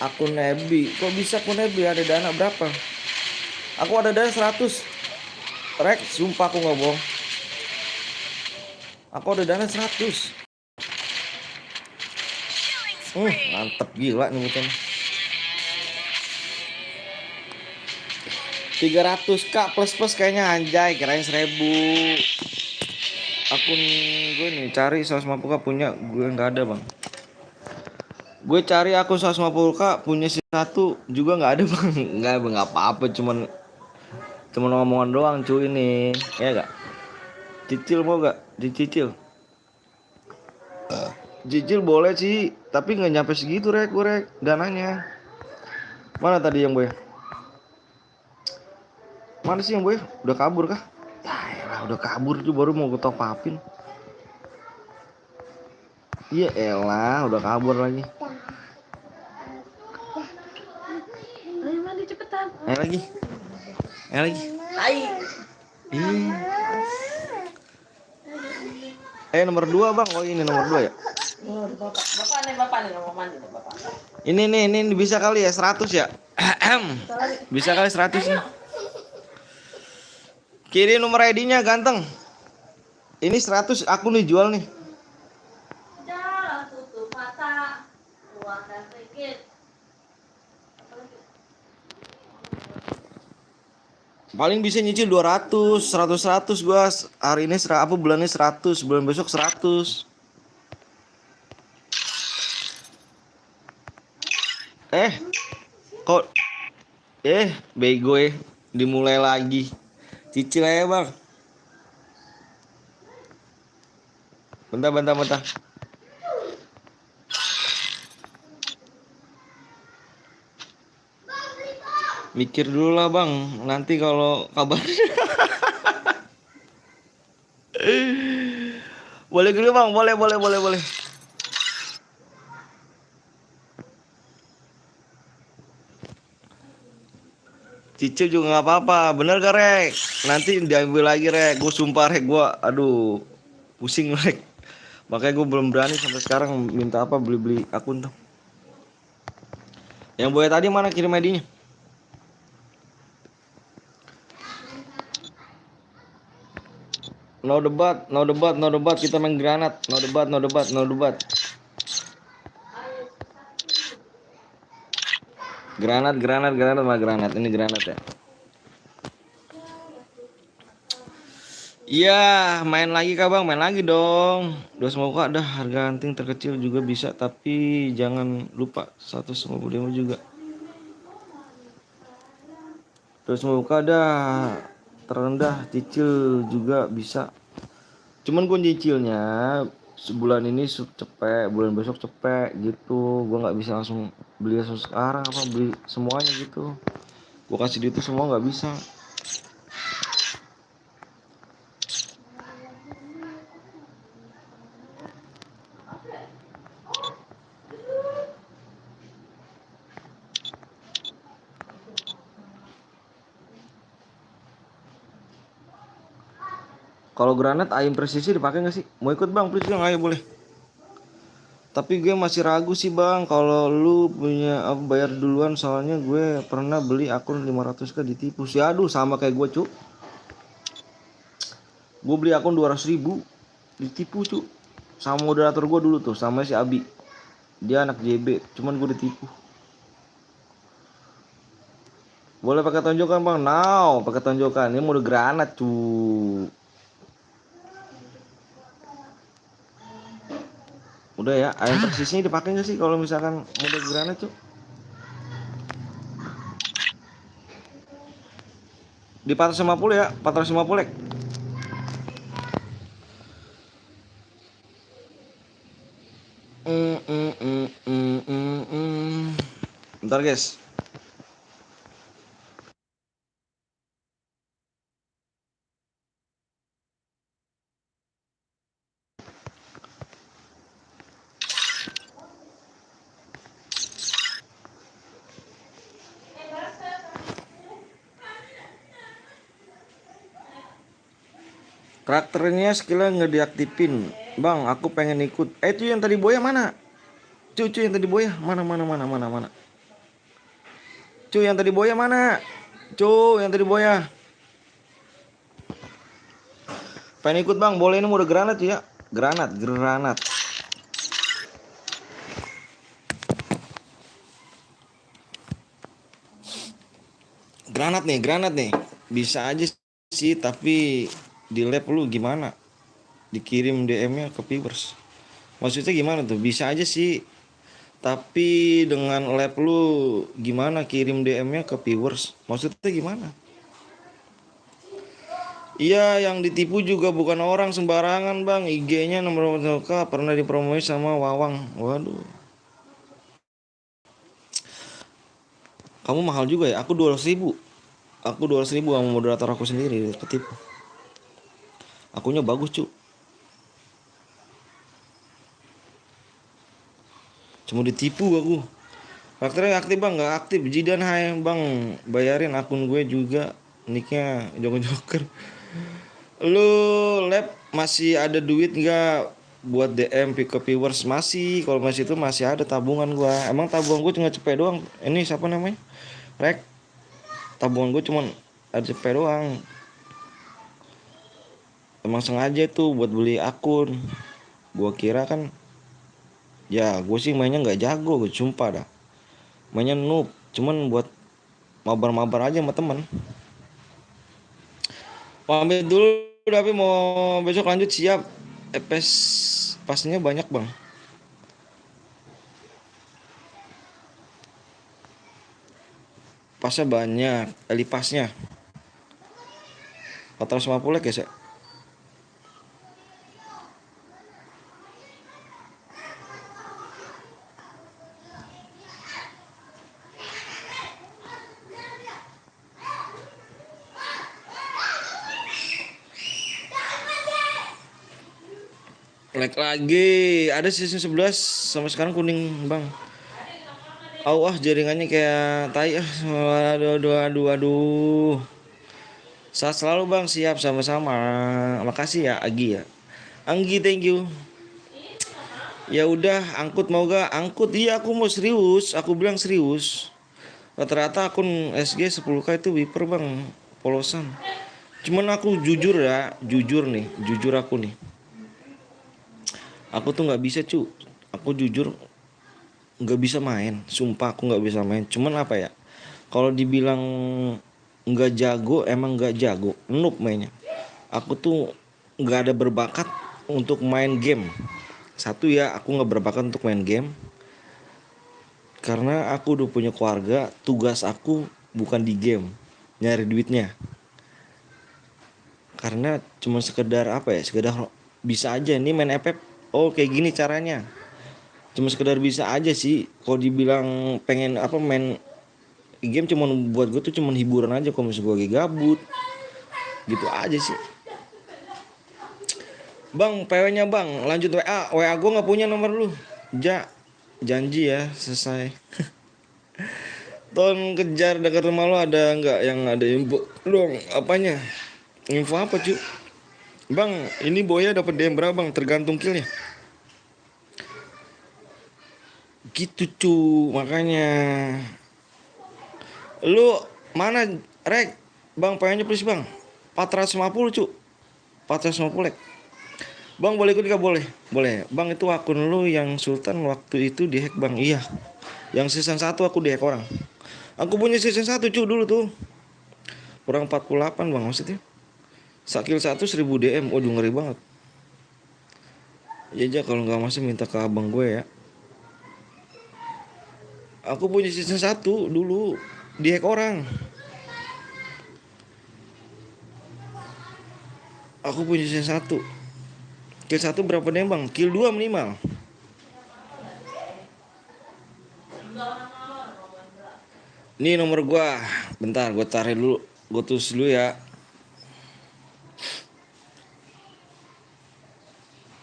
Akun Nebi, kok bisa akun Nebi ada dana berapa? Aku ada dana 100 rek, sumpah aku gak bohong. Aku ada dana 100. Mantep gila nih bukan. 300k plus kayaknya anjay, kirain 1.000. Akun gue nih cari 150k punya gue nggak ada bang. Gue cari akun 150k punya si satu juga nggak ada bang. Nggak apa-apa, cuman omongan doang cuy ini ya gak. Cicil mau gak dicicil? Cicil boleh sih, tapi nggak nyampe segitu rek gue rek dananya. Mana tadi yang gue? Mana sih yang gue? Udah kabur kah? Ya elah, udah kabur tuh baru mau gue top upin. Iya elah, udah kabur lagi. Ayo mandi cepetan. Ayo lagi. Ayo lagi. Ayo. Ih. Nomor 2 bang. Oh ini nomor 2 ya. Oh, bapak nih mau mandi nih bapak. Ini bisa kali ya 100 ya. Bisa kali 100 nih. Kiri nomor ID-nya ganteng. Ini 100 aku nih jual nih. Jangan tutup mata. Keluarkan sedikit. Paling bisa nyicil 200, 100 gua hari ini apa bulan ini 100, bulan besok 100. Kok bego dimulai lagi. Cicil aja bang. Bentar. Mikir dulu lah bang. Nanti kalau kabar. Boleh dulu bang, boleh. Cicil juga nggak apa-apa, bener gak rek? Nanti diambil lagi rek, gue sumpah rek, gue aduh pusing rek. Makanya gue belum berani sampai sekarang minta apa beli akun tuh. Yang boleh tadi mana kirim ID-nya? No debat, kita main granat. No debat. Granat sama granat. Ini granat ya. Iya, main lagi kah bang? Main lagi dong. 250k dah, harga anting terkecil juga bisa, tapi jangan lupa 150 juga. 250k dah, terendah cicil juga bisa. Cuman gue nyicilnya sebulan ini cepet, bulan besok cepet gitu. Gue nggak bisa langsung beli langsung sekarang apa beli semuanya gitu. Gue kasih itu semua nggak bisa. Kalau granat ayam presisi dipakai nggak sih? Mau ikut bang, please bang, ayo boleh. Tapi gue masih ragu sih bang, kalau lu punya bayar duluan, soalnya gue pernah beli akun 500k ditipu sih. Aduh sama kayak gue cuk. Gue beli akun 200.000 ditipu cuk. Sama moderator gue dulu tuh, sama si Abi. Dia anak JB, cuman gue ditipu. Boleh pakai tonjokan bang? Now, pakai tonjokan. Ini mode granat cu. Udah ya, ayam persisnya dipakai nggak sih kalau misalkan mode granat cu? Di 450 ya, 450 ya. Bentar guys. Karakternya skillnya nggak diaktifin. Bang, aku pengen ikut. Itu yang tadi boya mana? Cucu yang tadi boya mana? Cu yang tadi boya mana? Cu yang tadi boya. Pengen ikut bang, boleh ini mode granat ya. Granat. Granat nih. Bisa aja sih, tapi di lab lu gimana? Dikirim DM-nya ke viewers. Maksudnya gimana tuh? Bisa aja sih, tapi dengan lab lu gimana kirim DM-nya ke viewers? Maksudnya gimana? Iya, yang ditipu juga bukan orang sembarangan bang. IG-nya nomor K pernah dipromosi sama Wawang. Waduh. Kamu mahal juga ya. Aku 200.000. Aku 200.000 sama moderator aku sendiri ketipu. Akunya bagus cu. Cuma ditipu aku. Karakternya aktif bang, nggak aktif. Jidan hai bang, bayarin akun gue juga. Nicknya Joker. Lu lab masih ada duit nggak buat DM pick up viewers? Masih, kalau masih itu masih ada tabungan gua. Emang tabungan gua cuma cepet doang. Ini siapa namanya? Rek. Tabungan gua cuma ada cepet doang. Emang sengaja tuh buat beli akun. Gua kira kan, ya gue sih mainnya nggak jago, gue sumpah dah. Mainnya noob, cuman buat mabar-mabar aja sama temen. Pamit dulu, tapi mau besok lanjut siap. EPS pasnya banyak bang. Pasnya banyak, pasnya 450 guys ya. Like lagi, ada season 11 sampai sekarang kuning bang. Jaringannya kayak tai. Aduh. Saat selalu bang, siap sama-sama. Makasih ya Agi ya. Anggi, thank you. Ya udah, angkut mau gak? Angkut, iya aku mau serius. Aku bilang serius. Rata-rata akun SG 10k itu wiper bang, polosan. Cuman aku jujur ya, jujur aku nih. Aku tuh nggak bisa cu. Aku jujur nggak bisa main. Sumpah aku nggak bisa main. Cuman apa ya? Kalau dibilang nggak jago, emang nggak jago. Noob mainnya. Aku tuh nggak ada berbakat untuk main game. Satu ya, aku nggak berbakat untuk main game. Karena aku udah punya keluarga. Tugas aku bukan di game, nyari duitnya. Karena cuma sekedar apa ya? Sekedar bisa aja nih main FF. Oh kayak gini caranya. Cuma sekedar bisa aja sih. Kalau dibilang pengen apa main game, cuman buat gue tuh cuman hiburan aja. Kalau misalnya gue lagi gabut, gitu aja sih. Bang, PW-nya bang, lanjut WA gue nggak punya nomor lu. Janji ya, selesai. Ton kejar dekat rumah lu ada nggak yang ada info dong? Apanya? Info apa cu? Bang, ini Boya dapat DM berapa bang? Tergantung killnya. Gitu cu, makanya. Lu mana Rek? Bang pengennya please bang. 450 cu. 450 like. Bang boleh ikut gak? Boleh. Boleh. Bang itu akun lu yang Sultan waktu itu dihack bang. Iya. Yang season 1 aku dihack orang. Aku punya season 1 cu dulu tuh. Kurang 48 bang maksudnya. Sakil 1 1000 DM. Waduh ngeri banget. Ya aja kalau nggak masuk minta ke abang gue ya. Aku punya season 1 dulu dihack orang. Aku punya season 1. Kill 1 berapa DM bang? Kill 2 minimal. Ini nomor gua. Bentar gua tarik dulu. Gua tulis dulu ya.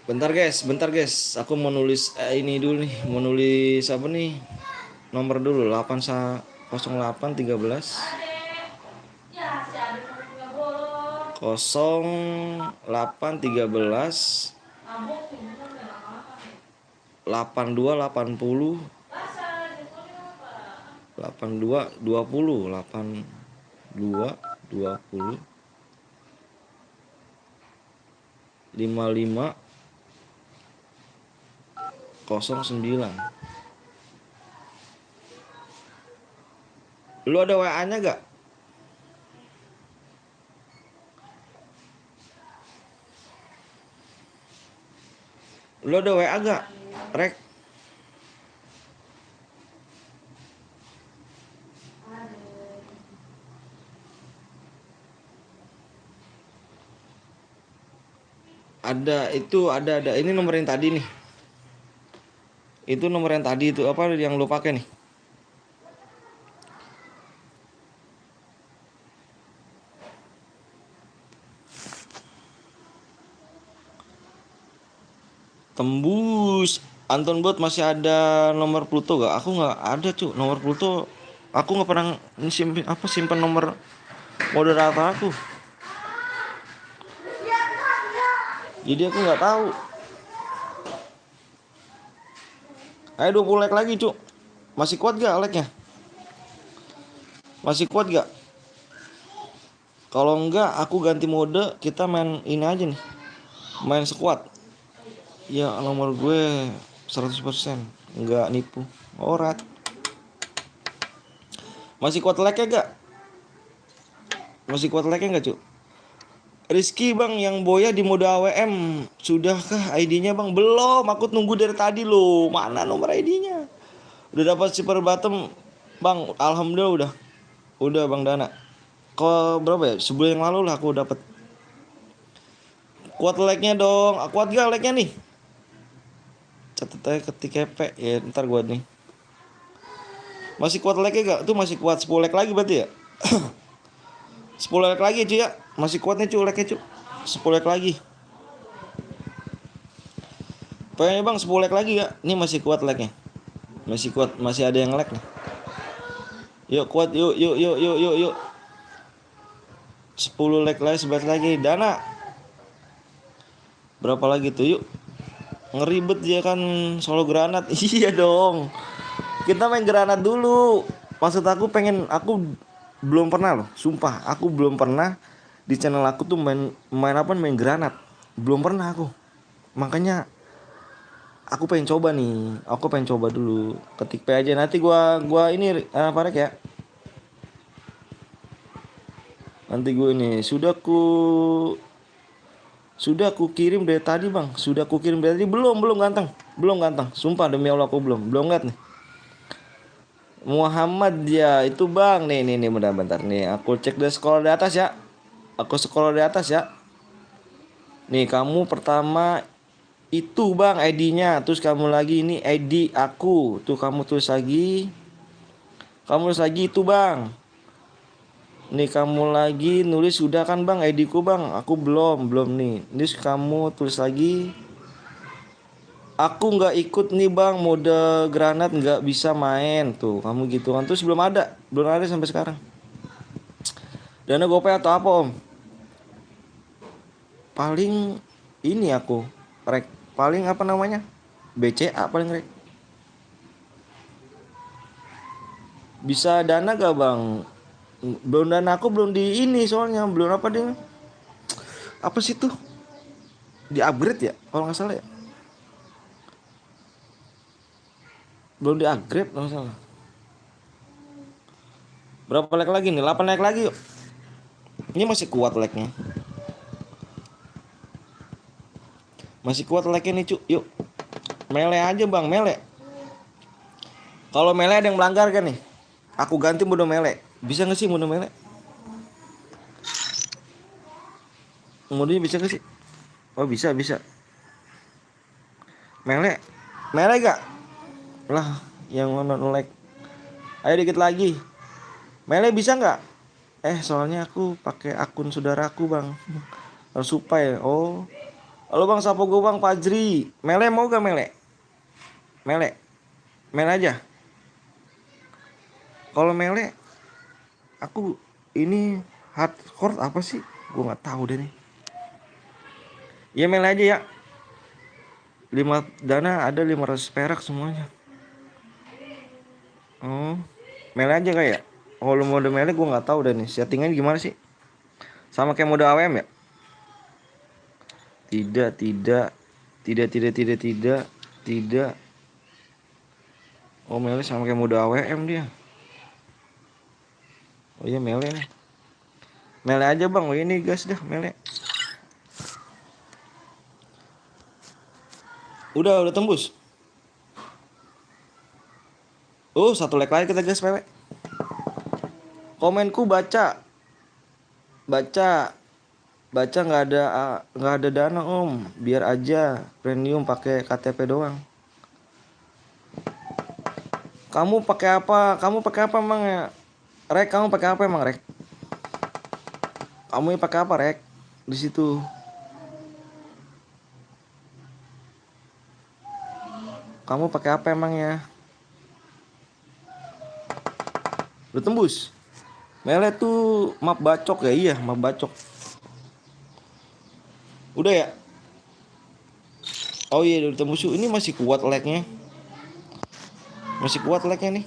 Bentar guys. Aku mau nulis ini dulu nih. Mau nulis apa nih? Nomor dulu 0813 Ya, si Adit nggak bolong. 0813 Mabuk nih, bener nggak apa-apa. 82 80 Basah, jempolnya apa? 82 20 82 20 55 09. Lu ada WA-nya gak? Lu ada WA gak? Rek. Ada. Ini nomor yang tadi nih. Itu nomor yang tadi itu apa yang lu pakai nih? Tembus. Anton Bot masih ada nomor Pluto gak? Aku nggak ada cu nomor Pluto. Aku nggak pernah simpan nomor moderator aku. Jadi aku nggak tahu. Ayo 20 like lagi cu. Masih kuat gak like-nya? Masih kuat gak? Kalau enggak aku ganti mode. Kita main ini aja nih. Main squad. Ya nomor gue 100%. Enggak nipu. Alright. Masih kuat like-nya gak? Masih kuat like-nya gak cu? Rizky bang yang Boya di mode AWM. Sudahkah ID-nya bang? Belum, aku nunggu dari tadi loh. Mana nomor ID-nya? Udah dapat super bottom bang, alhamdulillah udah bang Dana. Kok berapa ya? Sebulan yang lalu lah aku dapat. Kuat like-nya dong. Kuat gak like-nya nih? Catat aja ketik kepe ya, ntar gua nih. Masih kuat like-nya gak? Tuh masih kuat 10 like lagi berarti ya. 10 like lagi cuy ya. Masih kuatnya cuy like-nya cuy. 10 like lagi. Pokoknya bang 10 like lagi ya. Ini masih kuat like-nya. Masih kuat, masih ada yang like nih. Yuk kuat, yuk. 10 like lagi, 11 lagi. Dana. Berapa lagi tuh yuk. Ngeribet dia kan solo granat. Iya dong. Kita main granat dulu. Maksud aku belum pernah loh, sumpah aku belum pernah di channel aku tuh main granat. Belum pernah aku. Makanya aku pengen coba nih. Aku pengen coba dulu. Ketik P aja nanti gua ini apa Rek ya. Nanti gue ini sudah ku kirim dari tadi bang. Sudah ku kirim dari tadi. Belum ganteng. Sumpah demi Allah aku belum lihat nih. Muhammad ya itu bang. Nih bentar nih. Aku cek dari scroll di atas ya. Nih kamu pertama itu bang ID-nya. Terus kamu lagi ini ID aku. Tuh kamu tulis lagi. Itu bang. Nih kamu lagi nulis sudah kan bang ID ku bang. Aku belum nih. Terus kamu tulis lagi. Aku nggak ikut nih bang mode granat nggak bisa main tuh kamu gitu kan. Terus belum ada sampai sekarang. Dana GoPay atau apa om? paling ini aku rek paling apa namanya BCA paling rek. Bisa dana gak bang? Belum dana aku belum di ini soalnya belum apa dia apa sih tuh di upgrade ya kalau nggak salah ya, belum di upgrade kalau nggak salah. Berapa lag lagi nih? 8 lag lagi yuk. Ini masih kuat lagnya, masih kuat lagnya nih cuk. Yuk mele aja bang, mele. Kalau mele ada yang melanggar kan nih, aku ganti mode mele. Bisa nggak sih mode mele? Modenya bisa nggak sih? Oh bisa bisa. Mele, mele gak? Lah yang non lag. Ayo dikit lagi. Mele bisa nggak? Soalnya aku pakai akun saudaraku bang. Harus supaya. Oh, halo bang, sapa gue bang Fajri. Mele mau gak mele? Mele, mele aja. Kalau mele, aku ini hardcore apa sih? Gue nggak tahu deh nih. Ya mele aja ya. 5 dana ada 500 perak semuanya. Oh, mele aja kayak. Kalau mode mele gue nggak tahu deh nih. Settingannya gimana sih? Sama kayak mode AWM ya? Tidak, tidak, tidak, tidak, tidak, tidak, tidak. Oh mele sama kayak mode AWM dia. Oh iya mele nih. Mele aja bang. Oh ini gas dah mele. Udah tembus. Oh satu like lagi kita gas pewe. Komenku baca, baca, baca nggak ada dana om. Biar aja premium pakai KTP doang. Kamu pakai apa? Kamu pakai apa emang ya? Rek, kamu pakai apa emang Rek? Kamu pakai apa Rek? Di situ. Kamu pakai apa emang ya? Udah tembus. Mele tuh map bacok ya? Iya, map bacok. Udah ya? Oh iya, udah tembus. Ini masih kuat lagnya. Masih kuat lagnya nih.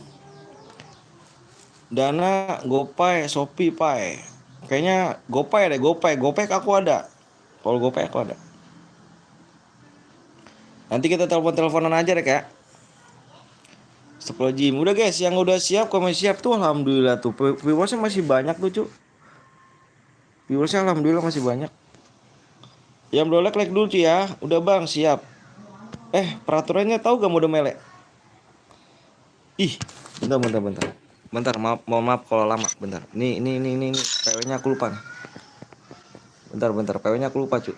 Dana, GoPay, Shopee, Pay. Kayaknya GoPay deh, GoPay. GoPay aku ada. Kalau GoPay aku ada. Nanti kita telepon-teleponan aja deh kak. Astagfirullahaladzim. Udah guys, yang udah siap, komen siap tuh alhamdulillah tuh. Viewersnya masih banyak tuh cu. Viewersnya alhamdulillah masih banyak. Yang belum like dulu cuy ya. Udah bang, siap. Peraturannya tahu gak mode mele? Ih, bentar. Bentar, mohon maaf kalau lama, bentar. Ini PW-nya aku lupa nih. Bentar, PW-nya aku lupa cu.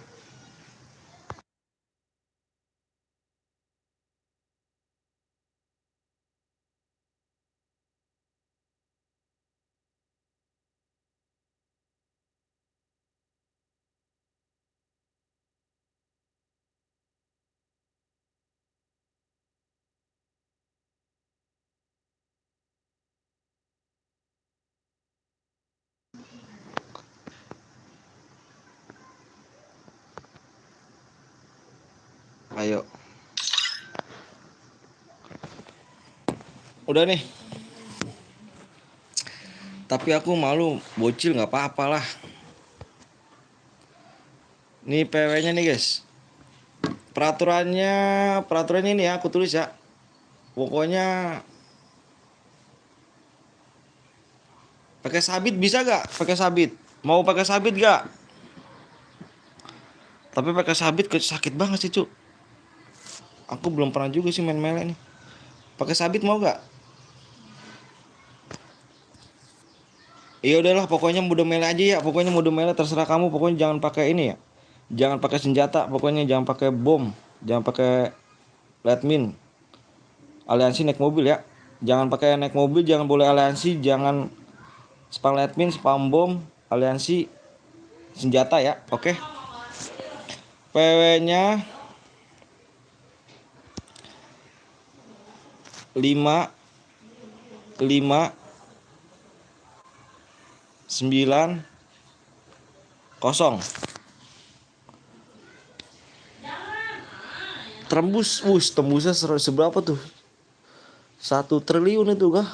Ayo. Udah nih. Tapi aku malu, bocil nggak apa-apa lah. Nih PW-nya nih guys. Peraturannya ini ya aku tulis ya. Pokoknya pakai sabit bisa gak? Pakai sabit. Mau pakai sabit gak? Tapi pakai sabit sakit banget sih, Cuk. Aku belum pernah juga sih main mele nih. Pakai sabit mau gak? Iya udahlah, pokoknya mode mele aja ya. Pokoknya mode mele terserah kamu. Pokoknya jangan pakai ini ya. Jangan pakai senjata. Pokoknya jangan pakai bom. Jangan pakai Letmin. Aliansi naik mobil ya. Jangan pakai naik mobil. Jangan boleh aliansi. Jangan spam Letmin, spam bom, aliansi senjata ya. Oke. PW-nya 5 9 0. tembusnya seberapa tuh? 1 triliun itu kah?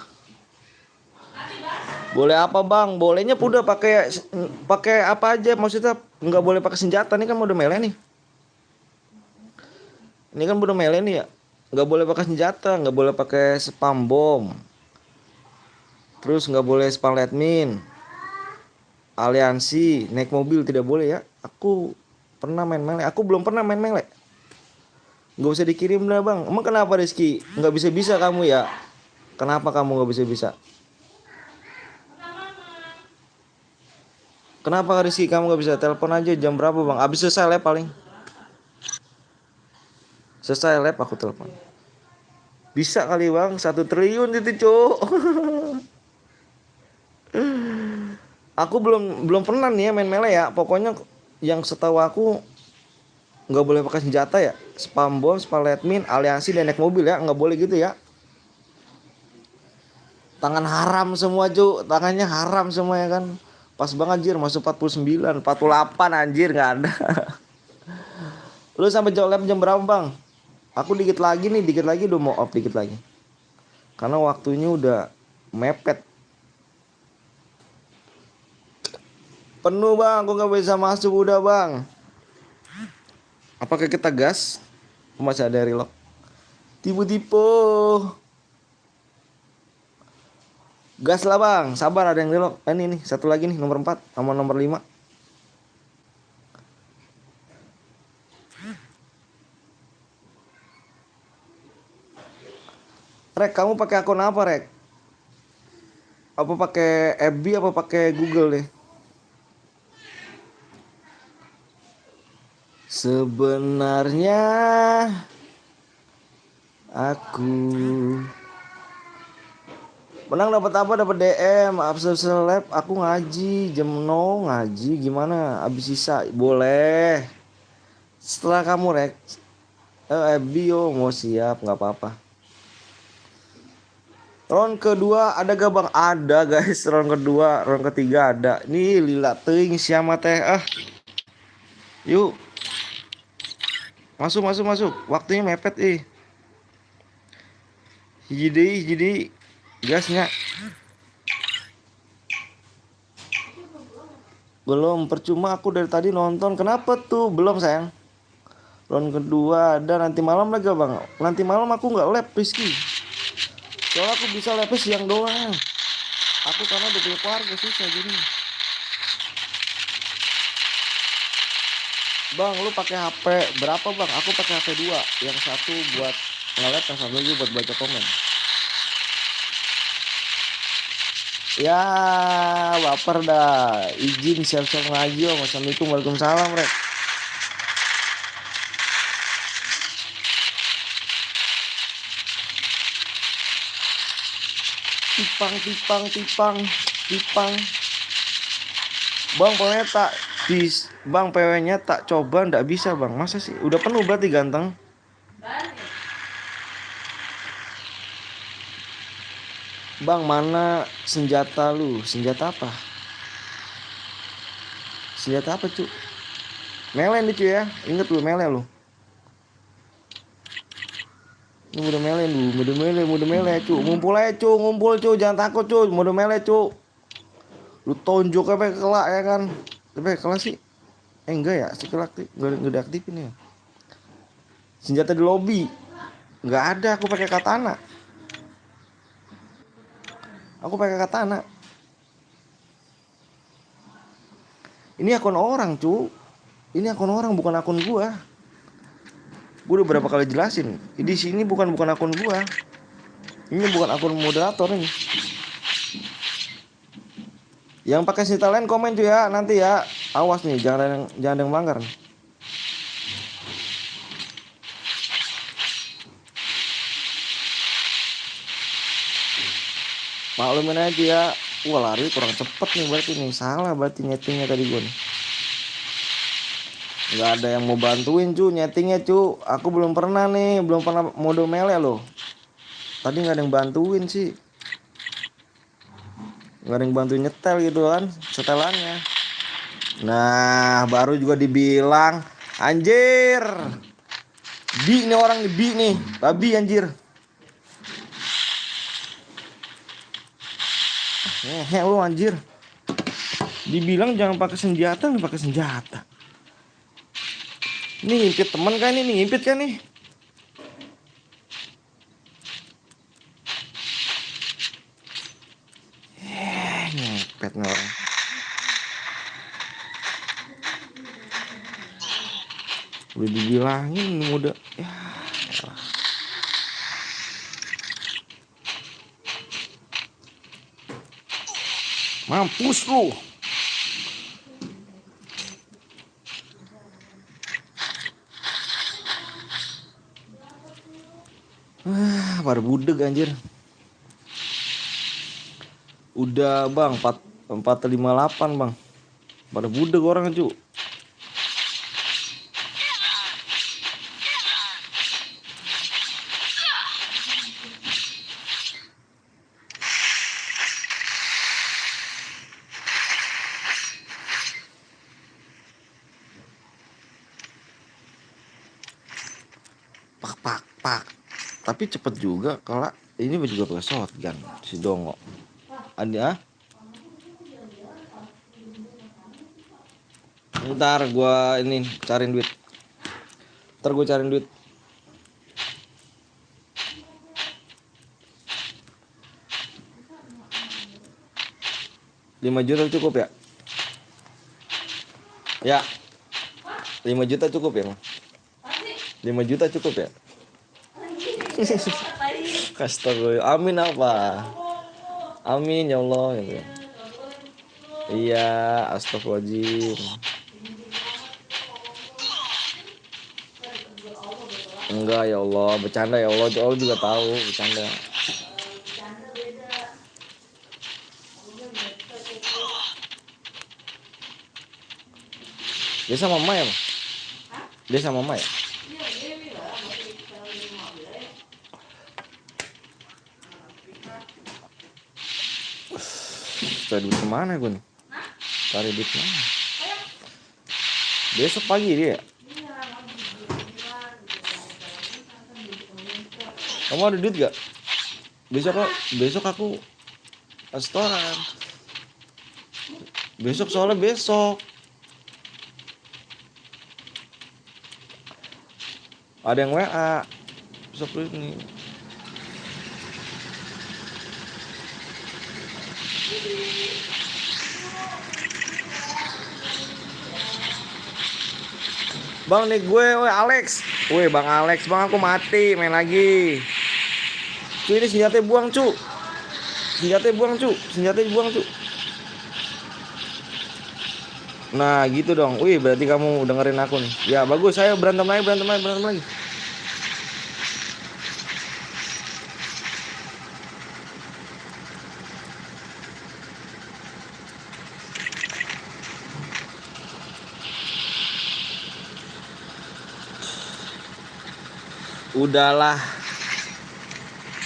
Boleh apa bang? Bolehnya udah pakai apa aja, maksudnya nggak boleh pakai senjata. Nih kan mode melee nih. Ini kan mode melee nih ya. Nggak boleh pakai senjata, nggak boleh pakai spam bom. Terus nggak boleh spam admin. Aliansi, naik mobil tidak boleh ya. Aku pernah main melee. Aku belum pernah main melee. Nggak usah dikirim dah bang. Emang kenapa Rizky? Nggak bisa kamu ya? Kenapa kamu nggak bisa? Kenapa Rizky kamu nggak bisa? Telepon aja jam berapa bang? Abis selesai lab paling. Selesai lab aku telepon. Bisa kali bang, 1 triliun itu cuk. Aku belum pernah nih ya main melee ya. Pokoknya yang setahu aku nggak boleh pakai senjata ya. Spam bom, spam admin, aliansi dan naik mobil ya. Nggak boleh gitu ya. Tangan haram semua cuk. Tangannya haram semua ya kan. Pas banget anjir masuk 49, 48 anjir nggak ada. Lu sampai lab jam berapa bang? Aku dikit lagi udah mau off dikit lagi. Karena waktunya udah mepet. Penuh bang, aku nggak bisa masuk udah bang. Apakah kita gas? Masih ada relock. Tipu-tipu. Gas lah bang, sabar ada yang relock. Ini nih, satu lagi nih nomor 4 sama nomor 5. Rek, kamu pakai akun apa Rek? Apa pakai FB apa pakai Google deh? Sebenarnya aku menang dapat apa? Dapat DM, absen lab, aku ngaji, jam 0 ngaji gimana? Abis sisa boleh. Setelah kamu Rek. FB yo mau siap nggak apa-apa. Round kedua ada gak bang? Ada guys, round kedua, round ketiga ada. Nih lila teuing siapa teh Yuk. Masuk. Waktunya mepet Hiji gasnya. Belum, percuma aku dari tadi nonton. Kenapa tuh? Belum sayang. Round kedua ada nanti malam lagi bang. Nanti malam aku nggak lab Rizky. Soalnya aku bisa lab siang doang. Aku karena udah punya keluarga susah gini. Bang, lu pakai HP berapa bang? Aku pakai HP 2. Yang satu buat nge-lab, yang satu lagi buat baca komen. Ya, baper dah. Izin siap-siap ngaji. Assalamualaikum, waalaikumsalam Rek. Tipang. Bang, PW-nya tak coba ndak bisa bang. Masa sih? Udah penuh berarti ganteng. Bang, mana senjata lu? Senjata apa? Cuk? Melee nih cuy ya. Ingat lu melee lu. Ini mode melee cu. Ngumpul aja cu, jangan takut cu, mode melee cu. Lu tonjok apa kelak ya kan? Tapi kelak sih. Enggak ya, si kelak enggak diaktifin ya. Senjata di lobby. Enggak ada, aku pakai katana. Ini akun orang cu. Ini akun orang bukan akun gua. Gue udah berapa kali jelasin. Di sini bukan akun gua. Ini bukan akun moderator nih. Yang pakai senjata lain komen tuh ya nanti ya. Awas nih, jangan ada yang melanggar. Maklumin aja ya. Wah, lari kurang cepet nih berarti nih. Salah berarti nyetingnya tadi gue nih. Nggak ada yang mau bantuin cu nyetingnya cu. Aku belum pernah mode melee loh. Tadi nggak ada yang bantuin sih. Nggak ada yang bantuin nyetel gitu kan setelannya. Nah baru juga dibilang anjir. Bi nih orang nih, bi nih, babi anjir. Ngehe lu anjir. Dibilang jangan pakai senjata, nggak pakai senjata. Nih impit teman kan ini, impit kan nih. Ngepet nih orang. Udah dibilangin udah ya. Elah. Mampus lu. Pada budeg anjir. Udah bang 458 bang. Pada budeg orang cu. Pak. Tapi cepet juga kalau ini juga pakai shotgun si Dongo. Ada. Ntar gua ini cariin duit. Ntar gua cariin duit. $5 juta cukup ya? Ya. 5 juta cukup ya, Bang? 5 juta cukup ya? Astagfirullah. Amin apa? Amin ya Allah gitu. Iya, astagfirullahaladzim. Enggak ya Allah, bercanda ya Allah. Allah juga tahu bercanda. Dia sama mama ya, Bang? Dia sama mama ya? Cari duit kemana gue nih? Cari duit mana? Besok pagi dia. Kamu ada duit gak? Besok aku restoran. Besok soalnya besok. Ada yang WA. Besok ini. Bang nih gue, Alex. Bang Alex, bang aku mati, main lagi. Cuy ini senjatanya buang cu. Senjatanya buang cu. Nah gitu dong. Berarti kamu dengerin aku nih. Ya bagus, saya berantem lagi.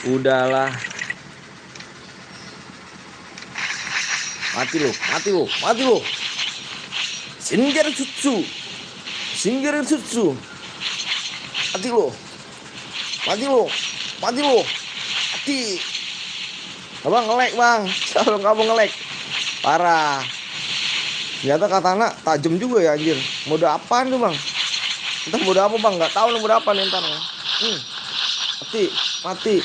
Udahlah. Mati lo. Singger jutsu. Mati lo. Mati. Abang nge-lag bang. Kalau kamu nge-lag parah. Ternyata katana tajam juga ya anjir. Mode apaan tuh bang? Entah mode apa bang? Nggak tahu nih mode apa nih ntar. Mati.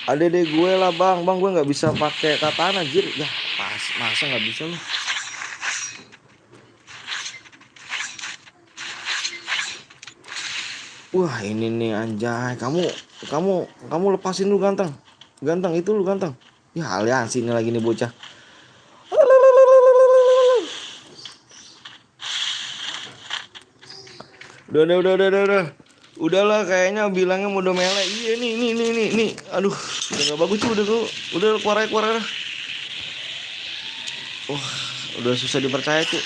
Adek gue lah bang gue nggak bisa pakai katana anjir. Ya masa nggak bisa lu? Wah ini nih anjay, kamu lepasin lu ganteng itu lu ganteng. Ya aliansi ini lagi nih bocah. Udahlah kayaknya bilangnya mode melee. Iya nih. Aduh, udah gak bagus tuh udah keluar. Wah, udah susah dipercaya tuh.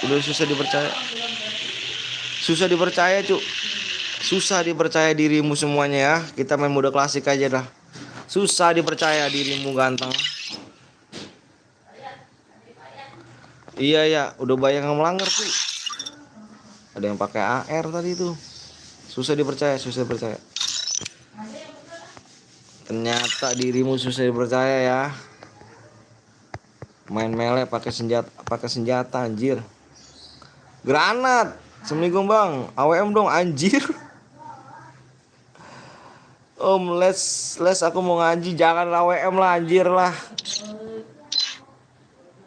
Udah susah dipercaya. Susah dipercaya, Cuk. Susah dipercaya dirimu semuanya ya. Kita main mode klasik aja dah. Susah dipercaya dirimu ganteng. Iya ya, udah banyak yang melanggar tuh. Ada yang pakai AR tadi tuh. Susah dipercaya, susah dipercaya. Ternyata dirimu susah dipercaya ya. Main melee pakai senjata anjir. Granat. Assalamualaikum bang. AWM dong anjir. Om les aku mau ngaji, jangan AWM lah anjir lah.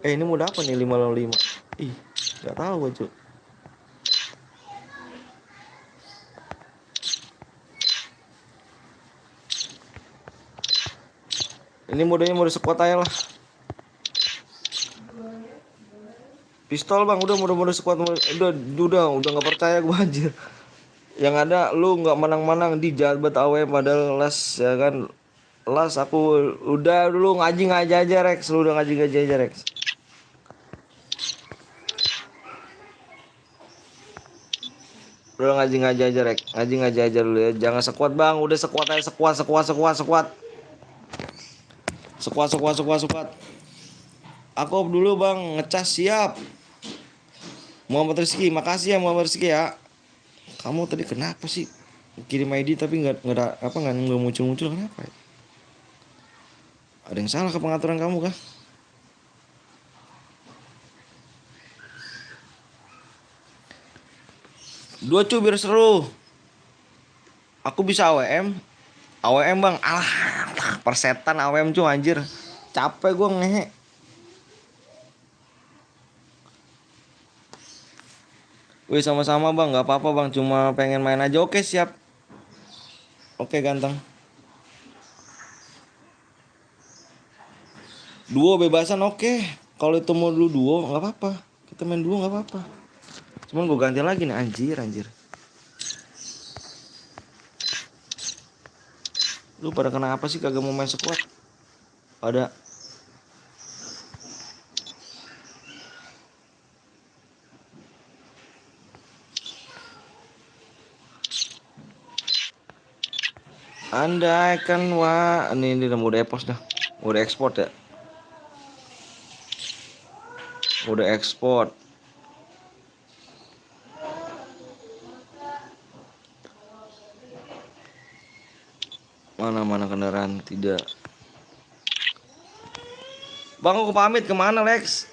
Ini mau apa nih 505? Ih, nggak tahu gue cuy. Ini modenya mode squad aja lah. Pistol bang, udah mode squad, udah nggak percaya gue anjir. Yang ada lu nggak menang-menang di jabat AWM padahal les ya kan. Les aku udah dulu ngaji aja Rex, lu udah ngaji aja Rex. Udah ngaji aja Rex, ngaji aja dulu ya. Jangan sekuat bang, udah sekuat aja sekuat. Sekuat. Aku off dulu bang, ngecas siap. Muhammad Rizky, makasih ya Muhammad Rizky ya. Kamu tadi kenapa sih kirim ID tapi nggak muncul kenapa ya? Ada yang salah ke pengaturan kamu kah? Dua cu biar seru. Aku bisa AWM bang. Alah, persetan AWM cu anjir. Capek gue ngehe. Wih sama-sama bang, nggak apa-apa bang, cuma pengen main aja. Oke siap. Oke ganteng. Duo bebasan oke. Kalau itu mau dulu duo nggak apa-apa. Kita main duo nggak apa-apa. Cuman gue ganti lagi nih anjir. Lu pada kenapa sih kagak mau main squad? Pada andaikan ini udah mode epos dah. Udah ekspor ya. Udah ekspor. Mana kendaraan tidak. Bang aku pamit kemana Lex?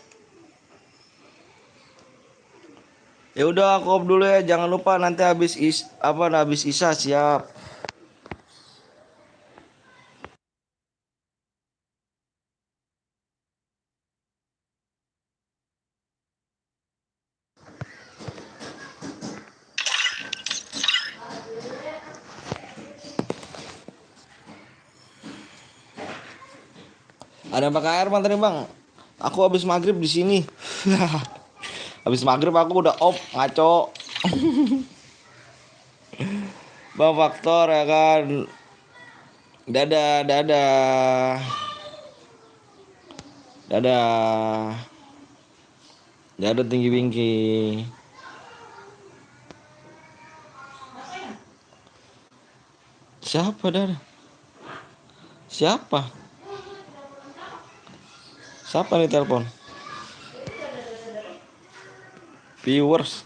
Ya udah aku off dulu ya, jangan lupa nanti habis Isya siap. Ada yang pakai air bang tadi bang. Aku habis maghrib di sini. Habis maghrib aku udah off ngaco. Bang Faktor ya kan. Dadah. Dadah tinggi. Siapa dadah? Siapa nih telepon? Viewers.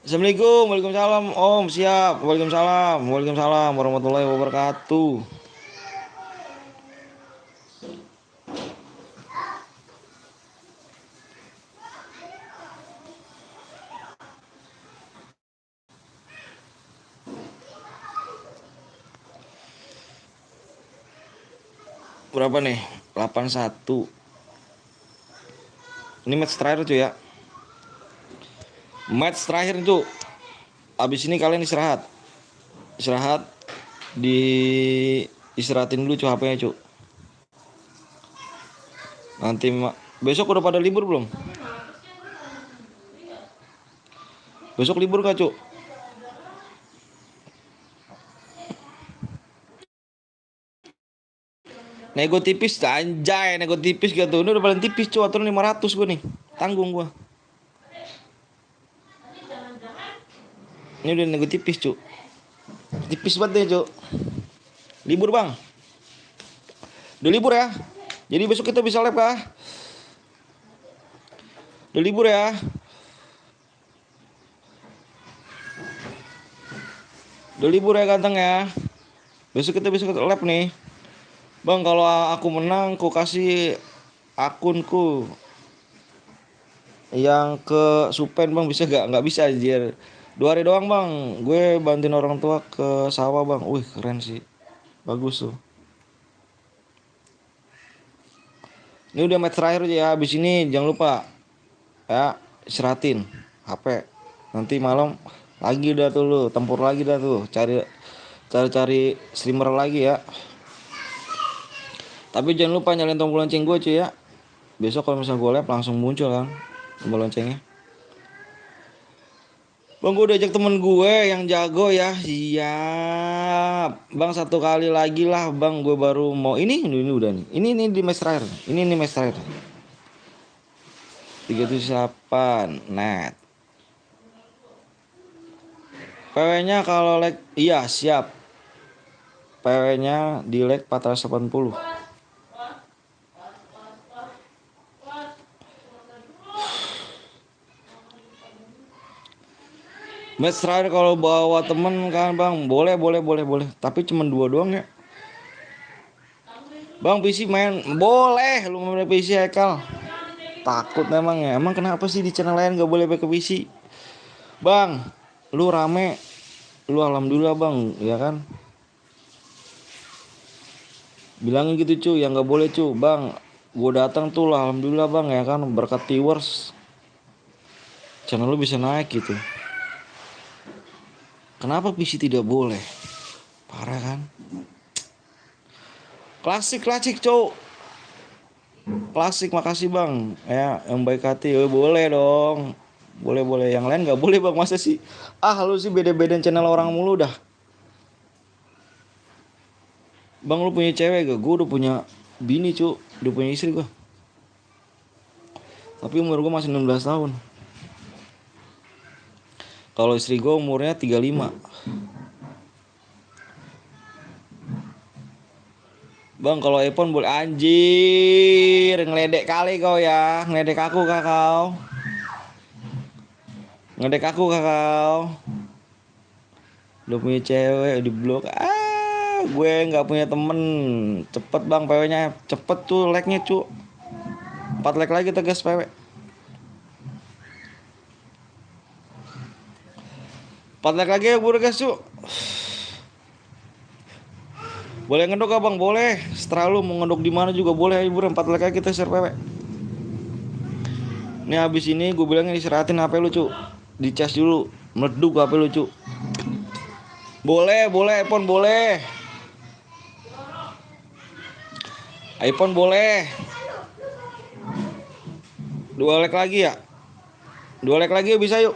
Assalamualaikum, waalaikumsalam Om, siap. Waalaikumsalam warahmatullahi wabarakatuh. Berapa nih? 81. Ini match terakhir cuy ya. Match terakhir itu. Abis ini kalian istirahat. Istirahatin dulu cuy HP-nya cuy. Nanti besok udah pada libur belum? Besok libur gak cuy? Nego tipis anjay, nego tipis gitu. Ini udah paling tipis cuy, aturan 500 gue nih. Tanggung gue. Ini udah nego tipis cuy. Tipis banget deh cuy. Libur bang. Udah libur ya. Jadi besok kita bisa lab kah? Udah libur ya. Udah libur ya ganteng ya. Besok kita bisa lab nih. Bang, kalau aku menang, ku kasih akunku yang ke Supen bang, bisa gak? Nggak bisa anjir. 2 hari doang bang, gue bantuin orang tua ke sawah bang. Wih keren sih, bagus tuh. Ini udah match terakhir aja ya, habis ini jangan lupa ya istirahatin HP. Nanti malam lagi udah tuh lu, tempur lagi dah tuh, cari streamer lagi ya. Tapi jangan lupa nyalain tombol lonceng gue cuy ya. Besok kalau misalnya gue live langsung muncul kan tombol loncengnya. Bang, gue udah ajak temen gue yang jago ya. Siap bang, 1 kali lagi lah bang. Gue baru mau ini udah nih. Ini di match terakhir. Ini match terakhir. 378 net. PW nya kalau lag, iya siap. PW nya di lag 480. Match terakhir kalau bawa temen kan bang, boleh. Tapi cuma 2 doang ya. Bang PC main, boleh. Lu main PC Haikal. Takut memang ya. Emang kenapa sih di channel lain gak boleh pakai PC? Bang, lu rame. Lu alhamdulillah bang, ya kan? Bilangin gitu cuy, yang gak boleh cuy. Bang, gue datang tuh lah alhamdulillah bang, ya kan? Berkat viewers channel lu bisa naik gitu. Kenapa PC tidak boleh? Parah kan? Klasik cowok. Klasik, makasih bang. Ya, yang baik hati. Boleh dong. Boleh. Yang lain gak boleh bang, masa sih? Lu sih beda-bedain channel orang mulu dah. Bang, lu punya cewek gak? Gue udah punya bini cu. Udah punya istri gue. Tapi umur gue masih 16 tahun. Kalau istri gue umurnya 35. Bang, kalau iPhone boleh. Anjir, ngeledek kali kau ya. Ngeledek aku kakau. Udah punya cewek di blok. Gue nggak punya temen. Cepet bang PW nya. Cepet tuh like nya cu. 4 like lagi tegas PW. 4 like lagi ya buru guys cu. Boleh ngedok gak bang? Boleh. Setelah lu mau ngedok di mana juga boleh. Ayo buru 4 like aja kita share PW. Ini habis ini gue bilangin istirahatin HP lu cu. Dicas dulu. Meleduk HP lu cu. Boleh iPhone boleh. iPhone boleh. 2 like lagi ya. 2 like lagi bisa yuk.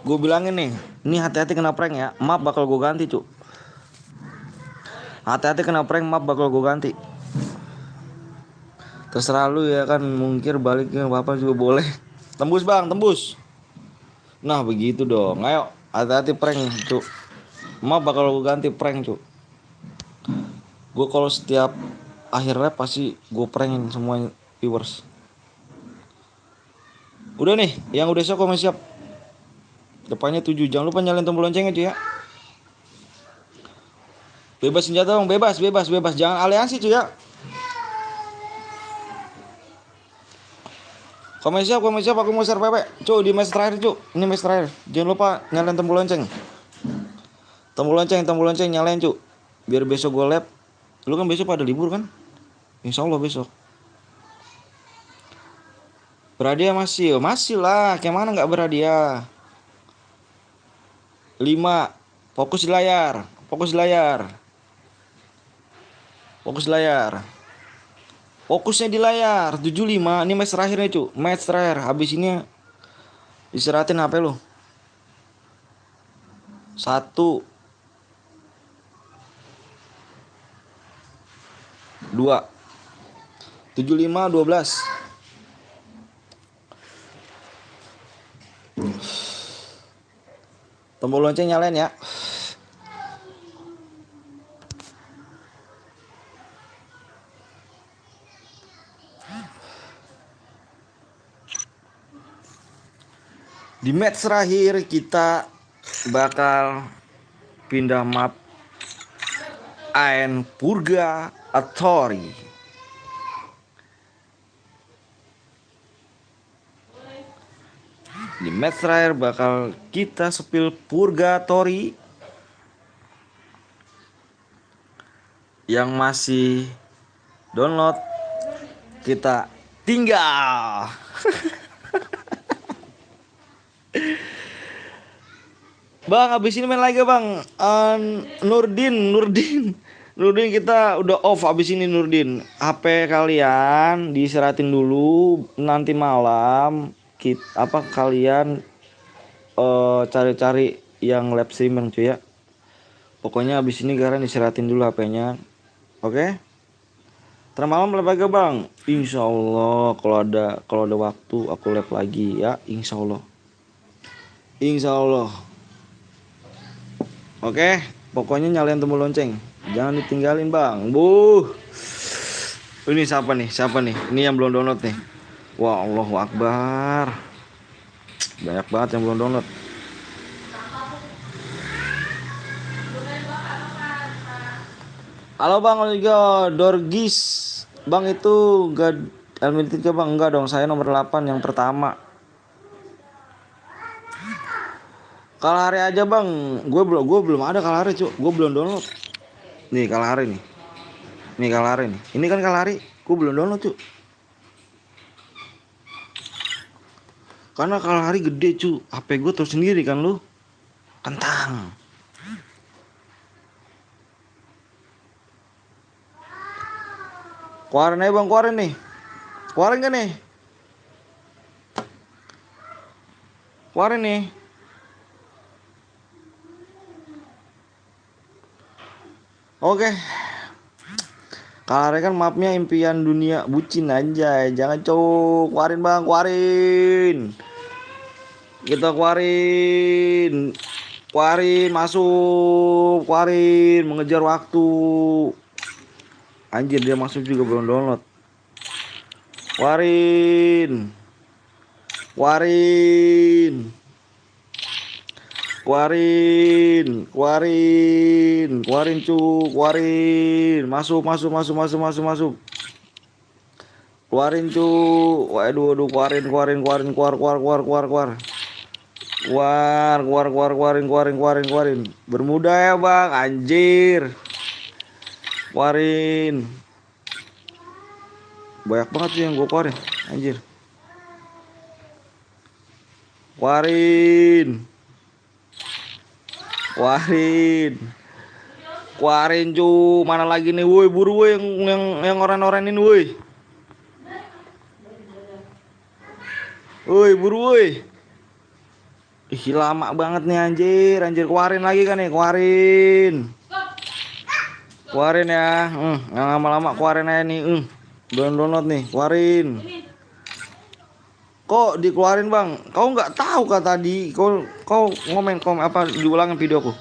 Gue bilangin nih, ini hati-hati kena prank ya. Map bakal gue ganti cu. Hati-hati kena prank, map bakal gue ganti. Terserah lu ya kan, mungkir baliknya bapak juga boleh. Tembus bang, tembus. Nah begitu dong. Ayo, hati-hati prank cu. Map bakal gue ganti prank cu. Gue kalau setiap akhir live pasti gue prankin semua viewers. Udah nih, yang udah siap komen siap. Depannya 7. Jangan lupa nyalain tombol loncengnya cuy ya. Bebas senjata bang, bebas. Jangan aliansi cuy ya. Komen siap, aku mau share PW. Cuy, di match terakhir cuy. Ini match terakhir. Jangan lupa nyalain tombol lonceng. Tombol lonceng nyalain cuy. Biar besok gue live. Lu kan besok pada libur kan? Insya Allah besok. Berhadiah masih lah. Kayak mana nggak berhadiah? 5. Fokus di layar. Fokusnya di layar. 75. Ini match terakhir nih cu. Match terakhir. Habis ini istirahatin HP lu. 1, 2, 75, 12. Tombol lonceng nyalain ya. Di match terakhir kita bakal pindah map Aen Purgatory. Di match terakhir bakal kita spill Purgatory. Yang masih download kita tinggal. Bang, abis ini main lagi bang. Nurdin kita udah off abis ini Nurdin. HP kalian diistirahatin dulu. Nanti malam kalian cari-cari yang live streaming cuy ya. Pokoknya abis ini kalian istirahatin dulu HP-nya. Oke? Ntar malam live lagi bang. Insya Allah kalau ada waktu aku live lagi ya. Insya Allah. Oke, pokoknya nyalain tombol lonceng. Jangan ditinggalin bang. Ini siapa nih? Ini yang belum download nih. Wah, Allahu Akbar. Banyak banget yang belum download. Halo bang, Oligo Dorgis. Bang itu gak Unlimited ke bang? Enggak dong, saya nomor 8 yang pertama. Kalahari aja bang, gue belum ada Kalahari cuy, gue belum download. Nih Kalahari nih, ini kan Kalahari, gue belum download cuy. Karena Kalahari gede cuy, HP gue terus sendiri kan lu, kentang. Keluarin aja bang, keluarin nih, keluarin kan nih, keluarin nih. Oke. Kalahari kan mapnya impian dunia bucin anjay. Jangan cok. Keluarin bang, keluarin. Kita keluarin. Keluarin, masuk. Keluarin, mengejar waktu. Anjir dia masuk juga belum download. Keluarin. Keluarin. Keluarin cu, keluarin. Masuk. Keluarin cu. Waduh, keluarin. Keluarin. Bermuda ya bang, anjir. Keluarin. Banyak banget tuh yang gue keluarin, anjir. Keluarin cu, mana lagi nih woi, buru woi yang oren-orenin woi. Woi, buru woi. Ih, lama banget nih anjir, keluarin lagi kan nih, keluarin ya. Yang lama-lama keluarin aja nih, download nih, keluarin. Kok dikeluarin bang? Kau nggak tahu kah tadi? Kau komen apa? Diulangin videoku.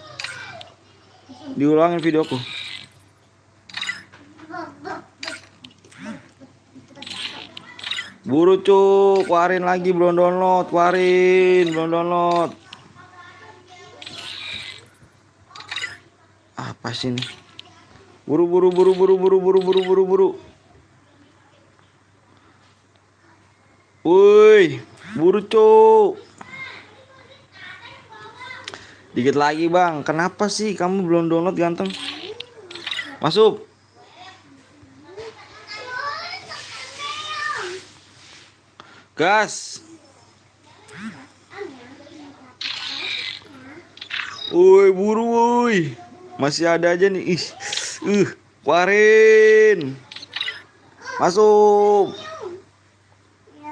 Buru cu, keluarin lagi belum download, belum download. Apa sih ini? Buru. Woi, buru cu. Dikit lagi bang. Kenapa sih kamu belum download ganteng? Masuk. Gas. Woi, buru woi. Masih ada aja nih. Keluarin. Masuk.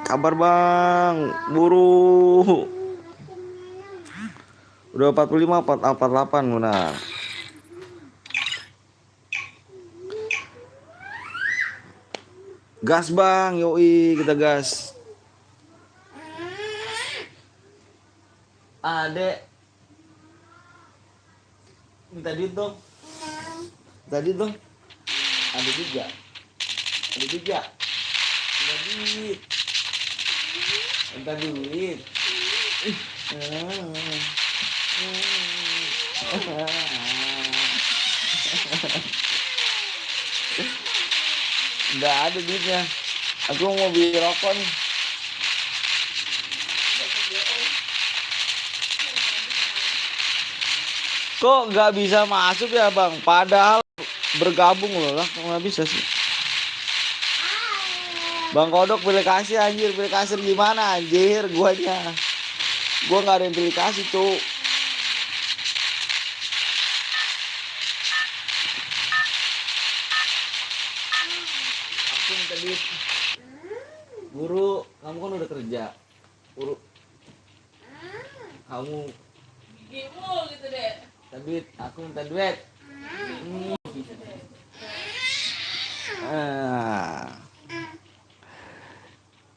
Kabar bang, buru. Udah 45, 48 benar. Gas bang, yoi kita gas. Adek, minta duit dong. Minta duit dong. Ada juga. Ada juga. Minta duit. Minta duit. Nggak ada duitnya. Aku mau beli rokok nih. Kok nggak bisa masuk ya bang? Padahal bergabung loh lah. Kok nggak bisa sih? Bang Kodok pilih kasih anjir. Pilih kasih gimana anjir guanya? Gua nggak ada yang pilih kasih tuh. Aku minta duit. Guru, kamu kan udah kerja. Guru, kamu Gigimu gitu deh. minta duit. Aku minta duit. Ah.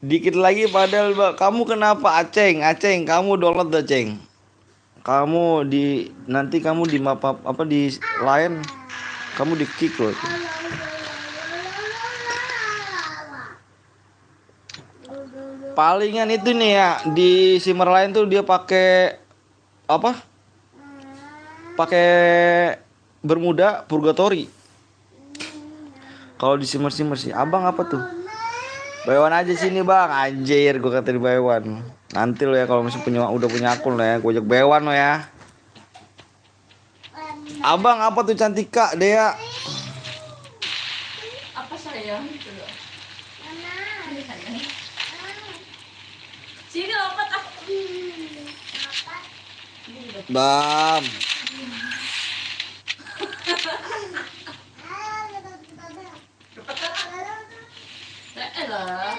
Dikit lagi padahal kamu kenapa Aceng? Aceng, kamu download dah Ceng. Kamu nanti kamu di map apa di lain kamu di kick loh. Palingan itu nih ya di simmer lain tuh dia pakai apa? Pakai Bermuda Purgatory. Kalau di simmer sih, abang apa tuh? Baywan aja sini bang, anjir gue kata di Baywan. Nanti lo ya kalau misalnya udah punya akun lo ya, gue ajak Baywan lo ya. Abang apa tuh Cantika, Dea? Apa sayang gitu loh. Ini sayang. Sini lompat ah. Bam. Lah.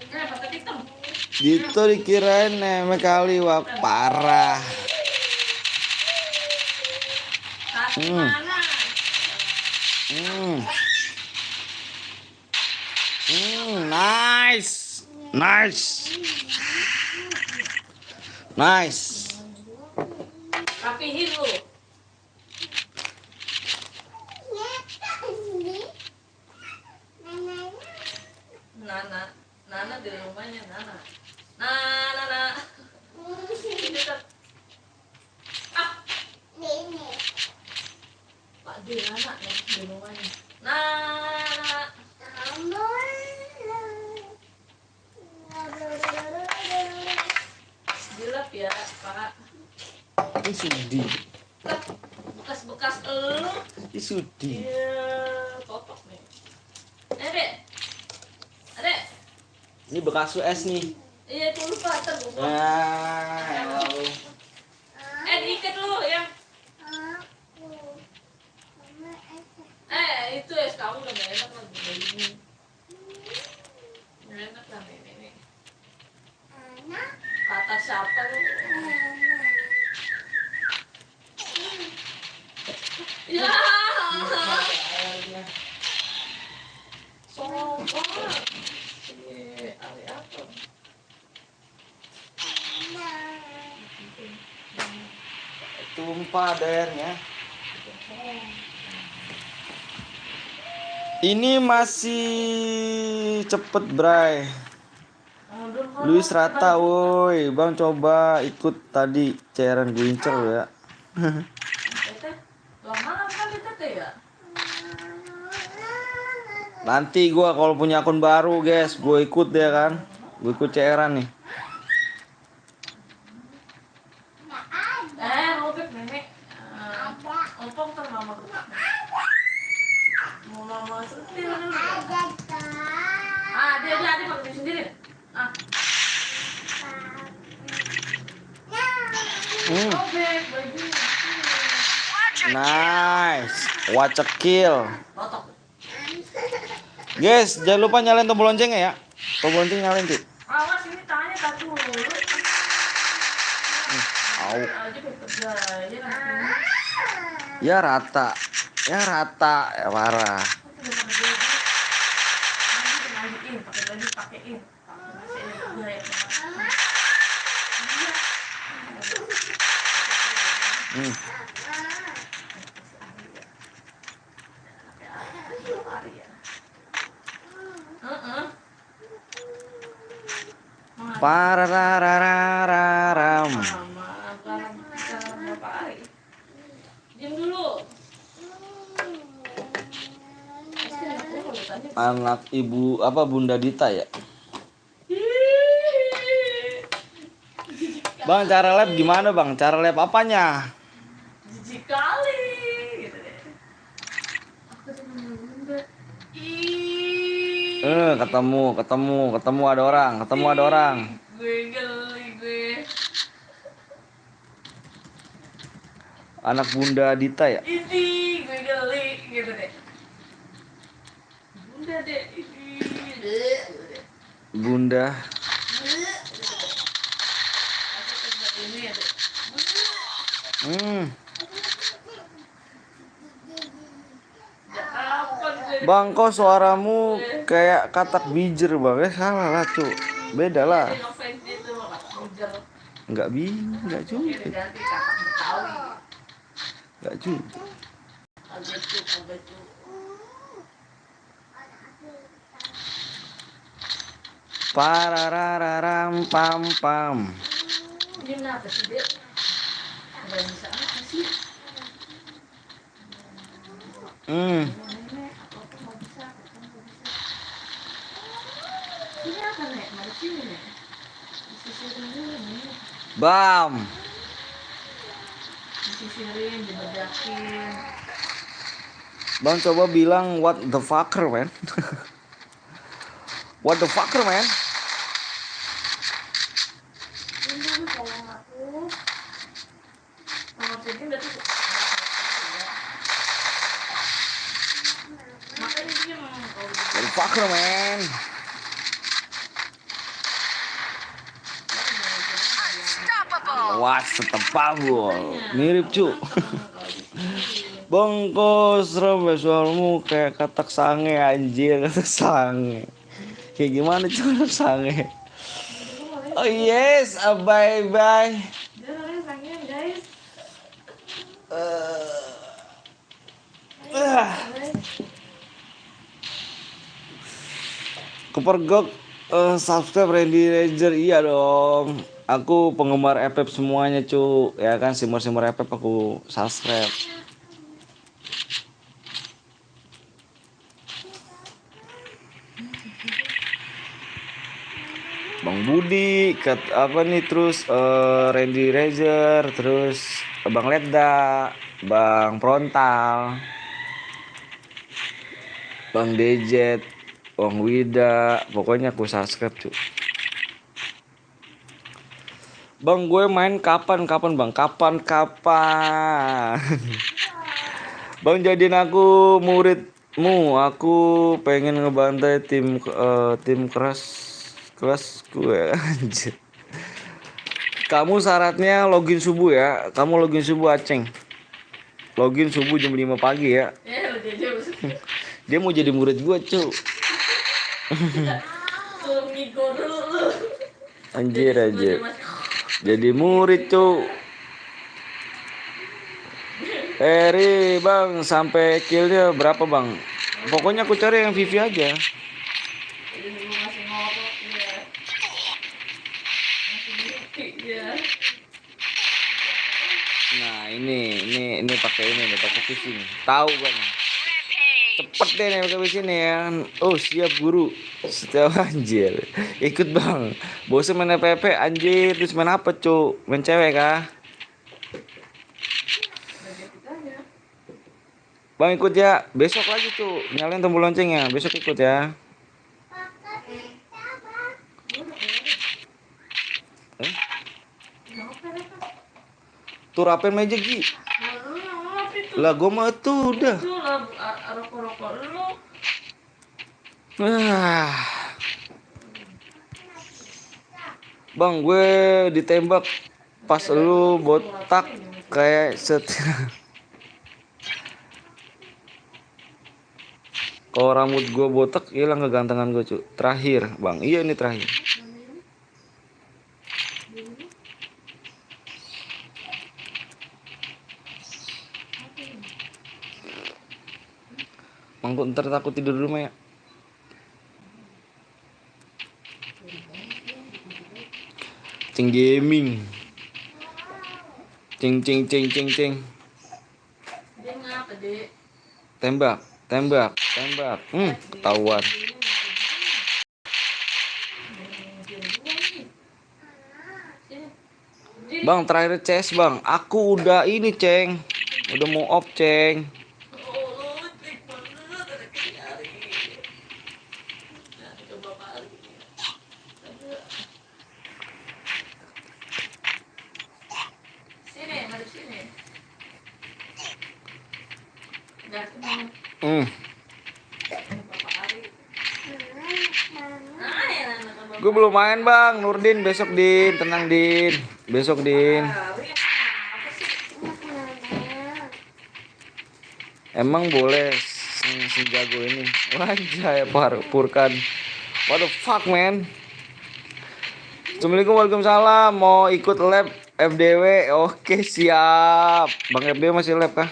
Patah hitam. Gitu dikirain nemek kali, wah parah. Kaki mana? Nice. Nice. Nice. Rapihin lu. Nana di rumahnya Nana. Nana. Ini tetap. Ah. Pak di Nana nih di rumahnya. Nana. Dilap ya Pak. Ini sudi. Bekas-bekas elu. Ini sudi. Iya, totok nih. Adek. Ini bekas US nih. Iya, itu lupa terbuka. Hello. Diikat lu yang. Itu es kamu udah gak enak lagi dari ini. Gak enak lah ini. Kata siapa lu? Ya. Sobat. Ali apa? Tumpah airnya. Ini masih cepet bray. Luis Rata, woi bang coba ikut tadi cairan gue incer lo ya. Lama kan kita ya? Nanti gue kalau punya akun baru guys, gue ikut deh kan. Gue ikut cairan nih. Robek nenek. Opong kan mama. Mau mama sentil dulu. Dia pakai sendiri. Robek bajunya. Nice, watch a kill. Totok. Guys, jangan lupa nyalain tombol loncengnya ya. Tombol lonceng nyalain tuh. Awas ini tangannya tak dulu. Ya, ya nanti. Ya rata. Ya parah. Pakai baju, pakein. Gaya. Hmm. Parararararam. Diam dulu. Anak ibu apa Bunda Dita ya? Bang, cara lab gimana bang? Cara lab apanya? Jijik kali gitu deh. Aku tuh namanya Bunda. Ketemu ada orang. Gue geli gue. Anak Bunda Dita ya? Ini gue geli gitu deh. Bunda deh ini. Bunda. Aku tempat ini ya deh. Hmm. Sejak kapan gue Bang, kok suaramu kayak katak bijer bang? Salah lah cu. Beda lah. ngefans itu sama kata Bujar. Nggak Oke, juga. diganti kakak Betawi. Nggak juga. Agak tuh. Pararararam pam pam. Ini kenapa sih dek? Nggak bisa apa sih? Hmm. Nenek, aku tuh nggak bisa, aku tuh nggak bisa. Ini apa nek? Mari sini nek. Disisirin dulu nih. Bam. Disisirin, dibedakin. Bang coba bilang what the fucker man. What the fucker man. Ini dulu sayang aku. Mama Peggy udah tuh. Makanya dia mau kalau What the fucker man. Wah setepabul. Mirip cu. Bang kok serem ya suaramu kayak katak sange anjir. Katak sange. Kayak gimana cu katak sange. Oh yes, bye bye. dia orangnya sangean guys. Kepergok subscribe Randy Ranger. Iya dong. Aku penggemar FF semuanya cu. Ya kan simmer FF aku subscribe. Bang Budi, apa nih terus Randy Ranger, terus Bang Ledda, Bang Frontal, Bang Dejet, Bang Wida, pokoknya aku subscribe cu. Bang gue main kapan bang? Kapan? Bang jadiin aku muridmu. Aku pengen ngebantai tim keras gue anjir. Kamu syaratnya login subuh ya. Kamu login subuh Aceng. Login subuh jam 5 pagi ya. Lu dia aja Dia mau jadi murid gue cu. suruh ngigo dulu lu. Anjir. Jadi murid cu. Eri bang sampai killnya berapa bang? Pokoknya aku cari yang VV aja. Jadi dulu masih ngorok dia. Masih ngerti dia. Nah ini pakai ini nih pakai VV nih. Tahu bang. Cepet deh nih pakai VV nih ya. Oh siap guru. Setiap anjir. Ikut bang. Bosan main FFP anjir. Terus main apa cu? Main cewek kah? Bang ikut ya, besok lagi tuh, nyalain tombol loncengnya, besok ikut ya. Tuh rapen meja Gi. Lah gua mah tuh udah. Itu lah rokok-rokok lu. Bang gue ditembak pas lu botak kayak kalau rambut gue botak hilang kegantengan gue cu. Terakhir bang, iya ini terakhir. Mangkuk ntar takut tidur di rumah ya. Cing gaming. Cing cing cing cing cing. Dia ngapa, Dek? Tembak, tembak, tembak. Ketahuan. Bang, terakhir CS bang. Aku udah ini ceng. Udah mau off ceng. Sini, mari sini. Dah, sini. Gue belum main bang. Nurdin besok Din. Tenang Din. Besok Din. Emang boleh si jago ini. Wajah ya Purkan. What the fuck man. Assalamualaikum, waalaikumsalam. Mau ikut lab FDW? Oke siap. Bang FDW masih lab kah?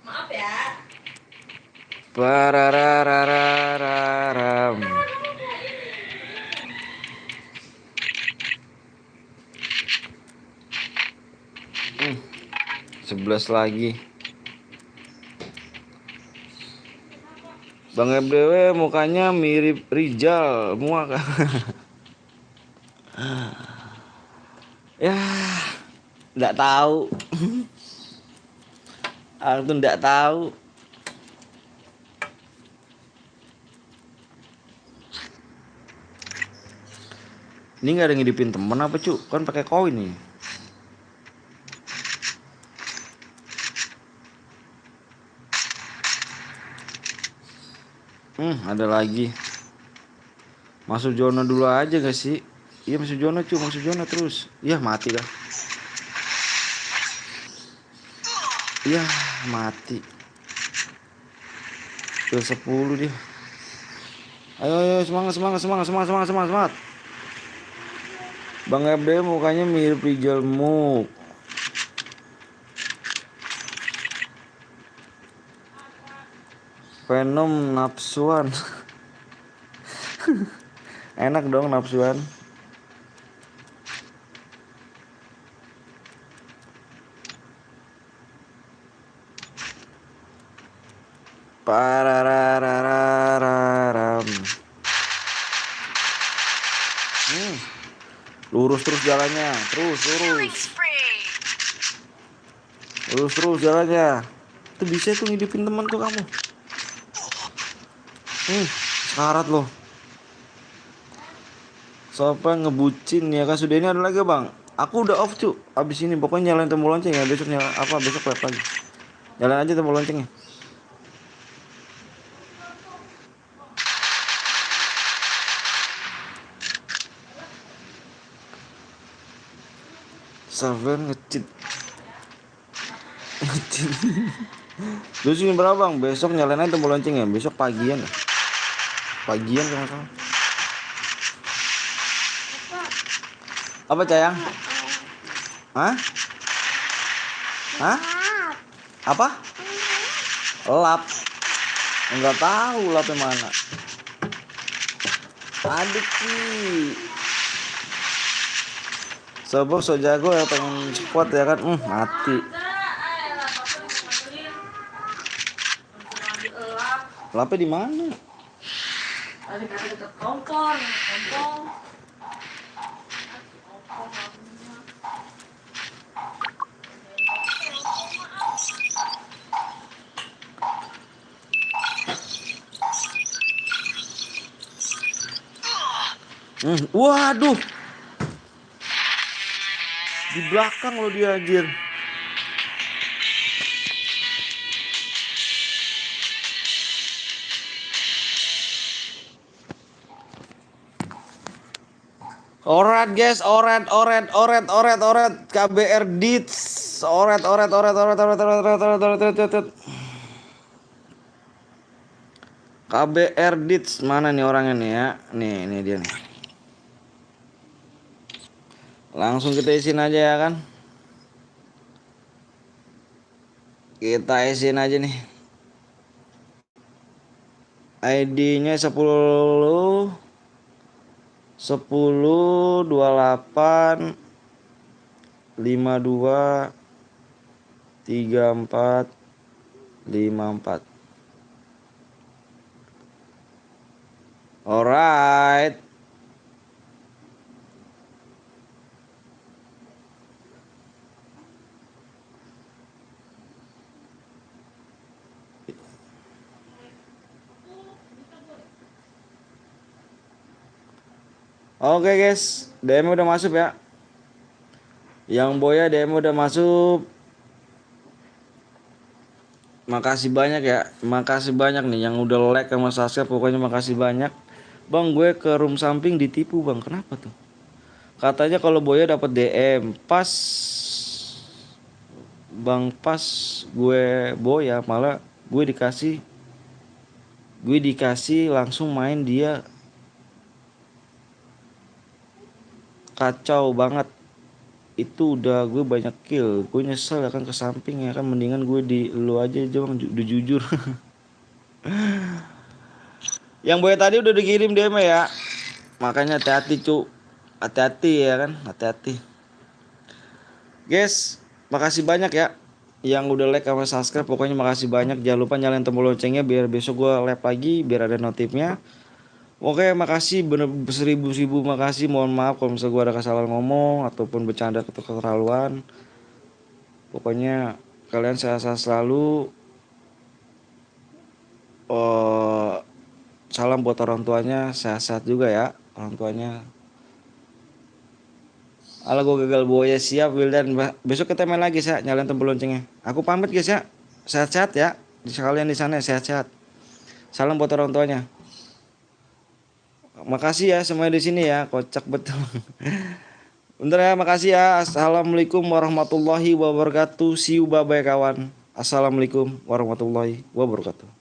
Maaf ya. Parararararam. 11 lagi. Bang FDW mukanya mirip Rizal muak. Ya, enggak tahu. Aku enggak tahu. Ini nggak ada ngidipin temen apa cu? Kan pakai koin nih. Ada lagi. Masuk zona dulu aja gak sih? Iya masuk zona cu, masuk zona terus. Iya mati dah. Iya mati. Ke 10 dia. Ayo semangat. Bang FD mukanya mirip Rizal Muk. Venom nafsuan. Enak dong nafsuan. Parararararam. Lurus terus jalannya, terus jalannya. Itu bisa tuh ngidupin teman tuh kamu. Sekarat loh. Siapa ngebucin ya kan? Sudah ini ada lagi bang. Aku udah off cu. Abis ini pokoknya nyalain tombol lonceng ya. Besok nyala apa? Besok live lagi. Jalan aja tombol loncengnya. Saven ngecit. Terus ini berapa bang? Besok nyalain aja tombol lonceng ya. Besok pagian. Pagian kalau nggak salah. Apa sayang? Hah? Apa? Lap. Enggak tahu lapnya mana. Adik sih. Sobok so jago ya pengen squad ya kan. Mati. Lapnya di mana? Ada dekat kompor. Waduh. Di belakang lo dia anjir. Alright guys, oret KBR Dits. Oret. KBR Dits mana nih orangnya nih ya? Nih, ini dia nih. Langsung kita isiin aja ya kan? Kita isiin aja nih. ID-nya 10 28 52 34 54. Alright. Oke guys, DM udah masuk ya. Yang Boya DM udah masuk. Makasih banyak ya. Makasih banyak nih yang udah like sama subscribe. Pokoknya makasih banyak. Bang, gue ke room samping ditipu bang. Kenapa tuh? Katanya kalau Boya dapat DM pas bang, pas gue Boya malah gue dikasih langsung main, dia kacau banget. Itu udah gue banyak kill, gue nyesel ya kan ke samping ya kan, mendingan gue di lu aja bang, udah jujur. Yang Boya tadi udah dikirim DM ya, makanya hati-hati cu, hati-hati ya kan, hati-hati guys. Makasih banyak ya yang udah like sama subscribe, pokoknya makasih banyak. Jangan lupa nyalain tombol loncengnya biar besok gue live lagi, biar ada notifnya. Oke, makasih bener, seribu makasih. Mohon maaf kalau misalnya gue ada kesalahan ngomong ataupun bercanda atau keterlaluan. Pokoknya kalian sehat-sehat selalu. Salam buat orang tuanya, sehat-sehat juga ya orang tuanya. Ala gue gagal Boya, siap Wildan. Besok kita main lagi saya, nyalain tombol loncengnya. Aku pamit guys ya. Sehat-sehat ya. Sekalian di sana sehat-sehat. Salam buat orang tuanya. Makasih ya semuanya di sini ya, kocak betul. Bentar ya, makasih ya. Assalamualaikum warahmatullahi wabarakatuh. See you, bye bye kawan. Assalamualaikum warahmatullahi wabarakatuh.